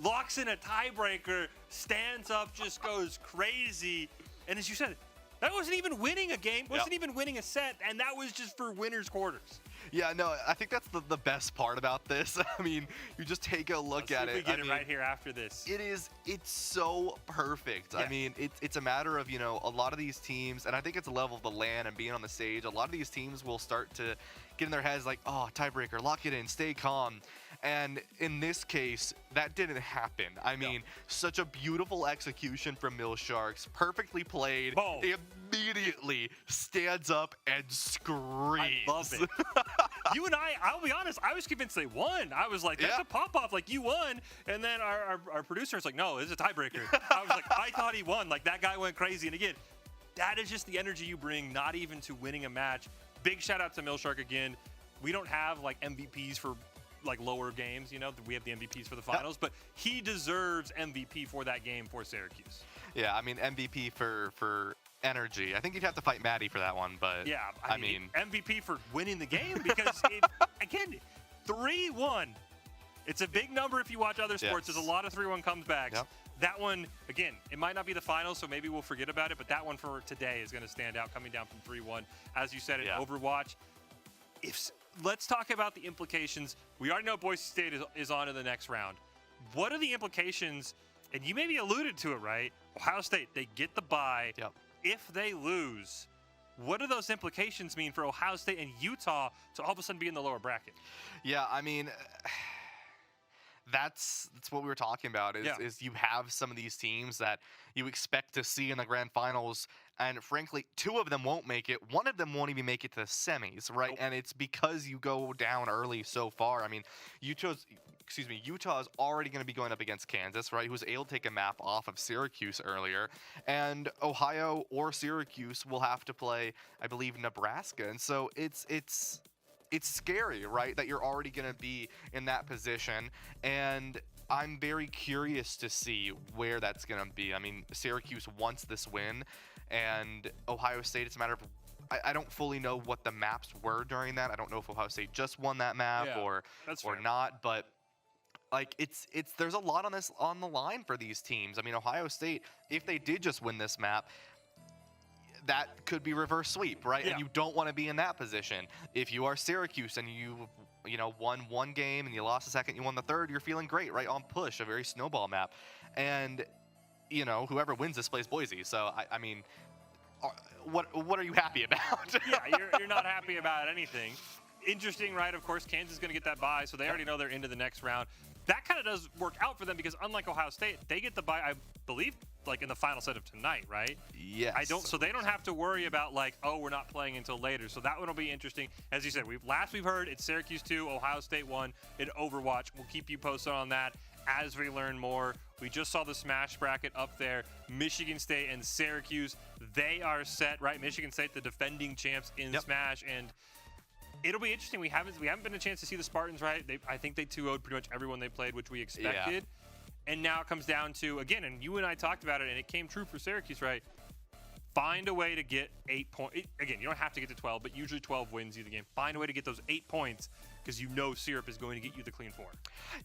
locks in a tiebreaker, stands up, just goes crazy. And as you said, that wasn't even winning a game, wasn't even winning a set, and that was just for winners' quarters.
Yeah, no, I think that's the best part about this. I mean, you just take a look at it.
We get it right here after this.
It's so perfect. I mean, it's a matter of, a lot of these teams, and I think it's a level of the LAN and being on the stage, a lot of these teams will start to get in their heads like, oh, tiebreaker, lock it in, stay calm. And in this case, that didn't happen. I mean, such a beautiful execution from Milsharks, perfectly played.
Boom.
Immediately stands up and screams.
I love it. You and I'll be honest, I was convinced they won. I was like, that's a pop-off, like, you won. And then our producer was like, no, it's a tiebreaker. I was like, I thought he won. Like, that guy went crazy. And again, that is just the energy you bring, not even to winning a match. Big shout out to Milshark again. We don't have, like, MVPs for, like, lower games, we have the MVPs for the finals, but he deserves MVP for that game for Syracuse.
Yeah, I mean, MVP for energy. I think you'd have to fight Maddie for that one, but
yeah, I mean MVP for winning the game because again, 3-1. It's a big number if you watch other sports. There's a lot of 3-1 comebacks. Yep. That one, again, it might not be the final, so maybe we'll forget about it, but that one for today is going to stand out, coming down from 3-1. As you said, Overwatch. Let's talk about the implications. We already know Boise State is on in the next round. What are the implications? And you maybe alluded to it, right? Ohio State, they get the bye.
Yep.
If they lose, what do those implications mean for Ohio State and Utah to all of a sudden be in the lower bracket?
Yeah, I mean, that's what we were talking about is you have some of these teams that you expect to see in the grand finals, and frankly, 2 of them won't make it. 1 of them won't even make it to the semis, right? Nope. And it's because you go down early so far. I mean, Utah is already going to be going up against Kansas, right? Who was able to take a map off of Syracuse earlier. And Ohio or Syracuse will have to play, I believe, Nebraska. And so it's scary, right, that you're already going to be in that position. And I'm very curious to see where that's going to be. I mean, Syracuse wants this win, and Ohio State, it's a matter of I don't fully know what the maps were during that. I don't know if Ohio State just won that map or not, but like there's a lot on the line for these teams. I mean, Ohio State, if they did just win this map, that could be reverse sweep, right? And you don't want to be in that position. If you are Syracuse and you won 1 game and you lost the second, you won the third, you're feeling great, right? On push, a very snowball map. And whoever wins this plays Boise. So I mean, what are you happy about?
You're not happy about anything. Interesting, right? Of course, Kansas is going to get that bye, so they already know they're into the next round. That kind of does work out for them because unlike Ohio State, they get the bye, I believe, like in the final set of tonight, right?
Yes.
So they don't have to worry about like, oh, we're not playing until later. So that one will be interesting. As you said, we've heard it's Syracuse 2, Ohio State 1 in Overwatch. We'll keep you posted on that as we learn more. We just saw the Smash bracket up there. Michigan State and Syracuse, they are set, right? Michigan State, the defending champs in Smash, and it'll be interesting. We haven't been a chance to see the Spartans, right? I think they 2-0'd pretty much everyone they played, which we expected. And now it comes down to, again, and you and I talked about it, and it came true for Syracuse, right? Find a way to get 8 points. Again, you don't have to get to 12, but usually 12 wins you the game. Find a way to get those 8 points because Syrup is going to get you the clean 4.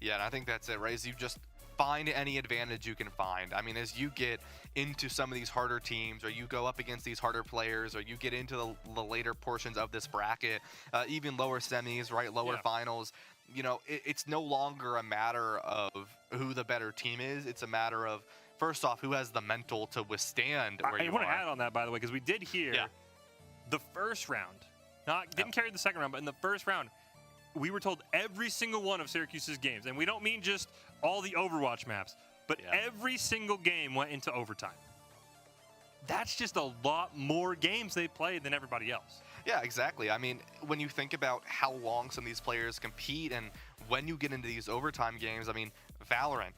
Yeah, and I think that's it, right? Is you just find any advantage you can find. I mean, as you get into some of these harder teams, or you go up against these harder players, or you get into the later portions of this bracket, even lower semis, right, lower finals, it's no longer a matter of who the better team is. It's a matter of, first off, who has the mental to withstand where you are.
I want to add on that, by the way, because we did hear the first round, didn't carry the second round, but in the first round, we were told every single one of Syracuse's games, and we don't mean just all the Overwatch maps, but every single game went into overtime. That's just a lot more games they played than everybody else.
Yeah, exactly. I mean, when you think about how long some of these players compete and when you get into these overtime games, I mean, Valorant,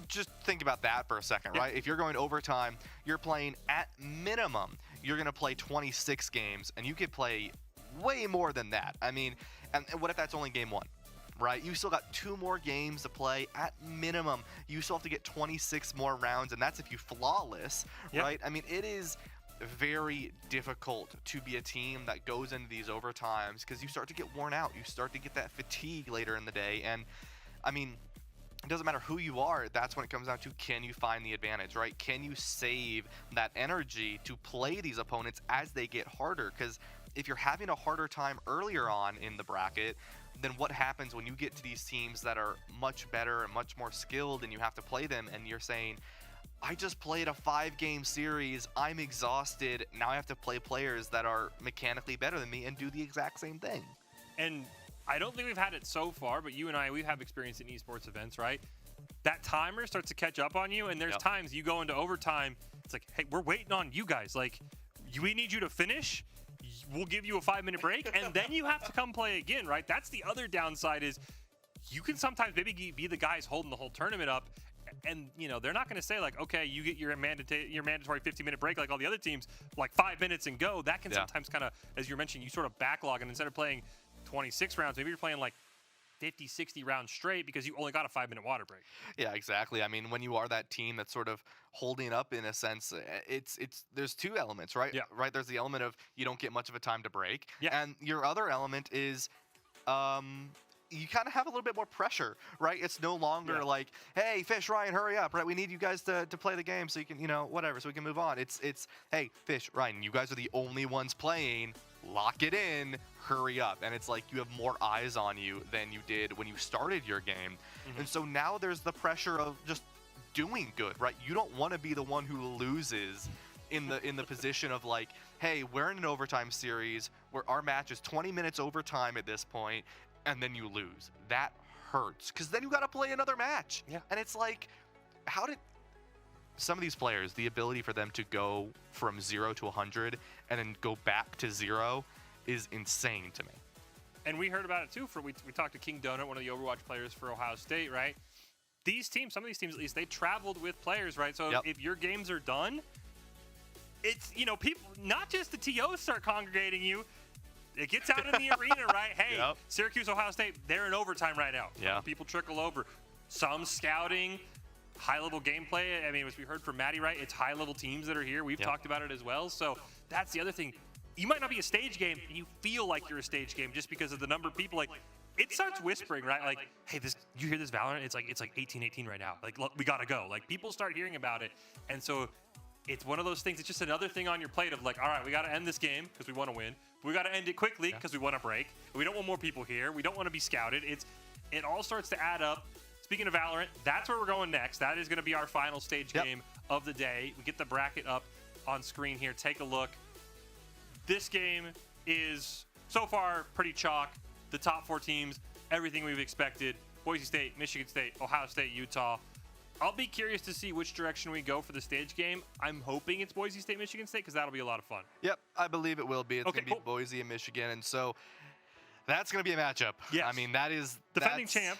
just think about that for a second, right? If you're going overtime, you're playing at minimum, you're going to play 26 games, and you could play way more than that. I mean, and what if that's only game 1? Right? You still got 2 more games to play at minimum. You still have to get 26 more rounds, and that's if you flawless, right? I mean, it is very difficult to be a team that goes into these overtimes because you start to get worn out. You start to get that fatigue later in the day. And I mean, it doesn't matter who you are. That's when it comes down to, can you find the advantage, right? Can you save that energy to play these opponents as they get harder? Because if you're having a harder time earlier on in the bracket, then what happens when you get to these teams that are much better and much more skilled and you have to play them and you're saying, I just played a 5-game series, I'm exhausted, now I have to play players that are mechanically better than me and do the exact same thing.
And I don't think we've had it so far, but you and I, we have experience in esports events, right? That timer starts to catch up on you, and there's times you go into overtime, it's like, hey, we're waiting on you guys. Like, we need you to finish. We'll give you a 5-minute break, and then you have to come play again, right? That's the other downside is you can sometimes maybe be the guys holding the whole tournament up, and, you know, they're not going to say, like, okay, you get your mandatory 50-minute break like all the other teams, like 5 minutes and go. That can sometimes kind of, as you're mentioning, you sort of backlog, and instead of playing 26 rounds, maybe you're playing like 50, 60 rounds straight because you only got a 5-minute water break.
Yeah, exactly. I mean, when you are that team that's sort of holding up in a sense, it's there's two elements, right?
Yeah.
Right. There's the element of you don't get much of a time to break.
Yeah.
And your other element is you kind of have a little bit more pressure, right? It's no longer like, hey, Fish, Ryan, hurry up, right? We need you guys to play the game so you can, you know, whatever, so we can move on. It's hey, Fish, Ryan, you guys are the only ones playing. Lock it in, hurry up. And it's like you have more eyes on you than you did when you started your game. And so now there's the pressure of just doing good, right? You don't want to be the one who loses in the position of like, hey, we're in an overtime series where our match is 20 minutes overtime at this point, and then you lose. That hurts because then you got to play another match.
Yeah.
And it's like, how did some of these players, the ability for them to go from 0 to 100 and then go back to 0 is insane to me.
And we heard about it too. We talked to King Donut, one of the Overwatch players for Ohio State, right? These teams, some of these teams at least, they traveled with players, right? So if your games are done, it's, you know, people, not just the TOs start congregating you. It gets out in the arena, right? Hey, Syracuse, Ohio State, they're in overtime right now.
Yeah.
People trickle over. Some scouting, high-level gameplay. I mean, as we heard from Maddie, right? It's high-level teams that are here. We've talked about it as well. So that's the other thing. You might not be a stage game, and you feel like you're a stage game just because of the number of people. Like, it starts whispering, right? Like, hey, you hear this Valorant? It's like 18-18 right now. Like, look, we gotta go. Like, people start hearing about it, and so it's one of those things. It's just another thing on your plate of like, all right, we gotta end this game because we want to win. We gotta end it quickly because we want to break. We don't want more people here. We don't want to be scouted. It all starts to add up. Speaking of Valorant, that's where we're going next. That is going to be our final stage game of the day. We get the bracket up on screen here. Take a look. This game is so far pretty chalk. The top 4 teams, everything we've expected. Boise State, Michigan State, Ohio State, Utah. I'll be curious to see which direction we go for the stage game. I'm hoping it's Boise State, Michigan State, because that'll be a lot of fun.
Yep, I believe it will be. It's going to be Boise and Michigan, and so that's going to be a matchup.
Yes.
I mean, that is
defending champ.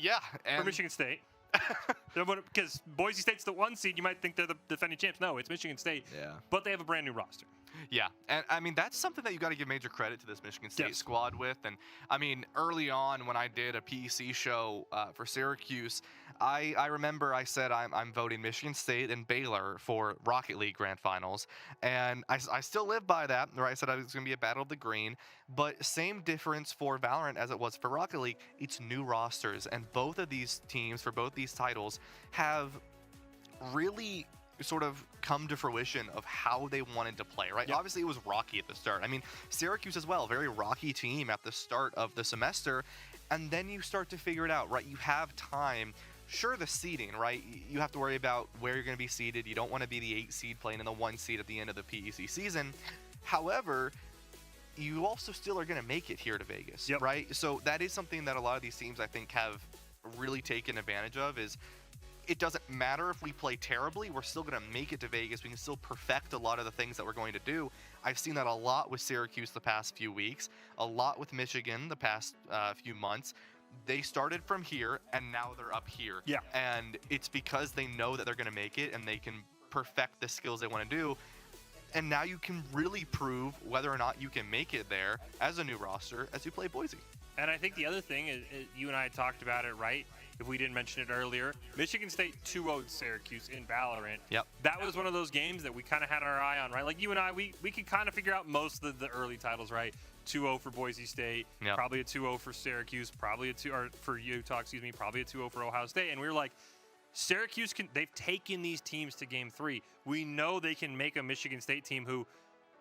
Yeah. And
for Michigan State. Because Boise State's the 1 seed, you might think they're the defending champs. No, it's Michigan State.
Yeah.
But they have a brand new roster.
Yeah, and I mean, that's something that you got to give major credit to this Michigan State squad with. And I mean, early on when I did a PEC show for Syracuse, I remember I said I'm voting Michigan State and Baylor for Rocket League Grand Finals. And I still live by that, right? I said it was going to be a battle of the green. But same difference for Valorant as it was for Rocket League. It's new rosters. And both of these teams, for both these titles, have really sort of come to fruition of how they wanted to play, right? Obviously, it was rocky at the start. I mean, Syracuse as well, very rocky team at the start of the semester. And then you start to figure it out, right? You have time. Sure, the seeding, right? You have to worry about where you're going to be seeded. You don't want to be the 8 seed playing in the 1 seed at the end of the PEC season. However, you also still are going to make it here to Vegas, right? So that is something that a lot of these teams, I think, have really taken advantage of is it doesn't matter if we play terribly, we're still going to make it to Vegas. We can still perfect a lot of the things that we're going to do. I've seen that a lot with Syracuse the past few weeks, a lot with Michigan the past few months. They started from here, and now they're up here.
Yeah.
And it's because they know that they're going to make it, and they can perfect the skills they want to do. And now you can really prove whether or not you can make it there as a new roster as you play Boise.
And I think the other thing is you and I talked about it, right? If we didn't mention it earlier, Michigan State 2-0'd Syracuse in Valorant.
Yep.
That was one of those games that we kind of had our eye on, right? Like you and I, we could kind of figure out most of the early titles, right? 2-0 for Boise State,
Yep.
probably a 2-0 for Syracuse, probably a 2 or for Utah, excuse me, probably a 2-0 for Ohio State. And we were like, Syracuse they've taken these teams to game 3. We know they can make a Michigan State team who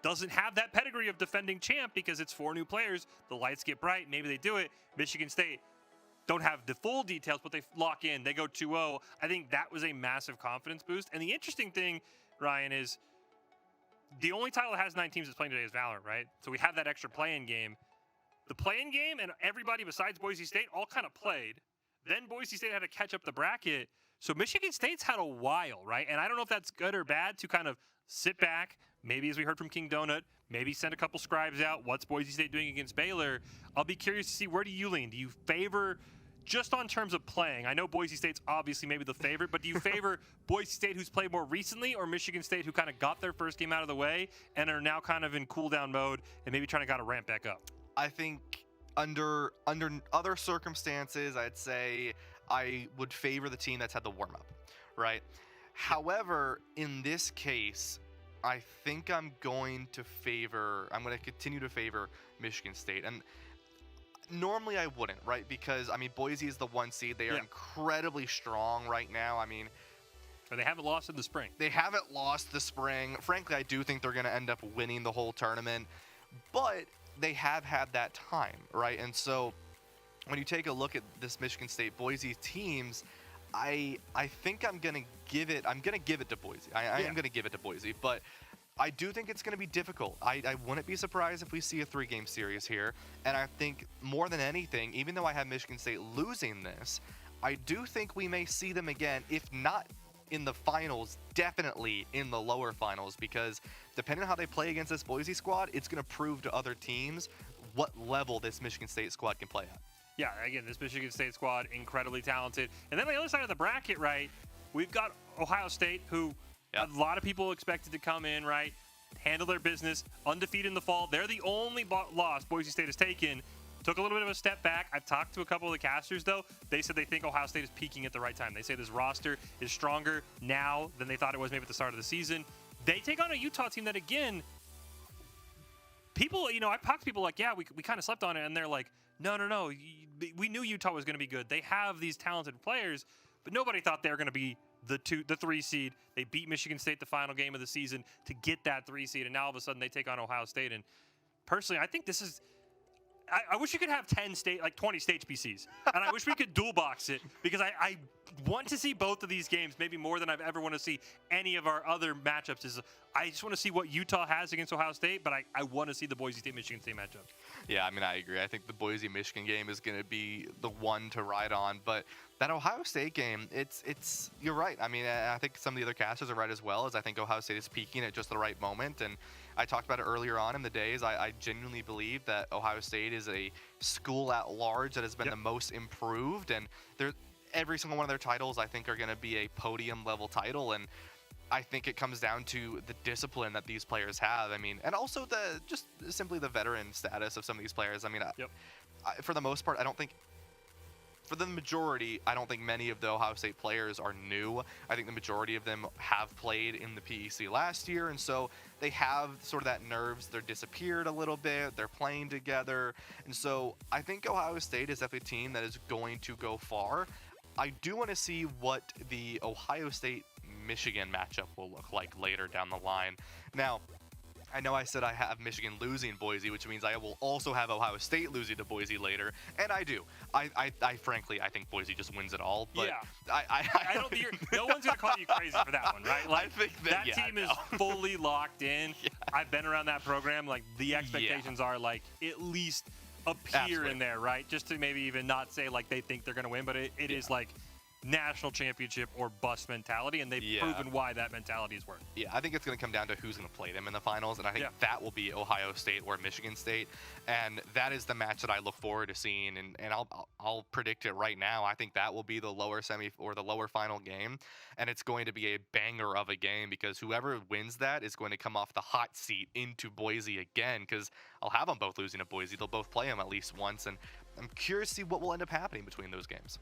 doesn't have that pedigree of defending champ because it's 4 new players. The lights get bright. Maybe they do it. Michigan State don't have the full details, but they lock in. They go 2-0. I think that was a massive confidence boost. And the interesting thing, Ryan, is the only title that has 9 teams that's playing today is Valorant, right? So we have that extra play-in game. The play-in game and everybody besides Boise State all kind of played. Then Boise State had to catch up the bracket. So Michigan State's had a while, right? And I don't know if that's good or bad to kind of sit back, maybe as we heard from King Donut, maybe send a couple scribes out. What's Boise State doing against Baylor? I'll be curious to see, where do you lean? Do you favor, just on terms of playing, I know Boise State's obviously maybe the favorite, but do you favor Boise State who's played more recently, or Michigan State who kind of got their first game out of the way and are now kind of in cool down mode and maybe trying to kind of ramp back up?
I think under other circumstances, I'd say I would favor the team that's had the warm-up, right? However, in this case, I think I'm going to continue to favor Michigan State. And normally I wouldn't, right? Because, I mean, Boise is the 1 seed. They are incredibly strong right now. I mean,
or they haven't lost in the spring.
They haven't lost the spring. Frankly, I do think they're going to end up winning the whole tournament. But they have had that time, right? And so when you take a look at this Michigan State Boise teams, I think I'm gonna give it to Boise. I am gonna give it to Boise, but I do think it's gonna be difficult. I wouldn't be surprised if we see a 3-game series here. And I think more than anything, even though I have Michigan State losing this, I do think we may see them again, if not in the finals, definitely in the lower finals, because depending on how they play against this Boise squad, it's gonna prove to other teams what level this Michigan State squad can play at.
Yeah, again, this Michigan State squad, incredibly talented. And then on the other side of the bracket, right, we've got Ohio State, who a lot of people expected to come in, right, handle their business, undefeated in the fall. They're the only loss Boise State has taken. Took a little bit of a step back. I've talked to a couple of the casters, though. They said they think Ohio State is peaking at the right time. They say this roster is stronger now than they thought it was maybe at the start of the season. They take on a Utah team that, again, people, I've talked to people like, yeah, we kind of slept on it, and they're like, no, we knew Utah was going to be good. They have these talented players, but nobody thought they were going to be the 3 seed. They beat Michigan State the final game of the season to get that 3 seed, and now all of a sudden they take on Ohio State. And personally, I think this is, I wish we could have 20 stage PCs, and I wish we could dual box it, because I want to see both of these games maybe more than I've ever want to see any of our other matchups. I just want to see what Utah has against Ohio State, but I want to see the Boise State-Michigan State matchup.
Yeah, I mean, I agree. I think the Boise-Michigan game is going to be the one to ride on, but that Ohio State game, it's you're right. I mean, I think some of the other casters are right as well, as I think Ohio State is peaking at just the right moment. And I talked about it earlier on in the days. I genuinely believe that Ohio State is a school at large that has been the most improved, and every single one of their titles, I think, are going to be a podium level title. And I think it comes down to the discipline that these players have. I mean, and also just simply the veteran status of some of these players. I mean, for the most part, I don't think, for the majority, I don't think many of the Ohio State players are new. I think the majority of them have played in the PEC last year, and so they have sort of that nerves. They're disappeared a little bit. They're playing together, and so I think Ohio State is definitely a team that is going to go far. I do want to see what the Ohio State-Michigan matchup will look like later down the line. Now, I know I said I have Michigan losing Boise, which means I will also have Ohio State losing to Boise later, and I do. I frankly, I think Boise just wins it all. But I
don't think no one's gonna call you crazy for that one, right? Like,
I think that
team is fully locked in. I've been around that program. Like, the expectations are like at least appear in there, right? Just to maybe even not say like they think they're gonna win, but it is like national championship or bust mentality, and they've proven why that mentality has worked.
Yeah, I think it's going to come down to who's going to play them in the finals, and I think that will be Ohio State or Michigan State, and that is the match that I look forward to seeing, and I'll predict it right now. I think that will be the lower semi or the lower final game, and it's going to be a banger of a game because whoever wins that is going to come off the hot seat into Boise again, because I'll have them both losing to Boise. They'll both play them at least once, and I'm curious to see what will end up happening between those games.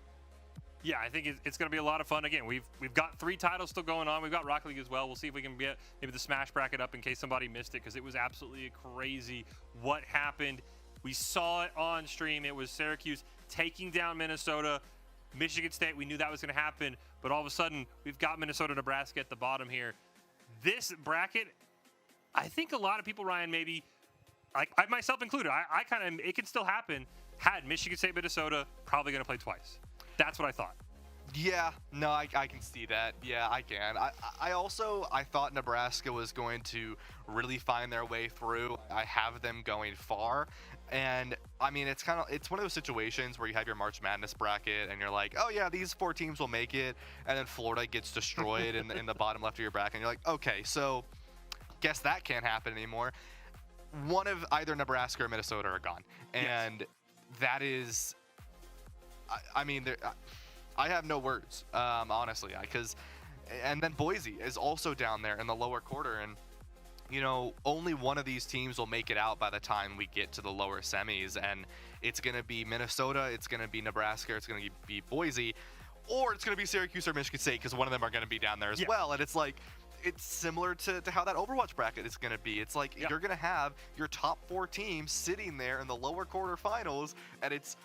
Yeah, I think it's going to be a lot of fun. Again, we've got 3 titles still going on. We've got Rocket League as well. We'll see if we can get maybe the Smash bracket up in case somebody missed it, because it was absolutely crazy what happened. We saw it on stream. It was Syracuse taking down Minnesota. Michigan State, we knew that was going to happen, but all of a sudden, we've got Minnesota, Nebraska at the bottom here. This bracket, I think a lot of people, Ryan, maybe, I myself included, I kind of, it could still happen, had Michigan State, Minnesota probably going to play twice. That's what I thought.
Yeah, no, I can see that. Yeah, I can. I thought Nebraska was going to really find their way through. I have them going far. And I mean, it's one of those situations where you have your March Madness bracket and you're like, oh yeah, these 4 teams will make it. And then Florida gets destroyed in the bottom left of your bracket. And you're like, okay, so guess that can't happen anymore. One of either Nebraska or Minnesota are gone. And that is, I mean, I have no words, honestly, and then Boise is also down there in the lower quarter, and you know, only one of these teams will make it out by the time we get to the lower semis, and it's going to be Minnesota, it's going to be Nebraska, it's going to be Boise, or it's going to be Syracuse or Michigan State, because one of them are going to be down there as well, and it's like, it's similar to how that Overwatch bracket is going to be. It's like you're going to have your top 4 teams sitting there in the lower quarterfinals, and it's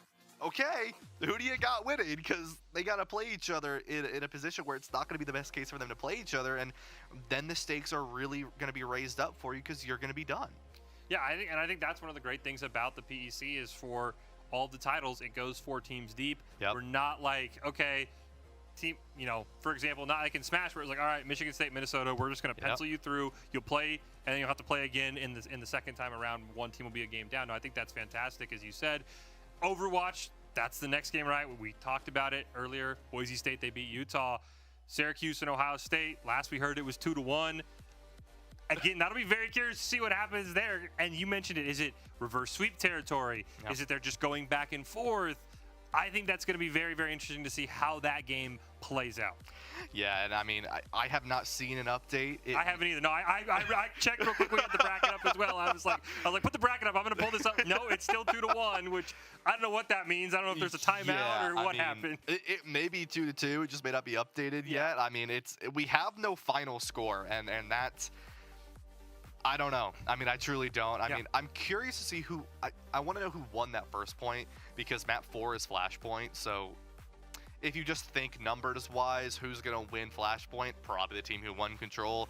okay, who do you got winning? Because they got to play each other in a position where it's not going to be the best case for them to play each other, and then the stakes are really going to be raised up for you because you're going to be done.
Yeah, I think that's one of the great things about the PEC is for all the titles, it goes 4 teams deep. We're not like, okay, team, you know, for example, not like in Smash where it's like, all right, Michigan State, Minnesota, we're just going to pencil you through. You'll play, and then you'll have to play again in the second time around. One team will be a game down. No, I think that's fantastic, as you said. Overwatch, that's the next game, right? We talked about it earlier. Boise State, they beat Utah. Syracuse and Ohio State, last we heard it was 2-1. Again, that'll be very curious to see what happens there. And you mentioned it. Is it reverse sweep territory? Is it they're just going back and forth? I think that's going to be very, very interesting to see how that game plays out.
Yeah, and I mean, I have not seen an update.
I haven't either. No, I checked real quick. We had the bracket up as well. I was like, put the bracket up. I'm going to pull this up. No, it's still 2-1, which I don't know what that means. I don't know if there's a timeout or what happened.
It may be 2-2. It just may not be updated yet. I mean, we have no final score, and that's. I don't know. I mean, I truly don't. I mean, I'm curious to see who. I want to know who won that first point because map 4 is Flashpoint. So if you just think numbers-wise, who's going to win Flashpoint? Probably the team who won Control.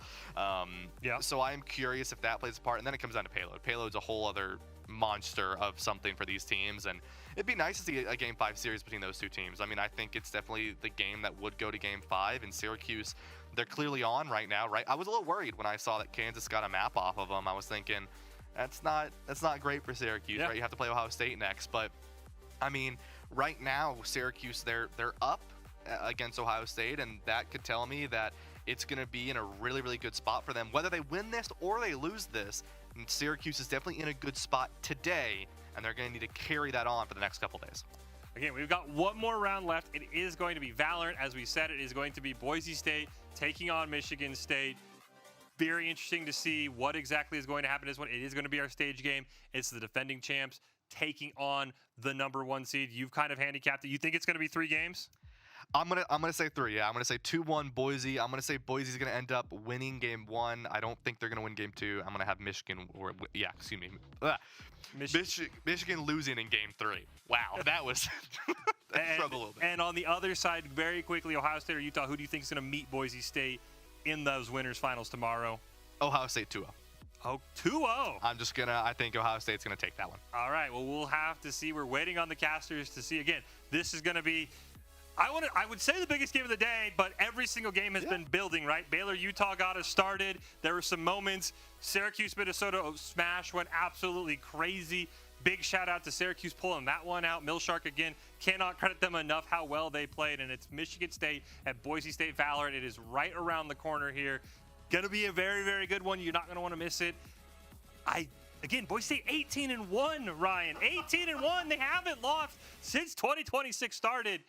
So I'm curious if that plays a part. And then it comes down to Payload. Payload's a whole other monster of something for these teams. And it'd be nice to see a Game 5 series between those 2 teams. I mean, I think it's definitely the game that would go to Game 5. And Syracuse, they're clearly on right now, right? I was a little worried when I saw that Kansas got a map off of them. I was thinking, that's not great for Syracuse, right? You have to play Ohio State next. But, I mean, right now, Syracuse, they're up against Ohio State, and that could tell me that it's going to be in a really, really good spot for them. Whether they win this or they lose this, Syracuse is definitely in a good spot today, and they're going to need to carry that on for the next couple days.
Again, we've got one more round left. It is going to be Valorant. As we said, it is going to be Boise State taking on Michigan State. Very interesting to see what exactly is going to happen in this one. It is going to be our stage game. It's the defending champs taking on the #1 seed. You've kind of handicapped it. You think it's going to be 3 games?
I'm gonna say 3. Yeah, I'm gonna say 2-1 Boise. I'm gonna say Boise's gonna end up winning game 1. I don't think they're gonna win game 2. I'm gonna have Michigan Michigan losing in game 3. Wow, that was struggle a little bit.
And on the other side, very quickly, Ohio State or Utah. Who do you think is gonna meet Boise State in those winners finals tomorrow?
Ohio State 2-0.
Oh, 2-0.
I think Ohio State's gonna take that one.
All right. Well, we'll have to see. We're waiting on the casters to see. Again, this is gonna be. I would say the biggest game of the day, but every single game has been building, right? Baylor, Utah got us started. There were some moments. Syracuse, Minnesota, Smash went absolutely crazy. big shout out to Syracuse pulling that one out. Millshark again, cannot credit them enough how well they played, and it's Michigan State at Boise State Valorant. It is right around the corner here. Gonna be a very, very good one. You're not gonna want to miss it. Again, Boise State 18-1, Ryan. 18-1. They haven't lost since 2026 started.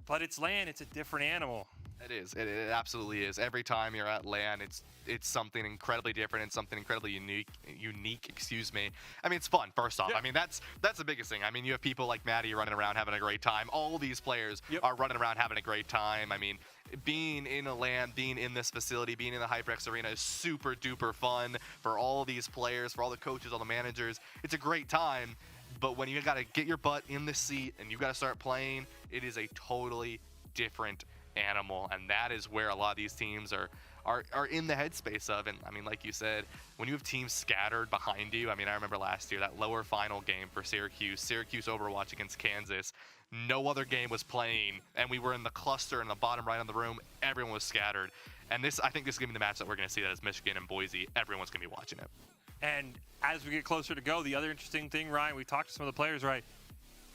But it's LAN. It's a different animal.
It is. It absolutely is. Every time you're at LAN, it's something incredibly different and something incredibly unique. Excuse me. I mean, it's fun. First off, I mean that's the biggest thing. I mean, you have people like Maddie running around having a great time. All these players are running around having a great time. I mean, being in a LAN, being in this facility, being in the HyperX arena is super duper fun for all these players, for all the coaches, all the managers. It's a great time. But when you got to get your butt in the seat and you got to start playing, it is a totally different animal, and that is where a lot of these teams are in the headspace of. And I mean, like you said, when you have teams scattered behind you, I mean, I remember last year that lower final game for Syracuse Overwatch against Kansas. No other game was playing, and we were in the cluster in the bottom right of the room. Everyone was scattered, and I think this is gonna be the match that we're gonna see. That is Michigan and Boise. Everyone's gonna be watching it.
And as we get closer to go, the other interesting thing, Ryan, we talked to some of the players, right?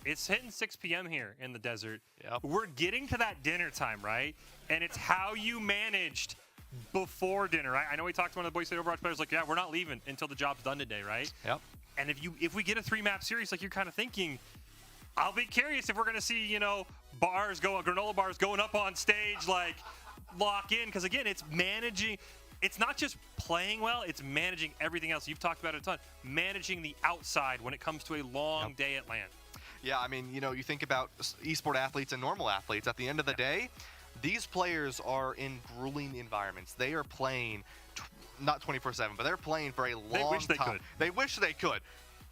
It's hitting 6 p.m. here in the desert.
Yep.
We're getting to that dinner time, right? And it's how you managed before dinner, right? I know we talked to one of the Boise State Overwatch players, like, yeah, we're not leaving until the job's done today, right?
Yep.
And if we get a 3-map series, like you're kind of thinking, I'll be curious if we're going to see, granola bars going up on stage, like lock in. Because again, it's managing. It's not just playing well, it's managing everything else. You've talked about it a ton. Managing the outside when it comes to a long day at LAN.
Yeah, I mean, you think about esport athletes and normal athletes. At the end of the day, these players are in grueling environments. They are playing not 24/7, but they're playing for a long time.
They wish they could.
They wish they could.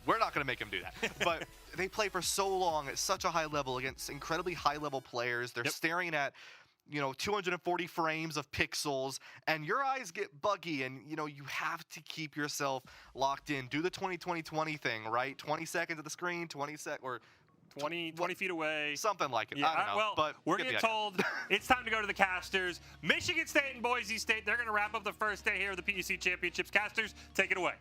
We're not going to make them do that. But they play for so long at such a high level against incredibly high-level players. They're staring at 240 frames of pixels, and your eyes get buggy, and you have to keep yourself locked in. Do the 20-20-20 thing, right? 20 seconds at the screen, 20
feet away.
Something like it.
Yeah,
I don't know.
well,
but
we're getting told it's time to go to the casters. Michigan State and Boise State, they're going to wrap up the first day here of the PEC Championships. Casters, take it away.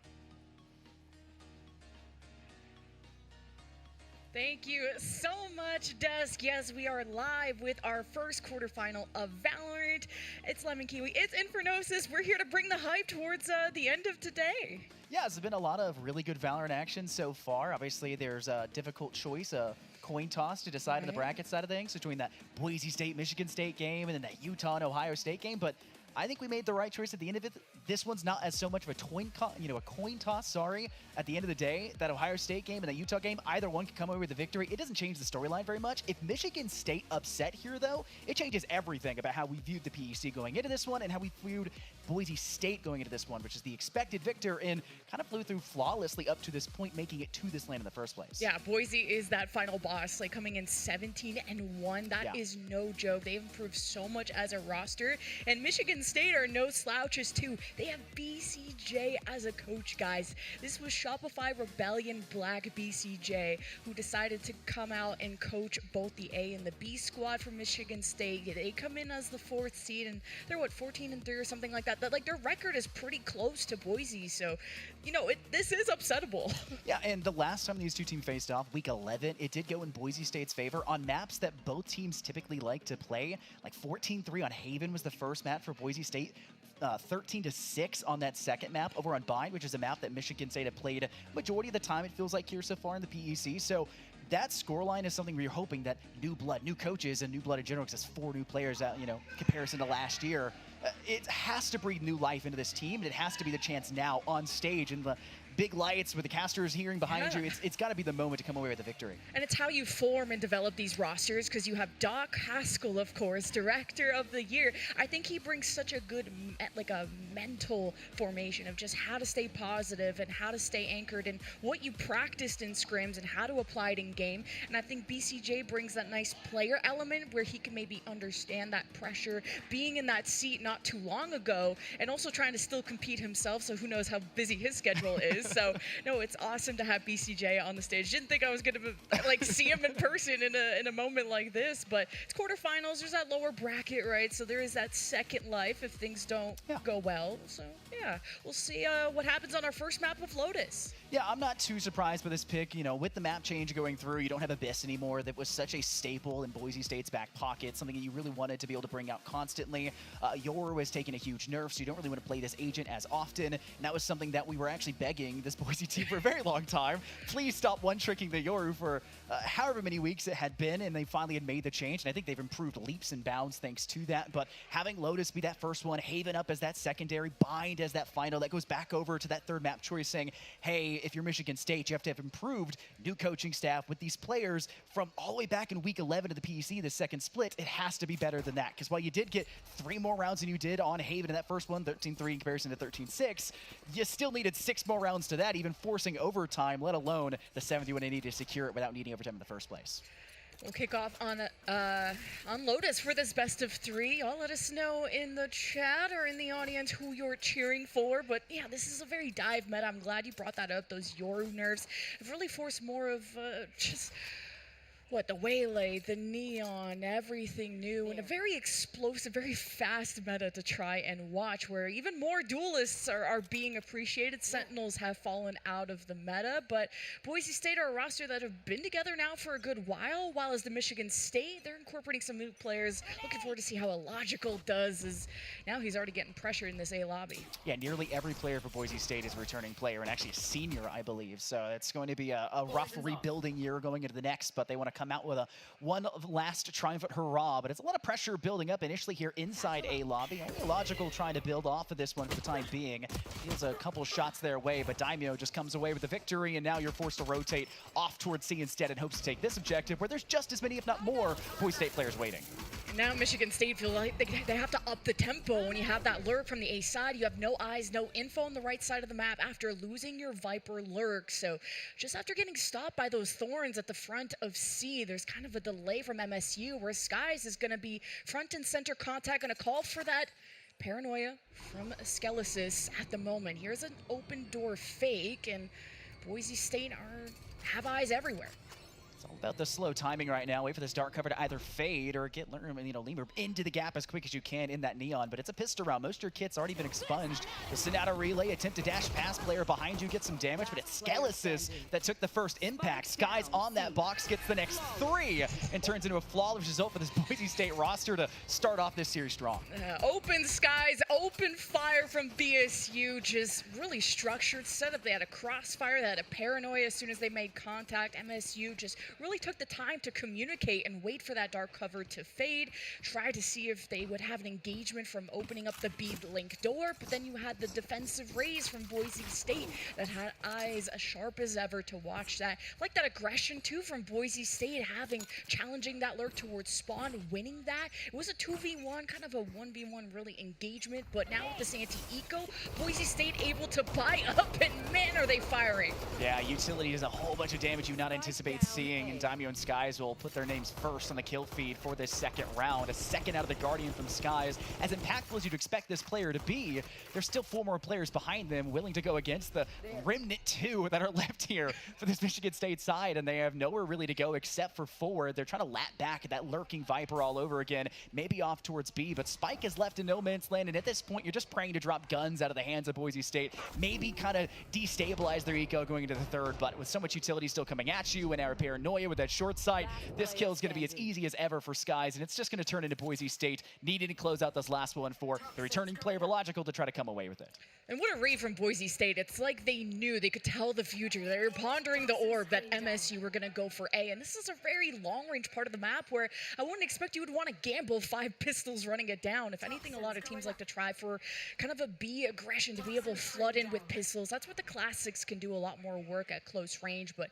Thank you so much, Dusk. Yes, we are live with our first quarterfinal of Valorant. It's Lemon Kiwi. It's Infernosis. We're here to bring the hype towards the end of today.
Yeah, there's been a lot of really good Valorant action so far. Obviously, there's a difficult choice, a coin toss to decide in the bracket side of things between that Boise State, Michigan State game and then that Utah and Ohio State game. But I think we made the right choice at the end of it. This one's not as so much of a coin toss, at the end of the day. That Ohio State game and that Utah game, either one can come away with the victory. It doesn't change the storyline very much. If Michigan State upset here, though, it changes everything about how we viewed the PEC going into this one and how we viewed Boise State going into this one, which is the expected victor and kind of flew through flawlessly up to this point, making it to this LAN in the first place.
Yeah, Boise is that final boss, like coming in 17-1. That is no joke. They've improved so much as a roster, and Michigan State are no slouches too. They have BCJ as a coach, guys. This was Shopify Rebellion Black BCJ, who decided to come out and coach both the A and the B squad for Michigan State. They come in as the 4th seed, and they're 14-3 or something like that. Like, their record is pretty close to Boise, so this is upsettable.
Yeah, and the last time these two teams faced off, week 11, it did go in Boise State's favor on maps that both teams typically like to play. Like 14-3 on Haven was the first map for Boise State. 13-6 on that second map over on Bind, which is a map that Michigan State have played majority of the time, it feels like, here so far in the PEC. So that scoreline is something we're hoping that new blood, new coaches, and new blood in general, because it's 4 new players out, comparison to last year. It has to breathe new life into this team, and it has to be the chance now on stage in the big lights with the casters hearing behind you. It's got to be the moment to come away with a victory.
And it's how you form and develop these rosters, because you have Doc Haskell, of course, Director of the Year. I think he brings such a good, a mental formation of just how to stay positive and how to stay anchored in what you practiced in scrims and how to apply it in game. And I think BCJ brings that nice player element where he can maybe understand that pressure, being in that seat not too long ago, and also trying to still compete himself, so who knows how busy his schedule is. So, no, it's awesome to have BCJ on the stage. Didn't think I was going to see him in person in a moment like this, but it's quarterfinals. There's that lower bracket, right? So there is that second life if things don't go well. So, yeah. yeah, we'll see what happens on our first map of Lotus.
Yeah, I'm not too surprised by this pick. You know, with the map change going through, you don't have Abyss anymore. That was such a staple in Boise State's back pocket, something that you really wanted to be able to bring out constantly. Yoru has taken a huge nerf, so you don't really want to play this agent as often. And that was something that we were actually begging this Boise team for a very long time. Please stop one-tricking the Yoru for however many weeks it had been, and they finally had made the change. And I think they've improved leaps and bounds thanks to that. But having Lotus be that first one, Haven up as that secondary, Bind as that final, that goes back over to that third map choice saying, hey, if you're Michigan State, you have to have improved new coaching staff with these players from all the way back in week 11 of the PEC, the second split. It has to be better than that, because while you did get 3 more rounds than you did on Haven in that first one, 13-3 in comparison to 13-6, you still needed 6 more rounds to that, even forcing overtime, let alone the 7th you would need to secure it without needing overtime in the first place.
We'll kick off on Lotus for this best of 3. Y'all let us know in the chat or in the audience who you're cheering for. But yeah, this is a very dive meta. I'm glad you brought that up. Those Yoru nerfs have really forced more of just the Waylay, the Neon, everything new, and a very explosive, very fast meta to try and watch, where even more duelists are being appreciated. Sentinels have fallen out of the meta, but Boise State are a roster that have been together now for a good while as the Michigan State, they're incorporating some new players. Looking forward to see how Illogical does, as now he's already getting pressure in this A lobby.
Yeah, nearly every player for Boise State is a returning player, and actually a senior, I believe. So it's going to be a rough rebuilding year going into the next, but they want to come out with one last triumphant hurrah. But it's a lot of pressure building up initially here inside A lobby. Only Illogical trying to build off of this one for the time being. Deals a couple shots their way, but Daimyo just comes away with the victory, and now you're forced to rotate off towards C instead in hopes to take this objective, where there's just as many, if not more, Boise State players waiting.
Now Michigan State feel like they have to up the tempo. When you have that lurk from the A side, you have no eyes, no info on the right side of the map after losing your Viper lurk. So just after getting stopped by those thorns at the front of C, there's kind of a delay from MSU, where Skies is going to be front and center contact, going to call for that paranoia from Skelesis at the moment. Here's an open door fake, and Boise State have eyes everywhere.
It's all about the slow timing right now. Wait for this dark cover to either fade or get Lemur into the gap as quick as you can in that Neon. But it's a pistol round. Most of your kit's already been expunged. The Sonata relay, attempt to dash past player behind you, get some damage, but it's Skelesis that took the first impact. Skies on that box, gets the next 3, and turns into a flawless result for this Boise State roster to start off this series strong.
Open skies, open fire from BSU, just really structured setup. They had a crossfire, they had a paranoia as soon as they made contact. MSU just really took the time to communicate and wait for that dark cover to fade, try to see if they would have an engagement from opening up the B link door, but then you had the defensive raise from Boise State that had eyes as sharp as ever to watch that. Like that aggression too from Boise State, challenging that lurk towards spawn, winning that. It was a 2v1, kind of a 1v1 really engagement, but now with this anti-eco, Boise State able to buy up, and man, are they firing.
Yeah, Utility does a whole bunch of damage you not anticipate seeing, and Daimyo and Skies will put their names first on the kill feed for this second round. A second out of the Guardian from Skies. As impactful as you'd expect this player to be, there's still 4 more players behind them willing to go against the Remnant 2 that are left here for this Michigan State side, and they have nowhere really to go except for forward. They're trying to lap back at that lurking Viper all over again, maybe off towards B, but Spike is left in no man's land, and at this point, you're just praying to drop guns out of the hands of Boise State, maybe kind of destabilize their eco going into the third, but with so much utility still coming at you, and our paranoia with that short sight, this kill is going to be as easy as ever for Skies, and it's just going to turn into Boise State needing to close out this last one for the returning player of Illogical to try to come away with it.
And what a read from Boise State. It's like they knew, they could tell the future. They were pondering the orb that MSU were going to go for A. And this is a very long-range part of the map where I wouldn't expect you would want to gamble 5 pistols running it down. If anything, a lot of teams like to try for kind of a B aggression, to be able to flood in with pistols. That's what the classics can do a lot more work at close range. But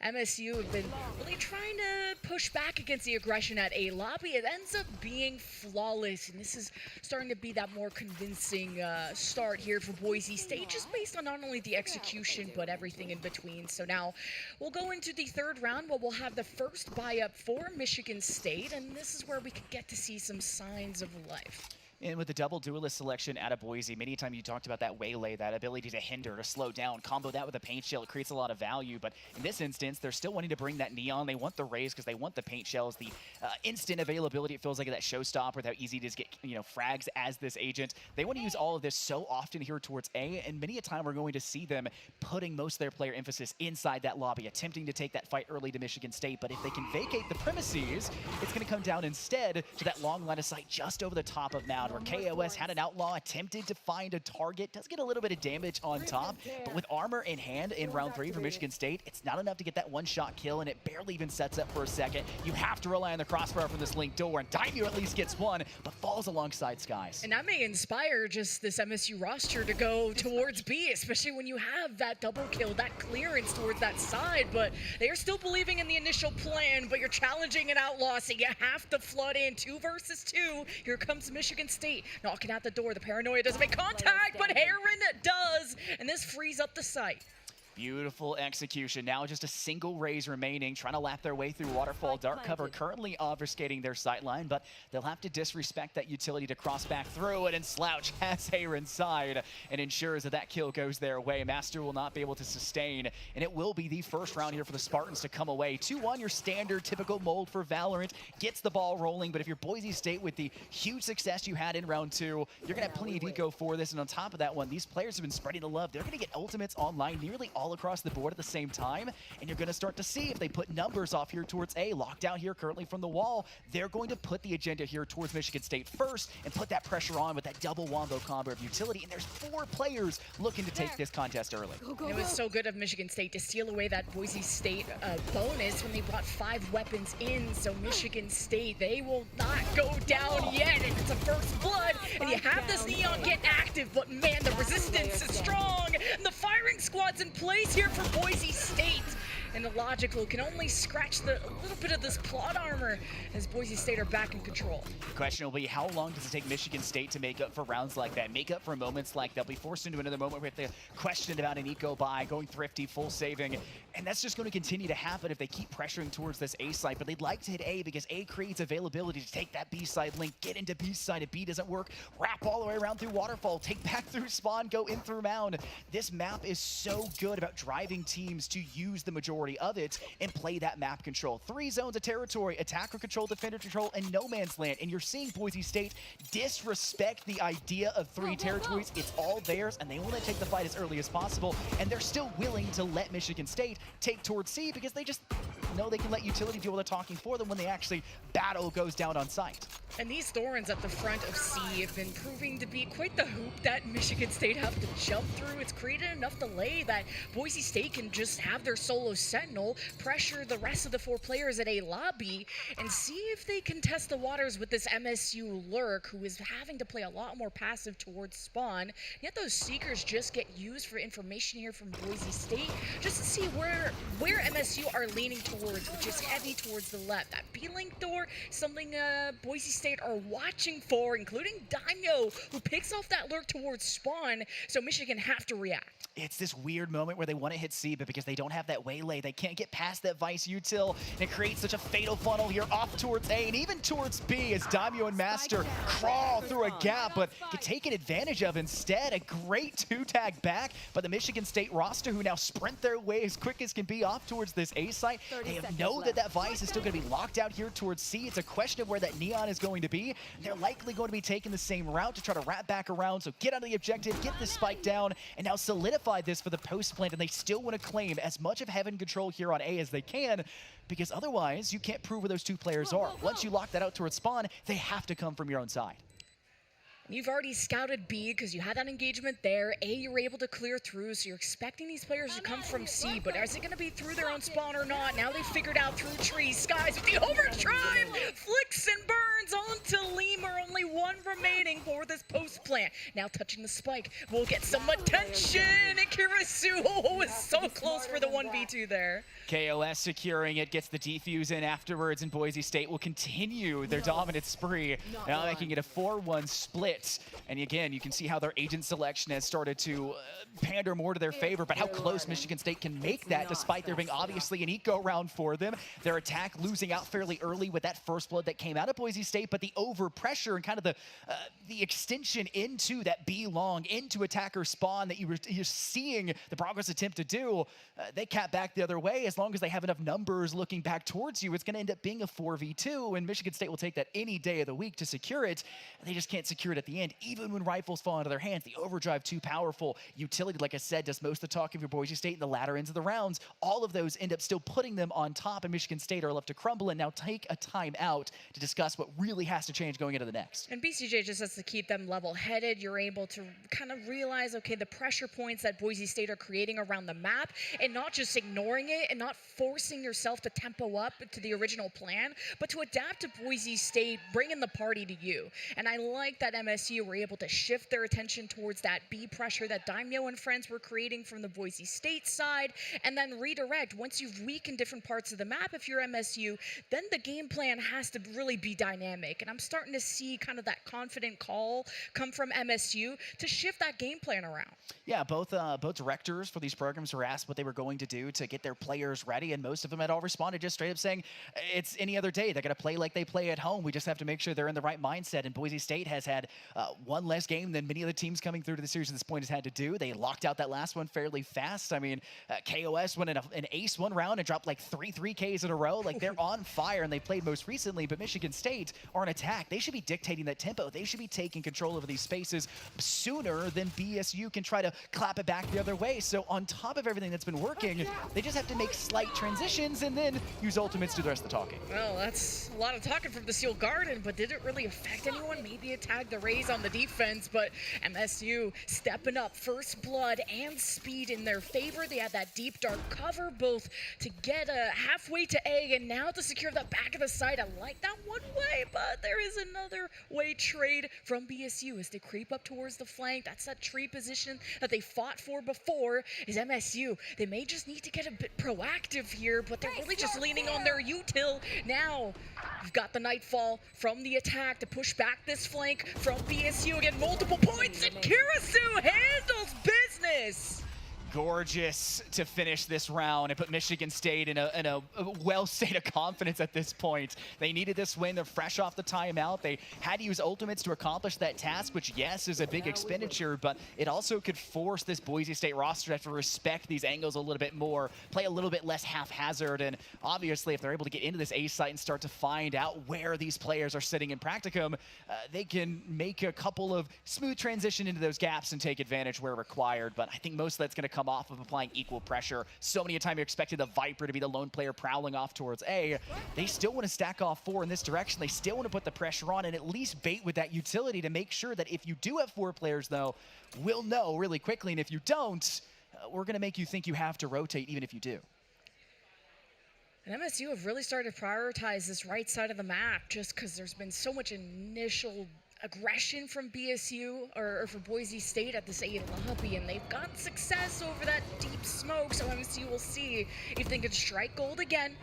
MSU have been really trying to push back against the aggression at A lobby. It ends up being flawless, and this is starting to be that more convincing start here for Boise State, just based on not only the execution, but everything in between. So now we'll go into the third round where we'll have the first buy-up for Michigan State, and this is where we could get to see some signs of life.
And with the double duelist selection out of Boise, many times you talked about that waylay, that ability to hinder, to slow down, combo that with a paint shell, it creates a lot of value. But in this instance, they're still wanting to bring that neon. They want the rays because they want the paint shells, the instant availability. It feels like that showstopper with how easy it is to get frags as this agent. They want to use all of this so often here towards A, and many a time we're going to see them putting most of their player emphasis inside that lobby, attempting to take that fight early to Michigan State. But if they can vacate the premises, it's going to come down instead to that long line of sight just over the top of Mound, where KOS had an outlaw, attempted to find a target, does get a little bit of damage on top, but with armor in hand in round 3 for Michigan State, it's not enough to get that one-shot kill, and it barely even sets up for a second. You have to rely on the crossbar from this link door, and Daimyo at least gets one, but falls alongside Skies.
And that may inspire just this MSU roster to go towards B, especially when you have that double kill, that clearance towards that side, but they're still believing in the initial plan, but you're challenging an outlaw, so you have to flood in 2 versus 2. Here comes Michigan State, knocking out the door. The paranoia doesn't make contact, but Heron does, and this frees up the site.
Beautiful execution. Now just a single raise remaining, trying to lap their way through Waterfall. Dark cover currently obfuscating their sightline, but they'll have to disrespect that utility to cross back through it, and Slouch has Hair inside and ensures that that kill goes their way. Master will not be able to sustain, and it will be the first round here for the Spartans to come away. 2-1, your standard typical mold for Valorant, gets the ball rolling, but if you're Boise State with the huge success you had in round 2, you're going to have plenty of eco for this, and on top of that one, these players have been spreading the love. They're going to get ultimates online nearly all across the board at the same time, and you're going to start to see if they put numbers off here towards A. Locked down here currently from the wall, they're going to put the agenda here towards Michigan State first and put that pressure on with that double wombo combo of utility, and there's 4 players looking to take this contest early.
It was so good of Michigan State to steal away that Boise State bonus when they brought 5 weapons in, so Michigan State, they will not go down yet, and it's a first blood, and you have this neon get active, but man, the resistance is strong, and the firing squad's in place here for Boise State. And Illogical can only scratch a little bit of this plot armor as Boise State are back in control.
The question will be, how long does it take Michigan State to make up for rounds like that, make up for moments like they'll be forced into another moment with the question about an eco buy, going thrifty, full saving, and that's just going to continue to happen if they keep pressuring towards this A site, but they'd like to hit A because A creates availability to take that B side link, get into B side. If B doesn't work, wrap all the way around through Waterfall, take back through Spawn, go in through Mound. This map is so good about driving teams to use the majority of it and play that map control. 3 zones of territory, attacker control, defender control, and no man's land. And you're seeing Boise State disrespect the idea of 3 territories. It's all theirs, and they want to take the fight as early as possible. And they're still willing to let Michigan State take towards C because they just know they can let utility do all the talking for them when they actually battle goes down on site.
And these Thorns at the front of C have been proving to be quite the hoop that Michigan State have to jump through. It's created enough delay that Boise State can just have their solo sentinel pressure the rest of the 4 players at A lobby and see if they can test the waters with this MSU Lurk, who is having to play a lot more passive towards spawn. Yet those Seekers just get used for information here from Boise State, just to see where MSU are leaning towards, which is heavy towards the left. That B-link door, something Boise State are watching for, including Daimyo, who picks off that Lurk towards spawn, so Michigan have to react.
It's this weird moment where they want to hit C, but because they don't have that waylay, they can't get past that Vice util, and it creates such a fatal funnel here off towards A and even towards B as Daimyo and Master crawl through a gap, but get taken advantage of instead. A great 2-tag back by the Michigan State roster, who now sprint their way as quick as can be off towards this A site. They know that Vice is still going to be locked out here towards C. It's a question of where that neon is going to be. They're likely going to be taking the same route to try to wrap back around, so get out of the objective, get this spike down, and now solidify this for the post plant, and they still want to claim as much of heaven control here on A as they can, because otherwise you can't prove where those 2 players are. Once you lock that out towards spawn, they have to come from your own side.
You've already scouted B because you had that engagement there. A, you were able to clear through, so you're expecting these players to come from C, but is it going to be through their own spawn or not? Now they figured out through trees. Skies with the overdrive! Flicks and burns onto Lemur. Only 1 remaining for this post plant. Now touching the spike. We'll get some attention. And Kirisu was so close for the 1v2 there.
KOS securing it, gets the defuse in afterwards, and Boise State will continue their dominant spree. Now making it a 4-1 split it. And again, you can see how their agent selection has started to pander more to their favor, but how close Michigan State can make that despite there being obviously an eco round for them. Their attack losing out fairly early with that first blood that came out of Boise State, but the over pressure and kind of the extension into that B long, into attacker spawn that you're seeing the Progress attempt to do, they cap back the other way. As long as they have enough numbers looking back towards you, it's going to end up being a 4v2, and Michigan State will take that any day of the week to secure it. They just can't secure it at the end, even when rifles fall into their hands. The overdrive too powerful. Utility, like I said, does most of the talking for Boise State in the latter ends of the rounds. All of those end up still putting them on top, and Michigan State are left to crumble and now take a timeout to discuss what really has to change going into the next.
And BCJ just has to keep them level-headed. You're able to kind of realize, okay, the pressure points that Boise State are creating around the map, and not just ignoring it and not forcing yourself to tempo up to the original plan, but to adapt to Boise State, bringing the party to you. And I like that MSU were able to shift their attention towards that B pressure that Daimyo and friends were creating from the Boise State side, and then redirect. Once you've weakened different parts of the map, if you're MSU, then the game plan has to really be dynamic. And I'm starting to see kind of that confident call come from MSU to shift that game plan around.
Yeah, both directors for these programs were asked what they were going to do to get their players ready, and most of them had all responded just straight up saying, it's any other day. They're going to play like they play at home. We just have to make sure they're in the right mindset. And Boise State has had one less game than many of the teams coming through to the series at this point has had to do. They locked out that last one fairly fast. I mean, KOS went in an ace one round and dropped like three 3Ks in a row. Like, they're on fire, and they played most recently, but Michigan State are on attack. They should be dictating that tempo. They should be taking control over these spaces sooner than BSU can try to clap it back the other way. So on top of everything that's been working, they just have to make slight transitions and then use ultimates to do the rest of the talking.
Well, that's a lot of talking from the Seal Garden, but did it really affect anyone? Maybe it tagged the Rays on the defense, but MSU stepping up, first blood and speed in their favor. They had that deep dark cover both to get halfway to A and now to secure the back of the site. I like that one way, but there is another way trade from BSU as they creep up towards the flank. That's that tree position that they fought for before. Is MSU. They may just need to get a bit proactive here, but they're really just leaning on their util. Now, you've got the Nightfall from the attack to push back this flank from BSU. Again, multiple points, and Kirisu handles business.
Gorgeous to finish this round and put Michigan State in a well state of confidence at this point. They needed this win. They're fresh off the timeout. They had to use ultimates to accomplish that task, which, yes, is a big expenditure, but it also could force this Boise State roster to have to respect these angles a little bit more, play a little bit less haphazard, and obviously if they're able to get into this A site and start to find out where these players are sitting in practicum, they can make a couple of smooth transition into those gaps and take advantage where required. But I think most of that's going to come off of applying equal pressure. So many a time you expected the Viper to be the lone player prowling off towards A. They still want to stack off 4 in this direction. They still want to put the pressure on and at least bait with that utility to make sure that if you do have 4 players, though, we'll know really quickly. And if you don't, we're going to make you think you have to rotate even if you do.
And MSU have really started to prioritize this right side of the map just because there's been so much initial aggression from BSU or for Boise State at this A lobby, and they've got success over that deep smoke, so MSU will see if they can strike gold again.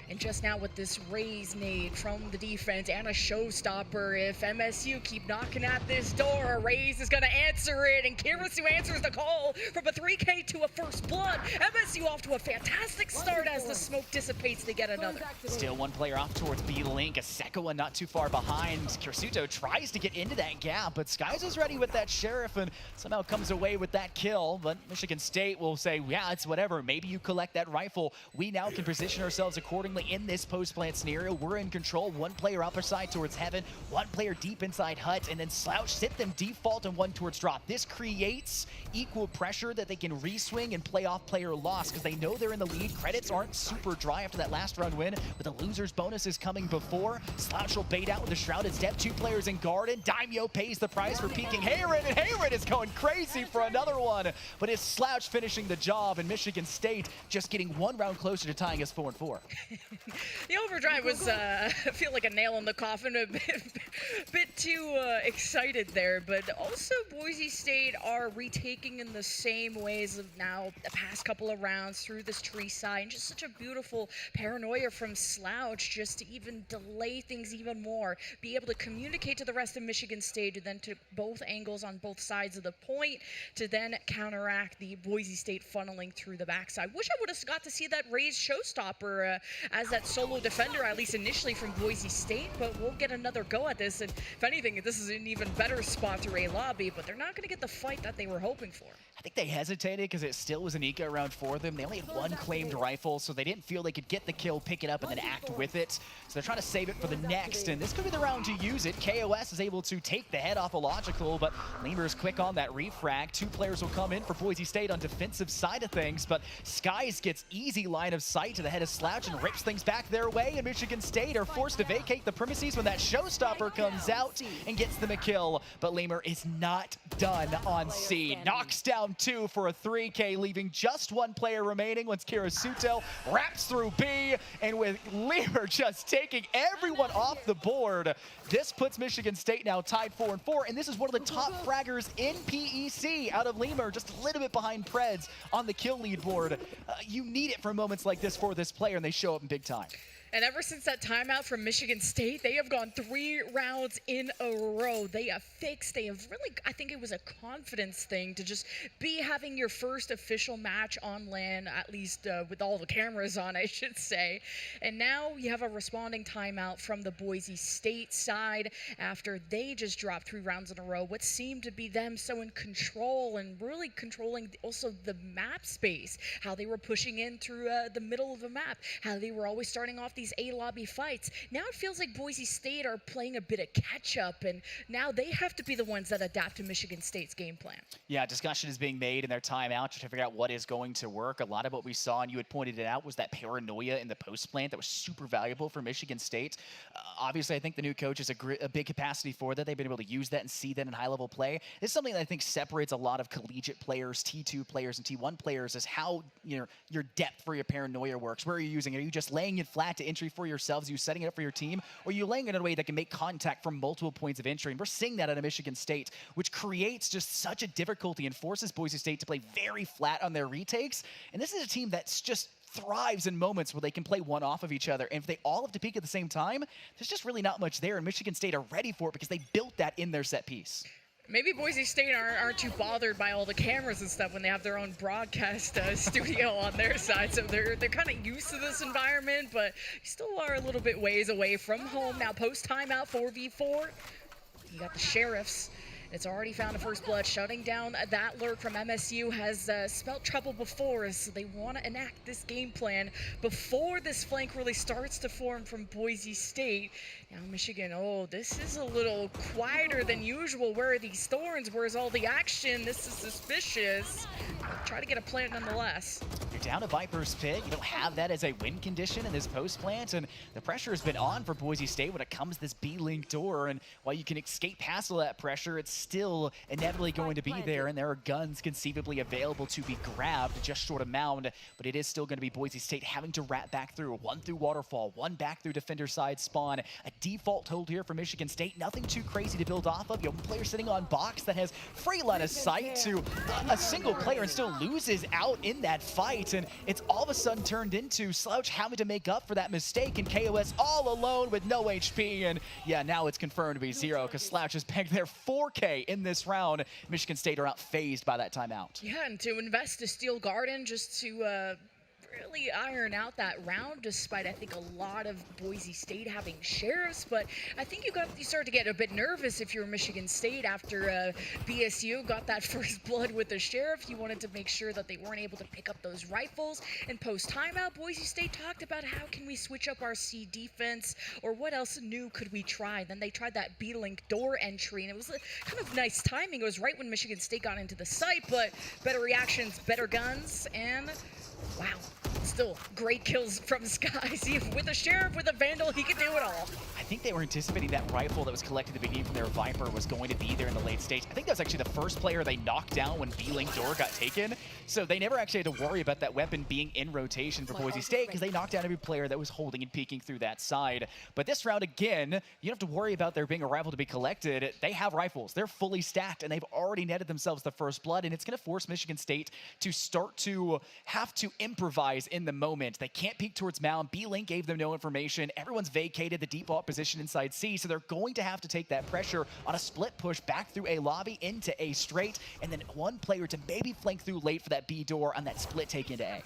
And just now with this raise nade from the defense and a showstopper, if MSU keep knocking at this door, a raise is going to answer it, and Kirisu answers the call from a 3K to a first blood. MSU off to a fantastic start as the smoke dissipates. They get another.
Still one player off towards B-Link. A second one not too far behind. Kirsuto tries to get into that gap, but Skies is ready with that Sheriff and somehow comes away with that kill. But Michigan State will say, yeah, it's whatever. Maybe you collect that rifle. We now can position ourselves accordingly in this post-plant scenario. We're in control. One player upper side towards Heaven, one player deep inside Hut, and then Slouch sit them default and one towards drop. This creates equal pressure that they can reswing and play off player loss because they know they're in the lead. Credits aren't super dry after that last round win, but the loser's bonus is coming before. Slouch will bait out with the Shrouded Step. 2 players in Garden. Daimyo pays the price for peeking Hayred, and Hayred is going crazy for another one. But it's Slouch finishing the job, and Michigan State just getting 1 round closer to tying us 4-4.
The overdrive was, I feel like a nail in the coffin, a bit too excited there, but also Boise State are retaking in the same ways of now the past couple of rounds through this tree side, and just such a beautiful paranoia from Slouch just to even delay things even more, be able to communicate to the rest of Michigan State, and then to both angles on both sides of the point, to then counteract the Boise State funneling through the backside. Wish I would have got to see that raised showstopper as that solo defender, at least initially from Boise State, but we'll get another go at this, and if anything, this is an even better spot through a lobby, but they're not going to get the fight that they were hoping for.
I think they hesitated because it still was an eco round for them. They only had one claimed rifle, so they didn't feel they could get the kill, pick it up, and then act with it. So they're trying to save it for the next, and this could be the round to use it. KOS is able to take the head off a Logical, but Lemur's quick on that refrag. 2 players will come in for Boise State on defensive side of things, but Skies gets easy line of sight to the head of Slouch and rips things back their way, and Michigan State are forced to vacate the premises when that showstopper comes out and gets them a kill. But Lemur is not done on C. Knocks down 2 for a 3K, leaving just 1 player remaining once Kirisuto wraps through B, and with Lemur just taking everyone off the board, this puts Michigan State now tied 4-4, and this is one of the top fraggers in PEC out of Lemur, just a little bit behind Preds on the kill lead board. You need it for moments like this for this player, and they show up in big time.
And ever since that timeout from Michigan State, they have gone 3 rounds in a row. They have fixed, they have really, I think it was a confidence thing to just be having your first official match on LAN, at least with all the cameras on, I should say. And now you have a responding timeout from the Boise State side after they just dropped 3 rounds in a row. What seemed to be them so in control and really controlling also the map space, how they were pushing in through the middle of the map, how they were always starting off these A-lobby fights. Now it feels like Boise State are playing a bit of catch-up, and now they have to be the ones that adapt to Michigan State's game plan.
Yeah, discussion is being made in their timeout to figure out what is going to work. A lot of what we saw, and you had pointed it out, was that paranoia in the post plant that was super valuable for Michigan State. Obviously, I think the new coach is a big capacity for that. They've been able to use that and see that in high-level play. It's something that I think separates a lot of collegiate players, T2 players, and T1 players, is how your depth for your paranoia works. Where are you using it? Are you just laying it flat to entry for yourselves, you setting it up for your team, or are you laying it in a way that can make contact from multiple points of entry? And we're seeing that out of Michigan State, which creates just such a difficulty and forces Boise State to play very flat on their retakes. And this is a team that's just thrives in moments where they can play one off of each other. And if they all have to peak at the same time, there's just really not much there. And Michigan State are ready for it because they built that in their set piece.
Maybe Boise State aren't too bothered by all the cameras and stuff when they have their own broadcast studio on their side, so they're kind of used to this environment, but still are a little bit ways away from home. Now post timeout 4v4, you got the Sheriffs. It's already found a first blood. Shutting down that lurk from MSU has spelt trouble before, so they want to enact this game plan before this flank really starts to form from Boise State. Now Michigan, oh, this is a little quieter than usual. Where are these thorns? Where's all the action? This is suspicious. Try to get a plant nonetheless.
You're down to Viper's Pit. You don't have that as a win condition in this post plant, and the pressure has been on for Boise State when it comes to this B-Link door, and while you can escape past all that pressure, it's still inevitably going to be there, and there are guns conceivably available to be grabbed just short of mound, but it is still going to be Boise State having to wrap back through. 1 through Waterfall, 1 back through defender side spawn. A default hold here for Michigan State. Nothing too crazy to build off of. You have a player sitting on box that has free line of sight to a single player and still loses out in that fight, and it's all of a sudden turned into Slouch having to make up for that mistake, and KOS all alone with no HP, and yeah, now it's confirmed to be 0 because Slouch has pegged their 4K in this round. Michigan State are out phased by that timeout.
Yeah, and to invest to Steel Garden just to really iron out that round, despite I think a lot of Boise State having Sheriffs, but I think you started to get a bit nervous if you're Michigan State after BSU got that first blood with the Sheriff. You wanted to make sure that they weren't able to pick up those rifles, and post timeout Boise State talked about how can we switch up our C defense, or what else new could we try. Then they tried that B-Link door entry, and it was kind of nice timing. It was right when Michigan State got into the site, but better reactions, better guns, and wow, still great kills from Sky. See, with a Sheriff, with a Vandal, he could do it all.
I think they were anticipating that rifle that was collected at the beginning from their Viper was going to be there in the late stage. I think that was actually the first player they knocked down when B-Link door got taken. So they never actually had to worry about that weapon being in rotation for Boise State because they knocked down every player that was holding and peeking through that side. But this round, again, you don't have to worry about there being a rifle to be collected. They have rifles. They're fully stacked, and they've already netted themselves the first blood, and it's going to force Michigan State to start to have to improvise in the moment. They can't peek towards Mound. B-Link gave them no information. Everyone's vacated the deep vault position inside C, so they're going to have to take that pressure on a split push back through A lobby into A straight, and then one player to maybe flank through late for that B door on that split take into A.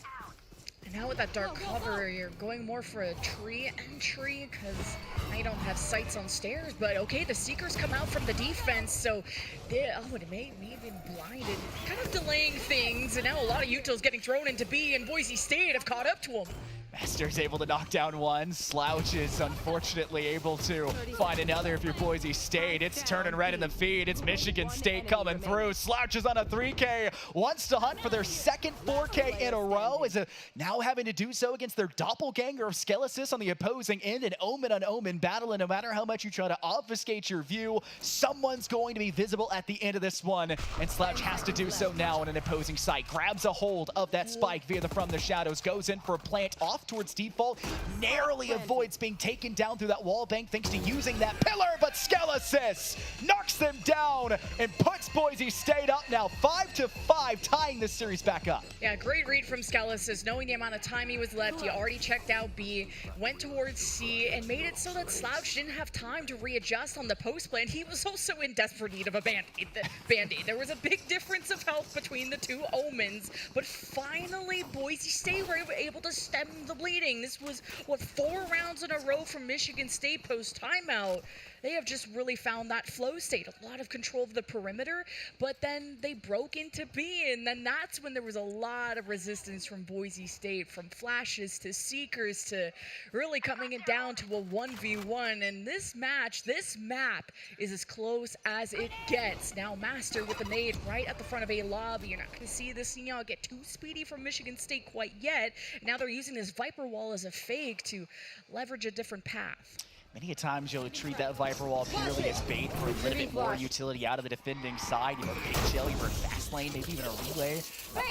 And now with that dark cover, you're going more for a tree entry because now you don't have sights on stairs. But okay, the Seekers come out from the defense, so it may even blinded, kind of delaying things. And now a lot of Utah's getting thrown into B, and Boise State have caught up to them.
Master's able to knock down one. Slouch is unfortunately able to find another if you're Boise State. It's turning red in the feed. It's Michigan State coming through. Slouch is on a 3K. Wants to hunt for their second 4K in a row. Is now having to do so against their doppelganger of Skelesis on the opposing end. And Omen on Omen battle. And no matter how much you try to obfuscate your view, someone's going to be visible at the end of this one. And Slouch has to do so now on an opposing site. Grabs a hold of that spike via the From the Shadows. Goes in for a plant off towards default, narrowly avoids being taken down through that wall bank thanks to using that pillar, but Skelesis knocks them down and puts Boise State up now 5-5, tying this series back up.
Yeah, great read from Skelesis, knowing the amount of time he was left. He already checked out B, went towards C, and made it so that Slouch didn't have time to readjust on the post play, and he was also in desperate need of a band-aid. There was a big difference of health between the two Omens, but finally Boise State were able to stem the bleeding. This was, 4 rounds in a row from Michigan State post timeout. They have just really found that flow state, a lot of control of the perimeter, but then they broke into B, and then that's when there was a lot of resistance from Boise State, from flashes to seekers to really coming it down to a 1v1, and this map is as close as it gets. Now Master with the nade right at the front of A lobby. You're not going to see this get too speedy from Michigan State quite yet. Now they're using this Viper wall as a fake to leverage a different path.
Many a times you'll treat that Viper wall purely as bait for a little bit more utility out of the defending side. You have a big shell, you have a fast lane, maybe even a relay.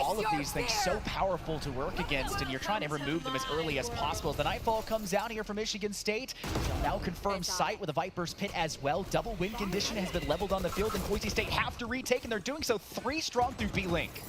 All of these things so powerful to work against, and you're trying to remove them as early as possible. As the Nightfall comes out here from Michigan State, they'll now confirm sight with a Viper's Pit as well. Double win condition has been leveled on the field, and Boise State have to retake, and they're doing so 3 strong through B-Link.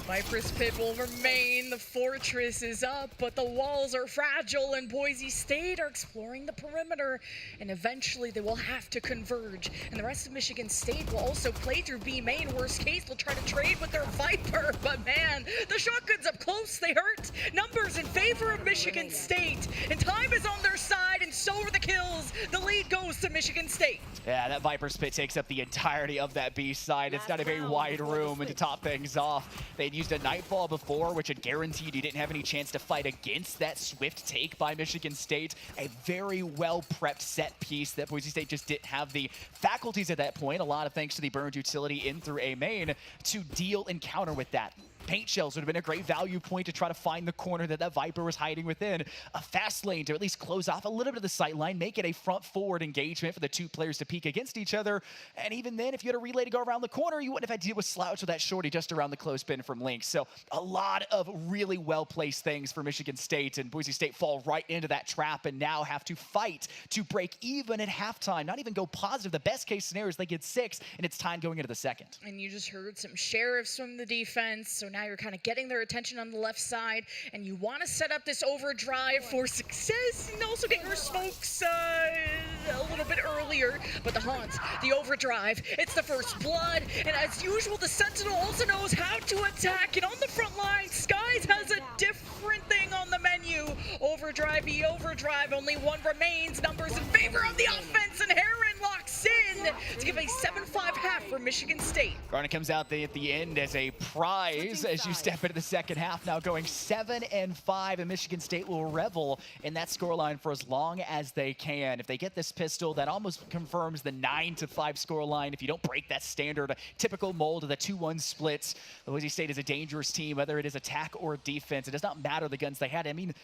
Viper's Pit will remain, the fortress is up, but the walls are fragile, and Boise State are exploring the perimeter, and eventually they will have to converge. And the rest of Michigan State will also play through B main. Worst case, they'll try to trade with their Viper, but man, the shotguns up close, they hurt. Numbers in favor of Michigan State, and time is on their side, and so are the kills. The lead goes to Michigan State.
Yeah, that Viper's Pit takes up the entirety of that B side. It's not a very wide room, and to top things off, they'd used a Nightfall before, which had guaranteed you didn't have any chance to fight against that swift take by Michigan State. A very well-prepped set piece that Boise State just didn't have the faculties at that point, a lot of thanks to the burned utility in through A main, to deal and counter with that. Paint shells would have been a great value point to try to find the corner that Viper was hiding within. A fast lane to at least close off a little bit of the sight line, make it a front-forward engagement for the 2 players to peek against each other. And even then, if you had a relay to go around the corner, you wouldn't have had to deal with Slouch with that shorty just around the close pin from Link. So a lot of really well-placed things for Michigan State, and Boise State fall right into that trap and now have to fight to break even at halftime, not even go positive. The best-case scenario is they get 6, and it's time going into the second.
And you just heard some sheriffs from the defense, so now you're kind of getting their attention on the left side, and you want to set up this overdrive for success and also get your smokes a little bit earlier. But the Hunt, the overdrive, it's the first blood, and as usual, the Sentinel also knows how to attack, and on the front line, Skies has a different thing on the menu. Overdrive, overdrive, only 1 remains. Numbers in favor of the offense, and Heron locks in to give a 7-5 half for Michigan State.
Garnet comes out at the end as a prize as you step into the second half, now going 7-5, and Michigan State will revel in that scoreline for as long as they can. If they get this pistol, that almost confirms the 9-5 scoreline. If you don't break that standard typical mold of the 2-1 splits, Boise State is a dangerous team, whether it is attack or defense. It does not matter the guns they had. I mean,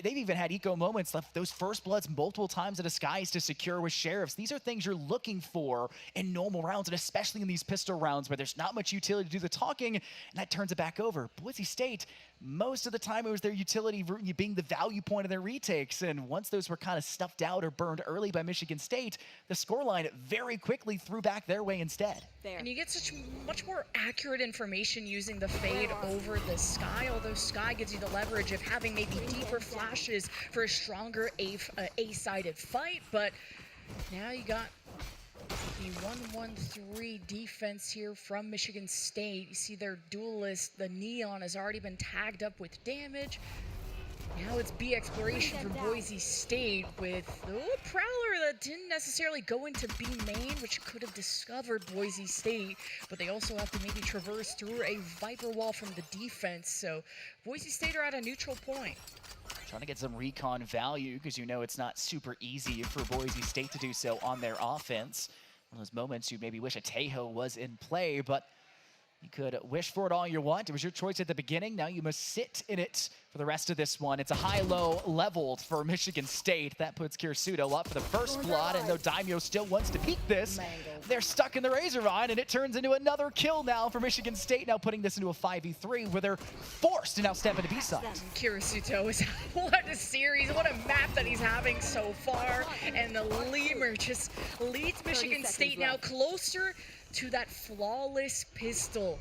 they've even had eco moments, left those first bloods multiple times in the skies to secure with sheriffs. These are things you're looking for in normal rounds, and especially in these pistol rounds where there's not much utility to do the talking, and that turns it back over. Boise State, most of the time it was their utility being the value point of their retakes, and once those were kind of stuffed out or burned early by Michigan State, the scoreline very quickly threw back their way instead.
And you get such much more accurate information using the fade over the sky, although sky gives you the leverage of having maybe deeper flashes for a stronger A-sided fight, but now you got the 1-1-3 defense here from Michigan State. You see their duelist, the Neon, has already been tagged up with damage. Now it's B exploration from Boise State with the Prowler that didn't necessarily go into B main, which could have discovered Boise State, but they also have to maybe traverse through a Viper wall from the defense, so Boise State are at a neutral point.
Trying to get some recon value because you know it's not super easy for Boise State to do so on their offense. One of those moments you maybe wish a Tejo was in play, but you could wish for it all you want. It was your choice at the beginning. Now you must sit in it for the rest of this one. It's a high-low leveled for Michigan State. That puts Kirsuto up for the first blood, and though Daimyo still wants to peek this, they're stuck in the razor vine, and it turns into another kill now for Michigan State, now putting this into a 5v3 where they're forced to now step into B-side.
Kirisuto is, what a series, what a map that he's having so far, and the Lemur just leads Michigan State now closer to that flawless pistol.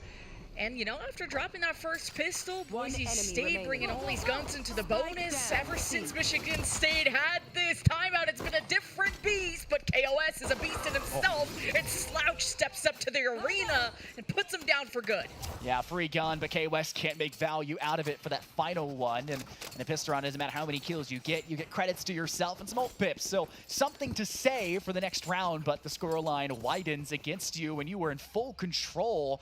And, you know, after dropping that first pistol, Boise State bringing all these guns into the bonus. Ever since Michigan State had this timeout, it's been a different beast, but KOS is a beast in himself, and Slouch steps up to the arena and puts him down for good.
Yeah, free gun, but KOS can't make value out of it for that final one. And in a pistol round, it doesn't matter how many kills you get credits to yourself and some ult pips. So something to say for the next round, but the scoreline widens against you, and you were in full control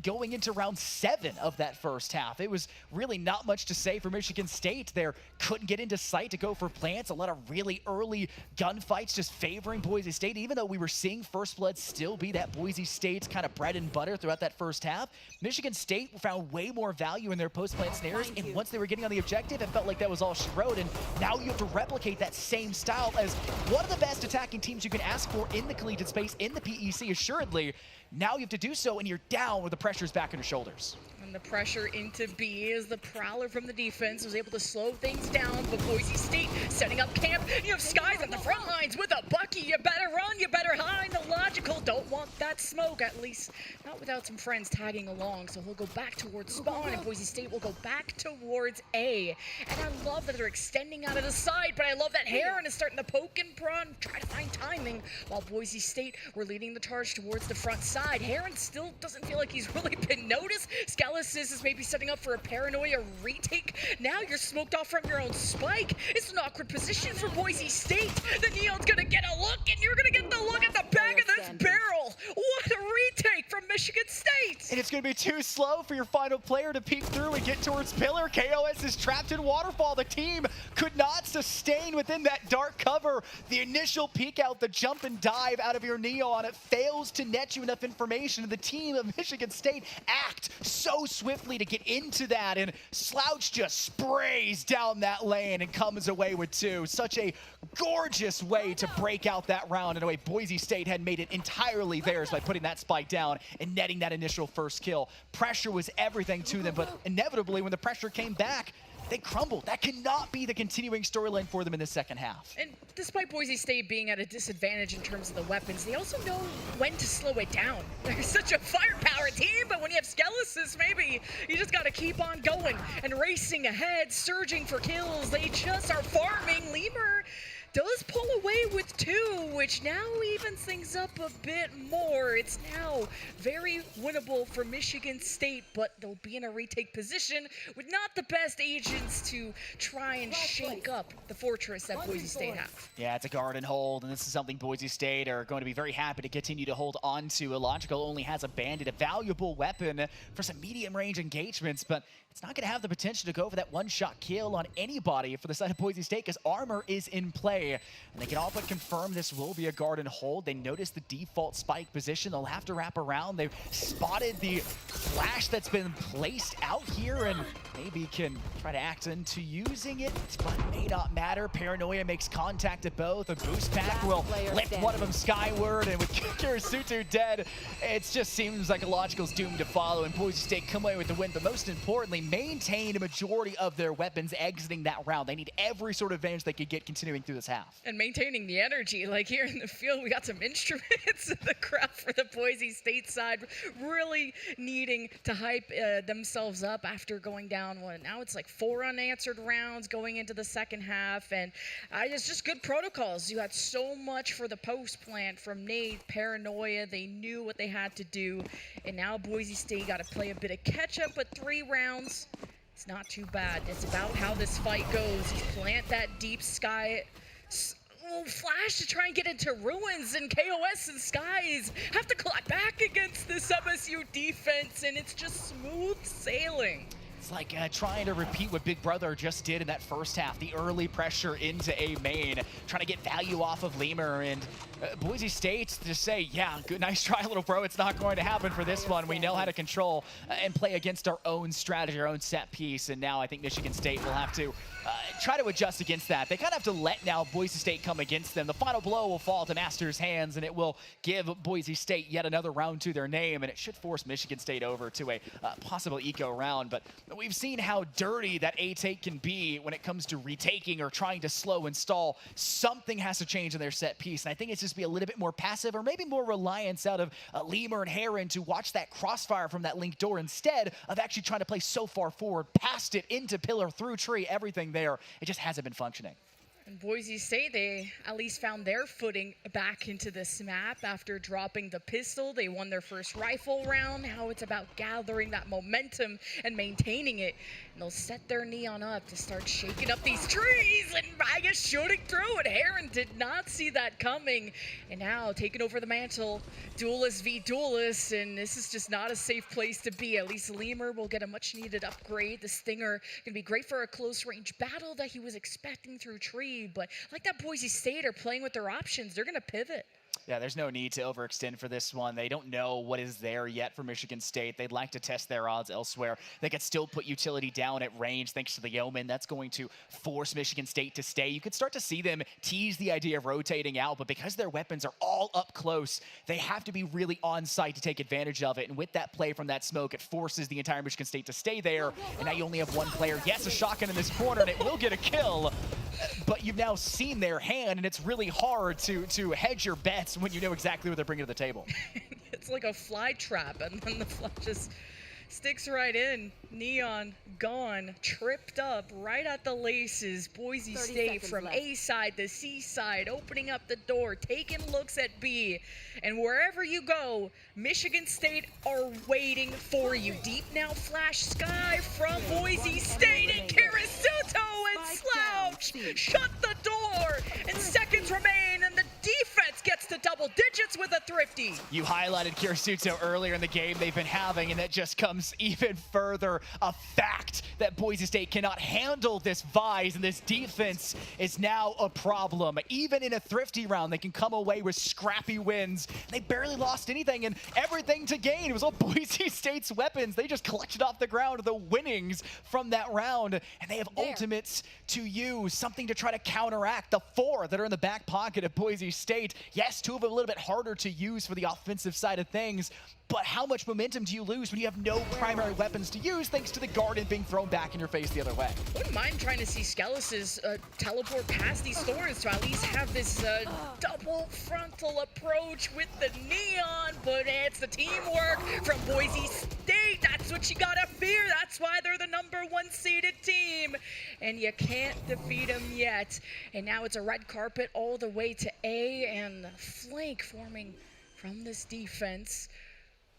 going into round 7 of that first half. It was really not much to say for Michigan State. They couldn't get into sight to go for plants. A lot of really early gunfights just favoring Boise State, even though we were seeing First Blood still be that Boise State's kind of bread and butter throughout that first half. Michigan State found way more value in their post-plant snares, and once they were getting on the objective, it felt like that was all she wrote, and now you have to replicate that same style as one of the best attacking teams you can ask for in the collegiate space, in the PEC, assuredly. Now you have to do so, and you're down with the pressure's back on your shoulders.
And the pressure into B as the Prowler from the defense was able to slow things down, but Boise State setting up camp. You have Skies on the front lines with a Bucky. You better run, you better hide. The logical, don't want that smoke, at least not without some friends tagging along. So he'll go back towards spawn, and Boise State will go back towards A. And I love that they're extending out of the side, but I love that Heron is starting to poke and prod, try to find timing, while Boise State were leading the charge towards the front side. Heron still doesn't feel like he's really been noticed. Scalasis is maybe setting up for a paranoia retake. Now you're smoked off from your own spike. It's an awkward position for Boise State. The Neon's gonna get a look, and you're gonna get the look at the back of this barrel. What a retake from Michigan State.
And it's gonna be too slow for your final player to peek through and get towards Pillar. KOS is trapped in Waterfall. The team could not sustain within that dark cover. The initial peek out, the jump and dive out of your Neon, it fails to net you enough information. The team of Michigan State act so swiftly to get into that, and Slouch just sprays down that lane and comes away with 2. Such a gorgeous way to break out that round in a way Boise State had made it entirely theirs by putting that spike down and netting that initial first kill. Pressure was everything to them, but inevitably when the pressure came back, they crumbled. That cannot be the continuing storyline for them in the second half.
And despite Boise State being at a disadvantage in terms of the weapons, they also know when to slow it down. They're such a firepower team, but when you have Skelesis, maybe you just got to keep on going and racing ahead, surging for kills. They just are farming. Lemur does pull away with 2, which now evens things up a bit more. It's now very winnable for Michigan State, but they'll be in a retake position with not the best agents to try and shake up the fortress that Boise State have.
Yeah, it's a guard and hold, and this is something Boise State are going to be very happy to continue to hold on to. Illogical only has a bandit, a valuable weapon for some medium-range engagements, but it's not going to have the potential to go for that one-shot kill on anybody for the side of Boise State because armor is in play. And they can all but confirm this will be a guard and hold. They notice the default spike position. They'll have to wrap around. They've spotted the flash that's been placed out here and maybe can try to act into using it, but may not matter. Paranoia makes contact at both. A boost pack will lift one of them skyward, and with Kirisutu dead, it just seems like Illogical's doomed to follow, and Boise State come away with the win, but most importantly, maintain a majority of their weapons exiting that round. They need every sort of advantage they could get continuing through this half.
And maintaining the energy. Like here in the field, we got some instruments in the crowd for the Boise State side, really needing to hype themselves up after going down one. Now it's like 4 unanswered rounds going into the second half, and it's just good protocols. You had so much for the post plant from Nate, Paranoia. They knew what they had to do, and now Boise State got to play a bit of catch up with 3 rounds. It's not too bad. It's about how this fight goes. You plant that deep sky flash to try and get into ruins, and KOS and Skies have to clap back against this MSU defense, and it's just smooth sailing.
It's like trying to repeat what Big Brother just did in that first half. The early pressure into A main, trying to get value off of Lemur, and Boise State just say, yeah, good, nice try, little bro. It's not going to happen for this one. We know how to control and play against our own strategy, our own set piece, and now I think Michigan State will have to try to adjust against that. They kind of have to let now Boise State come against them. The final blow will fall to Master's hands, and it will give Boise State yet another round to their name, and it should force Michigan State over to a possible eco round. But we've seen how dirty that A-take can be when it comes to retaking or trying to slow and stall. Something has to change in their set piece, and I think it's just be a little bit more passive or maybe more reliance out of Lemur and Heron to watch that crossfire from that link door instead of actually trying to play so far forward, past it, into pillar, through tree, everything there. It just hasn't been functioning.
And Boise State, they at least found their footing back into this map after dropping the pistol. They won their first rifle round. Now it's about gathering that momentum and maintaining it. And they'll set their neon up to start shaking up these trees, and Maga shooting through it. Heron did not see that coming. And now taking over the mantle, Duelist v Duelist, and this is just not a safe place to be. At least Lemur will get a much needed upgrade. The Stinger gonna be great for a close range battle that he was expecting through tree, but like that Boise State are playing with their options. They're gonna pivot.
Yeah, there's no need to overextend for this one. They don't know what is there yet for Michigan State. They'd like to test their odds elsewhere. They could still put utility down at range thanks to the Yeoman. That's going to force Michigan State to stay. You could start to see them tease the idea of rotating out, but because their weapons are all up close, they have to be really on site to take advantage of it. And with that play from that smoke, it forces the entire Michigan State to stay there. And now you only have one player. Yes, a shotgun in this corner, and it will get a kill. But you've now seen their hand, and it's really hard to hedge your bets when you know exactly what they're bringing to the table.
It's like a fly trap, and then the fly just sticks right in. Neon gone, tripped up right at the laces. Boise State from A side to C side, opening up the door, taking looks at B. And wherever you go, Michigan State are waiting for you. Deep now flash Sky from Boise State, and Kirisuto and Slouch shut the door, and seconds remain, and the defense gets to double digits with a thrifty.
You highlighted Kirisuto earlier in the game they've been having, and that just comes even further a fact that Boise State cannot handle this Vise, and this defense is now a problem. Even in a thrifty round, they can come away with scrappy wins. They barely lost anything, and everything to gain. It was all Boise State's weapons. They just collected off the ground the winnings from that round, and they have ultimates to use, something to try to counteract the 4 that are in the back pocket of Boise State. Yes, 2 of them a little bit harder to use for the offensive side of things, but how much momentum do you lose when you have no primary weapons to use thanks to the garden being thrown back in your face the other way?
Wouldn't mind trying to see Skelis's teleport past these thorns to at least have this double frontal approach with the neon, but it's the teamwork from Boise State. That's what you gotta fear. That's why they're the #1 seeded team. and you can't defeat them yet. And now it's a red carpet all the way to A, and a flank forming from this defense.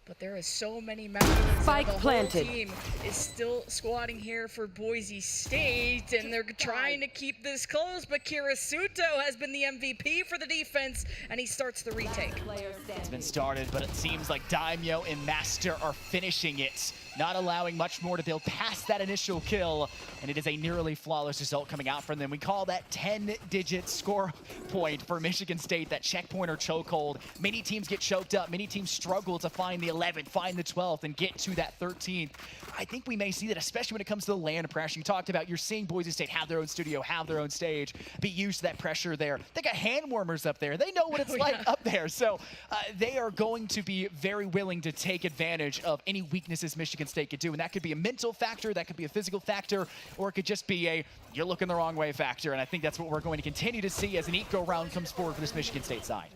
But there are so many members.
Spike
the whole
planted.
team is still squatting here for Boise State, and they're trying to keep this close. But Kirisuto has been the MVP for the defense, and he starts the retake.
It's been started, but it seems like Daimyo and Master are finishing it, not allowing much more to build past that initial kill, and it is a nearly flawless result coming out from them. We call that 10-digit score point for Michigan State, that checkpoint or chokehold. Many teams get choked up, many teams struggle to find the 11th, find the 12th, and get to that 13th. I think we may see that, especially when it comes to the land pressure. You talked about, you're seeing Boise State have their own studio, have their own stage, be used to that pressure there. They got hand warmers up there. They know what it's like up there. So they are going to be very willing to take advantage of any weaknesses Michigan State could do. And that could be a mental factor, that could be a physical factor, or it could just be a you're looking the wrong way factor. And I think that's what we're going to continue to see as an eco round comes forward for this Michigan State side.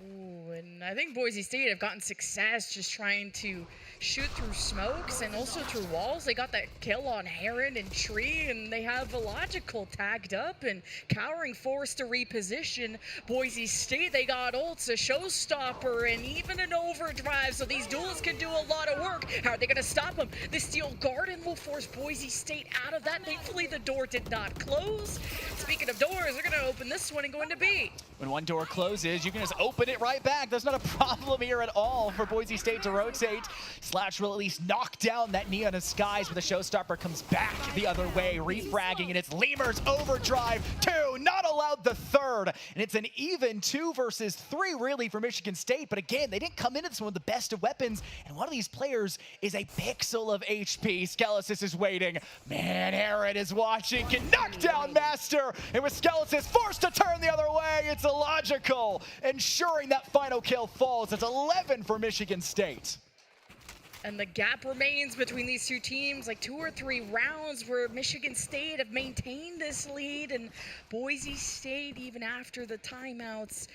And I think Boise State have gotten success just trying to shoot through smokes and also through walls. They got that kill on Heron and Tree, and they have Illogical tagged up and Cowering forced to reposition. Boise State, they got ults, a showstopper, and even an overdrive, so these duelists can do a lot of work. How are they going to stop them? The Steel Garden will force Boise State out of that. Thankfully, the door did not close. Speaking of doors, they're going to open this one and go into B.
When one door closes, you can just open it right back. There's not a problem here at all for Boise State to rotate. Slash will at least knock down that Neon Skies, but the showstopper comes back the other way, refragging, and it's Lemur's overdrive 2, not allowed the third. And it's an even 2 versus 3 really for Michigan State, but again, they didn't come into this one with the best of weapons, and one of these players is a pixel of HP. Skelesis is waiting. Man, Heron is watching, can knock down Master, and with Skelesis forced to turn the other way, it's Illogical, ensuring that final kill falls. It's 11 for Michigan State.
And the gap remains between these two teams, like 2 or 3 rounds where Michigan State have maintained this lead, and Boise State, even after the timeouts,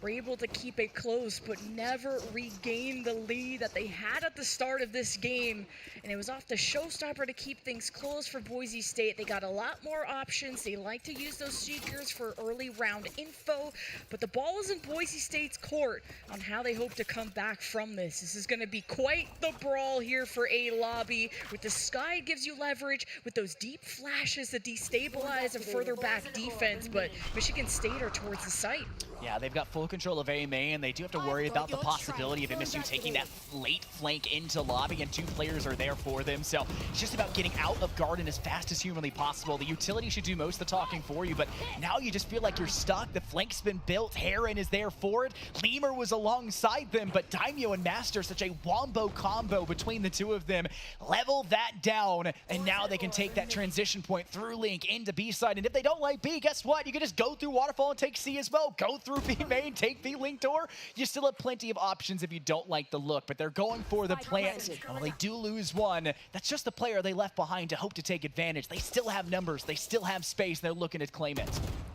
were able to keep it close, but never regain the lead that they had at the start of this game. And it was off the showstopper to keep things close for Boise State. They got a lot more options. They like to use those Seekers for early round info, but the ball is in Boise State's court on how they hope to come back from this. This is going to be quite the brawl here for A Lobby. With the Sky, gives you leverage with those deep flashes to destabilize a further back defense, but Michigan State are towards the site.
Yeah, they've got full control of A main. They do have to worry about the possibility of MSU taking that late flank into lobby, and 2 players are there for them. So it's just about getting out of Garden as fast as humanly possible. The utility should do most of the talking for you, but now you just feel like you're stuck. The flank's been built. Heron is there for it. Lemur was alongside them, but Daimyo and Master, such a wombo combo between the two of them, level that down, and now they can take that transition point through Link into B side. And if they don't like B, guess what? You can just go through Waterfall and take C as well. Go through B main, take the Link door. You still have plenty of options if you don't like the look, but they're going for the plant. And when they do lose one, that's just the player they left behind to hope to take advantage. They still have numbers, they still have space, they're looking to claim it.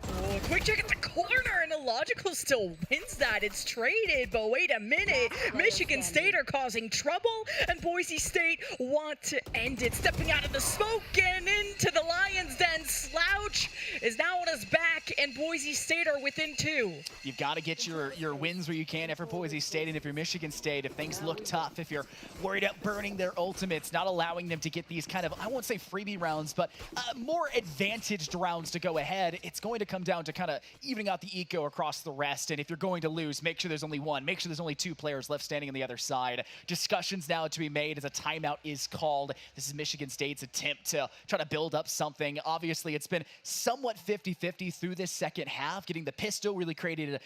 Oh, quick check at the corner, and Illogical still wins that. It's traded, but wait a minute. Michigan State are causing trouble, and Boise State want to end it. Stepping out of the smoke and into the Lion's Den. Slouch is now on his back, and Boise State are within 2.
You've got to get your wins where you can if you're Boise State, and if you're Michigan State, if things look tough, if you're worried about burning their ultimates, not allowing them to get these kind of, I won't say freebie rounds, but more advantaged rounds to go ahead, it's going to come down to kind of evening out the eco across the rest. And if you're going to lose, make sure there's only one, make sure there's only 2 players left standing on the other side. Discussions now to be made as a timeout is called. This is Michigan State's attempt to try to build up something. Obviously, it's been somewhat 50-50 through this second half. Getting the pistol really created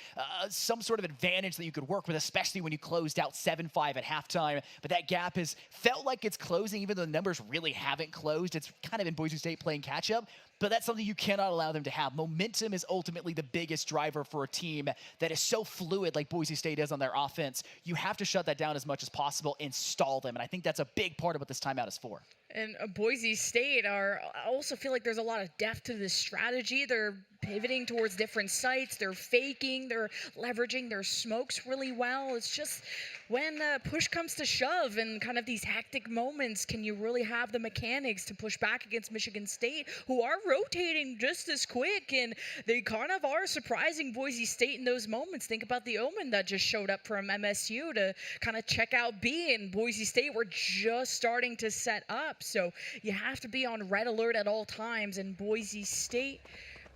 some sort of advantage that you could work with, especially when you closed out 7-5 at halftime. But that gap has felt like it's closing, even though the numbers really haven't closed. It's kind of been Boise State playing catch up. But that's something you cannot allow them to have. Momentum is ultimately the biggest driver for a team that is so fluid like Boise State is on their offense. You have to shut that down as much as possible and stall them. And I think that's a big part of what this timeout is for.
And Boise State I also feel like there's a lot of depth to this strategy. They're pivoting towards different sites. They're faking. They're leveraging their smokes really well. It's just when push comes to shove and kind of these hectic moments, can you really have the mechanics to push back against Michigan State, who are rotating just as quick, and they kind of are surprising Boise State in those moments. Think about the Omen that just showed up from MSU to kind of check out B, and Boise State were just starting to set up. So you have to be on red alert at all times, and Boise State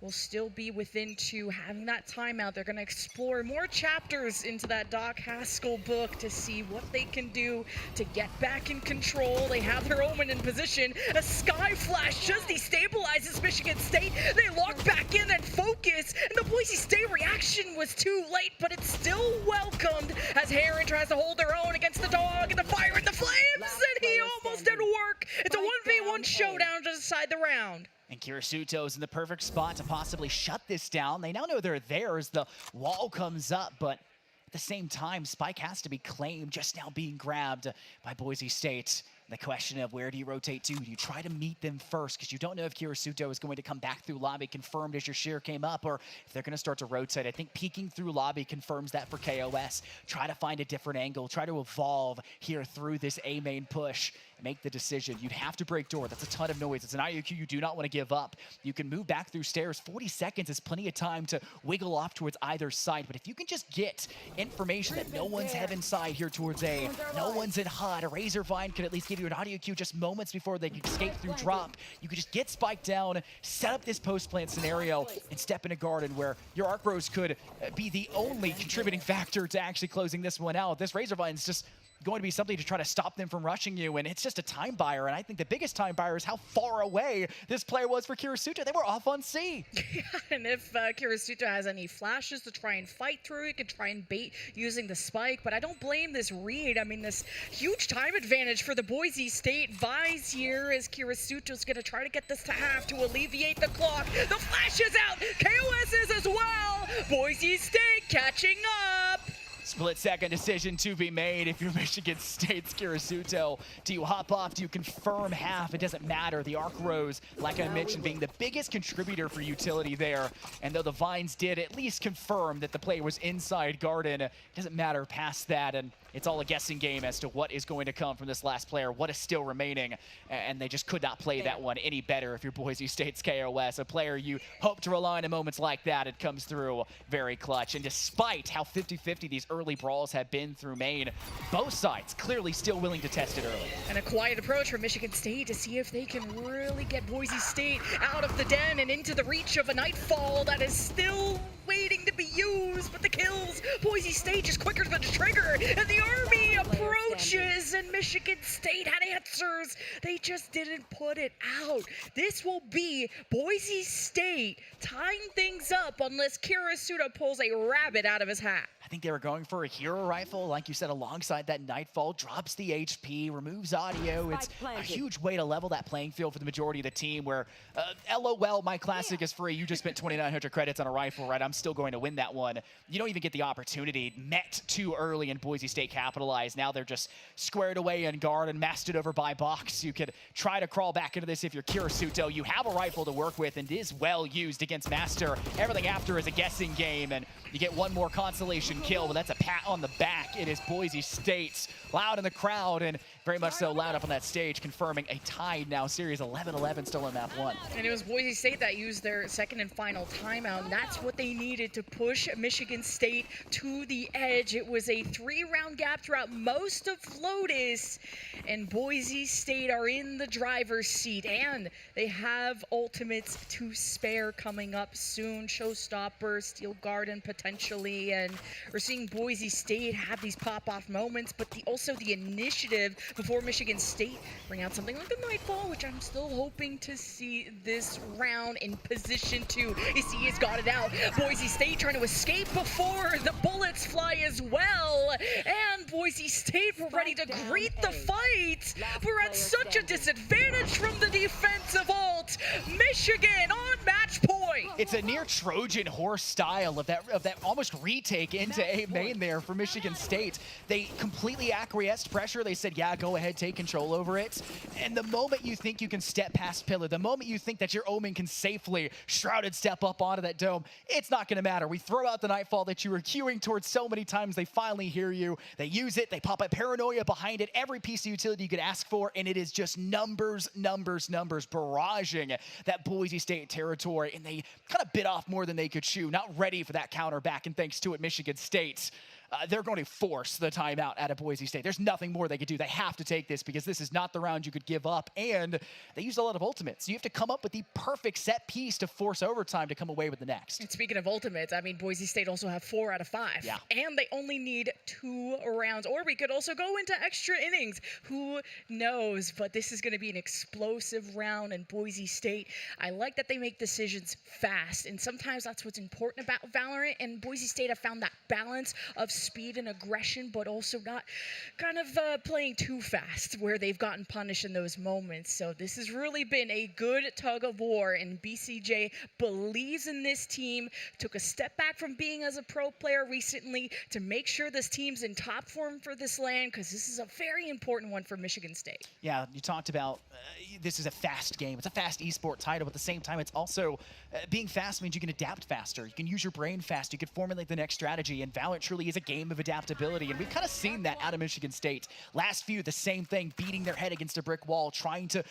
will still be within 2, having that timeout. They're going to explore more chapters into that Doc Haskell book to see what they can do to get back in control. They have their Omen in position. A Sky Flash just destabilizes Michigan State. They lock back in and focus, and the Boise State reaction was too late, but it's still welcomed as Heron tries to hold their own against the dog and the fire and the flames, and he almost didn't work. It's a 1v1 showdown to decide the round.
And Kirisuto's in the perfect spot to possibly shut this down. They now know they're there as the wall comes up, but at the same time, Spike has to be claimed, just now being grabbed by Boise State. The question of where do you rotate to? Do you try to meet them first? Because you don't know if Kirisuto is going to come back through lobby, confirmed as your shear came up, or if they're going to start to rotate. I think peeking through lobby confirms that for KOS. Try to find a different angle. Try to evolve here through this A main push. Make the decision. You'd have to break door. That's a ton of noise. It's an IOQ you do not want to give up. You can move back through stairs. 40 seconds is plenty of time to wiggle off towards either side. But if you can just get information that no one's heaven side here towards A, no one's in HUD, a Razorvine could at least give you an audio cue just moments before they could escape through drop. You could just get Spike down, set up this post-plant scenario, and step in a garden where your Arc Bros could be the only contributing factor to actually closing this one out. This Razorvine's just going to be something to try to stop them from rushing you, and it's just a time buyer. And I think the biggest time buyer is how far away this player was for Kirisuto. They were off on C.
Yeah, and if Kirisuto has any flashes to try and fight through, he could try and bait using the spike, but I don't blame this read. I mean, this huge time advantage for the Boise State Vise here as Kirisuto's going to try to get this to half to alleviate the clock. The flash is out. KOS is as well. Boise State catching up.
Split-second decision to be made if you're Michigan State's Kirisuto. Do you hop off? Do you confirm half? It doesn't matter. The Arc Rose, like I mentioned, being the biggest contributor for utility there. And though the Vines did at least confirm that the play was inside Garden, it doesn't matter past that. And it's all a guessing game as to what is going to come from this last player, what is still remaining. And they just could not play that one any better if you're Boise State's KOS. A player you hope to rely on in moments like that, it comes through very clutch. And despite how 50-50 these early brawls have been through main, both sides clearly still willing to test it early.
And a quiet approach from Michigan State to see if they can really get Boise State out of the den and into the reach of a Nightfall that is still waiting to be used, but the kills, Boise State just quicker than the trigger, and the Army approaches, and Michigan State had answers. They just didn't put it out. This will be Boise State tying things up unless Kirisuto pulls a rabbit out of his hat.
I think they were going for a hero rifle, like you said, alongside that Nightfall, drops the HP, removes audio. It's a huge way to level that playing field for the majority of the team where, LOL, my classic is free. You just spent 2,900 credits on a rifle, right? I'm still going to win that one. You don't even get the opportunity. Met too early, and Boise State capitalized. Now they're just squared away in guard and masked over by box. You could try to crawl back into this if you're Kirisuto. You have a rifle to work with, and it is well used against Master. Everything after is a guessing game, and you get one more consolation kill, but that's a pat on the back. It is Boise State's loud in the crowd, and very much so loud up on that stage, confirming a tied now series 11-11 still on map 1.
And it was Boise State that used their second and final timeout, and that's what they needed to push Michigan State to the edge. It was a 3-round gap throughout most of Lotus, and Boise State are in the driver's seat, and they have ultimates to spare coming up soon. Showstopper, Steel Garden potentially, and we're seeing Boise State have these pop-off moments, but also the initiative before Michigan State bring out something like the Nightfall, which I'm still hoping to see this round in position to. He has got it out. Boise State trying to escape before the bullets fly as well, and Boise State were ready to greet the fight. We're at such a disadvantage from the defensive ult. Michigan on match point.
It's a near Trojan horse style of that almost retake into A main there for Michigan State. They completely acquiesced pressure. They said, yeah, go ahead, take control over it. And the moment you think you can step past Pillar, the moment you think that your Omen can safely Shrouded step up onto that dome, it's not going to matter. We throw out the Nightfall that you were queuing towards so many times. They finally hear you. They use it. They pop a Paranoia behind it. Every piece of utility you could ask for, and it is just numbers, barraging that Boise State territory, and they kind of bit off more than they could chew. Not ready for that counter back, and thanks to it, Michigan State, they're going to force the timeout out of Boise State. There's nothing more they could do. They have to take this because this is not the round you could give up, and they used a lot of ultimates. So you have to come up with the perfect set piece to force overtime to come away with the next.
And speaking of ultimates, I mean, Boise State also have 4 out of 5.
Yeah.
And they only need 2 rounds, or we could also go into extra innings. Who knows? But this is going to be an explosive round, and Boise State, I like that they make decisions fast, and sometimes that's what's important about Valorant, and Boise State have found that balance of speed and aggression, but also not kind of playing too fast where they've gotten punished in those moments. So this has really been a good tug of war, and BCJ believes in this team, took a step back from being as a pro player recently to make sure this team's in top form for this land, because this is a very important one for Michigan State.
Yeah, you talked about this is a fast game. It's a fast esport title, but at the same time, it's also being fast means you can adapt faster. You can use your brain fast. You can formulate the next strategy, and Valorant truly is a game of adaptability, and we've kind of seen that out of Michigan State. Last few, the same thing, beating their head against a brick wall, trying to,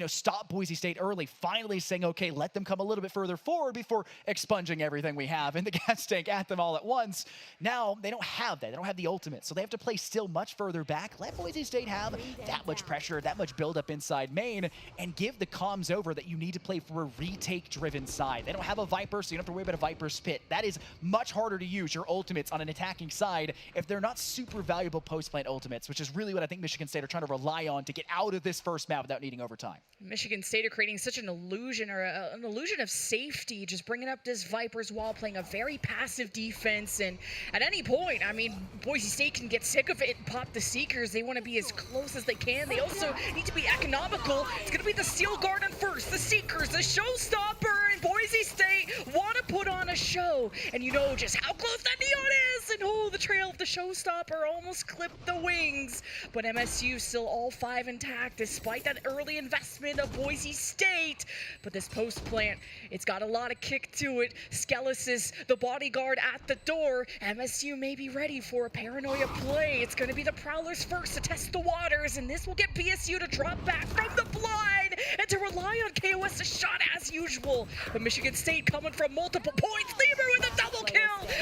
stop Boise State early, finally saying, okay, let them come a little bit further forward before expunging everything we have in the gas tank at them all at once. Now, they don't have that. They don't have the ultimate, so they have to play still much further back. Let Boise State have that much pressure, that much buildup inside main, and give the comms over that you need to play for a retake-driven side. They don't have a Viper, so you don't have to worry about a Viper's pit. That is much harder to use your ultimates on an attacking side if they're not super valuable post-plant ultimates, which is really what I think Michigan State are trying to rely on to get out of this first map without needing overtime.
Michigan State are creating such an illusion, or an illusion of safety, just bringing up this Viper's wall, playing a very passive defense, and at any point, I mean, Boise State can get sick of it and pop the Seekers. They want to be as close as they can. They also need to be economical. It's going to be the Steel Garden first, the Seekers, the Showstopper, and Boise State want to put on a show, and you know just how close that neon is, and oh, the trail of the Showstopper almost clipped the wings, but MSU still all 5 intact despite that early investment of Boise State. But this post plant, it's got a lot of kick to it. Skelis is the bodyguard at the door. MSU may be ready for a Paranoia play. It's going to be the Prowlers first to test the waters, and this will get BSU to drop back from the blind and to rely on KOS to shot as usual. But Michigan State coming from multiple points. Lieber with a double kill.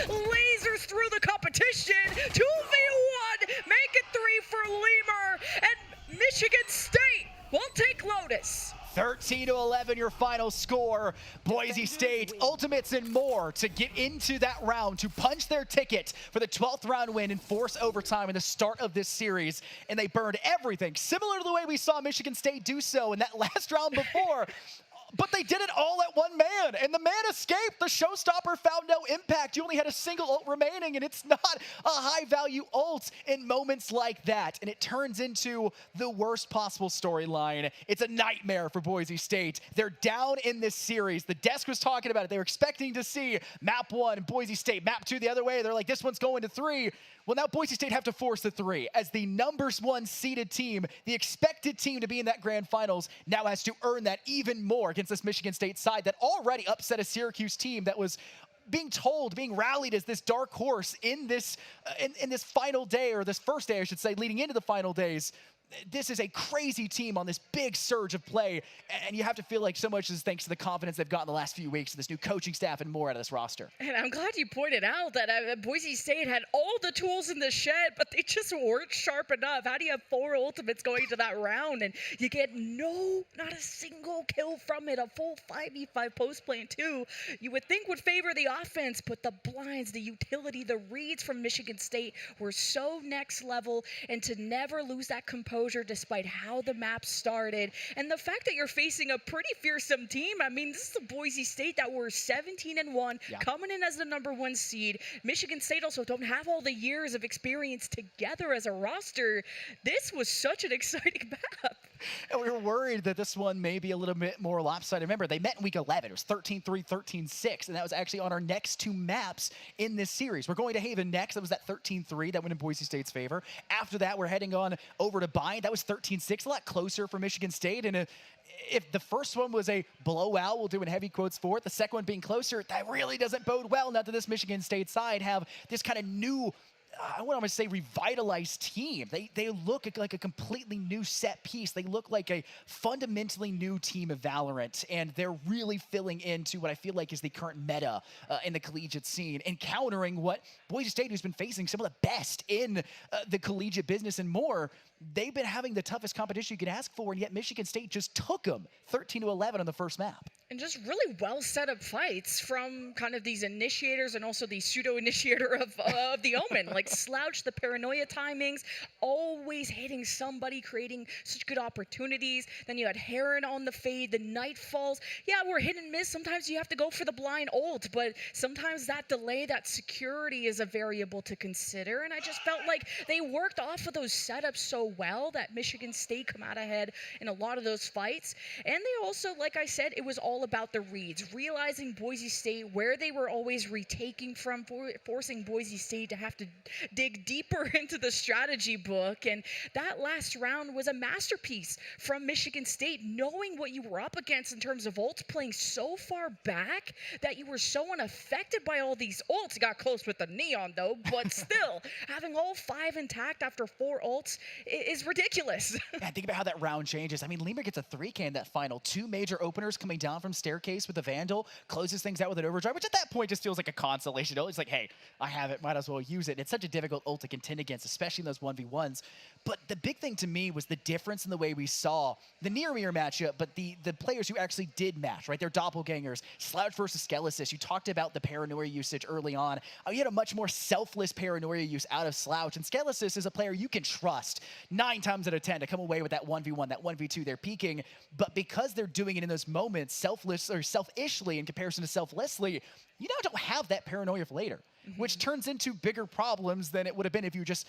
Lasers through the competition. 2v1. Make it 3 for Lemur. And Michigan State will take Lotus.
13-11 your final score. Boise State, ultimates and more to get into that round, to punch their ticket for the 12th round win and force overtime in the start of this series. And they burned everything, similar to the way we saw Michigan State do so in that last round before. But they did it all at one man, and the man escaped. The Showstopper found no impact. You only had a single ult remaining, and it's not a high-value ult in moments like that. And it turns into the worst possible storyline. It's a nightmare for Boise State. They're down in this series. The desk was talking about it. They were expecting to see map 1, Boise State, map 2 the other way. They're like, this one's going to 3. Well, now Boise State have to force the 3. As the #1 seeded team, the expected team to be in that grand finals, now has to earn that even more against this Michigan State side that already upset a Syracuse team that was being rallied as this dark horse in this in this final day, or this first day, I should say, leading into the final days. This is a crazy team on this big surge of play, and you have to feel like so much is thanks to the confidence they've gotten the last few weeks, this new coaching staff, and more out of this roster.
And I'm glad you pointed out that Boise State had all the tools in the shed, but they just weren't sharp enough. How do you have 4 ultimates going to that round, and you get not a single kill from it, a full 5v5 post plant too? You would think would favor the offense, but the blinds, the utility, the reads from Michigan State were so next level, and to never lose that composure despite how the map started, and the fact that you're facing a pretty fearsome team. I mean, this is the Boise State that were 17-1, coming in as the #1 seed. Michigan State also don't have all the years of experience together as a roster. This was such an exciting map.
And we were worried that this one may be a little bit more lopsided. Remember, they met in week 11. It was 13-3, 13-6, and that was actually on our next two maps in this series. We're going to Haven next. That was that 13-3 that went in Boise State's favor. After that, we're heading on over to Bind. That was 13-6, a lot closer for Michigan State. And if the first one was a blowout, we'll do in heavy quotes for it, the second one being closer, that really doesn't bode well. Not that this Michigan State side have this kind of new, I want to say revitalized team. They look like a completely new set piece. They look like a fundamentally new team of Valorant, and they're really filling into what I feel like is the current meta in the collegiate scene, and countering what Boise State, who's been facing some of the best in the collegiate business and more. They've been having the toughest competition you can ask for, and yet Michigan State just took them 13-11 on the first map.
And just really well set up fights from kind of these initiators and also the pseudo-initiator of the Omen. Like Slouch, the paranoia timings, always hitting somebody, creating such good opportunities. Then you had Heron on the fade, the Nightfalls. Yeah, we're hit and miss. Sometimes you have to go for the blind ult, but sometimes that delay, that security is a variable to consider. And I just felt like they worked off of those setups so well that Michigan State come out ahead in a lot of those fights. And they also, like I said, it was all about the reads, realizing Boise State where they were always retaking from, forcing Boise State to have to dig deeper into the strategy book. And that last round was a masterpiece from Michigan State, knowing what you were up against in terms of ults, playing so far back that you were so unaffected by all these ults. You got close with the Neon though, but still, having all 5 intact after 4 ults is ridiculous.
And think about how that round changes. I mean, Lemur gets a 3K in that final. 2 major openers coming down from Staircase with a Vandal, closes things out with an Overdrive, which at that point just feels like a consolation. It's like, hey, I have it, might as well use it. It's such a difficult ult to contend against, especially in those 1v1s. But the big thing to me was the difference in the way we saw the near-mirror matchup, but the players who actually did match, right? They're doppelgangers. Slouch versus Skelesis. You talked about the paranoia usage early on. You had a much more selfless paranoia use out of Slouch, and Skelesis is a player you can trust 9 times out of 10 to come away with that 1v1, that 1v2. They're peaking, but because they're doing it in those moments, selfless or selfishly in comparison to selflessly, you now don't have that paranoia for later, which turns into bigger problems than it would have been if you just,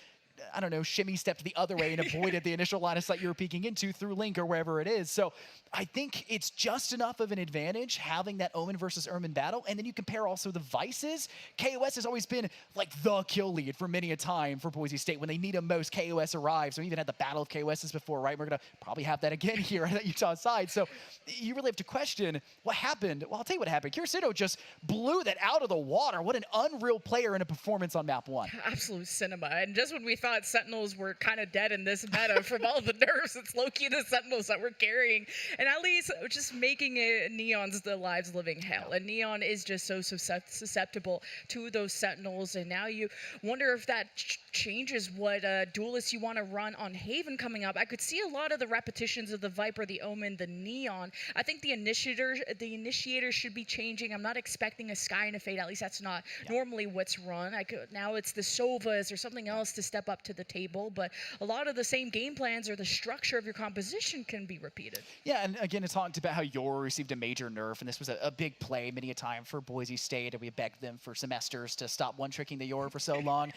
I don't know, shimmy stepped the other way and avoided the initial line of sight you were peeking into through Link or wherever it is. So I think it's just enough of an advantage having that Omen versus Ermin battle. And then you compare also the Vices. KOS has always been like the kill lead for many a time for Boise State. When they need them most, KOS arrives. We even had the battle of KOSs before, right? We're going to probably have that again here on the Utah side. So you really have to question what happened. Well, I'll tell you what happened. Kirsido just blew that out of the water. What an unreal player in a performance on map 1.
Absolute cinema. And just when we thought Sentinels were kind of dead in this meta from all the nerfs, it's low-key the Sentinels that we're carrying. And at least just making it Neon's the lives living hell. And Neon is just so susceptible to those Sentinels. And now you wonder if that changes what duelists you want to run on Haven coming up. I could see a lot of the repetitions of the Viper, the Omen, the Neon. I think the initiator should be changing. I'm not expecting a Sky and a Fade. At least that's not normally what's run. Now it's the Sovas or something else to step up to the table. But a lot of the same game plans or the structure of your composition can be repeated.
Yeah, and again, it's talked about how Yoru received a major nerf, and this was a big play many a time for Boise State, and we begged them for semesters to stop one-tricking the Yoru for so long.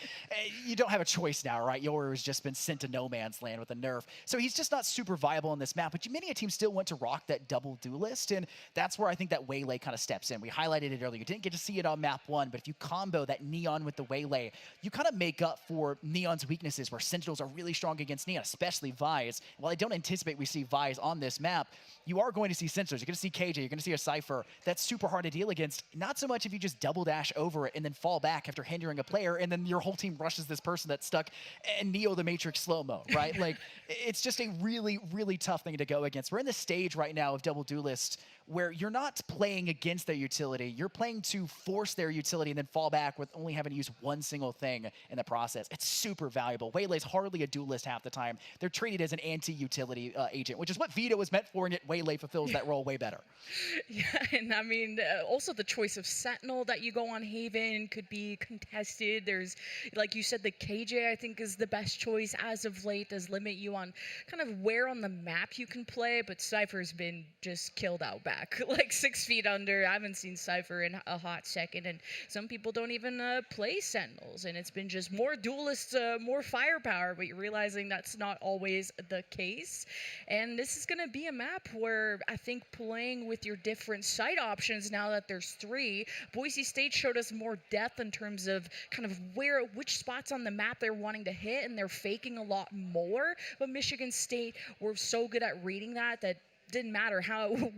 You don't have a choice now, right? Yoru has just been sent to no man's land with a nerf. So he's just not super viable on this map, but many a team still want to rock that double duelist, and that's where I think that Waylay kind of steps in. We highlighted it earlier. You didn't get to see it on map 1, but if you combo that Neon with the Waylay, you kind of make up for Neon's weaknesses where Sentinels are really strong against Neon, especially Vise. While I don't anticipate we see Vise on this map, you are going to see Sentinels. You're going to see KJ. You're going to see a Cypher. That's super hard to deal against. Not so much if you just double dash over it and then fall back after hindering a player, and then your whole team rushes this person that's stuck and Neo the Matrix slow-mo, right? Like, it's just a really, really tough thing to go against. We're in the stage right now of double duelist where you're not playing against their utility. You're playing to force their utility and then fall back with only having to use one single thing in the process. It's super valuable. Waylay's hardly a duelist half the time. They're treated as an anti-utility agent, which is what Vito was meant for, and yet Waylay fulfills that role way better.
Yeah, and I mean, also the choice of Sentinel that you go on Haven could be contested. There's, like you said, the KJ I think is the best choice as of late. Does limit you on kind of where on the map you can play, but Cypher's been just killed out back. Like 6 feet under. I haven't seen Cypher in a hot second, and some people don't even play Sentinels, and it's been just more duelists, more firepower, but you're realizing that's not always the case. And this is going to be a map where I think playing with your different site options, now that there's 3, Boise State showed us more depth in terms of kind of which spots on the map they're wanting to hit, and they're faking a lot more. But Michigan State were so good at reading that didn't matter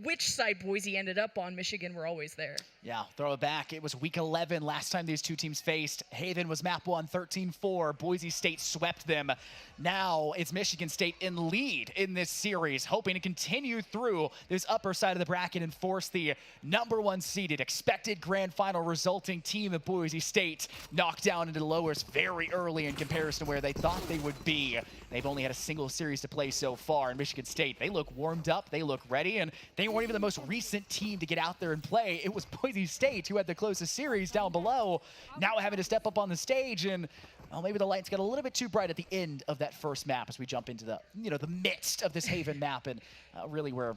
which side Boise ended up on, Michigan were always there.
Yeah, throw it back. It was week 11 last time these two teams faced. Haven was map 1, 13-4. Boise State swept them. Now it's Michigan State in lead in this series, hoping to continue through this upper side of the bracket and force the #1 seeded expected grand final resulting team of Boise State knocked down into the lowers very early in comparison to where they thought they would be. They've only had a single series to play so far. In Michigan State, they look warmed up, they look ready, and they weren't even the most recent team to get out there and play. It was Boise State who had the closest series down below, now having to step up on the stage, and well, maybe the lights got a little bit too bright at the end of that first map as we jump into the the midst of this Haven map, and really where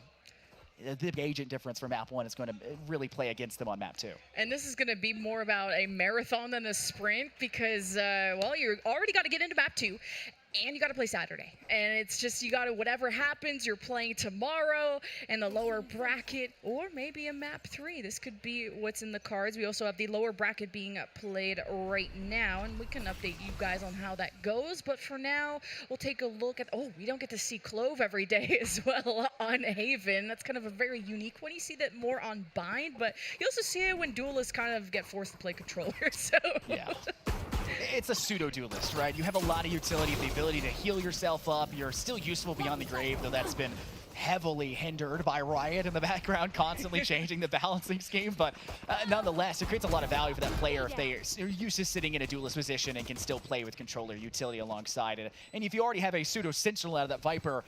the agent difference for map 1 is going to really play against them on map 2.
And this is going to be more about a marathon than a sprint because, well, you already got to get into map 2. And you got to play Saturday. And it's just, you got to, whatever happens, you're playing tomorrow in the lower bracket, or maybe a map 3. This could be what's in the cards. We also have the lower bracket being played right now, and we can update you guys on how that goes. But for now, we'll take a look at, we don't get to see Clove every day as well on Haven. That's kind of a very unique one. You see that more on Bind, but you also see it when duelists kind of get forced to play controller. So
yeah. It's a pseudo-duelist, right? You have a lot of utility, the ability to heal yourself up. You're still useful beyond the grave, though that's been heavily hindered by Riot in the background, constantly changing the balancing scheme. But nonetheless, it creates a lot of value for that player if they are used to sitting in a duelist position and can still play with controller utility alongside it. And if you already have a pseudo-sentinel out of that Viper,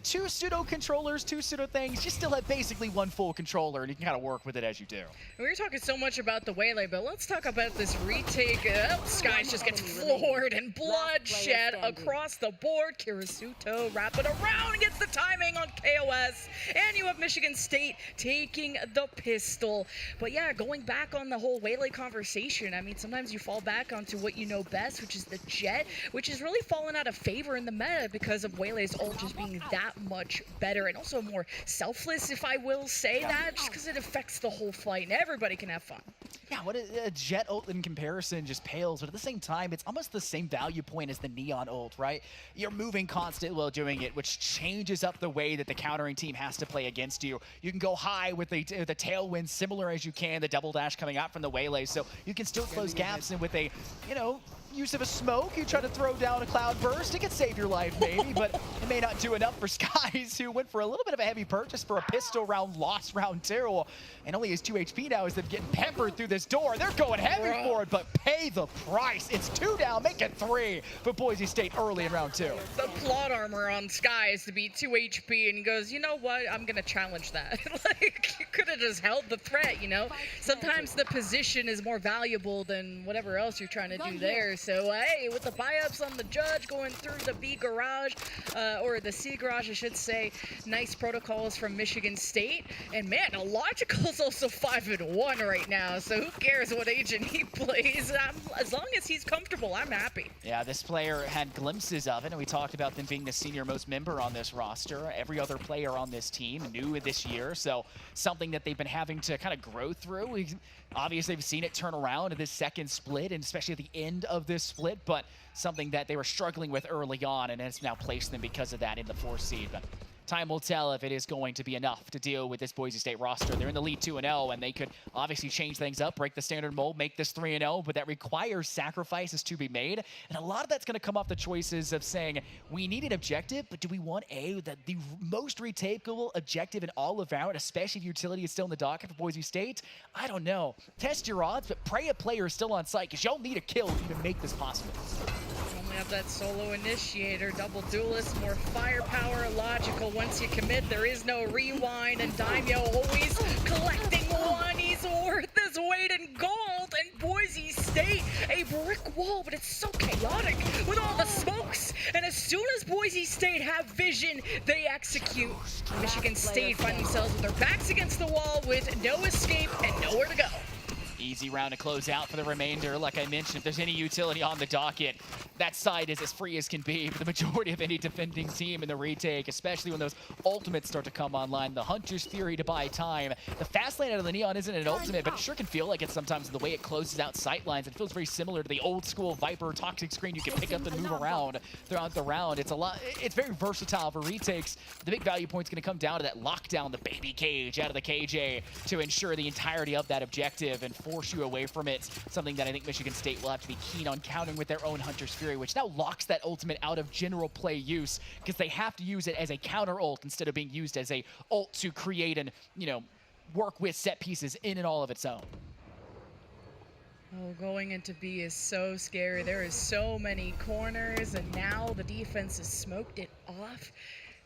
2 pseudo-controllers, 2 pseudo-things, you still have basically 1 full controller, and you can kind of work with it as you do.
We were talking so much about the Waylay, but let's talk about this retake. Skies just gets floored and bloodshed across the board. Kirisuto wrapping around, gets the timing on KOS, and you have Michigan State taking the pistol. But yeah, going back on the whole Waylay conversation, I mean, sometimes you fall back onto what you know best, which is the Jet, which has really fallen out of favor in the meta because of Waylay's ult just being that much better and also more selfless, if I will say that, just because it affects the whole fight and everybody can have fun.
Yeah, what a Jet ult in comparison just pales, but at the same time, it's almost the same value point as the Neon ult, right? You're moving constant while doing it, which changes up the way that the countering team has to play against you. You can go high with the tailwind similar as you can, the double dash coming out from the Waylay, so you can still close gaps, and with a, use of a smoke, you try to throw down a cloud burst, it could save your life maybe, but it may not do enough for Skies, who went for a little bit of a heavy purchase for a pistol round, lost round 2, and only his 2 HP now as they're getting peppered through this door. They're going heavy for it, but pay the price. It's 2 down, make it 3 for Boise State early in round 2.
The plot armor on Skies to be 2 HP, and he goes, you know what, I'm gonna challenge that. Like, you could have just held the threat, Sometimes the position is more valuable than whatever else you're trying to do there. So, hey, with the buy-ups on the Judge going through the B garage, or the C garage, I should say, nice protocols from Michigan State. And man, Illogical's also 5-1 right now, so who cares what agent he plays? As long as he's comfortable, I'm happy.
Yeah, this player had glimpses of it, and we talked about them being the senior-most member on this roster. Every other player on this team new this year, so something that they've been having to kind of grow through. Obviously, they've seen it turn around in this second split, and especially at the end of this split, but something that they were struggling with early on, and it's now placed them because of that in the 4th seed. But time will tell if it is going to be enough to deal with this Boise State roster. They're in the lead 2-0, and they could obviously change things up, break the standard mold, make this 3-0, but that requires sacrifices to be made. And a lot of that's going to come off the choices of saying, we need an objective, but do we want the most retakeable objective in all of round, especially if utility is still in the docket for Boise State? I don't know. Test your odds, but pray a player is still on site, because you'll need a kill to even make this possible.
Only have that solo initiator, double duelist, more firepower, logical. Once you commit, there is no rewind, and Daimyo always collecting one. He's worth his weight in gold, and Boise State, a brick wall, but it's so chaotic with all the smokes. And as soon as Boise State have vision, they execute. Michigan State find themselves with their backs against the wall with no escape and nowhere to go.
easy round to close out for the remainder. Like I mentioned, if there's any utility on the docket, that side is as free as can be for the majority of any defending team in the retake, especially when those ultimates start to come online. The Hunter's Fury to buy time. The fast lane out of the Neon isn't an ultimate, but it sure can feel like it sometimes the way it closes out sight lines. It feels very similar to the old school Viper toxic screen you can pick up and move around throughout the round. It's very versatile for retakes. The big value point's going to come down to that lockdown, the baby cage out of the KJ to ensure the entirety of that objective and force you away from it. Something that I think Michigan State will have to be keen on countering with their own Hunter's Fury, which now locks that ultimate out of general play use because they have to use it as a counter ult instead of being used as a ult to create and, work with set pieces in and all of its own.
Oh, going into B is so scary. There is so many corners, and now the defense has smoked it off.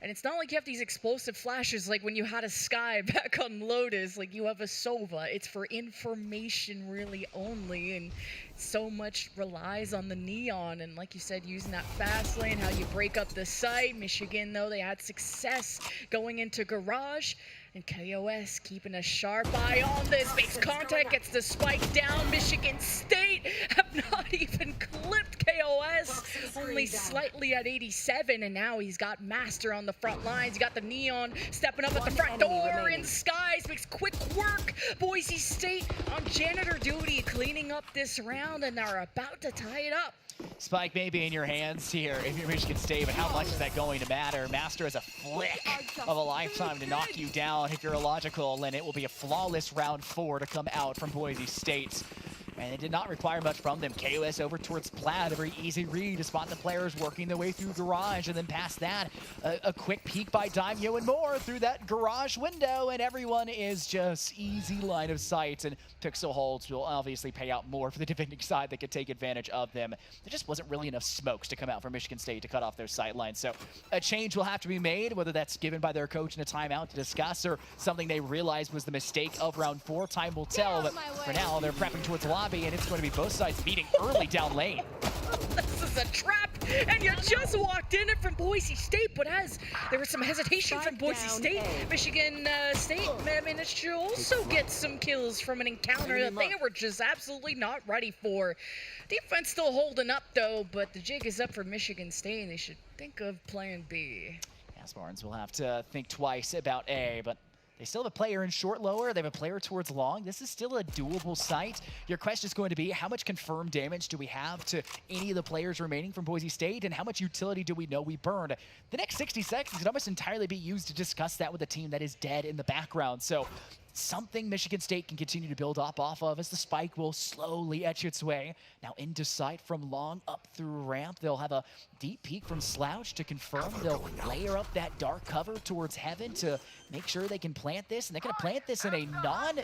And it's not like you have these explosive flashes like when you had a Sky back on Lotus, like you have a Sova. It's for information really only, and so much relies on the Neon. And like you said, using that fast lane, how you break up the site. Michigan, though, they had success going into Garage. And KOS keeping a sharp eye on this. Makes contact, gets the spike down. Michigan State have not even clipped KOS. Only slightly at 87. And now he's got Master on the front lines. You got the Neon stepping up at the front door. And Skies makes quick work. Boise State on janitor duty, cleaning up this round. And are about to tie it up.
Spike may be in your hands here if you're Michigan State, but how much is that going to matter? Master has a flick of a lifetime to knock you down if you're illogical, and it will be a flawless round 4 to come out from Boise State. And it did not require much from them. KOS over towards Plaid, a very easy read to spot the players working their way through Garage, and then past that, a quick peek by Daimyo and more through that Garage window, and everyone is just easy line of sight, and Pixel Holds will obviously pay out more for the defending side that could take advantage of them. There just wasn't really enough smokes to come out for Michigan State to cut off their sight lines, so a change will have to be made, whether that's given by their coach in a timeout to discuss or something they realized was the mistake of round 4. Time will tell, but for now, they're prepping towards lobby, and it's going to be both sides meeting early down lane.
This is a trap, and you just walked in it from Boise State, but as there was some hesitation from Boise State, Michigan State managed to also get some kills from an encounter that they were just absolutely not ready for. Defense still holding up, though, but the jig is up for Michigan State, and they should think of plan B.
Yeah, Spartans will have to think twice about A, but they still have a player in short lower. They have a player towards long. This is still a doable site. Your question is going to be, how much confirmed damage do we have to any of the players remaining from Boise State, and how much utility do we know we burned? The next 60 seconds could almost entirely be used to discuss that with a team that is dead in the background. So something Michigan State can continue to build off of as the spike will slowly etch its way. Now into sight from long up through ramp. They'll have a deep peek from Slouch to confirm. They'll layer up that dark cover towards heaven to make sure they can plant this. And they're going to plant this in a non,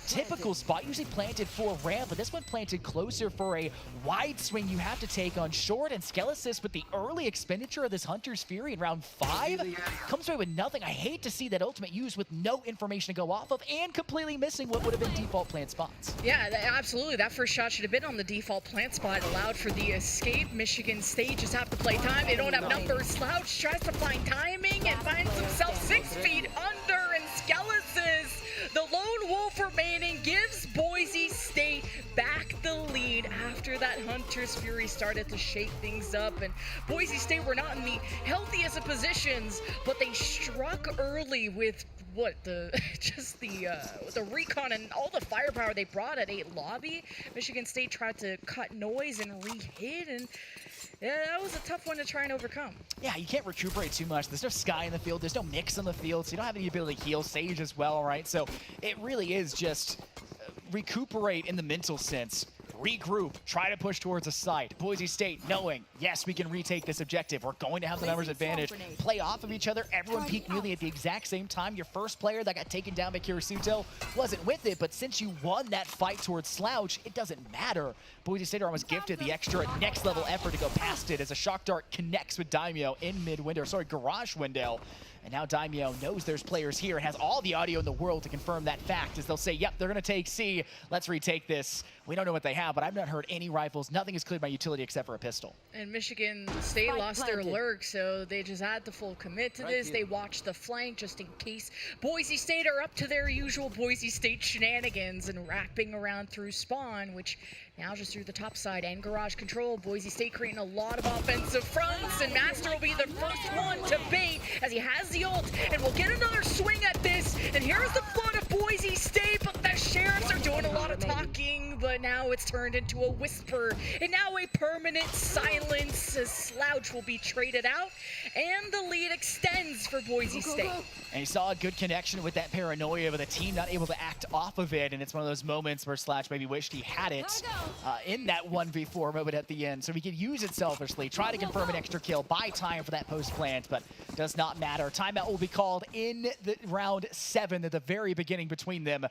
typical spot. Usually planted for ramp, but this one planted closer for a wide swing you have to take on short. And Skelesis with the early expenditure of this Hunter's Fury in round 5 comes away with nothing. I hate to see that ultimate used with no information to go off of and completely missing what would have been default plant spots.
Yeah, absolutely. That first shot should have been on the default plant spot. Allowed for the escape. Michigan State just have to play time. They don't have numbers. Slouch tries to find timing and finds himself 6 feet under, and Skelesis, the lone wolf remaining, gives Boise State back the lead after that Hunter's Fury started to shake things up. And Boise State were not in the healthiest of positions, but they struck early with the recon and all the firepower they brought at 8 lobby. Michigan State tried to cut noise and re-hit, and yeah, that was a tough one to try and overcome.
Yeah, you can't recuperate too much. There's no Sky in the field. There's no Mix on the field, so you don't have any ability to heal. Sage as well, right? So it really is just recuperate in the mental sense. Regroup, try to push towards a site. Boise State knowing, yes, we can retake this objective. We're going to have the numbers advantage. Play off of each other. Everyone peaked nearly at the exact same time. Your first player that got taken down by Kirisuto wasn't with it, but since you won that fight towards Slouch, it doesn't matter. Boise State are almost gifted the extra next level effort to go past it as a shock dart connects with Daimyo in mid window, sorry, Garage window. And now Daimyo knows there's players here and has all the audio in the world to confirm that fact, as they'll say, yep, they're going to take C. Let's retake this. We don't know what they have, but I've not heard any rifles. Nothing is cleared by utility except for a pistol.
And Michigan State lost their lurk, so they just had to full commit to this. They watched the flank just in case Boise State are up to their usual Boise State shenanigans and wrapping around through spawn, which now just through the top side and garage control. Boise State creating a lot of offensive fronts, and Master will be the first one to bait as he has the ult, and we'll get another swing at this. And here's the flood of Boise State, but the Sheriffs are doing a lot of talking, but now it's turned into a whisper, and now a permanent silence as Slouch will be traded out, and the lead extends for Boise State.
And he saw a good connection with that paranoia, but the team not able to act off of it, and it's one of those moments where Slouch maybe wished he had it in that 1v4 moment at the end, so he could use it selfishly, try to confirm an extra kill, buy time for that post plant, but does not matter. Timeout will be called in the round 7 at the very beginning between them.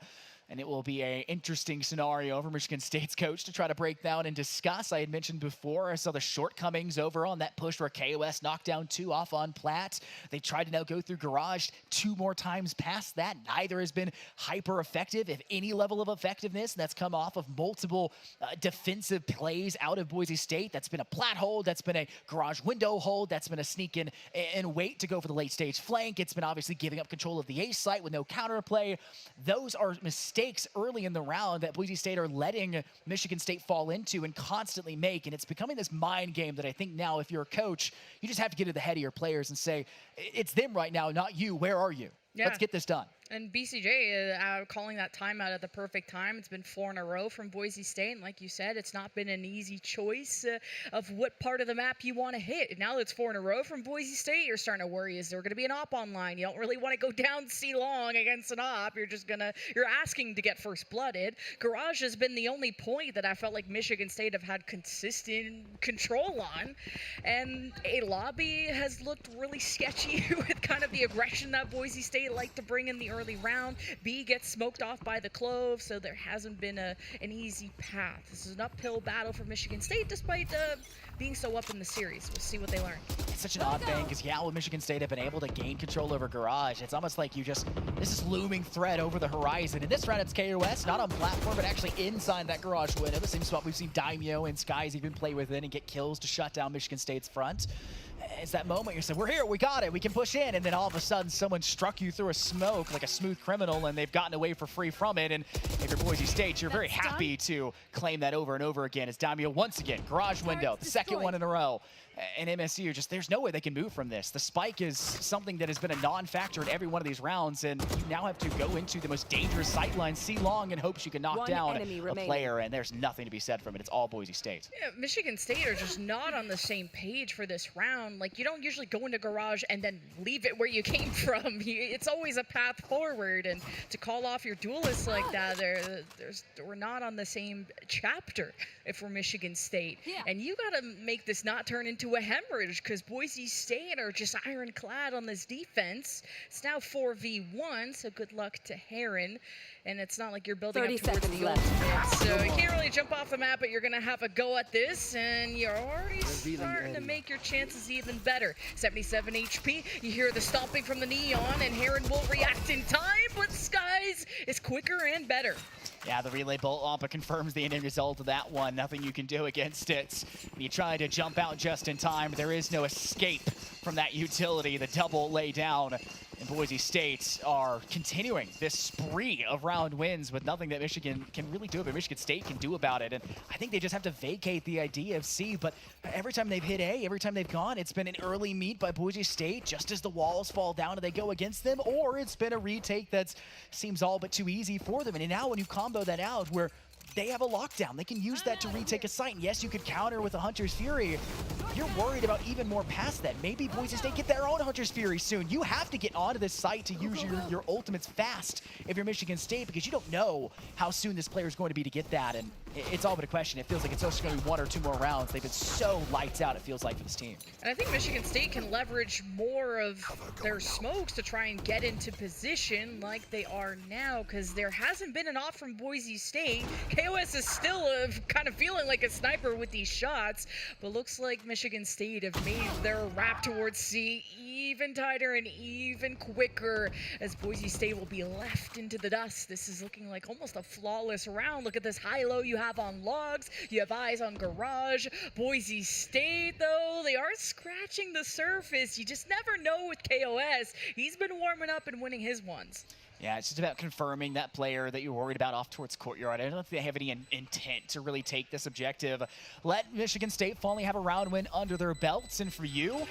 And it will be an interesting scenario for Michigan State's coach to try to break down and discuss. I had mentioned before, I saw the shortcomings over on that push where KOS knocked down 2 off on Platt. They tried to now go through Garage 2 more times past that. Neither has been hyper effective, if any level of effectiveness. And that's come off of multiple defensive plays out of Boise State. That's been a Platt hold. That's been a Garage window hold. That's been a sneak in and wait to go for the late stage flank. It's been obviously giving up control of the A site with no counterplay. Those are mistakes early in the round that Boise State are letting Michigan State fall into and constantly make, and it's becoming this mind game that I think now, if you're a coach, you just have to get to the head of your players and say, it's them right now, not you. Where are you?
Yeah.
Let's get this done.
And BCJ calling that timeout at the perfect time. It's been 4 in a row from Boise State. And like you said, it's not been an easy choice of what part of the map you want to hit. Now that it's 4 in a row from Boise State, you're starting to worry, is there going to be an op online? You don't really want to go down C long against an op. You're asking to get first blooded. Garage has been the only point that I felt like Michigan State have had consistent control on. And a lobby has looked really sketchy with kind of the aggression that Boise State like to bring in the early round. B gets smoked off by the Clove, so there hasn't been an easy path. This is an uphill battle for Michigan State, despite being so up in the series. We'll see what they learn.
It's such an odd thing, because when Michigan State have been able to gain control over Garage, it's almost like this is looming threat over the horizon. In this round, it's KOS, not on platform, but actually inside that Garage window, the same spot we've seen Daimyo and Skies even play within and get kills to shut down Michigan State's front. It's that moment you say, we're here, we got it, we can push in, and then all of a sudden someone struck you through a smoke like a smooth criminal, and they've gotten away for free from it. And if you're Boise State, you're very happy to claim that over and over again. As Daimyo once again, Garage window, the second one in a row. And MSU, there's no way they can move from this. The spike is something that has been a non-factor in every one of these rounds, and you now have to go into the most dangerous sightline, see long, and hopes you can knock down a player, and there's nothing to be said from it. It's all Boise State. Yeah,
Michigan State are just not on the same page for this round. Like, you don't usually go into Garage and then leave it where you came from. It's always a path forward, and to call off your duelists like that, we're not on the same chapter if we're Michigan State. Yeah. And you got to make this not turn into a hemorrhage, because Boise State are just ironclad on this defense. It's now 4v1, so good luck to Heron. And it's not like you're building up towards the ultimate. So you can't really jump off the map, but you're going to have a go at this, and you're already starting to make your chances even better. 77 HP, you hear the stomping from the Neon, and Heron will react in time, but Skies is quicker and better.
Yeah, the relay bolt Ampa confirms the ending result of that one. Nothing you can do against it. You try to jump out just in time. There is no escape from that utility. The double lay down. And Boise State are continuing this spree of round wins with nothing that Michigan can really do, but Michigan State can do about it. And I think they just have to vacate the idea of C, but every time they've hit A, every time they've gone, it's been an early meet by Boise State just as the walls fall down and they go against them, or it's been a retake that seems all but too easy for them. And now when you combo that out where they have a lockdown, they can use that to retake a site. And yes, you could counter with a Hunter's Fury. You're worried about even more past that. Maybe Boise State get their own Hunter's Fury soon. You have to get onto this site to use your ultimates fast if you're Michigan State, because you don't know how soon this player is going to be to get that. And it's all but a question. It feels like it's just going to be 1 or 2 more rounds. They've been so lights out, it feels like, for this team.
And I think Michigan State can leverage more of their smokes to try and get into position like they are now, because there hasn't been an off from Boise State. KOS is still kind of feeling like a sniper with these shots, but looks like Michigan State have made their wrap towards C even tighter and even quicker as Boise State will be left into the dust. This is looking like almost a flawless round. Look at this high-low you have on Logs. You have eyes on Garage. Boise State, though, they are scratching the surface. You just never know with KOS. He's been warming up and winning his ones.
Yeah, it's just about confirming that player that you're worried about off towards Courtyard. I don't think they have any intent to really take this objective. Let Michigan State finally have a round win under their belts, and for you,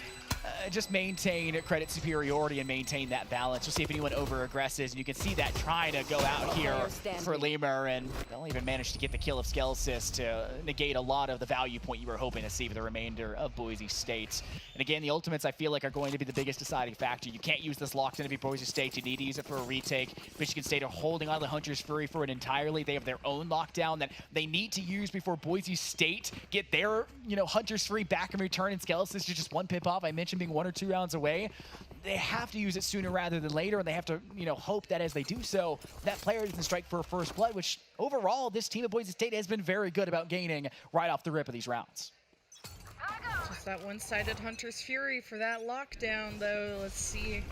just maintain credit superiority and maintain that balance. We'll see if anyone over-aggresses, and you can see that trying to go out here for Lemur, and they'll even manage to get the kill of Skelesis to negate a lot of the value point you were hoping to see for the remainder of Boise State. And again, the ultimates, I feel like, are going to be the biggest deciding factor. You can't use this locked in to be Boise State. You need to use it for a retake. Michigan State are holding on to the Hunter's Fury for it entirely. They have their own lockdown that they need to use before Boise State get their, Hunter's Fury back in return, and Skelesis is just one pip off. I mentioned being 1 or 2 rounds away. They have to use it sooner rather than later, and they have to, hope that as they do so, that player doesn't strike for a first blood, which overall, this team at Boise State has been very good about gaining right off the rip of these rounds.
Just that one-sided Hunter's Fury for that lockdown, though. Let's see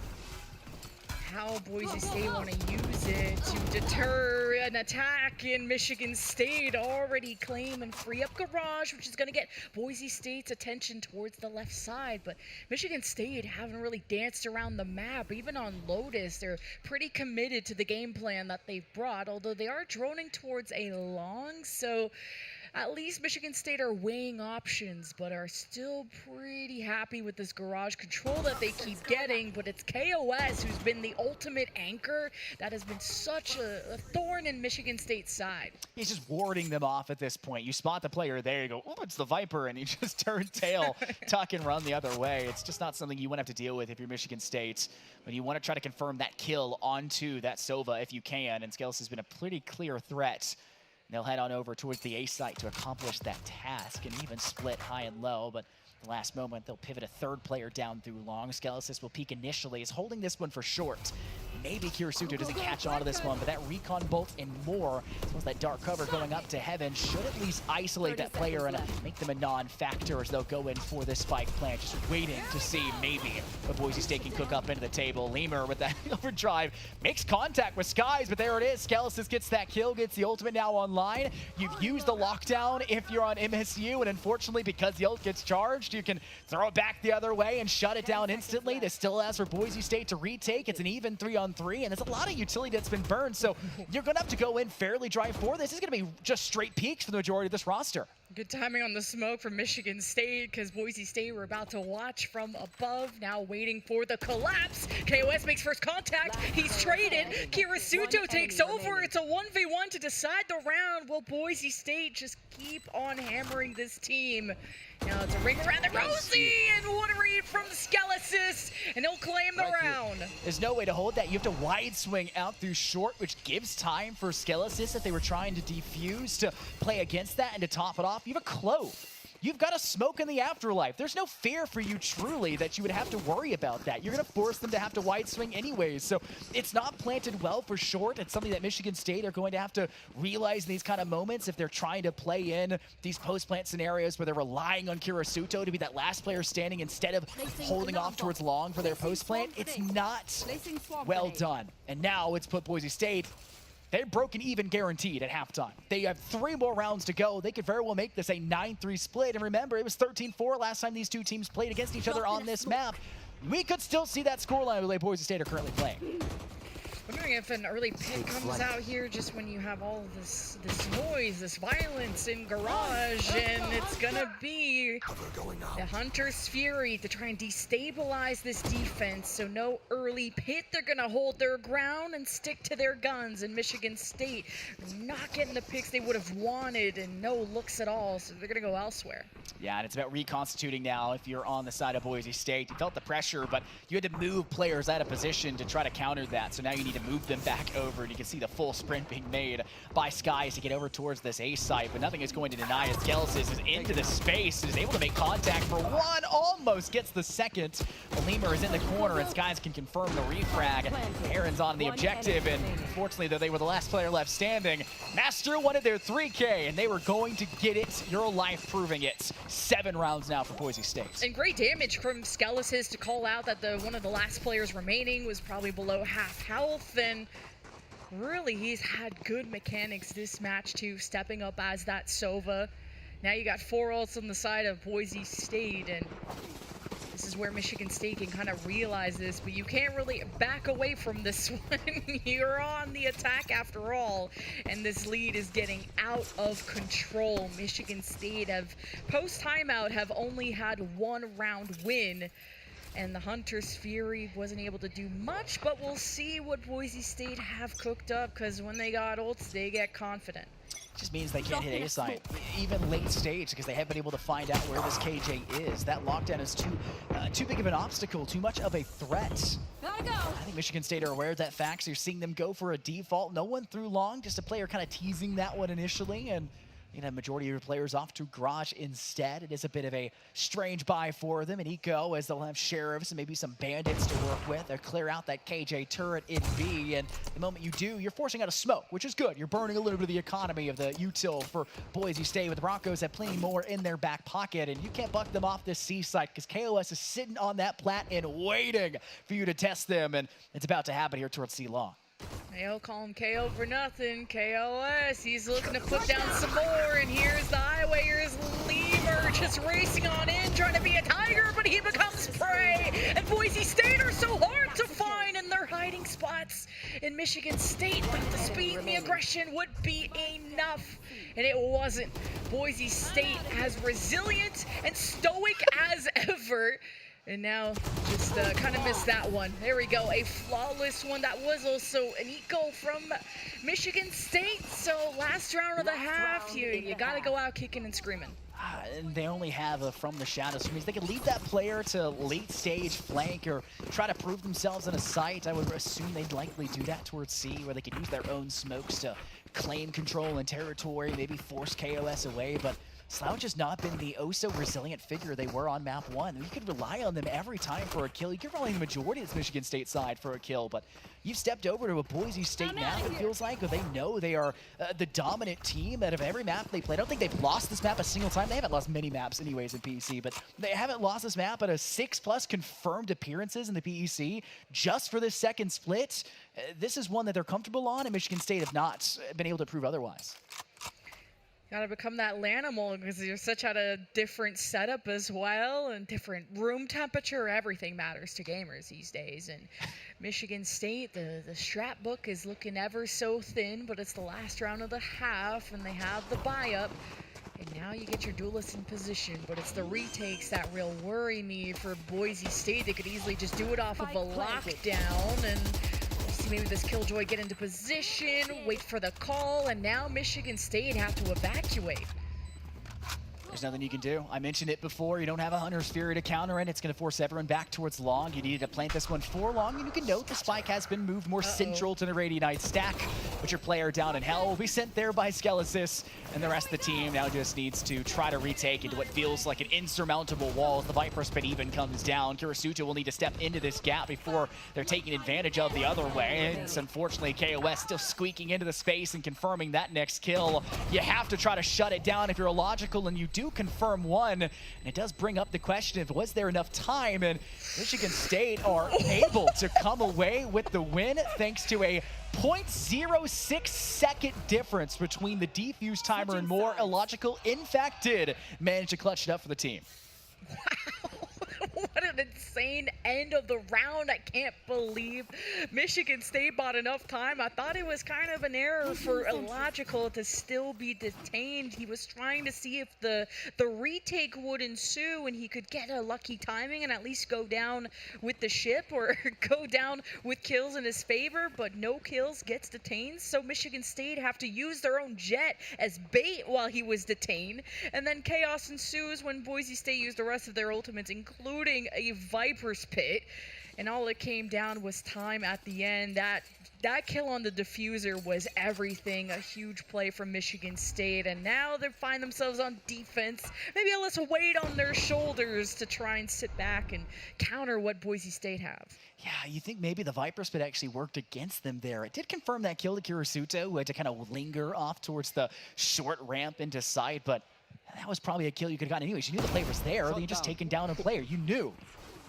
how Boise State want to use it to deter an attack in Michigan State. Already claim and free up Garage, which is going to get Boise State's attention towards the left side. But Michigan State haven't really danced around the map. Even on Lotus, they're pretty committed to the game plan that they've brought, although they are droning towards a long. So at least Michigan State are weighing options, but are still pretty happy with this Garage control that they keep getting. But it's KOS who's been the ultimate anchor that has been such a thorn in Michigan State's side.
He's just warding them off at this point. You spot the player there, you go, oh, it's the Viper, and you just turn tail, tuck and run the other way. It's just not something you want to have to deal with if you're Michigan State. But you want to try to confirm that kill onto that Sova if you can, and Skelos has been a pretty clear threat. They'll head on over towards the A site to accomplish that task and even split high and low, but at the last moment they'll pivot a third player down through long. Skelesis will peek initially, is holding this one for short. Maybe Kirisuto doesn't catch on to this one, but that recon bolt and more, as well as that dark cover going up to heaven, should at least isolate that player and make them a non-factor as they'll go in for this spike plant, just waiting to see maybe what Boise State can cook up into the table. Lemur with that overdrive makes contact with Skies, but there it is. Skelesis gets that kill, gets the ultimate now online. You've used the lockdown if you're on MSU, and unfortunately, because the ult gets charged, you can throw it back the other way and shut it down instantly. This still allows for Boise State to retake. It's an even 3-on-3, and there's a lot of utility that's been burned, so you're going to have to go in fairly dry for this. This is going to be just straight peaks for the majority of this roster.
Good timing on the smoke from Michigan State, because Boise State were about to watch from above, now waiting for the collapse. KOS makes first contact. He's traded. Kirisuto takes over. It's a 1v1 to decide the round. Will Boise State just keep on hammering this team? Now it's a ring around the Rosie, and what a read from Skelesis, and he'll claim the round.
There's no way to hold that. You have to wide swing out through short, which gives time for Skelesis that they were trying to defuse to play against that and to top it off. You have a Clove. You've got a smoke in the afterlife. There's no fear for you truly that you would have to worry about that. You're going to force them to have to wide swing anyways. So it's not planted well for short. It's something that Michigan State are going to have to realize in these kind of moments if they're trying to play in these post-plant scenarios where they're relying on Kirisuto to be that last player standing instead of holding off towards long for their post-plant. It's not well done. And now it's put Boise State. They're broken even guaranteed at halftime. They have 3 more rounds to go. They could very well make this a 9-3 split. And remember, it was 13-4 last time these two teams played against each other on this map. We could still see that scoreline the way Boise State are currently playing.
Wondering if an early pick comes out here just when you have all of this noise, this violence in Garage, and it's gonna be the Hunter's Fury to try and destabilize this defense. So no early pit. They're gonna hold their ground and stick to their guns. And Michigan State not getting the picks they would have wanted, and no looks at all. So they're gonna go elsewhere.
Yeah, and it's about reconstituting now. If you're on the side of Boise State, you felt the pressure, but you had to move players out of position to try to counter that. So now you need to move them back over, and you can see the full sprint being made by Skies to get over towards towards this A site, but nothing is going to deny it. Skeletons is into the space and is able to make contact for one, almost gets the second. The Lemur is in the corner, and Skies can confirm the refrag. Aaron's on the objective, and unfortunately, though they were the last player left standing, Master wanted their 3K, and they were going to get it. Your life proving it. 7 rounds now for Boise State.
And great damage from Skeletons to call out that one of the last players remaining was probably below half health, and really he's had good mechanics this match too, stepping up as that Sova. Now you got 4 ults on the side of Boise State, and this is where Michigan State can kind of realize this, but you can't really back away from this one. You're on the attack after all, and this lead is getting out of control. Michigan State have, post-timeout, have only had 1 round win, and the Hunter's Fury wasn't able to do much, but we'll see what Boise State have cooked up, because when they got ults, they get confident.
Just means they can't hit A site, even late stage, because they haven't been able to find out where this KJ is. That lockdown is too big of an obstacle, too much of a threat.
Gotta go.
I think Michigan State are aware of that fact, so you're seeing them go for a default. No one through long, just a player kind of teasing that one initially, and a majority of your players off to Garage instead. It is a bit of a strange buy for them, and Eco, as they'll have sheriffs and maybe some bandits to work with. They'll clear out that KJ turret in B, and the moment you do, you're forcing out a smoke, which is good. You're burning a little bit of the economy of the util for Boise State, with the Broncos have plenty more in their back pocket, and you can't buck them off this C site because KOS is sitting on that plat and waiting for you to test them, and it's about to happen here towards C long.
They'll call him KO for nothing. KOS, he's looking to put down some more, and here's the highway. Here's Lemur just racing on in, trying to be a tiger, but he becomes prey. And Boise State are so hard to find in their hiding spots. And Michigan State thought the speed and the aggression would be enough, and it wasn't. Boise State as resilient and stoic as ever. And now just kind of missed that one. There we go, a flawless one. That was also an eco from Michigan State. So last round of the half, you got to go out kicking and screaming.
And they only have from the shadows, which means they can leave that player to late stage flank or try to prove themselves in a site. I would assume they'd likely do that towards C, where they could use their own smokes to claim control and territory, maybe force KOS away, but Slouch has not been the oh-so-resilient figure they were on map 1. You could rely on them every time for a kill. You could rely on the majority of this Michigan State side for a kill, but you've stepped over to a Boise State map, it feels like, where they know they are the dominant team out of every map they play. I don't think they've lost this map a single time. They haven't lost many maps anyways in PEC, but they haven't lost this map at a 6+ confirmed appearances in the PEC just for this second split. This is one that they're comfortable on, and Michigan State have not been able to prove otherwise.
Gotta become that Lanimal, because you're such at a different setup as well, and different room temperature. Everything matters to gamers these days. And Michigan State, the strat book is looking ever so thin, but it's the last round of the half, and they have the buy-up. And now you get your duelists in position, but it's the retakes that real worry me for Boise State. They could easily just do it off of a lockdown, and maybe this Killjoy get into position, wait for the call, and now Michigan State have to evacuate.
There's nothing you can do. I mentioned it before. You don't have a Hunter's Fury to counter it. It's going to force everyone back towards long. You needed to plant this one for long, and you can note the spike has been moved more central to the Radiant stack. But your player down in hell will be sent there by Skelesis, and the rest of the team now just needs to try to retake into what feels like an insurmountable wall as the Viper Spin even comes down. Kirisuta will need to step into this gap before they're taking advantage of the other way. And it's unfortunately KOS still squeaking into the space and confirming that next kill. You have to try to shut it down if you're illogical, and you do confirm one, and it does bring up the question of was there enough time, and Michigan State are able to come away with the win thanks to a 0.06 second difference between the defuse timer and more. Illogical, in fact, did manage to clutch it up for the team.
Wow. What an insane end of the round. I can't believe Michigan State bought enough time. I thought it was kind of an error for Illogical to still be detained. He was trying to see if the retake would ensue and he could get a lucky timing and at least go down with the ship or go down with kills in his favor, but no kills, gets detained. So Michigan State have to use their own jet as bait while he was detained. And then chaos ensues when Boise State used the rest of their ultimates, including a Viper's Pit. and all it came down was time at the end. That kill on the diffuser was everything. A huge play from Michigan State, and now they find themselves on defense. Maybe a less weight on their shoulders to try and sit back and counter what Boise State have.
Yeah, you think maybe the Viper Spit actually worked against them there. It did confirm that kill to Kirisuto, who had to kind of linger off towards the short ramp into sight, but that was probably a kill you could have gotten anyways. You knew the player was there, then you just taken down a player. You knew.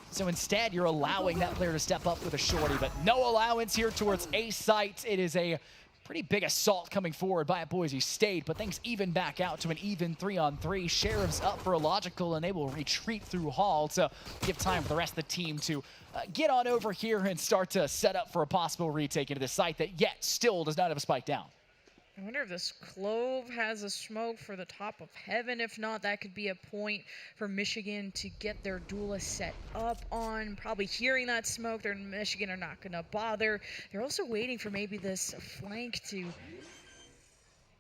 So instead, you're allowing that player to step up with a shorty, but no allowance here towards A site. It is a pretty big assault coming forward by Boise State, but things even back out to an even 3-on-3. Sheriff's up for a logical, and they will retreat through Hall to give time for the rest of the team to get on over here and start to set up for a possible retake into the site that yet still does not have a spike down.
I wonder if this Clove has a smoke for the top of heaven. If not, that could be a point for Michigan to get their duelist set up on. Probably hearing that smoke, they're in Michigan are not going to bother. They're also waiting for maybe this flank to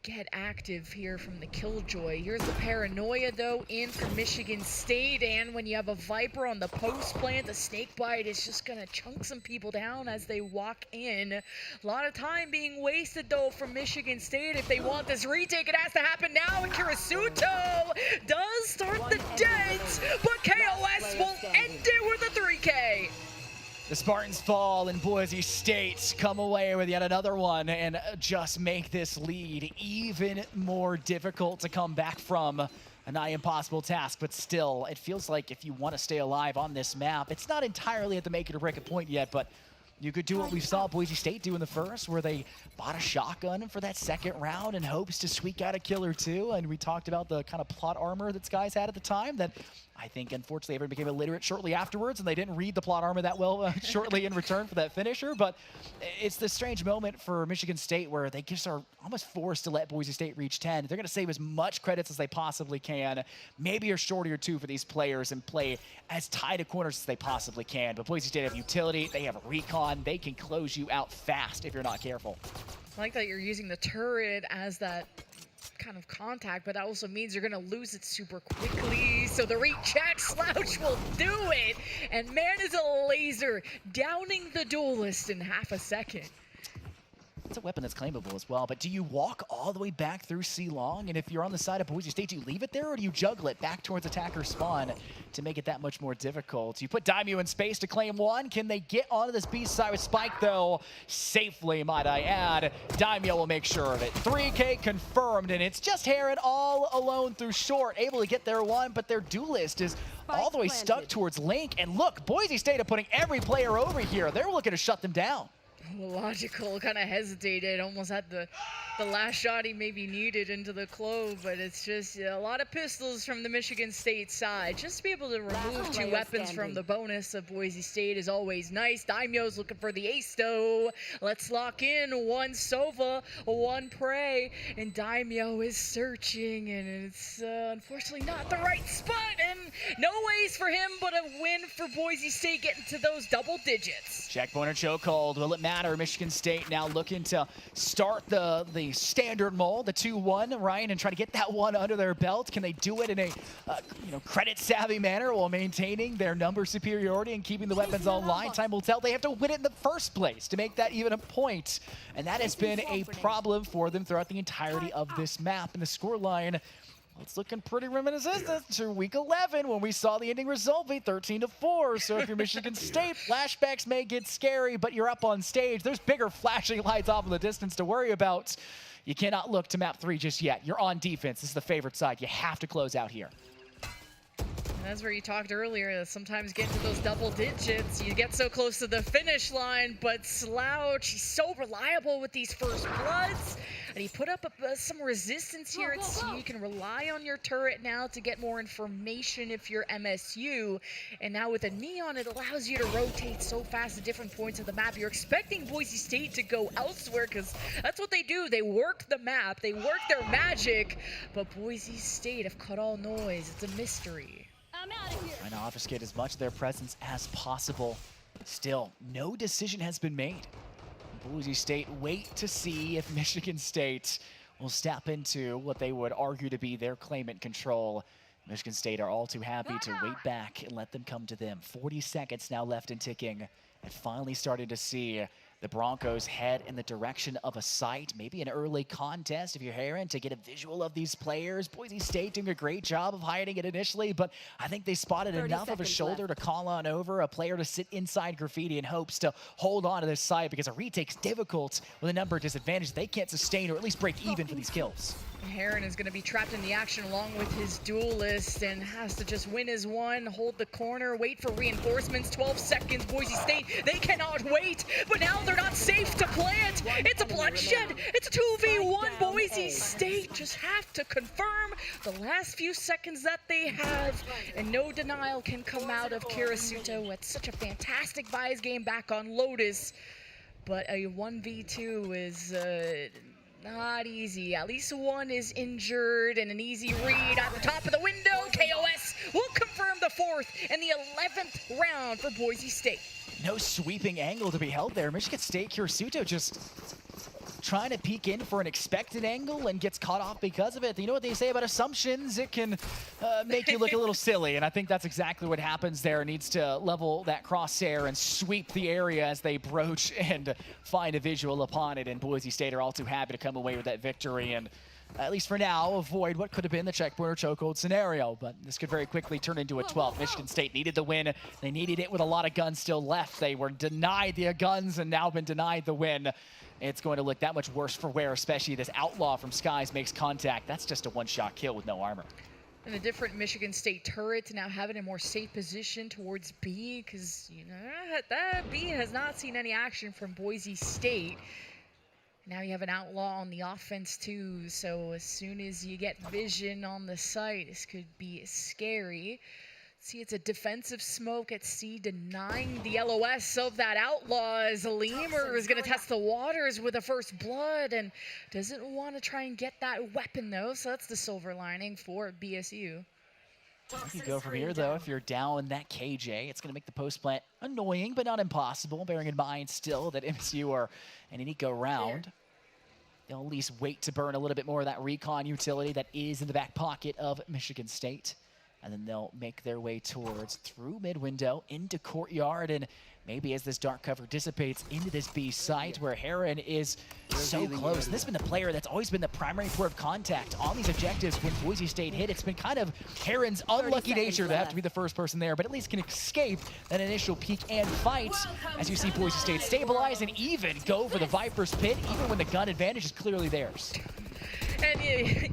get active here from the Killjoy. Here's the Paranoia, though, in for Michigan State. And when you have a Viper on the post plant, the Snakebite is just going to chunk some people down as they walk in. A lot of time being wasted, though, from Michigan State. If they want this retake, it has to happen now. And Kirisuto does start the dent, but KOS will end it with a 3K.
The Spartans fall, and Boise State come away with yet another one and just make this lead even more difficult to come back from. A nigh impossible task, but still, it feels like if you want to stay alive on this map, it's not entirely at the make it or break it point yet, but you could do what we saw Boise State do in the first, where they bought a shotgun for that second round in hopes to squeak out a kill or two. And we talked about the kind of plot armor that Skies had at the time that I think, unfortunately, everyone became illiterate shortly afterwards, and they didn't read the plot armor that well shortly in return for that finisher. But it's the strange moment for Michigan State where they just are almost forced to let Boise State reach 10. They're going to save as much credits as they possibly can, maybe a shorty or two for these players, and play as tight a corners as they possibly can. But Boise State have utility, they have recon, they can close you out fast if you're not careful.
I like that you're using the turret as that kind of contact, but that also means you're gonna lose it super quickly. So the recheck Slouch will do it, and man is a laser, downing the duelist in half a second.
It's a weapon that's claimable as well, but do you walk all the way back through C-Long? And if you're on the side of Boise State, do you leave it there, or do you juggle it back towards attacker spawn to make it that much more difficult? You put Daimyo in space to claim one. Can they get onto this B side with Spike, though? Safely, might I add. Daimyo will make sure of it. 3K confirmed, and it's just Heron all alone through short, able to get their one, but their duelist is all the way stuck towards Link. And look, Boise State are putting every player over here. They're looking to shut them down.
Logical kind of hesitated, almost had the last shot he maybe needed into the Clove, but it's just a lot of pistols from the Michigan State side. Just to be able to remove two weapons from the bonus of Boise State is always nice. Daimyo's looking for the ace, though. Let's lock in one Sova, one Prey, and Daimyo is searching, and it's unfortunately not the right spot, and no ways for him but a win for Boise State, getting to those double digits.
Checkpoint or chokehold, will it matter? Michigan State now looking to start the standard mold, the 2-1, Ryan, and try to get that one under their belt. Can they do it in a credit-savvy manner while maintaining their number superiority and keeping the weapons online? Time will tell. They have to win it in the first place to make that even a point, and that has been a problem for them throughout the entirety of this map. And the scoreline, it's looking pretty reminiscent to week 11 when we saw the ending result be 13-4. So if you're Michigan State, flashbacks may get scary, but you're up on stage. There's bigger flashing lights off in the distance to worry about. You cannot look to map 3 just yet. You're on defense. This is the favorite side. You have to close out here.
And that's where you talked earlier, that sometimes getting to those double digits, you get so close to the finish line, but Slouch, he's so reliable with these first bloods, and he put up some resistance here at C. You can rely on your turret now to get more information if you're MSU, and now with a Neon, it allows you to rotate so fast at different points of the map. You're expecting Boise State to go elsewhere, because that's what they do. They work the map, they work their magic, but Boise State have cut all noise. It's a mystery.
Trying to obfuscate as much of their presence as possible. Still, no decision has been made. Boise State wait to see if Michigan State will step into what they would argue to be their claimant control Michigan State are all too happy to wait back and let them come to them. 40 seconds now left and ticking, and finally starting to see the Broncos head in the direction of a site, maybe an early contest if you're Heron to get a visual of these players. Boise State doing a great job of hiding it initially, but I think they spotted enough of a shoulder to call on over a player to sit inside Graffiti in hopes to hold on to this site, because a retake's difficult with a number disadvantage. They can't sustain or at least break even for these kills.
Heron is going to be trapped in the action along with his duelist and has to just win his one, hold the corner, wait for reinforcements. 12 seconds, Boise State, they cannot wait, but now they're not safe to plant. It's a bloodshed. It's a 2v1. Boise State just have to confirm the last few seconds that they have, and no denial can come out of Kirisuto. It's such a fantastic Vi's game back on Lotus, but a 1v2 is not easy. At least one is injured, and an easy read at the top of the window. KOS will confirm the 4th and the 11th round for Boise State.
No sweeping angle to be held there. Michigan State, Kirisuto just trying to peek in for an expected angle and gets caught off because of it. You know what they say about assumptions? It can make you look a little silly, and I think that's exactly what happens there. Needs to level that crosshair and sweep the area as they broach and find a visual upon it, and Boise State are all too happy to come away with that victory and, at least for now, avoid what could have been the checkpoint or chokehold scenario, but this could very quickly turn into a 12. Michigan State needed the win. They needed it with a lot of guns still left. They were denied the guns and now been denied the win. It's going to look that much worse for wear, especially this Outlaw from Skies makes contact. That's just a one-shot kill with no armor.
And a different Michigan State turret now having a more safe position towards B, because, you know, that B has not seen any action from Boise State. Now you have an Outlaw on the offense too, so as soon as you get vision on the site, this could be scary. See, it's a defensive smoke at C, denying the LOS of that Outlaw, as Lemur is going to test the waters with a first blood and doesn't want to try and get that weapon though, so that's the silver lining for BSU.
You can go from here though. If you're down that KJ, it's going to make the post plant annoying, but not impossible, bearing in mind still that MSU are in an eco round. They'll at least wait to burn a little bit more of that recon utility that is in the back pocket of Michigan State. And then they'll make their way towards through mid window into courtyard, and maybe as this dark cover dissipates into this B site where Heron is so close. And this has been the player that's always been the primary point of contact on these objectives when Boise State hit. It's been kind of Heron's unlucky nature to have to be the first person there, but at least can escape that initial peak and fight as you see Boise State stabilize and even go for the Viper's Pit, even when the gun advantage is clearly theirs.
And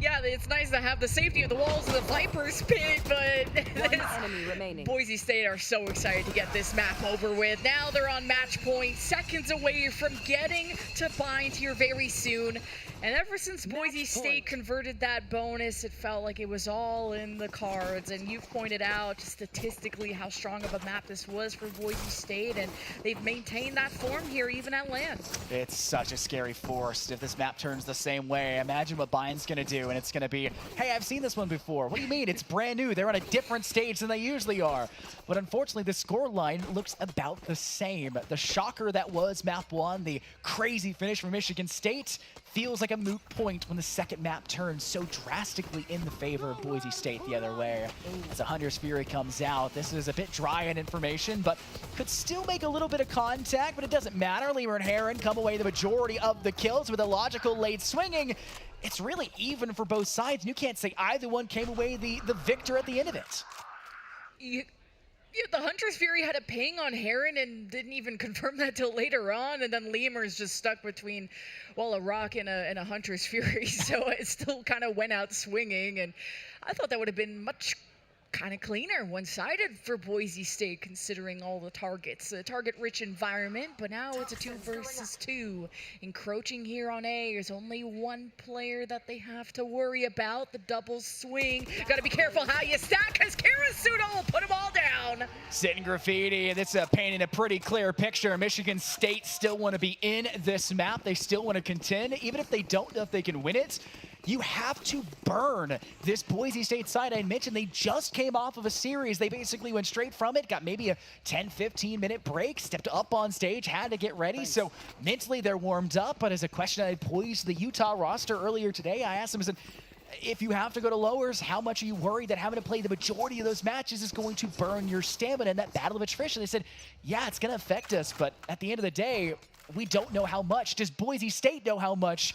yeah, it's nice to have the safety of the walls of the Viper's Pit, but Boise State are so excited to get this map over with. Now they're on match point, seconds away from getting to bind here very soon. And ever since Boise State converted that bonus, it felt like it was all in the cards. And you've pointed out statistically how strong of a map this was for Boise State, and they've maintained that form here even at land.
It's such a scary force if this map turns the same way. Imagine what Bind's gonna do, and it's gonna be, hey, I've seen this one before. What do you mean? It's brand new. They're on a different stage than they usually are. But unfortunately, the score line looks about the same. The shocker that was map 1, the crazy finish from Michigan State, feels like a moot point when the second map turns so drastically in the favor of Boise State the other way. As a Hunter's Fury comes out, this is a bit dry in information, but could still make a little bit of contact, but it doesn't matter. Lemur and Heron come away the majority of the kills with a logical late swinging. It's really even for both sides, and you can't say either one came away the victor at the end of it.
The Hunter's Fury had a ping on Heron and didn't even confirm that till later on, and then Lemur's just stuck between, well, a rock and a Hunter's Fury, so it still kind of went out swinging, and I thought that would have been much kind of cleaner, one-sided for Boise State, considering all the targets. A target-rich environment, but now it's a 2 versus 2. Encroaching here on A, there's only one player that they have to worry about, the double swing. Gotta be careful how you stack, because Kirisuto will put them all down.
Sitting Graffiti, and it's painting a pretty clear picture. Michigan State still want to be in this map. They still want to contend, even if they don't know if they can win it. You have to burn this Boise State side. I mentioned they just came off of a series. They basically went straight from it, got maybe a 10-15 minute break, stepped up on stage, had to get ready. So mentally they're warmed up, but as a question I posed to the Utah roster earlier today, I asked them, I said, if you have to go to lowers, how much are you worried that having to play the majority of those matches is going to burn your stamina in that battle of attrition? They said, yeah, it's going to affect us, but at the end of the day, we don't know how much. Does Boise State know how much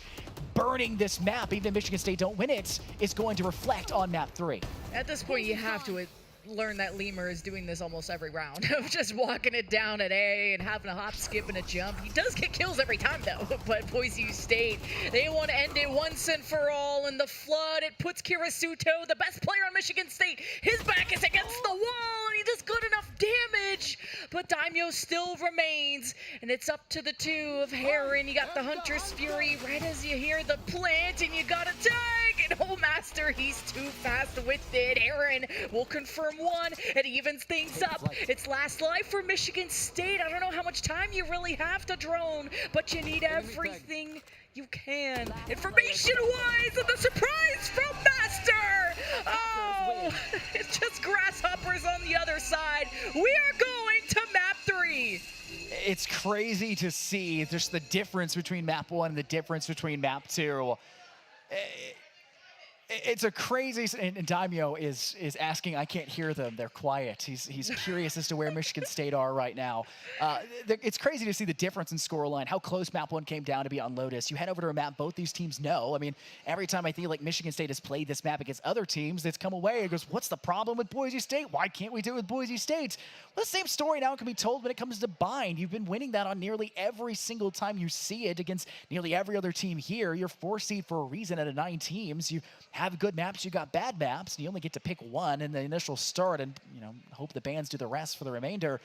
burning this map, even if Michigan State don't win it, is going to reflect on map 3?
At this point, you have to learn that Lemur is doing this almost every round of just walking it down at A and having a hop, skip, and a jump. He does get kills every time, though, but Boise State, they want to end it once and for all. In the flood, it puts Kirisuto, the best player on Michigan State, his back is against the wall, and he does good enough damage, but Daimyo still remains, and it's up to the 2 of Heron. You got the Hunter's Fury right as you hear the plant, and you got a tag, and Old Master, he's too fast with it. Heron will confirm 1. It evens things up. It's last life for Michigan State. I don't know how much time you really have to drone, but you need everything you can. Information-wise, and the surprise from Master! Oh, it's just grasshoppers on the other side. We are going to map 3.
It's crazy to see just the difference between map 1 and the difference between map 2. It's a crazy, and Daimyo is asking, I can't hear them, they're quiet. He's curious as to where Michigan State are right now. It's crazy to see the difference in scoreline, how close map 1 came down to be on Lotus. You head over to a map both these teams know. I mean, every time I feel like Michigan State has played this map against other teams, it's come away and goes, what's the problem with Boise State? Why can't we do it with Boise State? Well, the same story now can be told when it comes to Bind. You've been winning that on nearly every single time you see it against nearly every other team here. You're 4 seed for a reason out of 9 teams. You have good maps, you got bad maps, and you only get to pick one in the initial start and, hope the bands do the rest for the remainder.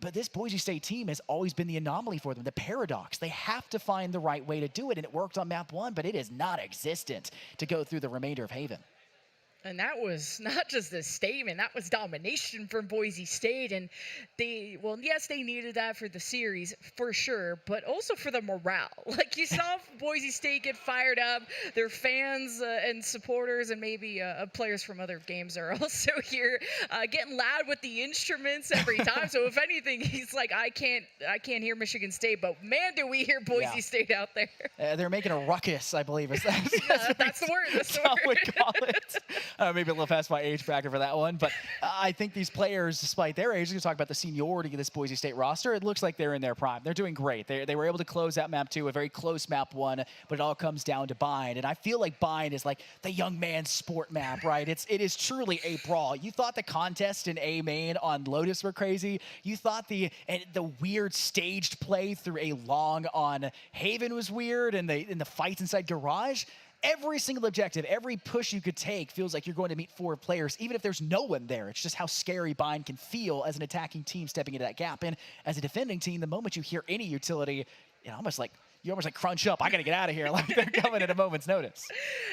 But this Boise State team has always been the anomaly for them, the paradox. They have to find the right way to do it, and it worked on map 1, but it is not existent to go through the remainder of Haven.
And that was not just a statement, that was domination from Boise State. And yes, they needed that for the series, for sure, but also for the morale. Like, you saw Boise State get fired up. Their fans and supporters and maybe players from other games are also here getting loud with the instruments every time. So if anything, he's like, I can't hear Michigan State, but man, do we hear Boise State out there.
They're making a ruckus, I believe.
That's the word. That's the word.
We call it. Maybe a little past my age bracket for that one, but I think these players, despite their age, we're going to talk about the seniority of this Boise State roster. It looks like they're in their prime. They're doing great. They were able to close out map 2, a very close map 1, but it all comes down to Bind. And I feel like Bind is like the young man's sport map, right? It is truly a brawl. You thought the contest in A main on Lotus were crazy. You thought the weird staged play through A long on Haven was weird, and the fights inside Garage. Every single objective, every push you could take feels like you're going to meet 4 players, even if there's no one there. It's just how scary Bind can feel as an attacking team stepping into that gap. And as a defending team, the moment you hear any utility, you almost like crunch up. I got to get out of here. Like, they're coming at a moment's notice.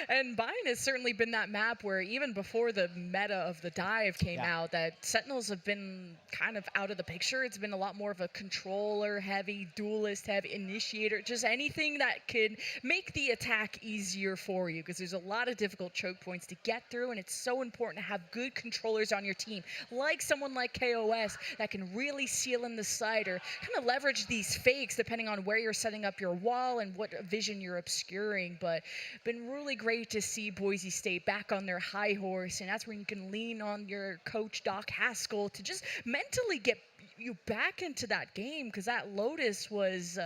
And Bind has certainly been that map where even before the meta of the dive came out, that Sentinels have been kind of out of the picture. It's been a lot more of a controller-heavy, duelist-heavy, initiator, just anything that could make the attack easier for you, because there's a lot of difficult choke points to get through, and it's so important to have good controllers on your team, like someone like KOS that can really seal in the site or kind of leverage these fakes depending on where you're setting up your wall and what vision you're obscuring. But been really great to see Boise State back on their high horse, and that's where you can lean on your coach Doc Haskell to just mentally get you back into that game, because that Lotus was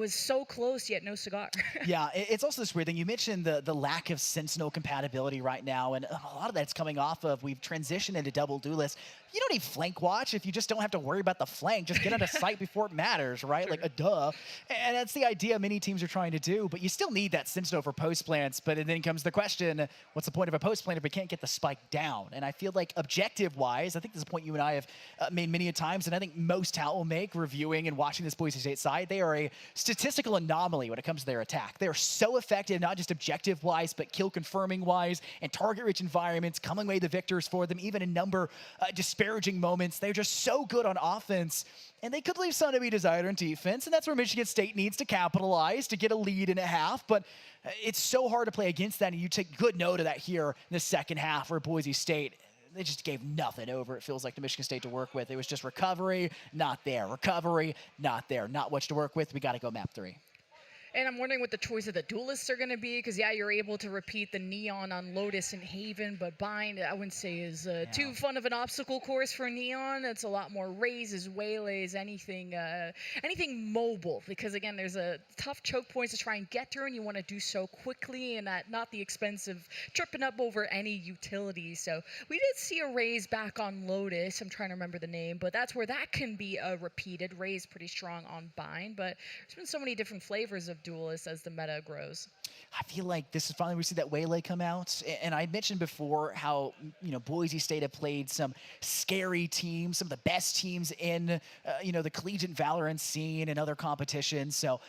so close, yet no cigar.
Yeah, it's also this weird thing. You mentioned the lack of Sentinel compatibility right now, and a lot of that's coming off of we've transitioned into double duelist. You don't need flank watch if you just don't have to worry about the flank. Just get out of sight before it matters, right? Sure. Like a duh. And that's the idea many teams are trying to do, but you still need that Sentinel for post plants. But then comes the question, what's the point of a post plant if we can't get the spike down? And I feel like objective-wise, I think this is a point you and I have made many a times, and I think most talent will make reviewing and watching this Boise State side. They are a statistical anomaly when it comes to their attack. They're so effective, not just objective-wise, but kill-confirming-wise, and target-rich environments, coming away the victors for them, even in number disparaging moments. They're just so good on offense, and they could leave some to be desired on defense, and that's where Michigan State needs to capitalize to get a lead in a half, but it's so hard to play against that, and you take good note of that here in the second half where Boise State, they just gave nothing over, it feels like, to Michigan State to work with. It was just recovery, not there. Recovery, not there. Not much to work with. We got to go map 3.
And I'm wondering what the choice of the duelists are going to be, because yeah, you're able to repeat the Neon on Lotus and Haven, but Bind, I wouldn't say is too fun of an obstacle course for Neon. It's a lot more raises, waylays, anything mobile, because again, there's a tough choke points to try and get through, and you want to do so quickly and at not the expense of tripping up over any utilities. So we did see a raise back on Lotus. I'm trying to remember the name, but that's where that can be repeated. Raise pretty strong on Bind, but there's been so many different flavors of duelists as the meta grows.
I feel like this is finally we see that Waylay come out. And I mentioned before how, Boise State have played some scary teams, some of the best teams in, the collegiate Valorant scene and other competitions. So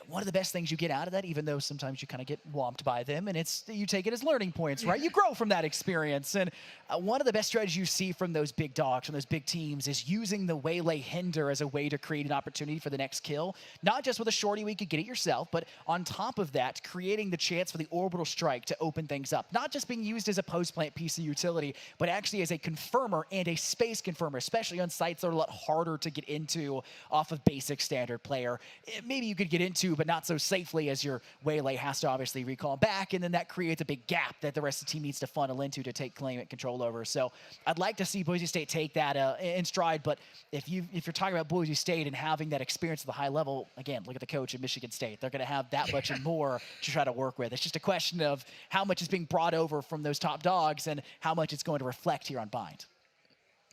one of the best things you get out of that, even though sometimes you kind of get whomped by them, and it's you take it as learning points, right? You grow from that experience. And one of the best strategies you see from those big dogs, from those big teams, is using the Waylay Hinder as a way to create an opportunity for the next kill. Not just with a shorty where you could get it yourself, but on top of that, creating the chance for the orbital strike to open things up. Not just being used as a post-plant piece of utility, but actually as a confirmer and a space confirmer, especially on sites that are a lot harder to get into off of basic standard player. Maybe you could get into, but not so safely, as your Waylay has to obviously recall back, and then that creates a big gap that the rest of the team needs to funnel into to take claim and control over. So I'd like to see Boise State take that in stride, but if you're talking about Boise State and having that experience at the high level, again, look at the coach at Michigan State. They're going to have that much and more to try to work with. It's just a question of how much is being brought over from those top dogs and how much it's going to reflect here on Bind.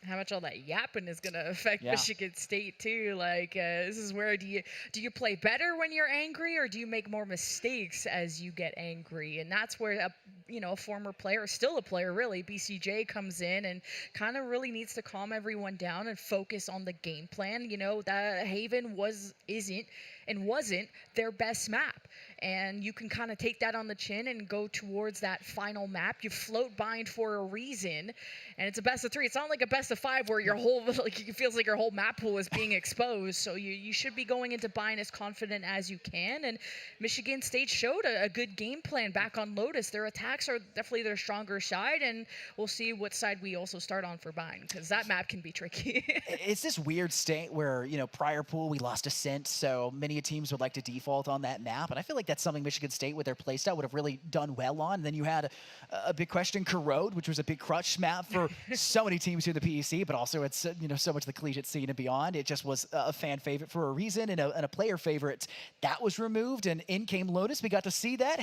How much all that yapping is going to affect Michigan State too. Like this is where do you play better when you're angry, or do you make more mistakes as you get angry? And that's where a former player, still a player really, BCJ comes in and kind of really needs to calm everyone down and focus on the game plan. That Haven wasn't their best map. And you can kind of take that on the chin and go towards that final map. You float Bind for a reason, and it's a best of 3. It's not like a best of 5 where your whole it feels like your whole map pool is being exposed. So you should be going into Bind as confident as you can. And Michigan State showed a good game plan back on Lotus. Their attacks are definitely their stronger side, and we'll see what side we also start on for Bind, because that map can be tricky.
It's this weird state where prior pool we lost Ascent, so many teams would like to default on that map, and I feel like that's something Michigan State with their playstyle would have really done well on. And then you had a big question, Corrode, which was a big crutch map for so many teams here in the PEC, but also it's so much the collegiate scene and beyond. It just was a fan favorite for a reason, and a player favorite. That was removed, and in came Lotus. We got to see that,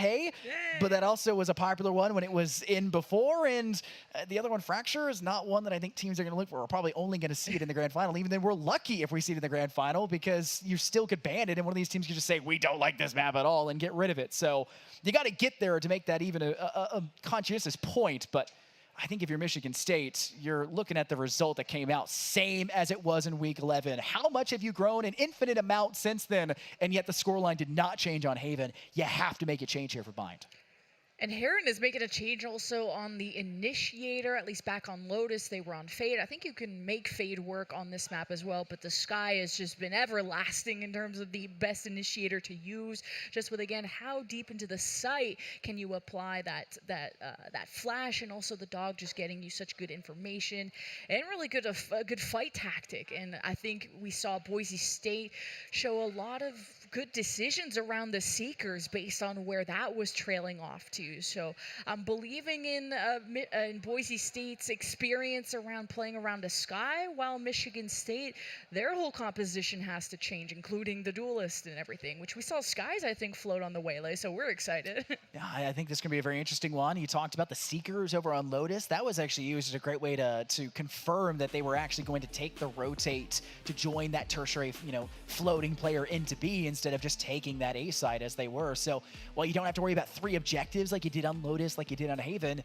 but that also was a popular one when it was in before, and the other one, Fracture, is not one that I think teams are going to look for. We're probably only going to see it in the grand final, even then we're lucky if we see it in the grand final, because you still could ban it, and one of these teams could just say, we don't like this map at all, and get rid of it. So you got to get there to make that even a conscientious point. But I think if you're Michigan State, you're looking at the result that came out, same as it was in week 11. How much have you grown? An infinite amount since then, and yet the scoreline did not change on Haven. You have to make a change here for Bind.
And Heron is making a change also on the Initiator, at least back on Lotus. They were on Fade. I think you can make Fade work on this map as well, but the Sky has just been everlasting in terms of the best Initiator to use. Just with, again, how deep into the site can you apply that flash, and also the dog just getting you such good information and really good a good fight tactic. And I think we saw Boise State show a lot of good decisions around the Seekers based on where that was trailing off to. So I'm believing in Boise State's experience around playing around the Sky, while Michigan State, their whole composition has to change, including the duelist and everything, which we saw Skies, I think, float on the Waylay, so we're excited.
Yeah, I think this is going to be a very interesting one. You talked about the Seekers over on Lotus. That was actually used as a great way to confirm that they were actually going to take the rotate to join that tertiary, floating player into B instead of just taking that A side as they were. So while you don't have to worry about 3 objectives like you did on Lotus, like you did on Haven,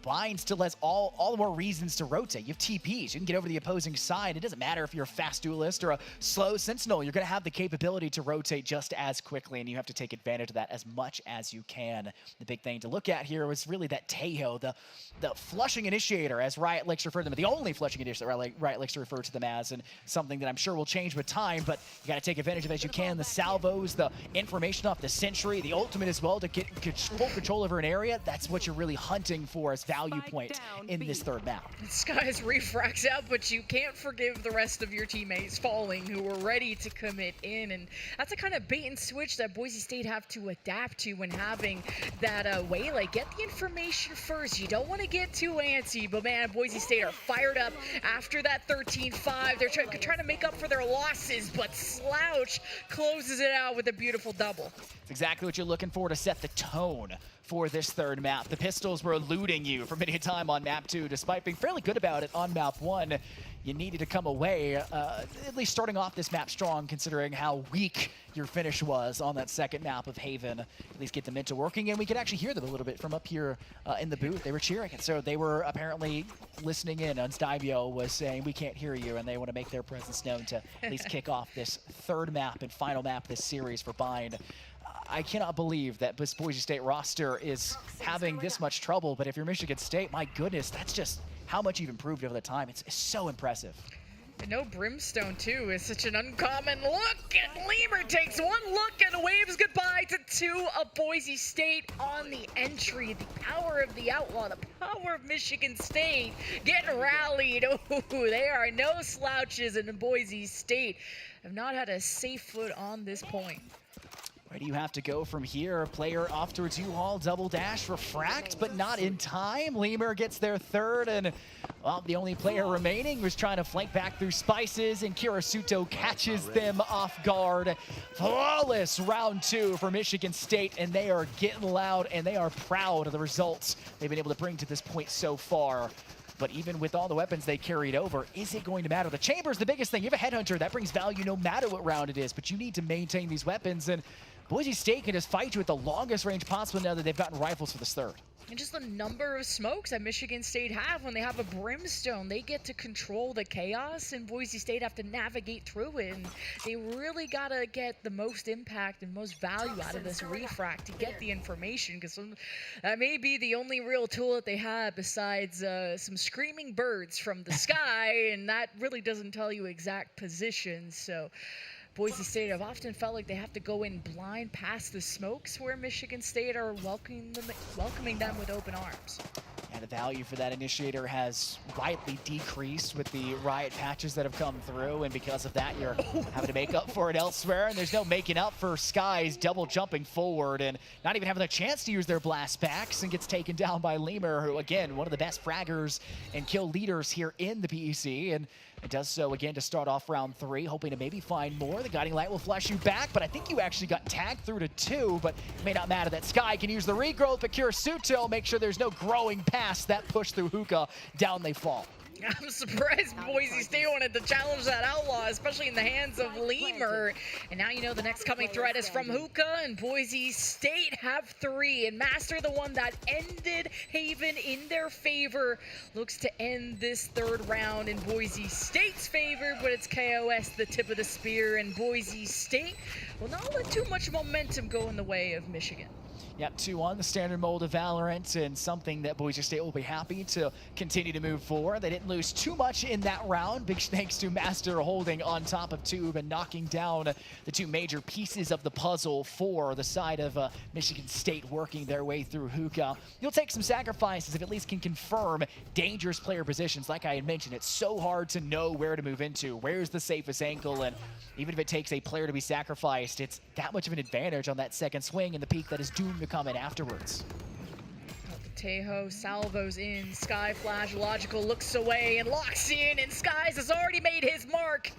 Bind still has all the more reasons to rotate. You have TPs. You can get over the opposing side. It doesn't matter if you're a fast duelist or a slow sentinel. You're going to have the capability to rotate just as quickly, and you have to take advantage of that as much as you can. The big thing to look at here was really that Tejo, the flushing initiator, as Riot likes to refer to them, the only flushing initiator that Riot likes to refer to them as, and something that I'm sure will change with time, but you got to take advantage of it as you can. The salvos, the information off the sentry, the ultimate as well to get full control over an area. That's what you're really hunting for as value point in this third map.
Skies refracts out, but you can't forgive the rest of your teammates falling who were ready to commit in. And that's the kind of bait and switch that Boise State have to adapt to when having that waylay. Get the information first. You don't want to get too antsy, but man, Boise State are fired up after that 13-5. They're trying to make up for their losses, but Slouch closes it out with a beautiful double.
It's exactly what you're looking for to set the tone for this third map. The Pistols were eluding you for many a time on map 2, despite being fairly good about it on map 1. You needed to come away, at least starting off this map strong, considering how weak your finish was on that second map of Haven. At least get them into working, and we could actually hear them a little bit from up here in the booth. They were cheering, and so they were apparently listening in. Unstabio was saying, we can't hear you, and they want to make their presence known to at least kick off this third map and final map this series for Bind. I cannot believe that this Boise State roster is having this much trouble, but if you're Michigan State, my goodness, that's just how much you've improved over the time. It's so impressive.
And no Brimstone, too, is such an uncommon look. And Lemur takes one look and waves goodbye to 2 of Boise State on the entry. The power of the Outlaw, the power of Michigan State getting rallied. Oh, they are no slouches, and Boise State have not had a safe foot on this point.
Where do you have to go from here? Player off towards U-Haul, double dash, refract, but not in time. Lemur gets their third, and well, the only player remaining was trying to flank back through Spices, and Kirisuto catches them off guard. Flawless round 2 for Michigan State, and they are getting loud, and they are proud of the results they've been able to bring to this point so far. But even with all the weapons they carried over, is it going to matter? The chamber's the biggest thing. You have a headhunter, that brings value no matter what round it is, but you need to maintain these weapons, and Boise State can just fight you at the longest range possible now that they've gotten rifles for this third.
And just the number of smokes that Michigan State have when they have a Brimstone. They get to control the chaos, and Boise State have to navigate through it. And they really got to get the most impact and most value out of this refract to get the information, because that may be the only real tool that they have besides some screaming birds from the sky, and that really doesn't tell you exact positions. So Boise State have often felt like they have to go in blind past the smokes, where Michigan State are welcoming them with open arms.
And the value for that initiator has widely decreased with the riot patches that have come through, and because of that, you're having to make up for it elsewhere, and there's no making up for Skies double jumping forward and not even having a chance to use their blast packs, and gets taken down by Lemur, who, again, one of the best fraggers and kill leaders here in the PEC, and it does so again to start off round 3, hoping to maybe find more. The Guiding Light will flash you back, but I think you actually got tagged through to 2, but it may not matter. That Sky can use the regrowth, but Kirisuto make sure there's no growing past that push through Hookah. Down they fall.
I'm surprised Boise State wanted to challenge that Outlaw, especially in the hands of Lemur. And now you know the next coming threat is from Hookah, and Boise State have 3. And Master, the one that ended Haven in their favor, looks to end this third round in Boise State's favor, but it's KOS the tip of the spear, and Boise State will not let too much momentum go in the way of Michigan.
Yep, 2-1, the standard mold of Valorant, and something that Boise State will be happy to continue to move forward. They didn't lose too much in that round. Big thanks to Master holding on top of Tube and knocking down the 2 major pieces of the puzzle for the side of Michigan State, working their way through Hookah. You'll take some sacrifices if at least can confirm dangerous player positions. Like I had mentioned, it's so hard to know where to move into. Where's the safest ankle? And even if it takes a player to be sacrificed, it's that much of an advantage on that second swing and the peak that is doomed to come in afterwards.
Tejo salvos in. Sky Flash Logical looks away and locks in, and Skies has already made his mark.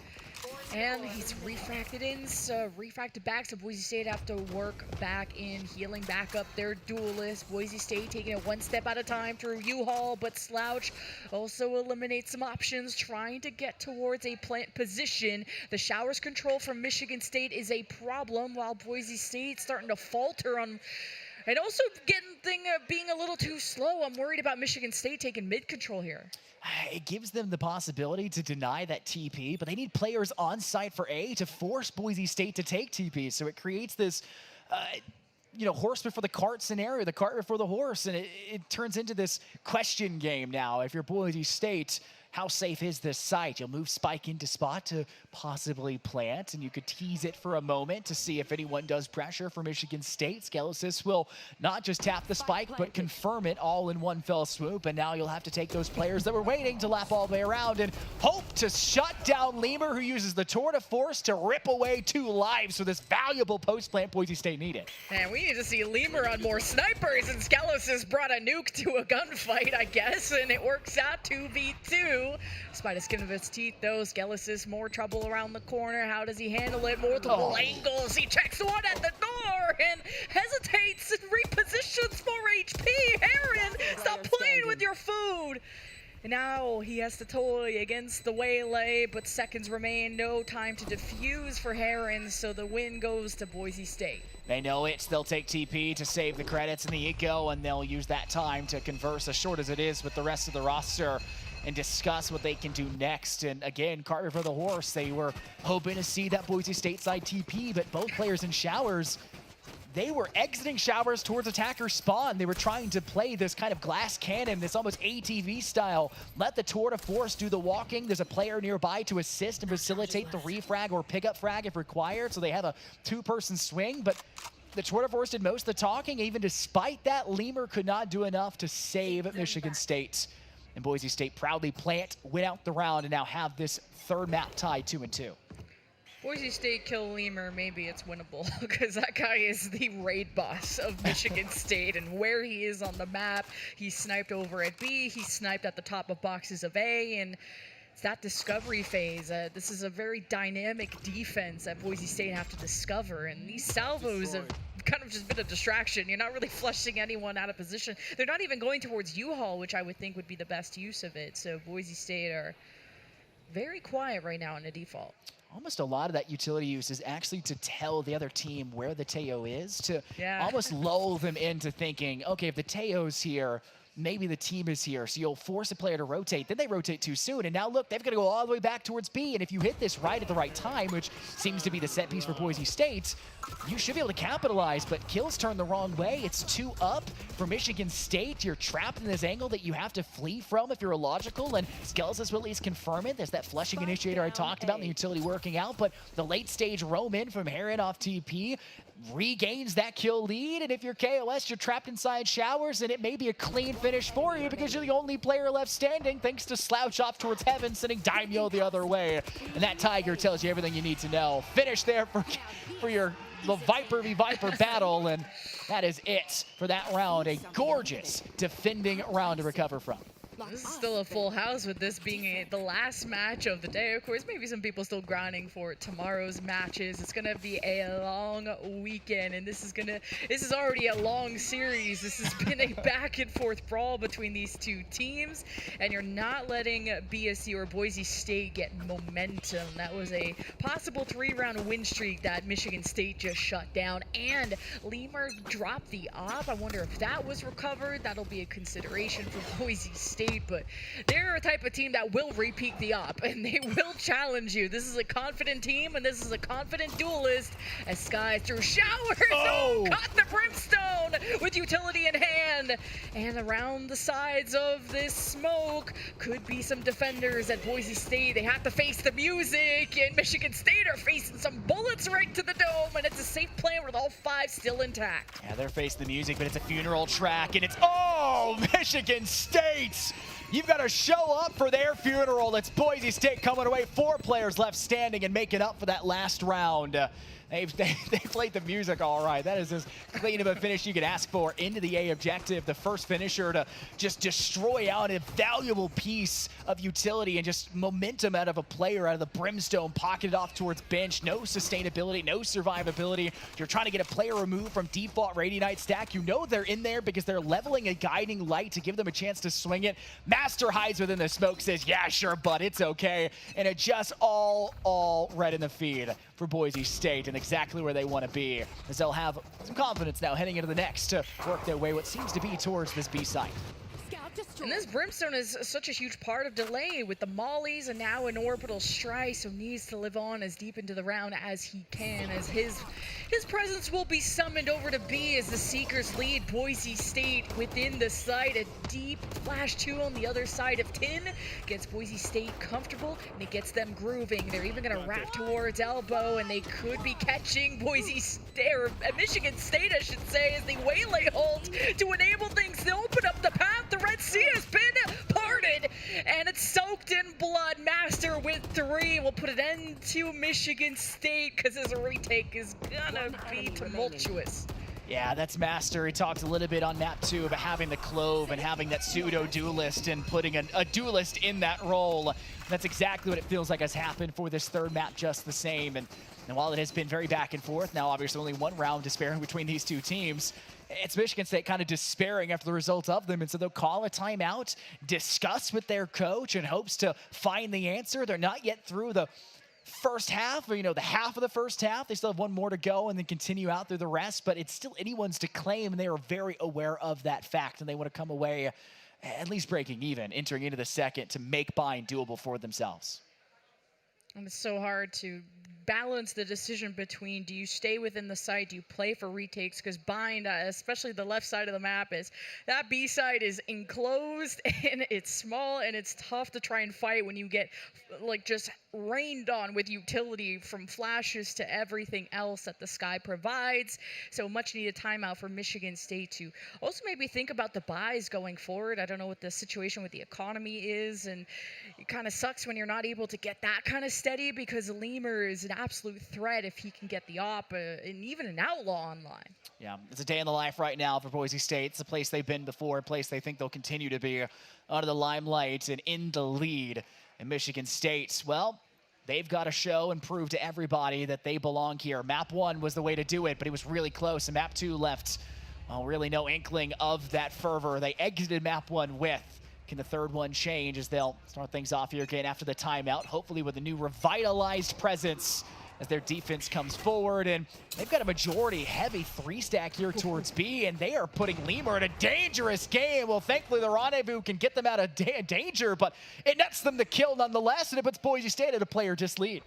And he's refracted in, so refracted back, so Boise State have to work back in, healing back up their duelist. Boise State taking it one step at a time through U-Haul, but Slouch also eliminates some options, trying to get towards a plant position. The showers control from Michigan State is a problem, while Boise State starting to falter on, and also being a little too slow. I'm worried about Michigan State taking mid control here.
It gives them the possibility to deny that TP, but they need players on site for A to force Boise State to take TP. So it creates this, horse before the cart scenario, the cart before the horse, and it turns into this question game now. If you're Boise State, how safe is this site? You'll move Spike into spot to possibly plant, and you could tease it for a moment to see if anyone does pressure for Michigan State. Skelesis will not just tap the Spike, but confirm it all in one fell swoop, and now you'll have to take those players that were waiting to lap all the way around and hope to shut down Lemur, who uses the tour de force to rip away 2 lives for this valuable post-plant Boise State needed.
And we need to see Lemur on more snipers, and Skelesis brought a nuke to a gunfight, I guess, and it works out 2v2. Despite a skin of his teeth, though, Skelesis more trouble around the corner. How does he handle it? Multiple angles. He checks one at the door and hesitates and repositions for HP. Heron, stop playing with your food. And now he has to toy against the Waylay, but seconds remain. No time to defuse for Heron, so the win goes to Boise State.
They know it. They'll take TP to save the credits in the eco, and they'll use that time to converse, as short as it is, with the rest of the roster and discuss what they can do next. And again, cart before the horse. They were hoping to see that Boise State side TP, but both players in showers, they were exiting showers towards attacker spawn. They were trying to play this kind of glass cannon, this almost ATV style. Let the tour de force do the walking. There's a player nearby to assist and facilitate the refrag or pickup frag if required. So they have a 2-person swing, but the tour de force did most of the talking. Even despite that, Lemur could not do enough to save Michigan State. And Boise State proudly win out the round and now have this 3rd map tie 2-2.
Boise State kill Lemur, maybe it's winnable, because that guy is the raid boss of Michigan State, and where he is on the map, he sniped over at B, he sniped at the top of boxes of A, and it's that discovery phase. This is a very dynamic defense that Boise State have to discover, and these salvos have kind of just been a distraction. You're not really flushing anyone out of position. They're not even going towards U-Haul, which I would think would be the best use of it, so Boise State are very quiet right now in the default.
Almost a lot of that utility use is actually to tell the other team where the Teo is, to almost lull them into thinking, okay, if the Teo's here, maybe the team is here. So you'll force a player to rotate. Then they rotate too soon. And now look, they've got to go all the way back towards B. And if you hit this right at the right time, which seems to be the set piece for Boise State, you should be able to capitalize. But kills turn the wrong way. It's 2 up for Michigan State. You're trapped in this angle that you have to flee from if you're illogical. And Skelesis will at least confirm it. There's that flushing initiator I talked about and the utility working out. But the late stage roam in from Heron off TP regains that kill lead, and if you're KOS, you're trapped inside showers, and it may be a clean finish for you because you're the only player left standing thanks to slouch off towards heaven, sending Daimyo the other way. And that Tiger tells you everything you need to know. Finish there for your the Viper v Viper battle, and that is it for that round. A gorgeous defending round to recover from.
This is still a full house, with this being the last match of the day. Of course, maybe some people still grinding for tomorrow's matches. It's gonna be a long weekend, and this is already a long series. This has been a back and forth brawl between these two teams, and you're not letting BSU or Boise State get momentum. That was a possible 3-round win streak that Michigan State just shut down, and Lemur dropped the op. I wonder if that was recovered. That'll be a consideration for Boise State. But they're a type of team that will repeat the op, and they will challenge you. This is a confident team, and this is a confident duelist. As Sky through showers, caught the Brimstone with utility in hand. And around the sides of this smoke could be some defenders at Boise State. They have to face the music, and Michigan State are facing some bullets right to the dome, and it's a safe plan with all 5 still intact.
Yeah, they're facing the music, but it's a funeral track, and it's, Michigan State! You've got to show up for their funeral. It's Boise State coming away. 4 players left standing and making up for that last round. They played the music all right. That is as clean of a finish you could ask for into the A objective. The first finisher to just destroy out a valuable piece of utility and just momentum out of a player out of the Brimstone, pocketed off towards bench. No sustainability, no survivability. You're trying to get a player removed from default Radiant stack. You know they're in there because they're leveling a guiding light to give them a chance to swing it. Master hides within the smoke, says, yeah, sure, bud, it's okay. And it just all red in the feed for Boise State, and exactly where they want to be, as they'll have some confidence now heading into the next to work their way what seems to be towards this B site.
And this Brimstone is such a huge part of delay with the mollies and now an orbital strike, so needs to live on as deep into the round as he can, as his His presence will be summoned over to B as the Seekers lead Boise State within the site. A deep flash 2 on the other side of Tin gets Boise State comfortable, and it gets them grooving. They're even going to wrap towards elbow, and they could be catching Boise State, or Michigan State, I should say, as the waylay hold to enable things to open up the path. The Red Sea has been parted, and it's soaked in blood. Master with 3 will put an end to Michigan State because his retake is gonna be tumultuous.
Yeah, that's Master. He talked a little bit on map 2 about having the Clove and having that pseudo-duelist and putting a duelist in that role. That's exactly what it feels like has happened for this third map just the same. And while it has been very back and forth, now obviously only one round despairing between these two teams, it's Michigan State kind of despairing after the results of them, and so they'll call a timeout, discuss with their coach in hopes to find the answer. They're not yet through the first half, or the half of the first half. They still have one more to go and then continue out through the rest, but it's still anyone's to claim, and they are very aware of that fact, and they want to come away at least breaking even, entering into the second to make Bind doable for themselves.
And it's so hard to balance the decision between, do you stay within the site, do you play for retakes? Because Bind, especially the left side of the map, that B side is enclosed and it's small and it's tough to try and fight when you get just rained on with utility from flashes to everything else that the sky provides. So much needed timeout for Michigan State to also maybe think about the buys going forward. I don't know what the situation with the economy is, and it kind of sucks when you're not able to get that kind of steady, because Lemur is an absolute threat if he can get the op and even an outlaw online.
Yeah, it's a day in the life right now for Boise State. It's a place they've been before, a place they think they'll continue to be under the limelight and in the lead. And Michigan State, well, they've got to show and prove to everybody that they belong here. Map 1 was the way to do it, but it was really close. And map 2 left, well, really no inkling of that fervor. They exited map 1 with. Can the third one change as they'll start things off here again after the timeout, hopefully with a new revitalized presence as their defense comes forward. And they've got a majority heavy 3-stack here towards B, and they are putting Lemur in a dangerous game. Well, thankfully the rendezvous can get them out of danger, but it nets them the kill nonetheless, and it puts Boise State at a player just lead.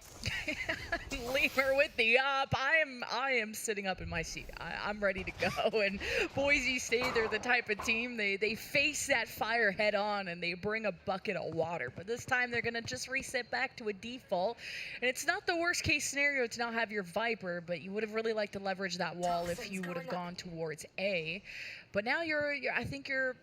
Lemur with the op. I am sitting up in my seat. I'm ready to go. And Boise State, they're the type of team, they face that fire head on and they bring a bucket of water. But this time they're going to just reset back to a default. And it's not the worst case scenario to not have your Viper, but you would have really liked to leverage that wall if you would have gone towards A. But now I think your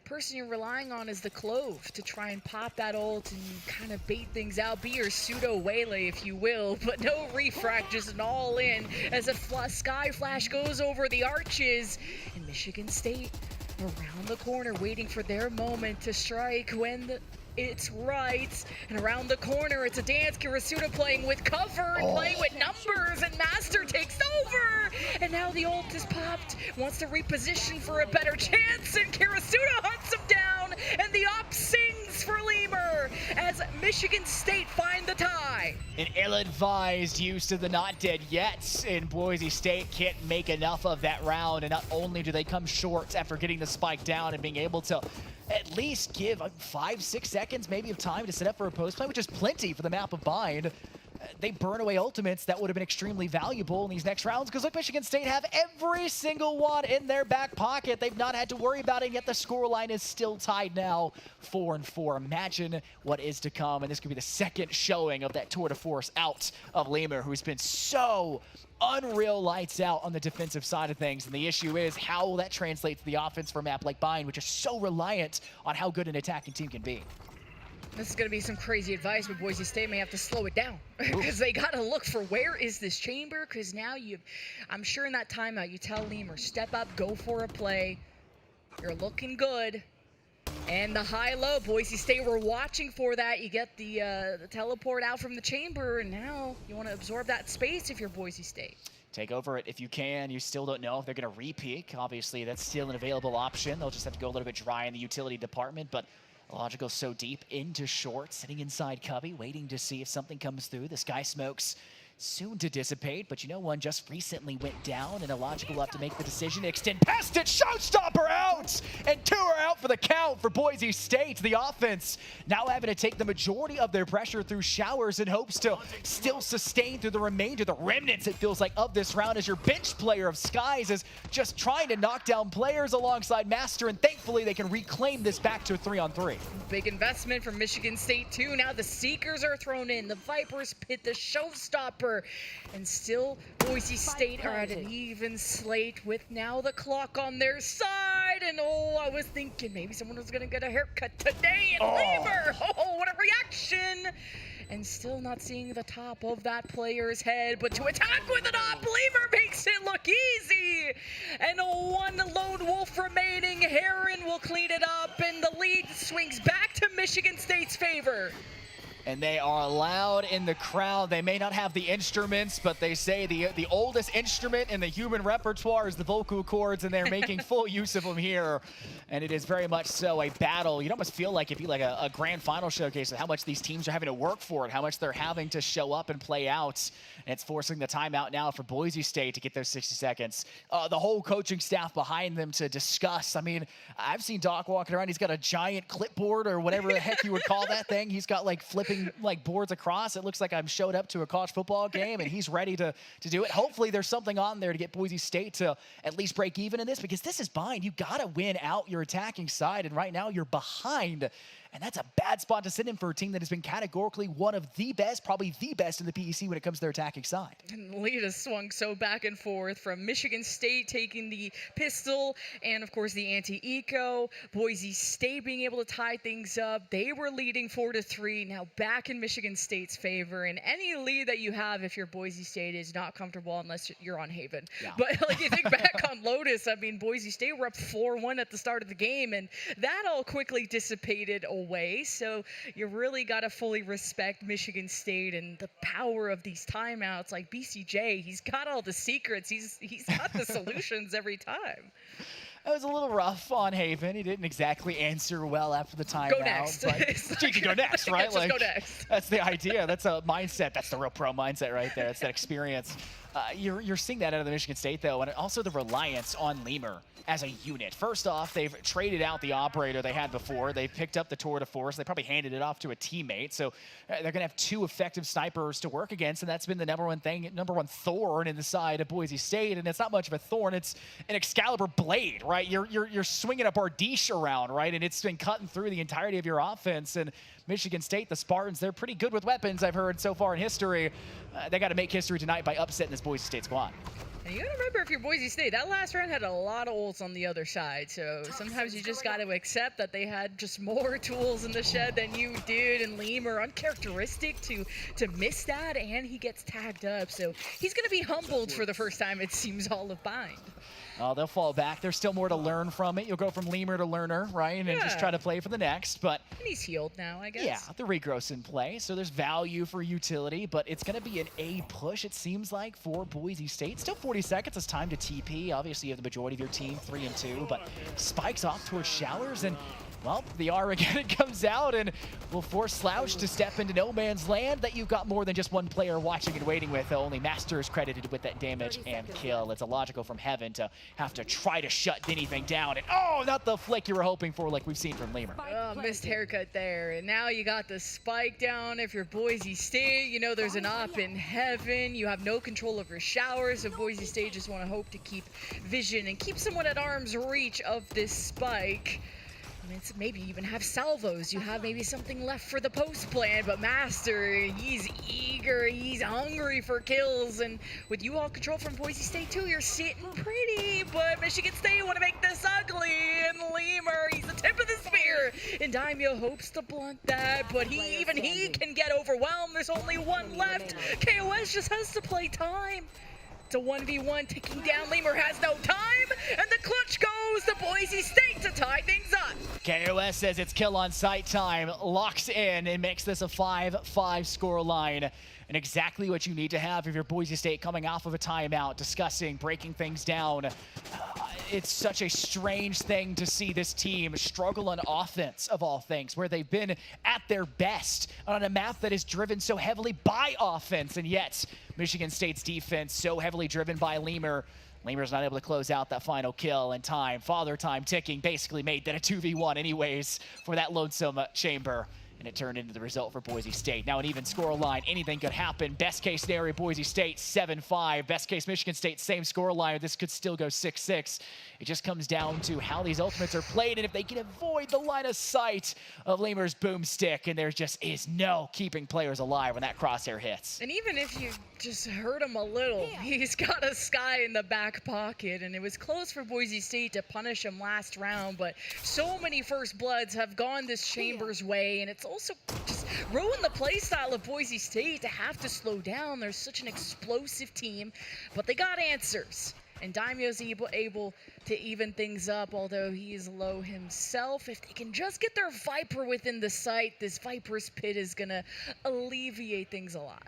person you're relying on is the Clove to try and pop that ult and kind of bait things out, be your pseudo waylay if you will, but no refract, just an all in as a sky flash goes over the arches, and Michigan State around the corner waiting for their moment to strike when it's right. And around the corner, it's a dance. Kirisuda playing with cover and playing with numbers, and Master takes over. And now the ult is popped. Wants to reposition for a better chance, and Kirisuda hunts him down. And the op sings for Lemur as Michigan State find the tie.
An ill-advised use of the not dead yet, and Boise State can't make enough of that round. And not only do they come short after getting the spike down and being able to at least give 5-6 seconds maybe of time to set up for a post play, which is plenty for the map of Bind. They burn away ultimates that would have been extremely valuable in these next rounds, because look, Michigan State have every single one in their back pocket. They've not had to worry about it, yet the scoreline is still tied now 4-4. Imagine what is to come, and this could be the second showing of that tour de force out of Lemur, who's been so unreal lights out on the defensive side of things. And the issue is, how will that translate to the offense for a map like Bind, which is so reliant on how good an attacking team can be?
This is going to be some crazy advice, but Boise State may have to slow it down because they got to look for where is this chamber, because now I'm sure in that timeout you tell Lemur, step up, go for a play. You're looking good. And the high-low, Boise State, we're watching for that. You get the teleport out from the chamber, and now you want to absorb that space if you're Boise State.
Take over it if you can. You still don't know if they're going to re-peek. Obviously, that's still an available option. They'll just have to go a little bit dry in the utility department, but Logical so deep into short, sitting inside Cubby, waiting to see if something comes through. The Sky Smokes soon to dissipate, but you know one just recently went down, and Illogical will have to make the decision to extend past it. Showstopper out! And 2 are out for the count for Boise State. The offense now having to take the majority of their pressure through showers in hopes to still sustain through the remainder, the remnants, it feels like, of this round, as your bench player of Skies is just trying to knock down players alongside Master, and thankfully they can reclaim this back to a 3-on-3.
Big investment from Michigan State, too. Now the Seekers are thrown in. The Vipers pit the showstopper. And still, Boise State are at an even slate with now the clock on their side. And oh, I was thinking maybe someone was going to get a haircut today in labor. Oh, what a reaction. And still not seeing the top of that player's head, but to attack with an op, Lemur makes it look easy. And one lone wolf remaining, Heron will clean it up, and the lead swings back to Michigan State's favor.
And they are loud in the crowd. They may not have the instruments, but they say the oldest instrument in the human repertoire is the vocal cords, and they're making full use of them here. And it is very much so a battle. You'd almost feel like it'd be like a grand final showcase of how much these teams are having to work for it, how much they're having to show up and play out. And it's forcing the timeout now for Boise State to get those 60 seconds. The whole coaching staff behind them to discuss. I mean, I've seen Doc walking around. He's got a giant clipboard or whatever the heck you would call that thing. He's got like flipping like boards across. It looks like I'm showed up to a college football game, and he's ready to do it. Hopefully there's something on there to get Boise State to at least break even in this, because this is bind. You got to win out your attacking side, and right now you're behind. And that's a bad spot to sit in for a team that has been categorically one of the best, probably the best in the PEC when it comes to their attacking side.
And the lead has swung so back and forth from Michigan State taking the pistol and, of course, the anti-eco. Boise State being able to tie things up. They were leading 4-3. Now back in Michigan State's favor. And any lead that you have if you're Boise State is not comfortable unless you're on Haven. Yeah. But like you think back on Lotus, I mean, Boise State were up 4-1 at the start of the game, and that all quickly dissipated away. So you really got to fully respect Michigan State and the power of these timeouts. Like BCJ, he's got all the secrets. He's got the solutions every time.
It was a little rough on Haven. He didn't exactly answer well after the timeout.
Go next.
You can go next, right?
Just go next.
That's the idea. That's a mindset. That's the real pro mindset right there. That's that experience. You're seeing that out of the Michigan State, though, and also the reliance on Lemur as a unit. First off, they've traded out the operator they had before. They picked up the Tour de Force. They probably handed it off to a teammate. So they're going to have 2 effective snipers to work against, and that's been the number one thorn in the side of Boise State. And it's not much of a thorn. It's an Excalibur blade, right? You're swinging a Bardiche around, right? And it's been cutting through the entirety of your offense. And Michigan State, the Spartans, they're pretty good with weapons, I've heard so far in history. They got to make history tonight by upsetting this Boise State squad.
And you got to remember, if you're Boise State, that last round had a lot of ults on the other side. So sometimes you just got to accept that they had just more tools in the shed than you did. And Lemur, uncharacteristic to miss that, and he gets tagged up. So he's going to be humbled for the first time, it seems, all of bind.
They'll fall back. There's still more to learn from it. You'll go from Lemur to learner, right? And just try to play for the next. But
and he's healed now, I guess.
Yeah, the regrowth's in play, so there's value for utility, but it's going to be an A push, it seems like, for Boise State. Still 40 seconds. It's time to TP. Obviously, you have the majority of your team, 3-2, but spikes off towards showers, and well, the R again comes out and will force Slouch to step into no man's land that you've got more than just one player watching and waiting with. Only Master is credited with that damage and kill. It's illogical from Heaven to have to try to shut anything down. And oh, not the flick you were hoping for like we've seen from Lemur.
Oh, missed haircut there. And now you got the spike down. If you're Boise State, you know there's an op in Heaven. You have no control of your showers, so Boise State just want to hope to keep vision and keep someone at arm's reach of this spike. It's maybe even have salvos. You have maybe something left for the post plan, but Master, he's eager, he's hungry for kills, and with you all control from Boise State too, you're sitting pretty, but Michigan State want to make this ugly, and Lemur, he's the tip of the spear, and Daimyo hopes to blunt that, but even he can get overwhelmed. There's only one left. KOS just has to play time. It's a 1v1, taking down Lemur has no time, and the clutch goes to Boise State to tie things up.
KOS says it's kill on sight time, locks in, and makes this a 5-5 score line. And exactly what you need to have if you're Boise State coming off of a timeout, discussing, breaking things down. it's such a strange thing to see this team struggle on offense, of all things, where they've been at their best on a map that is driven so heavily by offense, and yet Michigan State's defense so heavily driven by Lemur. Lemur's not able to close out that final kill in time. Father Time ticking basically made that a 2v1 anyways for that lonesome chamber. And it turned into the result for Boise State. Now an even score line, anything could happen. Best case scenario, Boise State 7-5. Best case, Michigan State, same score line. This could still go 6-6. It just comes down to how these ultimates are played and if they can avoid the line of sight of Lemur's boomstick. And there just is no keeping players alive when that crosshair hits.
And even if you just hurt him a little, he's got a Sky in the back pocket, and it was close for Boise State to punish him last round, but so many First Bloods have gone this Chambers way, and it's also just ruined the play style of Boise State to have to slow down. They're such an explosive team, but they got answers. And Daimyo's able to even things up, although he is low himself. If they can just get their Viper within the sight, this Viper's Pit is going to alleviate things a lot.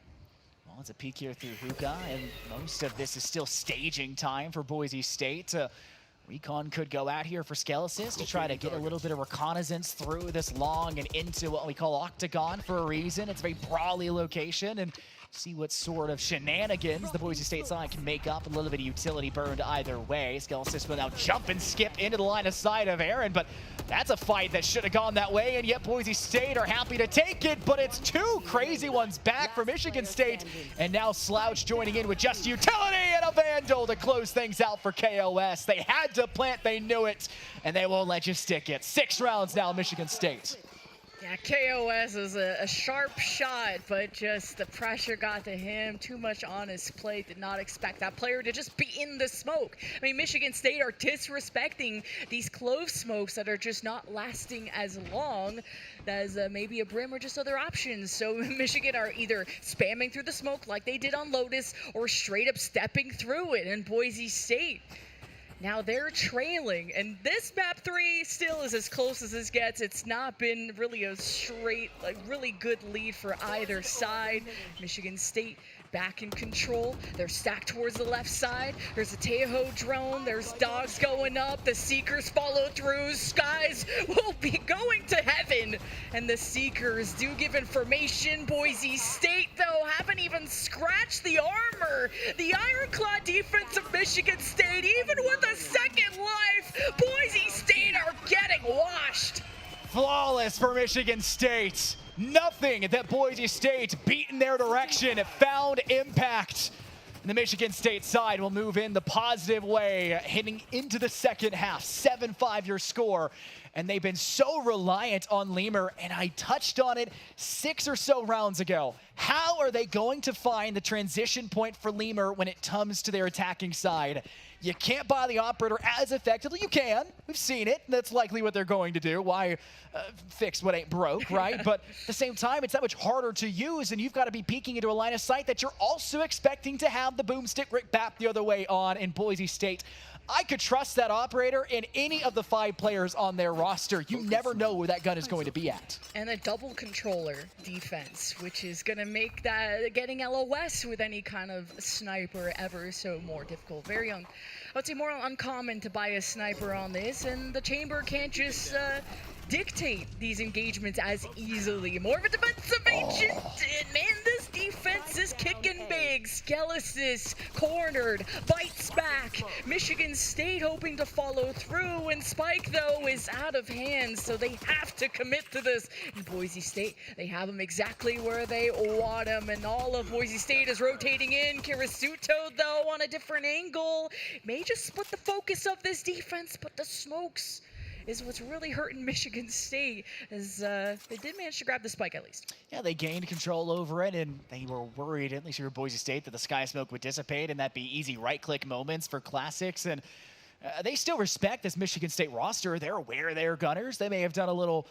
Well, it's a peek here through Hookah, and most of this is still staging time for Boise State. Recon could go out here for Skelesis to try to get a little bit of reconnaissance through this long and into what we call Octagon for a reason. It's a very brawly location, and see what sort of shenanigans the Boise State side can make up. A little bit of utility burned either way. Skelesis will now jump and skip into the line of sight of Aaron, but that's a fight that should have gone that way, and yet Boise State are happy to take it, but it's two crazy ones back for Michigan State, and now Slouch joining in with just utility and a Vandal to close things out for KOS. They had to plant, they knew it, and they won't let you stick it. 6 rounds now, Michigan State.
Yeah, KOS is a sharp shot, but just the pressure got to him. Too much on his plate. Did not expect that player to just be in the smoke. I mean, Michigan State are disrespecting these clove smokes that are just not lasting as long as maybe a Brim or just other options. So Michigan are either spamming through the smoke like they did on Lotus or straight up stepping through it. And Boise State, now they're trailing, and this map 3 still is as close as this gets. It's not been really a straight, like really good lead for either side. Michigan State back in control. They're stacked towards the left side. There's a Tejo drone. There's dogs going up. The Seekers follow through. Skies will be going to heaven. And the Seekers do give information. Boise State, though, haven't even scratched the armor. The Ironclad defense of Michigan State, even with a second life, Boise State are getting washed.
Flawless for Michigan State. Nothing that Boise State beat in their direction. It found impact. And the Michigan State side will move in the positive way, heading into the second half. 7-5 your score. And they've been so reliant on Lemur, and I touched on it 6 or so rounds ago. How are they going to find the transition point for Lemur when it comes to their attacking side? You can't buy the operator as effectively. You can. We've seen it. That's likely what they're going to do. Why fix what ain't broke, right? But at the same time, it's that much harder to use, and you've got to be peeking into a line of sight that you're also expecting to have the boomstick right back the other way on in Boise State. I could trust that operator in any of the 5 players on their roster. You never know where that gun is going to be at.
And a double controller defense, which is going to make that getting LOS with any kind of sniper ever so more difficult. I would say more uncommon to buy a sniper on this, and the chamber can't just dictate these engagements as easily. More of a defensive agent, and man, this defense is kicking big. Skelesis cornered, bites back. Michigan State hoping to follow through, and Spike, though, is out of hands, so they have to commit to this. And Boise State, they have him exactly where they want him, and all of Boise State is rotating in. Kirisuto, though, on a different angle. May just split the focus of this defense, but the smokes is what's really hurting Michigan State, as they did manage to grab the spike at least.
Yeah, they gained control over it, and they were worried, at least for Boise State, that the sky smoke would dissipate and that'd be easy right-click moments for classics. And they still respect this Michigan State roster. They're aware they're gunners. They may have done a little,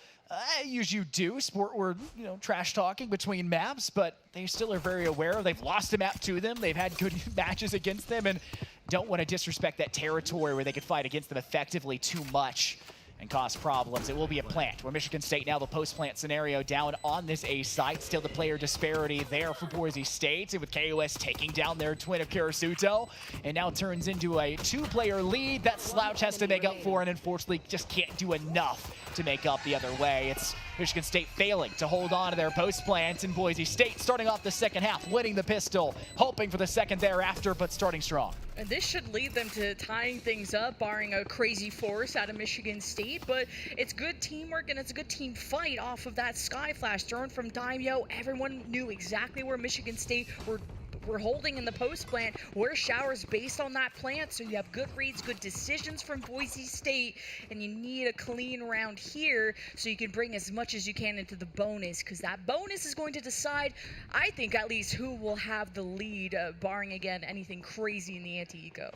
as you do, sport word, trash talking between maps, but they still are very aware. They've lost a map to them. They've had good matches against them, and don't want to disrespect that territory where they could fight against them effectively too much. and cause problems. It will be a plant where Michigan State now the post-plant scenario down on this A site. Still the player disparity there for Boise State, and with KOS taking down their twin of Kirisuto, and now turns into a 2-player lead that Slouch has to make up for, and unfortunately just can't do enough to make up the other way. It's Michigan State failing to hold on to their post-plants, and Boise State starting off the second half, winning the pistol, hoping for the second thereafter, but starting strong.
And this should lead them to tying things up, barring a crazy force out of Michigan State. But it's good teamwork and it's a good team fight off of that Sky Flash thrown from Daimyo. Everyone knew exactly where Michigan State were holding in the post plant, where Showers based on that plant. So you have good reads, good decisions from Boise State, and you need a clean round here so you can bring as much as you can into the bonus, because that bonus is going to decide, I think, at least who will have the lead, barring, again, anything crazy in the anti-eco.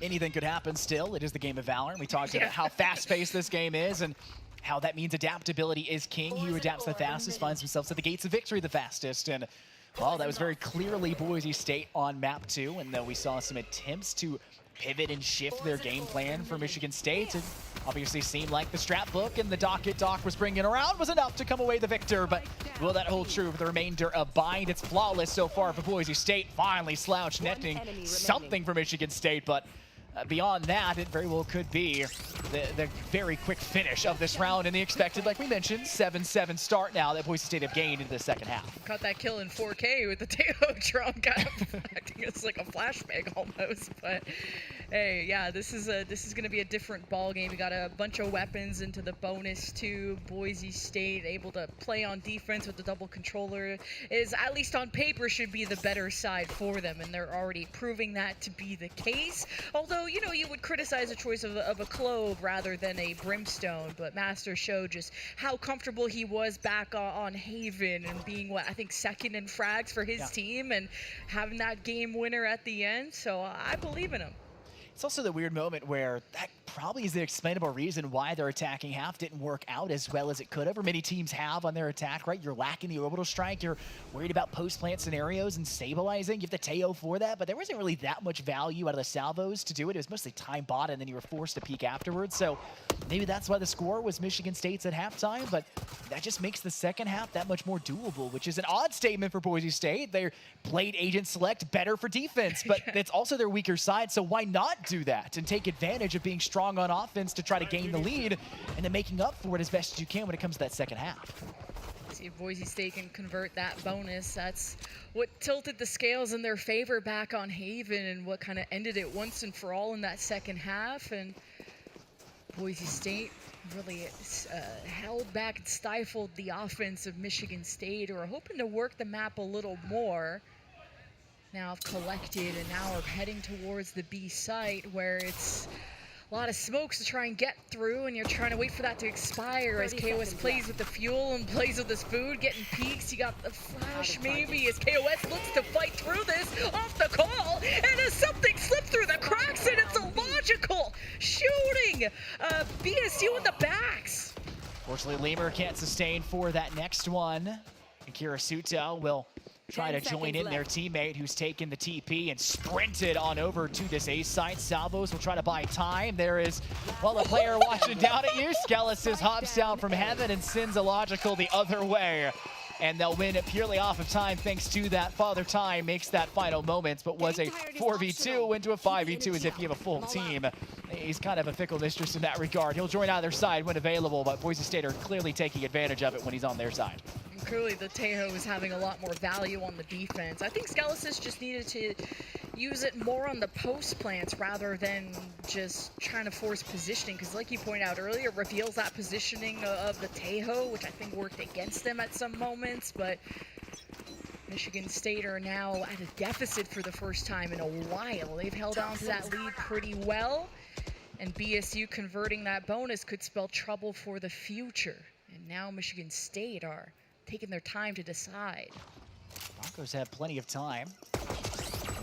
Anything could happen still. It is the game of Valor, and we talked about how fast-paced this game is and how that means adaptability is king. He who adapts the fastest finds himself at the gates of victory the fastest, and well, that was very clearly Boise State on map 2, and though we saw some attempts to pivot and shift their game plan for Michigan State, it obviously seemed like the strat book and the docket Doc was bringing around was enough to come away the victor, but will that hold true for the remainder of Bind? It's flawless so far for Boise State. Finally, Slouch netting something for Michigan State, but beyond that, it very well could be the very quick finish of this round and the expected, like we mentioned, 7-7 start now that Boise State have gained into the second half.
Caught that kill in 4K with the Teo drum, kind of acting as like a flashbang almost. But hey, yeah, this is going to be a different ball game. We got a bunch of weapons into the bonus too. Boise State able to play on defense with the double controller is, at least on paper, should be the better side for them, and they're already proving that to be the case. Although, you know, you would criticize the choice of a Clove rather than a Brimstone, but Master showed just how comfortable he was back on Haven and being, what, I think second in frags for his team and having that game winner at the end, so I believe in him.
It's also the weird moment where that probably is the explainable reason why their attacking half didn't work out as well as it could have, or many teams have on their attack, right? You're lacking the orbital strike, you're worried about post-plant scenarios and stabilizing. You have the Teo for that, but there wasn't really that much value out of the salvos to do it. It was mostly time bought, and then you were forced to peek afterwards. So maybe that's why the score was Michigan State's at halftime, but that just makes the second half that much more doable, which is an odd statement for Boise State. They played Agent Select better for defense, but it's also their weaker side, so why not do that and take advantage of being strong on offense to try to gain the lead and then making up for it as best as you can when it comes to that second half.
See if Boise State can convert that bonus. That's what tilted the scales in their favor back on Haven and what kind of ended it once and for all in that second half. And Boise State really held back and stifled the offense of Michigan State, who are hoping to work the map a little more. Now have collected, and now are heading towards the B site, where it's a lot of smokes to try and get through, and you're trying to wait for that to expire as KOS plays with the fuel and plays with his food, getting peeks. You got the flash maybe as KOS looks to fight through this off the call, and as something slips through the cracks, and it's a logical shooting. BSU in the backs.
Fortunately, Lemur can't sustain for that next one, and Kirisuto will try to join in their teammate who's taken the TP and sprinted on over to this A site. Salvos will try to buy time. There is, well, a player watching down at you. Skelis hops down from heaven and sends a logical the other way. And they'll win it purely off of time thanks to that Father Time makes that final moments, but was a 4v2 into a 5v2 as if you have a full team. He's kind of a fickle mistress in that regard. He'll join either side when available, but Boise State are clearly taking advantage of it when he's on their side.
And clearly the Tejo is having a lot more value on the defense. I think Skelis just needed to use it more on the post plants rather than just trying to force positioning, because like you pointed out earlier, it reveals that positioning of the Tejo, which I think worked against them at some moments, but Michigan State are now at a deficit for the first time in a while. They've held on to that lead pretty well, and BSU converting that bonus could spell trouble for the future. And now Michigan State are taking their time to decide.
Broncos have plenty of time.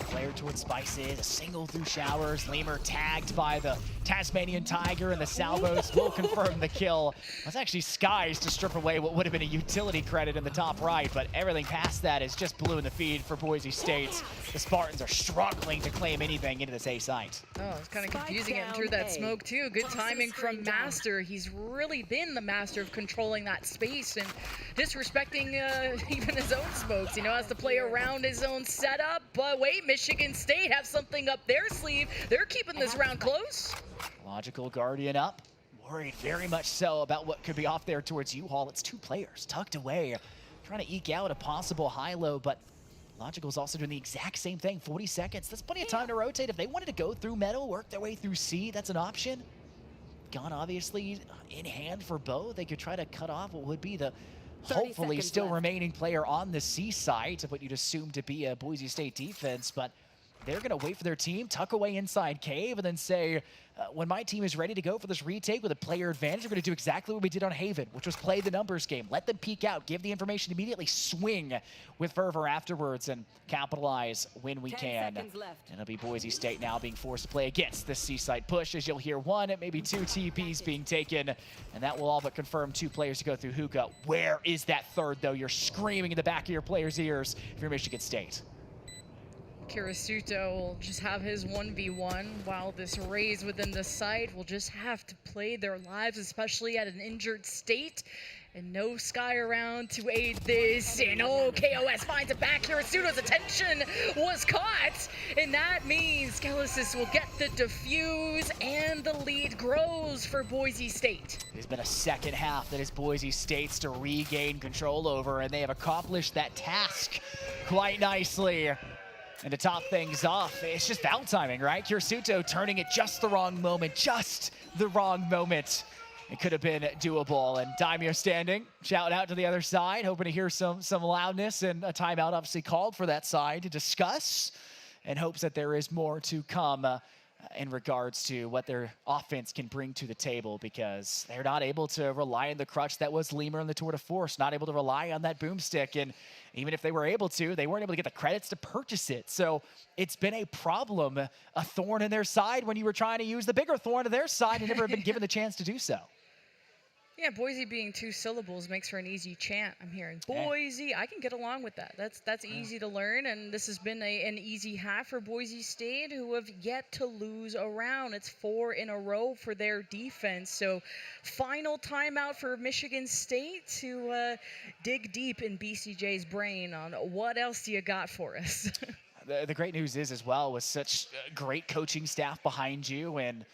flare towards Spices, a single through showers. Lemur tagged by the Tasmanian Tiger, and the salvos will confirm the kill. It was actually Skies to strip away what would have been a utility credit in the top right, but everything past that is just blue in the feed for Boise State. The Spartans are struggling to claim anything into this A site.
Oh, it's kind of confusing getting through that smoke too. Good timing from Master. He's really been the master of controlling that space and disrespecting even his own smokes. You know, has to play around his own setup. But wait, Michigan State have something up their sleeve. They're keeping this round close.
Logical Guardian up. Worried very much so about what could be off there towards U-Haul. It's 2 players tucked away, trying to eke out a possible high-low, but Logical's also doing the exact same thing. 40 seconds. That's plenty of time to rotate. If they wanted to go through metal, work their way through C, that's an option. Gun obviously in hand for both. They could try to cut off what would be the hopefully still remaining player on the C side of what you'd assume to be a Boise State defense, but they're going to wait for their team, tuck away inside cave, and then say, when my team is ready to go for this retake with a player advantage, we're going to do exactly what we did on Haven, which was play the numbers game. Let them peek out, give the information immediately, swing with fervor afterwards, and capitalize when we can. And it'll be Boise State now being forced to play against this C-side push, as you'll hear 1, maybe 2 TPs being taken, and that will all but confirm 2 players to go through hookah. Where is that third, though? You're screaming in the back of your players' ears if you're Michigan State.
Kirisuto will just have his 1v1 while this Rays within the site will just have to play their lives, especially at an injured state. And no Sky around to aid this. And oh, KOS finds it back. Kirisuto's attention was caught. And that means Kelesis will get the defuse and the lead grows for Boise State.
There's been a second half that is Boise State's to regain control over, and they have accomplished that task quite nicely. And to top things off, it's just foul timing, right? Kirisuto turning at just the wrong moment, just the wrong moment. It could have been doable. And Daimyo standing, shout out to the other side, hoping to hear some loudness, and a timeout obviously called for that side to discuss, and hopes that there is more to come in regards to what their offense can bring to the table, because they're not able to rely on the crutch that was Lemur in the Tour de Force, not able to rely on that boomstick, and even if they were able to, they weren't able to get the credits to purchase it. So it's been a problem, a thorn in their side when you were trying to use the bigger thorn to their side and never been given the chance to do so.
Yeah, Boise being 2 syllables makes for an easy chant. I'm hearing Boise. I can get along with that. That's easy to learn, and this has been an easy half for Boise State, who have yet to lose a round. It's 4 in a row for their defense. So final timeout for Michigan State to dig deep in BCJ's brain on what else do you got for us.
The great news is, as well, with such great coaching staff behind you and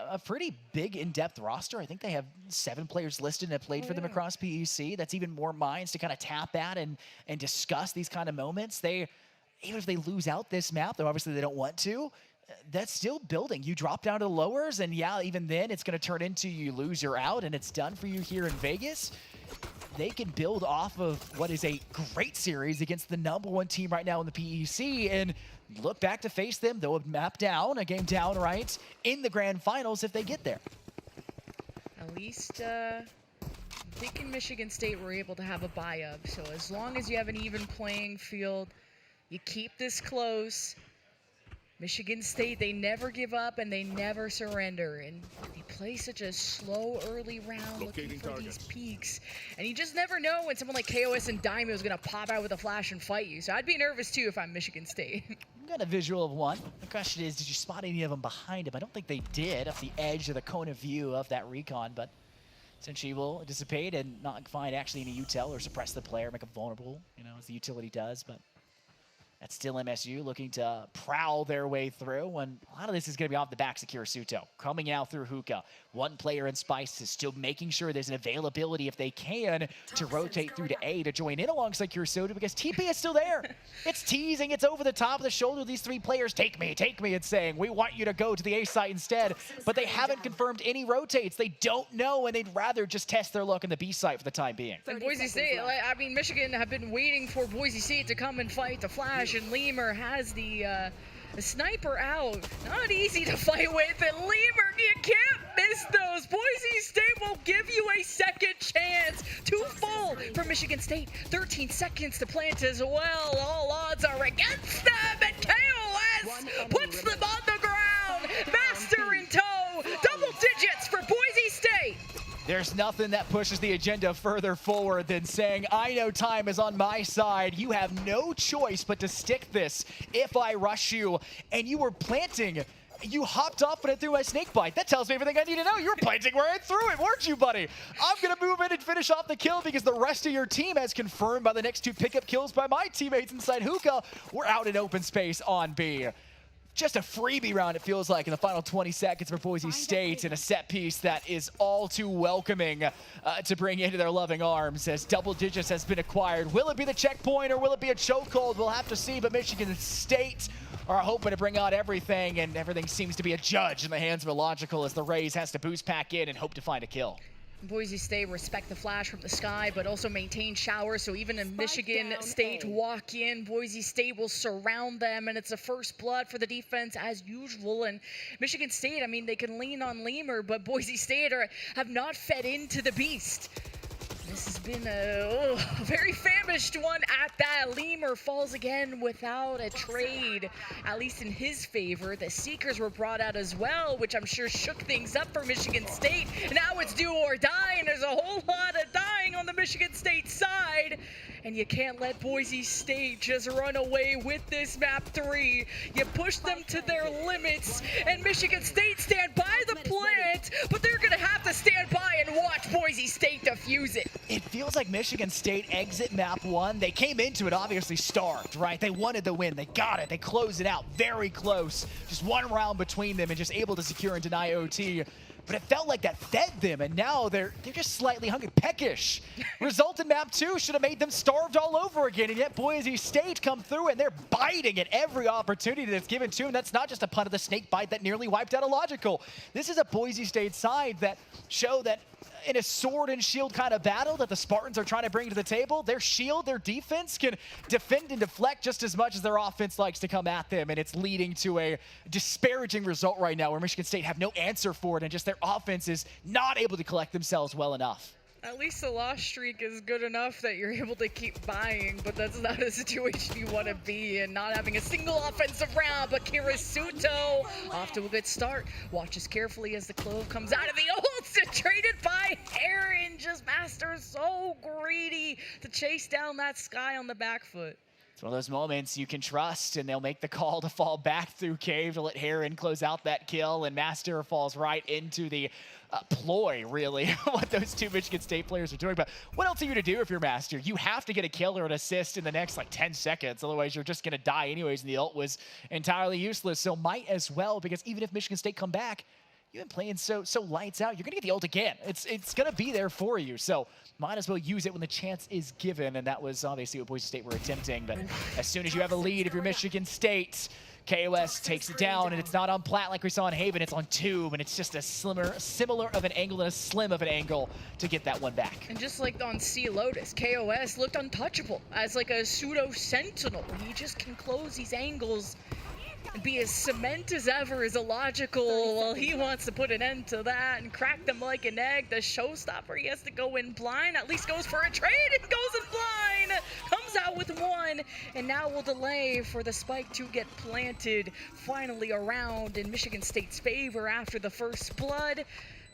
a pretty big in-depth roster. I think they have 7 players listed and have played for them across PEC. That's even more minds to kind of tap at and discuss these kind of moments. Even if they lose out this map, though obviously they don't want to, that's still building. You drop down to the lowers, and yeah, even then it's going to turn into you lose, you're out, and it's done for you here in Vegas. They can build off of what is a great series against the #1 team right now in the PEC and look back to face them, though a map down, a game down, right, in the grand finals if they get there.
At least I'm thinking Michigan State were able to have a buy-up. So as long as you have an even playing field, you keep this close. Michigan State, they never give up and they never surrender. And they play such a slow early round looking for these peaks. And you just never know when someone like KOS and Daimyo is going to pop out with a flash and fight you. So I'd be nervous too if I'm Michigan State.
Got a visual of one. The question is, did you spot any of them behind him? I don't think they did off the edge of the cone of view of that recon, but essentially will dissipate and not find actually any util or suppress the player, make him vulnerable, you know, as the utility does, but that's still MSU looking to prowl their way through, and a lot of this is going to be off the backs of Kirisuto. Coming out through hookah. 1 player in Spice is still making sure there's an availability, if they can, to rotate through to A to join in alongside Kirisuto, because TP is still there. It's teasing, it's over the top of the shoulder of these 3 players. Take me, and saying, we want you to go to the A site instead. But they haven't confirmed any rotates. They don't know, and they'd rather just test their luck in the B site for the time being.
And Boise State, I mean, Michigan have been waiting for Boise State to come and fight the Flash, and Lemur has the sniper out. Not easy to fight with, and Lemur, you can't miss those. Boise State will give you a second chance. 2 full for Michigan State. 13 seconds to plant as well. All odds are against them, and KOS puts them on the ground. Master in tow, double digits for Boise State.
There's nothing that pushes the agenda further forward than saying, I know time is on my side. You have no choice but to stick this if I rush you. And you were planting. You hopped up and it threw my snake bite. That tells me everything I need to know. You were planting where I threw it, weren't you, buddy? I'm going to move in and finish off the kill because the rest of your team, as confirmed by the next 2 pickup kills by my teammates inside Hookah, we're out in open space on B. Just a freebie round, it feels like, in the final 20 seconds for Boise State, and a set piece that is all too welcoming to bring into their loving arms as double digits has been acquired. Will it be the checkpoint or will it be a chokehold? We'll have to see, but Michigan State are hoping to bring out everything, and everything seems to be a judge in the hands of Illogical as the Rays has to boost back in and hope to find a kill.
Boise State respect the flash from the sky, but also maintain showers. So even if Michigan State walk in, Boise State will surround them, and it's a first blood for the defense as usual. And Michigan State, I mean, they can lean on Lemur, but Boise State have not fed into the beast. This has been a very famished one at that. Lemur falls again without a trade, at least in his favor. The Seekers were brought out as well, which I'm sure shook things up for Michigan State. Now it's do or die, and there's a whole lot of dying on the Michigan State side. And you can't let Boise State just run away with this map 3. You push them to their limits, and Michigan State stand by the plant, but they're going to have to stand by and watch Boise State defuse it.
It feels like Michigan State exit map 1. They came into it obviously starved, right? They wanted the win. They got it. They closed it out very close. Just one round between them and just able to secure and deny OT. But it felt like that fed them, and now they're just slightly hungry, peckish. Result in map 2 should have made them starved all over again, and yet Boise State come through, and they're biting at every opportunity that's given to them. That's not just a pun of the snake bite that nearly wiped out Illogical. This is a Boise State side that show that in a sword and shield kind of battle that the Spartans are trying to bring to the table, their shield, their defense can defend and deflect just as much as their offense likes to come at them, and it's leading to a disparaging result right now where Michigan State have no answer for it, and just their offense is not able to collect themselves well enough.
At least the loss streak is good enough that you're able to keep buying, but that's not a situation you want to be in, not having a single offensive round. But Kirisuto off to a good start. Watches carefully as the Clove comes out of the ult, traded by Aaron. Just Master so greedy to chase down that Sky on the back foot.
It's one of those moments you can trust, and they'll make the call to fall back through Cave to let Heron close out that kill, and Master falls right into the ploy, really, what those two Michigan State players are doing. But what else are you to do if you're Master? You have to get a kill or an assist in the next, 10 seconds. Otherwise, you're just going to die anyways, and the ult was entirely useless. So might as well, because even if Michigan State come back, you've been playing so lights out. You're going to get the ult again. It's going to be there for you. So might as well use it when the chance is given. And that was obviously what Boise State were attempting. But as soon as you have a lead, if you're Michigan State, KOS takes it down, and it's not on plat like we saw in Haven. It's on tube, and it's just a similar of an angle and a slim of an angle to get that one back.
And just like on Sea Lotus, KOS looked untouchable as like a pseudo sentinel. He just can close these angles and be as cement as ever is illogical. Well, he wants to put an end to that and crack them like an egg. The showstopper, he has to go in blind, at least goes for a trade and goes in blind. Comes out with one, and now will delay for the spike to get planted finally around in Michigan State's favor after the first blood.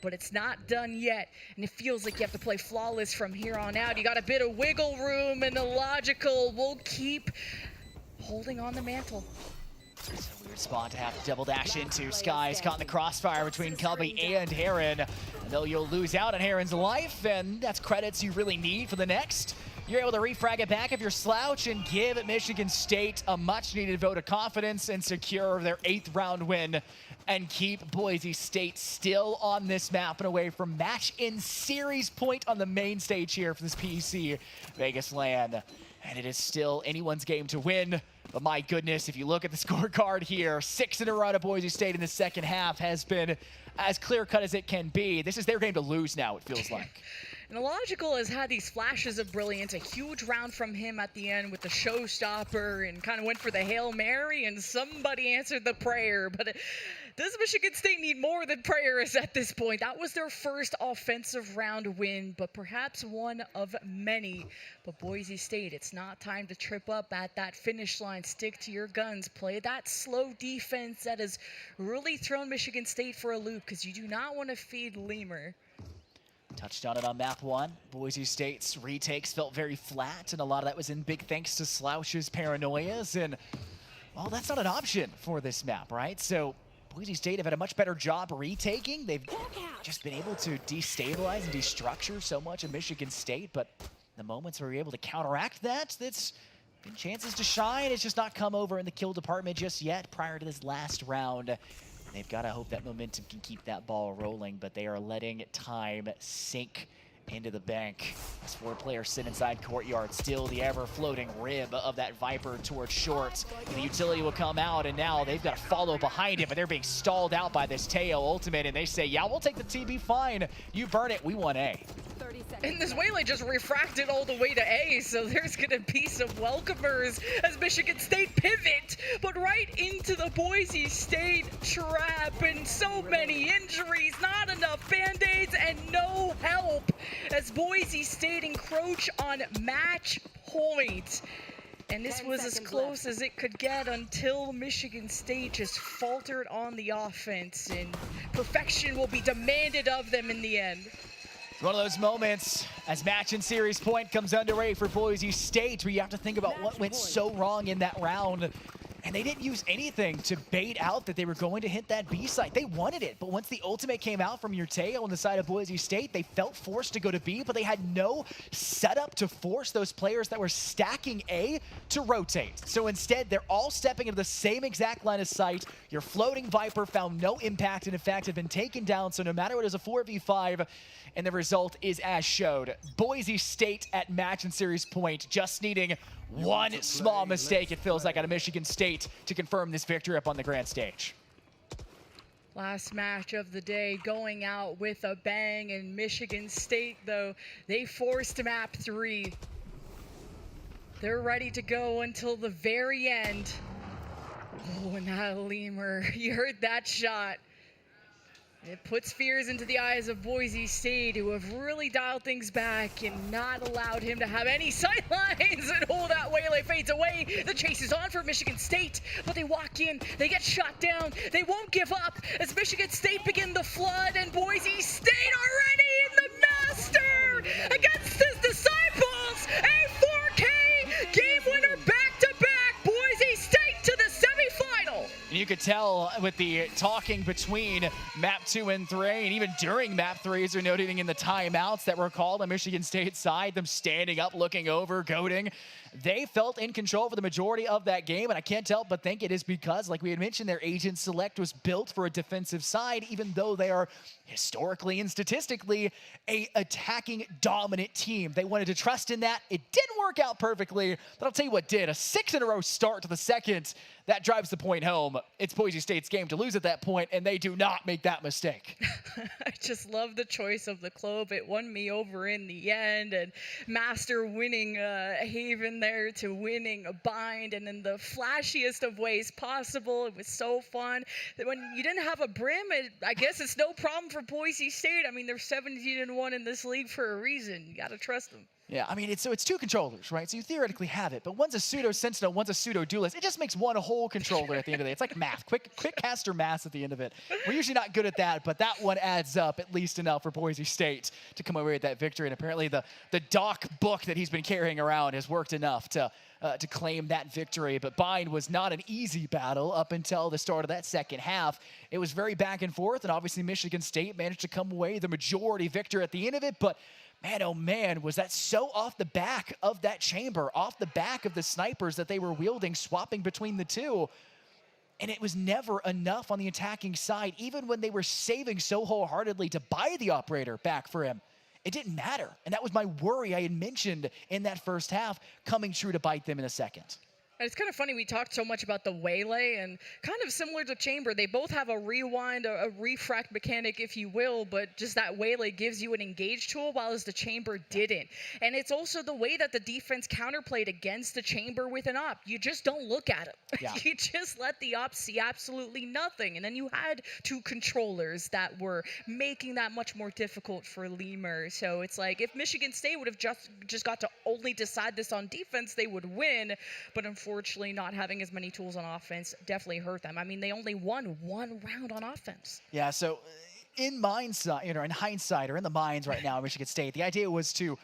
But it's not done yet, and it feels like you have to play flawless from here on out. You got a bit of wiggle room, and Illogical will keep holding on the mantle.
It's a weird spot to have to double dash into. Sky's caught in the crossfire between Cubby and Heron. And though you'll lose out on Heron's life, and that's credits you really need for the next, you're able to refrag it back if you're slouch and give Michigan State a much-needed vote of confidence and secure their 8th round win and keep Boise State still on this map and away from match in series point on the main stage here for this PEC Vegas LAN. And it is still anyone's game to win. But my goodness, if you look at the scorecard here, 6 in a row to Boise State in the second half has been as clear-cut as it can be. This is their game to lose now, it feels like.
And Illogical has had these flashes of brilliance, a huge round from him at the end with the showstopper, and kind of went for the Hail Mary, and somebody answered the prayer. But Does Michigan State need more than prayers at this point? That was their first offensive round win, but perhaps one of many. But Boise State, it's not time to trip up at that finish line. Stick to your guns. Play that slow defense that has really thrown Michigan State for a loop, because you do not want to feed Lemur.
Touched on it on map 1. Boise State's retakes felt very flat, and a lot of that was in big thanks to Slouch's paranoias, and well, that's not an option for this map, right? So Boise State have had a much better job retaking. They've just been able to destabilize and destructure so much of Michigan State, but the moments where you're able to counteract that, that's been chances to shine. It's just not come over in the kill department just yet prior to this last round. They've got to hope that momentum can keep that ball rolling, but they are letting time sink into the bank. As 4 players sit inside courtyard, still the ever-floating rib of that Viper towards short. The utility will come out, and now they've got to follow behind it, but they're being stalled out by this Teo ultimate, and they say, yeah, we'll take the TB, fine. You burn it, we want A.
And this Waylay just refracted all the way to A, so there's going to be some welcomers as Michigan State pivot, but right into the Boise State trap, and so many injuries, not enough Band-Aids, and no help as Boise State encroach on match point. And this was as close as it could get until Michigan State just faltered on the offense, and perfection will be demanded of them in the end.
One of those moments as match and series point comes underway for Boise State, where you have to think about what went so wrong in that round. And they didn't use anything to bait out that they were going to hit that B site. They wanted it, but once the ultimate came out from your tail on the side of Boise State, they felt forced to go to B, but they had no setup to force those players that were stacking A to rotate. So instead, they're all stepping into the same exact line of sight. Your floating Viper found no impact, and in fact had been taken down, so no matter what, it was a 4v5, and the result is as showed. Boise State at match and series point, just needing one small mistake, it feels like, out of Michigan State to confirm this victory up on the grand stage.
Last match of the day going out with a bang, and Michigan State, though, they forced map 3. They're ready to go until the very end. Oh, and that Lemur, you heard that shot. It puts fears into the eyes of Boise State, who have really dialed things back and not allowed him to have any sightlines. And oh, that Waylay fades away. The chase is on for Michigan State, but they walk in, they get shot down. They won't give up as Michigan State begin the flood, and Boise State already in the master against his disciples. A 4K game winner back-to-back. Boise State to the semifinal.
And you could tell with the talking between map 2 and 3, and even during map 3, as they're noting in the timeouts that were called on Michigan State's side, them standing up, looking over, goading. They felt in control for the majority of that game, and I can't help but think it is because, like we had mentioned, their agent select was built for a defensive side, even though they are historically and statistically a attacking dominant team. They wanted to trust in that. It didn't work out perfectly, but I'll tell you what did. A 6-in-a-row start to the second. That drives the point home. It's Boise State's game to lose at that point, and they do not make that mistake.
I just love the choice of the Clove. It won me over in the end, and Master winning Haven there to winning a bind, and in the flashiest of ways possible. It was so fun. When you didn't have a brim, I guess it's no problem for Boise State. I mean, they're 17-1 in this league for a reason. You got to trust them.
Yeah, I mean, it's 2 controllers, right? So you theoretically have it, but one's a pseudo sentinel, one's a pseudo duelist. It just makes one whole controller at the end of the day. It's like math, quick caster math at the end of it. We're usually not good at that, but that one adds up at least enough for Boise State to come away with that victory. And apparently the Doc book that he's been carrying around has worked enough to claim that victory. But Bind was not an easy battle up until the start of that second half. It was very back and forth, and obviously Michigan State managed to come away the majority victor at the end of it. But man, oh man, was that so off the back of that chamber, off the back of the snipers that they were wielding, swapping between the two. And it was never enough on the attacking side, even when they were saving so wholeheartedly to buy the operator back for him. It didn't matter. And that was my worry I had mentioned in that first half, coming true to bite them in a second.
And it's kind of funny, we talked so much about the Waylay, and kind of similar to Chamber, they both have a rewind, a refract mechanic, if you will, but just that Waylay gives you an engage tool, while as the Chamber didn't. And it's also the way that the defense counterplayed against the Chamber with an op. You just don't look at it.
Yeah.
You just let the op see absolutely nothing. And then you had two controllers that were making that much more difficult for Lemur. So it's like, if Michigan State would have just got to only decide this on defense, they would win. But unfortunately, not having as many tools on offense definitely hurt them. I mean, they only won one round on offense.
Yeah, so in hindsight, or in the minds right now at Michigan State, the idea was to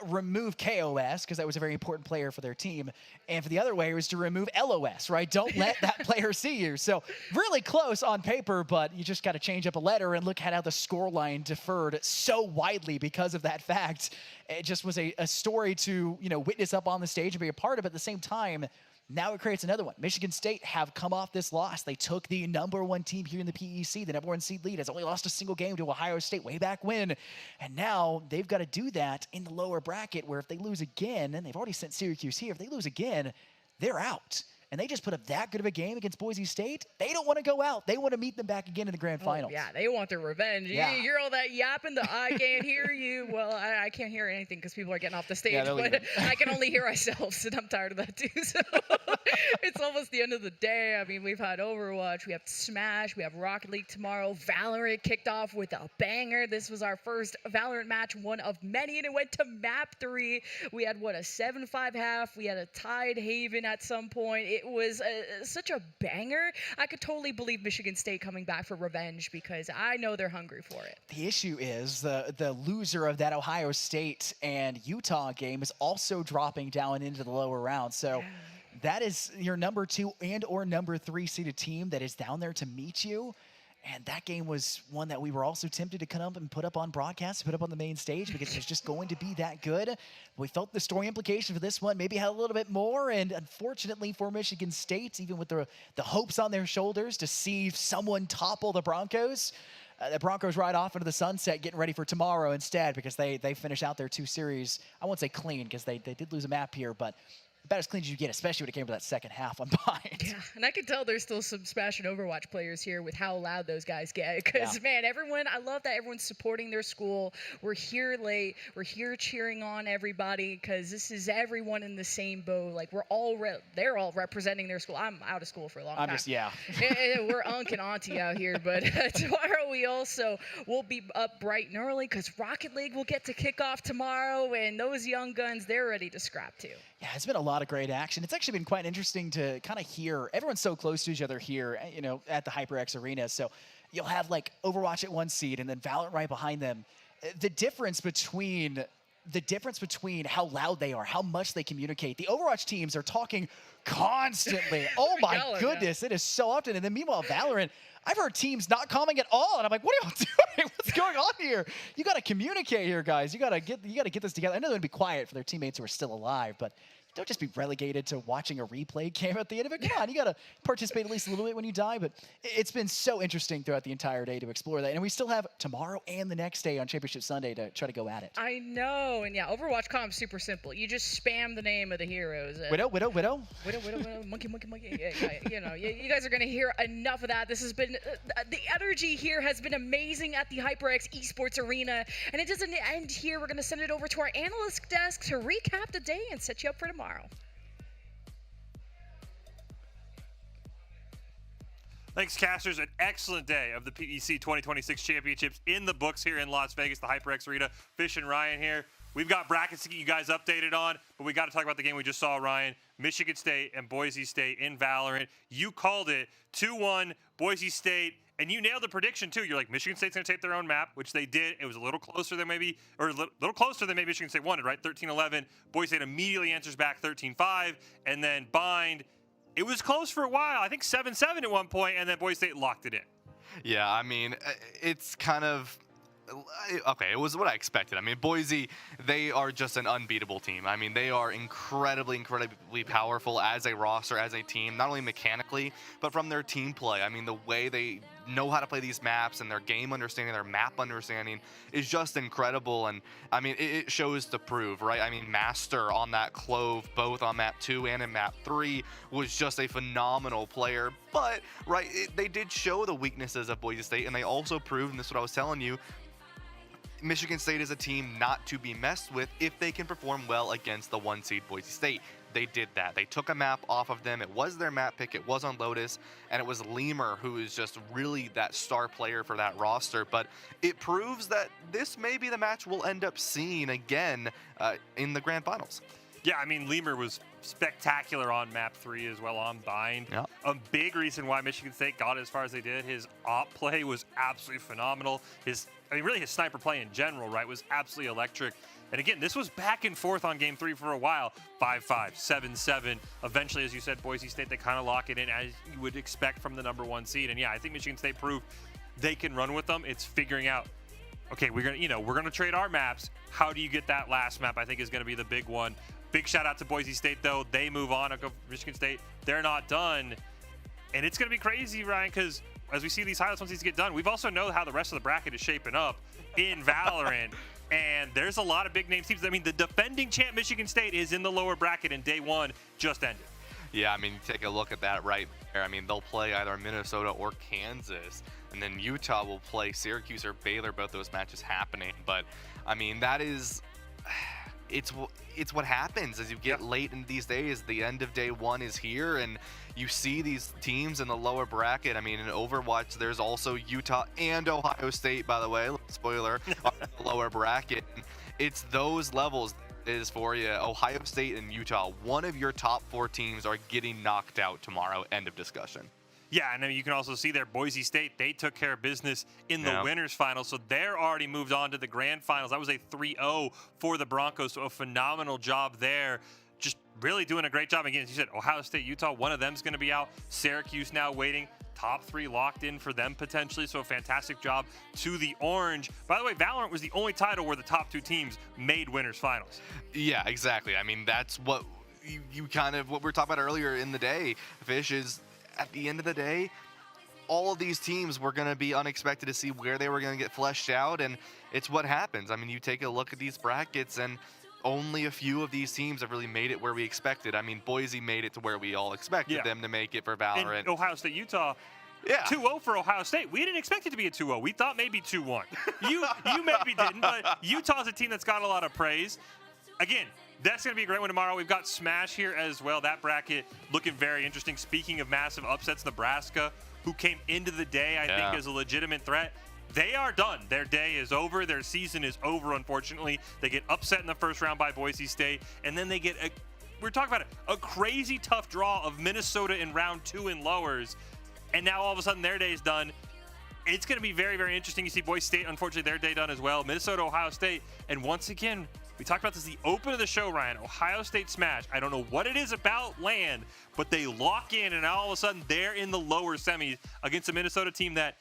remove KOS, because that was a very important player for their team. And for the other way, it was to remove LOS, right? Don't let that player see you. So really close on paper, but you just got to change up a letter, and look at how the scoreline differed so widely because of that fact. It just was a story to, witness up on the stage and be a part of. At the same time, now it creates another one. Michigan State have come off this loss. They took the #1 team here in the PEC, the #1 seed lead, has only lost a single game to Ohio State way back when. And now they've got to do that in the lower bracket, where if they lose again, and they've already sent Syracuse here, if they lose again, they're out. And they just put up that good of a game against Boise State. They don't want to go out. They want to meet them back again in the grand finals.
Yeah, they want their revenge.
Yeah.
You hear all that yapping, I can't hear you. Well, I can't hear anything because people are getting off the stage,
Yeah,
but I can only hear ourselves, and I'm tired of that too. So it's almost the end of the day. I mean, we've had Overwatch, we have Smash, we have Rocket League tomorrow. Valorant kicked off with a banger. This was our first Valorant match, one of many, and it went to map 3. We had, a 7-5 half. We had a tied Haven at some point. It was such a banger. I could totally believe Michigan State coming back for revenge, because I know they're hungry for it.
The issue is the loser of that Ohio State and Utah game is also dropping down into the lower round. So that is your #2 and or #3 seeded team that is down there to meet you. And that game was one that we were also tempted to come up and put up on broadcast, put up on the main stage, because it was just going to be that good. We felt the story implication for this one maybe had a little bit more, and unfortunately for Michigan State, even with the hopes on their shoulders to see someone topple the Broncos ride off into the sunset, getting ready for tomorrow instead, because they finish out their 2 series. I won't say clean, because they did lose a map here, but about as clean as you get, especially when it came to that second half on Bind.
Yeah, and I can tell there's still some Smash and Overwatch players here with how loud those guys get. Because, man, I love that everyone's supporting their school. We're here late. We're here cheering on everybody, because this is everyone in the same boat. Like, they're all representing their school. I'm out of school for a long time. We're Unc and Auntie out here. But tomorrow we also will be up bright and early, because Rocket League will get to kick off tomorrow. And those young guns, they're ready to scrap too.
Yeah, it's been a lot of great action. It's actually been quite interesting to kind of hear. Everyone's so close to each other here, at the HyperX Arena. So you'll have like Overwatch at 1 seed and then Valorant right behind them. The difference between how loud they are, how much they communicate. The Overwatch teams are talking constantly. Oh my goodness, it is so often. And then meanwhile, Valorant, I've heard teams not commenting at all, and I'm like, what are y'all doing? What's going on here? You got to communicate here, guys. You got to get this together. I know they're going to be quiet for their teammates who are still alive, but don't just be relegated to watching a replay cam at the end of it. Come on, you got to participate at least a little bit when you die. But it's been so interesting throughout the entire day to explore that. And we still have tomorrow and the next day on Championship Sunday to try to go at it.
I know. And yeah, Overwatch comp's super simple. You just spam the name of the heroes.
Widow.
Monkey. Yeah, you guys are going to hear enough of that. This has been, the energy here has been amazing at the HyperX Esports Arena. And it doesn't end here. We're going to send it over to our analyst desk to recap the day and set you up for tomorrow.
Thanks, casters. An excellent day of the PEC 2026 championships in the books here in Las Vegas, the HyperX Arena. Fish and Ryan here. We've got brackets to get you guys updated on, but we got to talk about the game we just saw, Ryan. Michigan State and Boise State in Valorant. You called it 2-1 Boise State, and you nailed the prediction too. You're like, Michigan State's going to take their own map, which they did. It was a little closer than maybe Michigan State wanted, right? 13-11. Boise State immediately answers back 13-5, and then Bind. It was close for a while. I think 7-7 at one point, and then Boise State locked it in.
Yeah, I mean, it's kind of... Okay, it was what I expected. I mean, Boise, they are just an unbeatable team. I mean, they are incredibly powerful as a roster, as a team, not only mechanically, but from their team play. I mean, the way they know how to play these maps, and their game understanding, their map understanding is just incredible. And I mean, it shows to prove, right? I mean, Master on that Clove, both on map 2 and in map 3, was just a phenomenal player. But right, they did show the weaknesses of Boise State, and they also proved, and this is what I was telling you, Michigan State is a team not to be messed with if they can perform well against the 1 seed Boise State. They did that. They took a map off of them. It was their map pick. It was on Lotus, and it was Lemur who is just really that star player for that roster. But it proves that this may be the match we'll end up seeing again in the grand finals.
Yeah, I mean, Lemur was spectacular on map 3 as well on Bind.
Yeah.
A big reason why Michigan State got as far as they did. His op play was absolutely phenomenal. Really his sniper play in general, right, was absolutely electric. And again, this was back and forth on game 3 for a while. 5-5, 7-7. Eventually, as you said, Boise State, they kind of lock it in as you would expect from the number 1 seed. And yeah, I think Michigan State proved they can run with them. It's figuring out, okay, we're gonna trade our maps. How do you get that last map? I think is gonna be the big one. Big shout out to Boise State, though. They move on. Michigan State, they're not done. And it's going to be crazy, Ryan, because as we see these highlights once these get done, we've also know how the rest of the bracket is shaping up in Valorant. And there's a lot of big name teams. I mean, the defending champ Michigan State is in the lower bracket, and day 1 just ended.
Yeah, I mean, take a look at that right there. I mean, they'll play either Minnesota or Kansas, and then Utah will play Syracuse or Baylor, both those matches happening. But, I mean, that is... It's what happens as you get late in these days. The end of day 1 is here, and you see these teams in the lower bracket. I mean, in Overwatch, there's also Utah and Ohio State, by the way. Spoiler, are in the lower bracket. It's those levels that is for you. Ohio State and Utah, one of your top 4 teams are getting knocked out tomorrow. End of discussion.
Yeah, and then you can also see there, Boise State, they took care of business in the winners final, so they're already moved on to the grand finals. That was a 3-0 for the Broncos, so a phenomenal job there. Just really doing a great job. Again, as you said, Ohio State, Utah, one of them's going to be out. Syracuse now waiting. Top 3 locked in for them potentially, so a fantastic job to the Orange. By the way, Valorant was the only title where the top 2 teams made winners finals.
Yeah, exactly. I mean, that's what you kind of, what we were talking about earlier in the day, Fish, is at the end of the day, all of these teams were going to be unexpected to see where they were going to get fleshed out, and it's what happens. I mean, you take a look at these brackets, and only a few of these teams have really made it where we expected. I mean, Boise made it to where we all expected them to make it for Valorant.
And Ohio State, Utah, 2-0 for Ohio State. We didn't expect it to be a 2-0. We thought maybe 2-1. You maybe didn't, but Utah's a team that's got a lot of praise. Again, that's going to be a great one tomorrow. We've got Smash here as well. That bracket looking very interesting. Speaking of massive upsets, Nebraska, who came into the day, I think, as a legitimate threat. They are done. Their day is over. Their season is over, unfortunately. They get upset in the first round by Boise State, and then they get, we're talking about it, a crazy tough draw of Minnesota in round 2 in lowers, and now all of a sudden their day is done. It's going to be very, very interesting. You see Boise State, unfortunately, their day done as well. Minnesota, Ohio State, and once again, we talked about this the open of the show, Ryan. Ohio State Smash. I don't know what it is about land, but they lock in, and all of a sudden they're in the lower semis against a Minnesota team that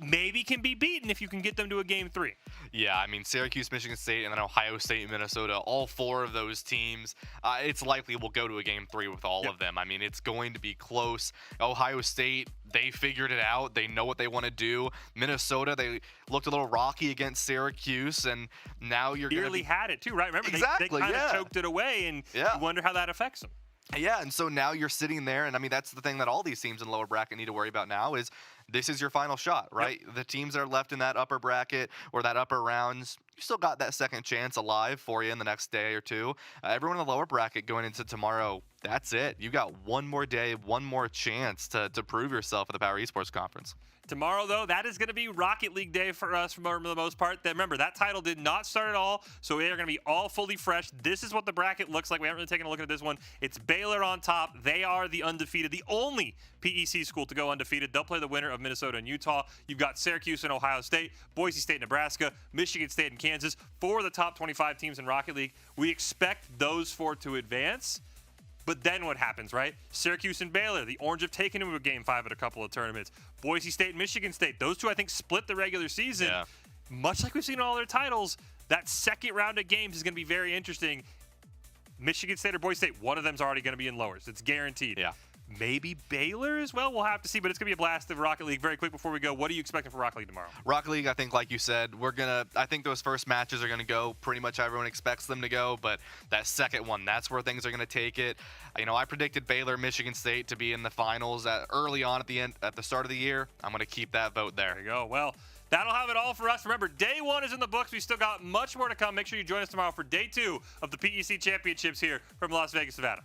maybe can be beaten if you can get them to a game 3.
Yeah, I mean, Syracuse, Michigan State, and then Ohio State and Minnesota, all 4 of those teams, it's likely we'll go to a game 3 with all of them. I mean, it's going to be close. Ohio State, they figured it out. They know what they want to do. Minnesota, they looked a little rocky against Syracuse, and now you're going to
nearly had it too, right? Remember,
exactly,
they kind of choked it away, and you wonder how that affects them.
Yeah, and so now you're sitting there, and I mean, that's the thing that all these teams in the lower bracket need to worry about now is this is your final shot, right? The teams that are left in that upper bracket or that upper rounds, you still got that second chance alive for you in the next day or 2. Everyone in the lower bracket going into tomorrow, that's it. You got one more day, one more chance to prove yourself at the Power Esports Conference.
Tomorrow, though, that is going to be Rocket League Day for us for the most part. Remember, that title did not start at all, so they are going to be all fully fresh. This is what the bracket looks like. We haven't really taken a look at this one. It's Baylor on top. They are the undefeated, the only PEC school to go undefeated. They'll play the winner of Minnesota and Utah. You've got Syracuse and Ohio State, Boise State, Nebraska, Michigan State, and Kansas. 4 of the top 25 teams in Rocket League. We expect those 4 to advance. But then what happens, right? Syracuse and Baylor, the Orange have taken them to game 5 at a couple of tournaments. Boise State and Michigan State, those 2, I think, split the regular season.
Yeah.
Much like we've seen in all their titles, that second round of games is going to be very interesting. Michigan State or Boise State, one of them's already going to be in lowers. It's guaranteed.
Yeah.
maybe Baylor as well. We'll have to see, but it's going to be a blast of Rocket League. Very quick before we go, what are you expecting for Rocket League tomorrow?
Rocket League, I think, like you said, I think those first matches are going to go pretty much how everyone expects them to go, but that second one, that's where things are going to take it. I predicted Baylor, Michigan State to be in the finals early on at the start of the year. I'm going to keep that vote there.
There you go. Well, that'll have it all for us. Remember, day 1 is in the books. We still got much more to come. Make sure you join us tomorrow for day 2 of the PEC Championships here from Las Vegas, Nevada.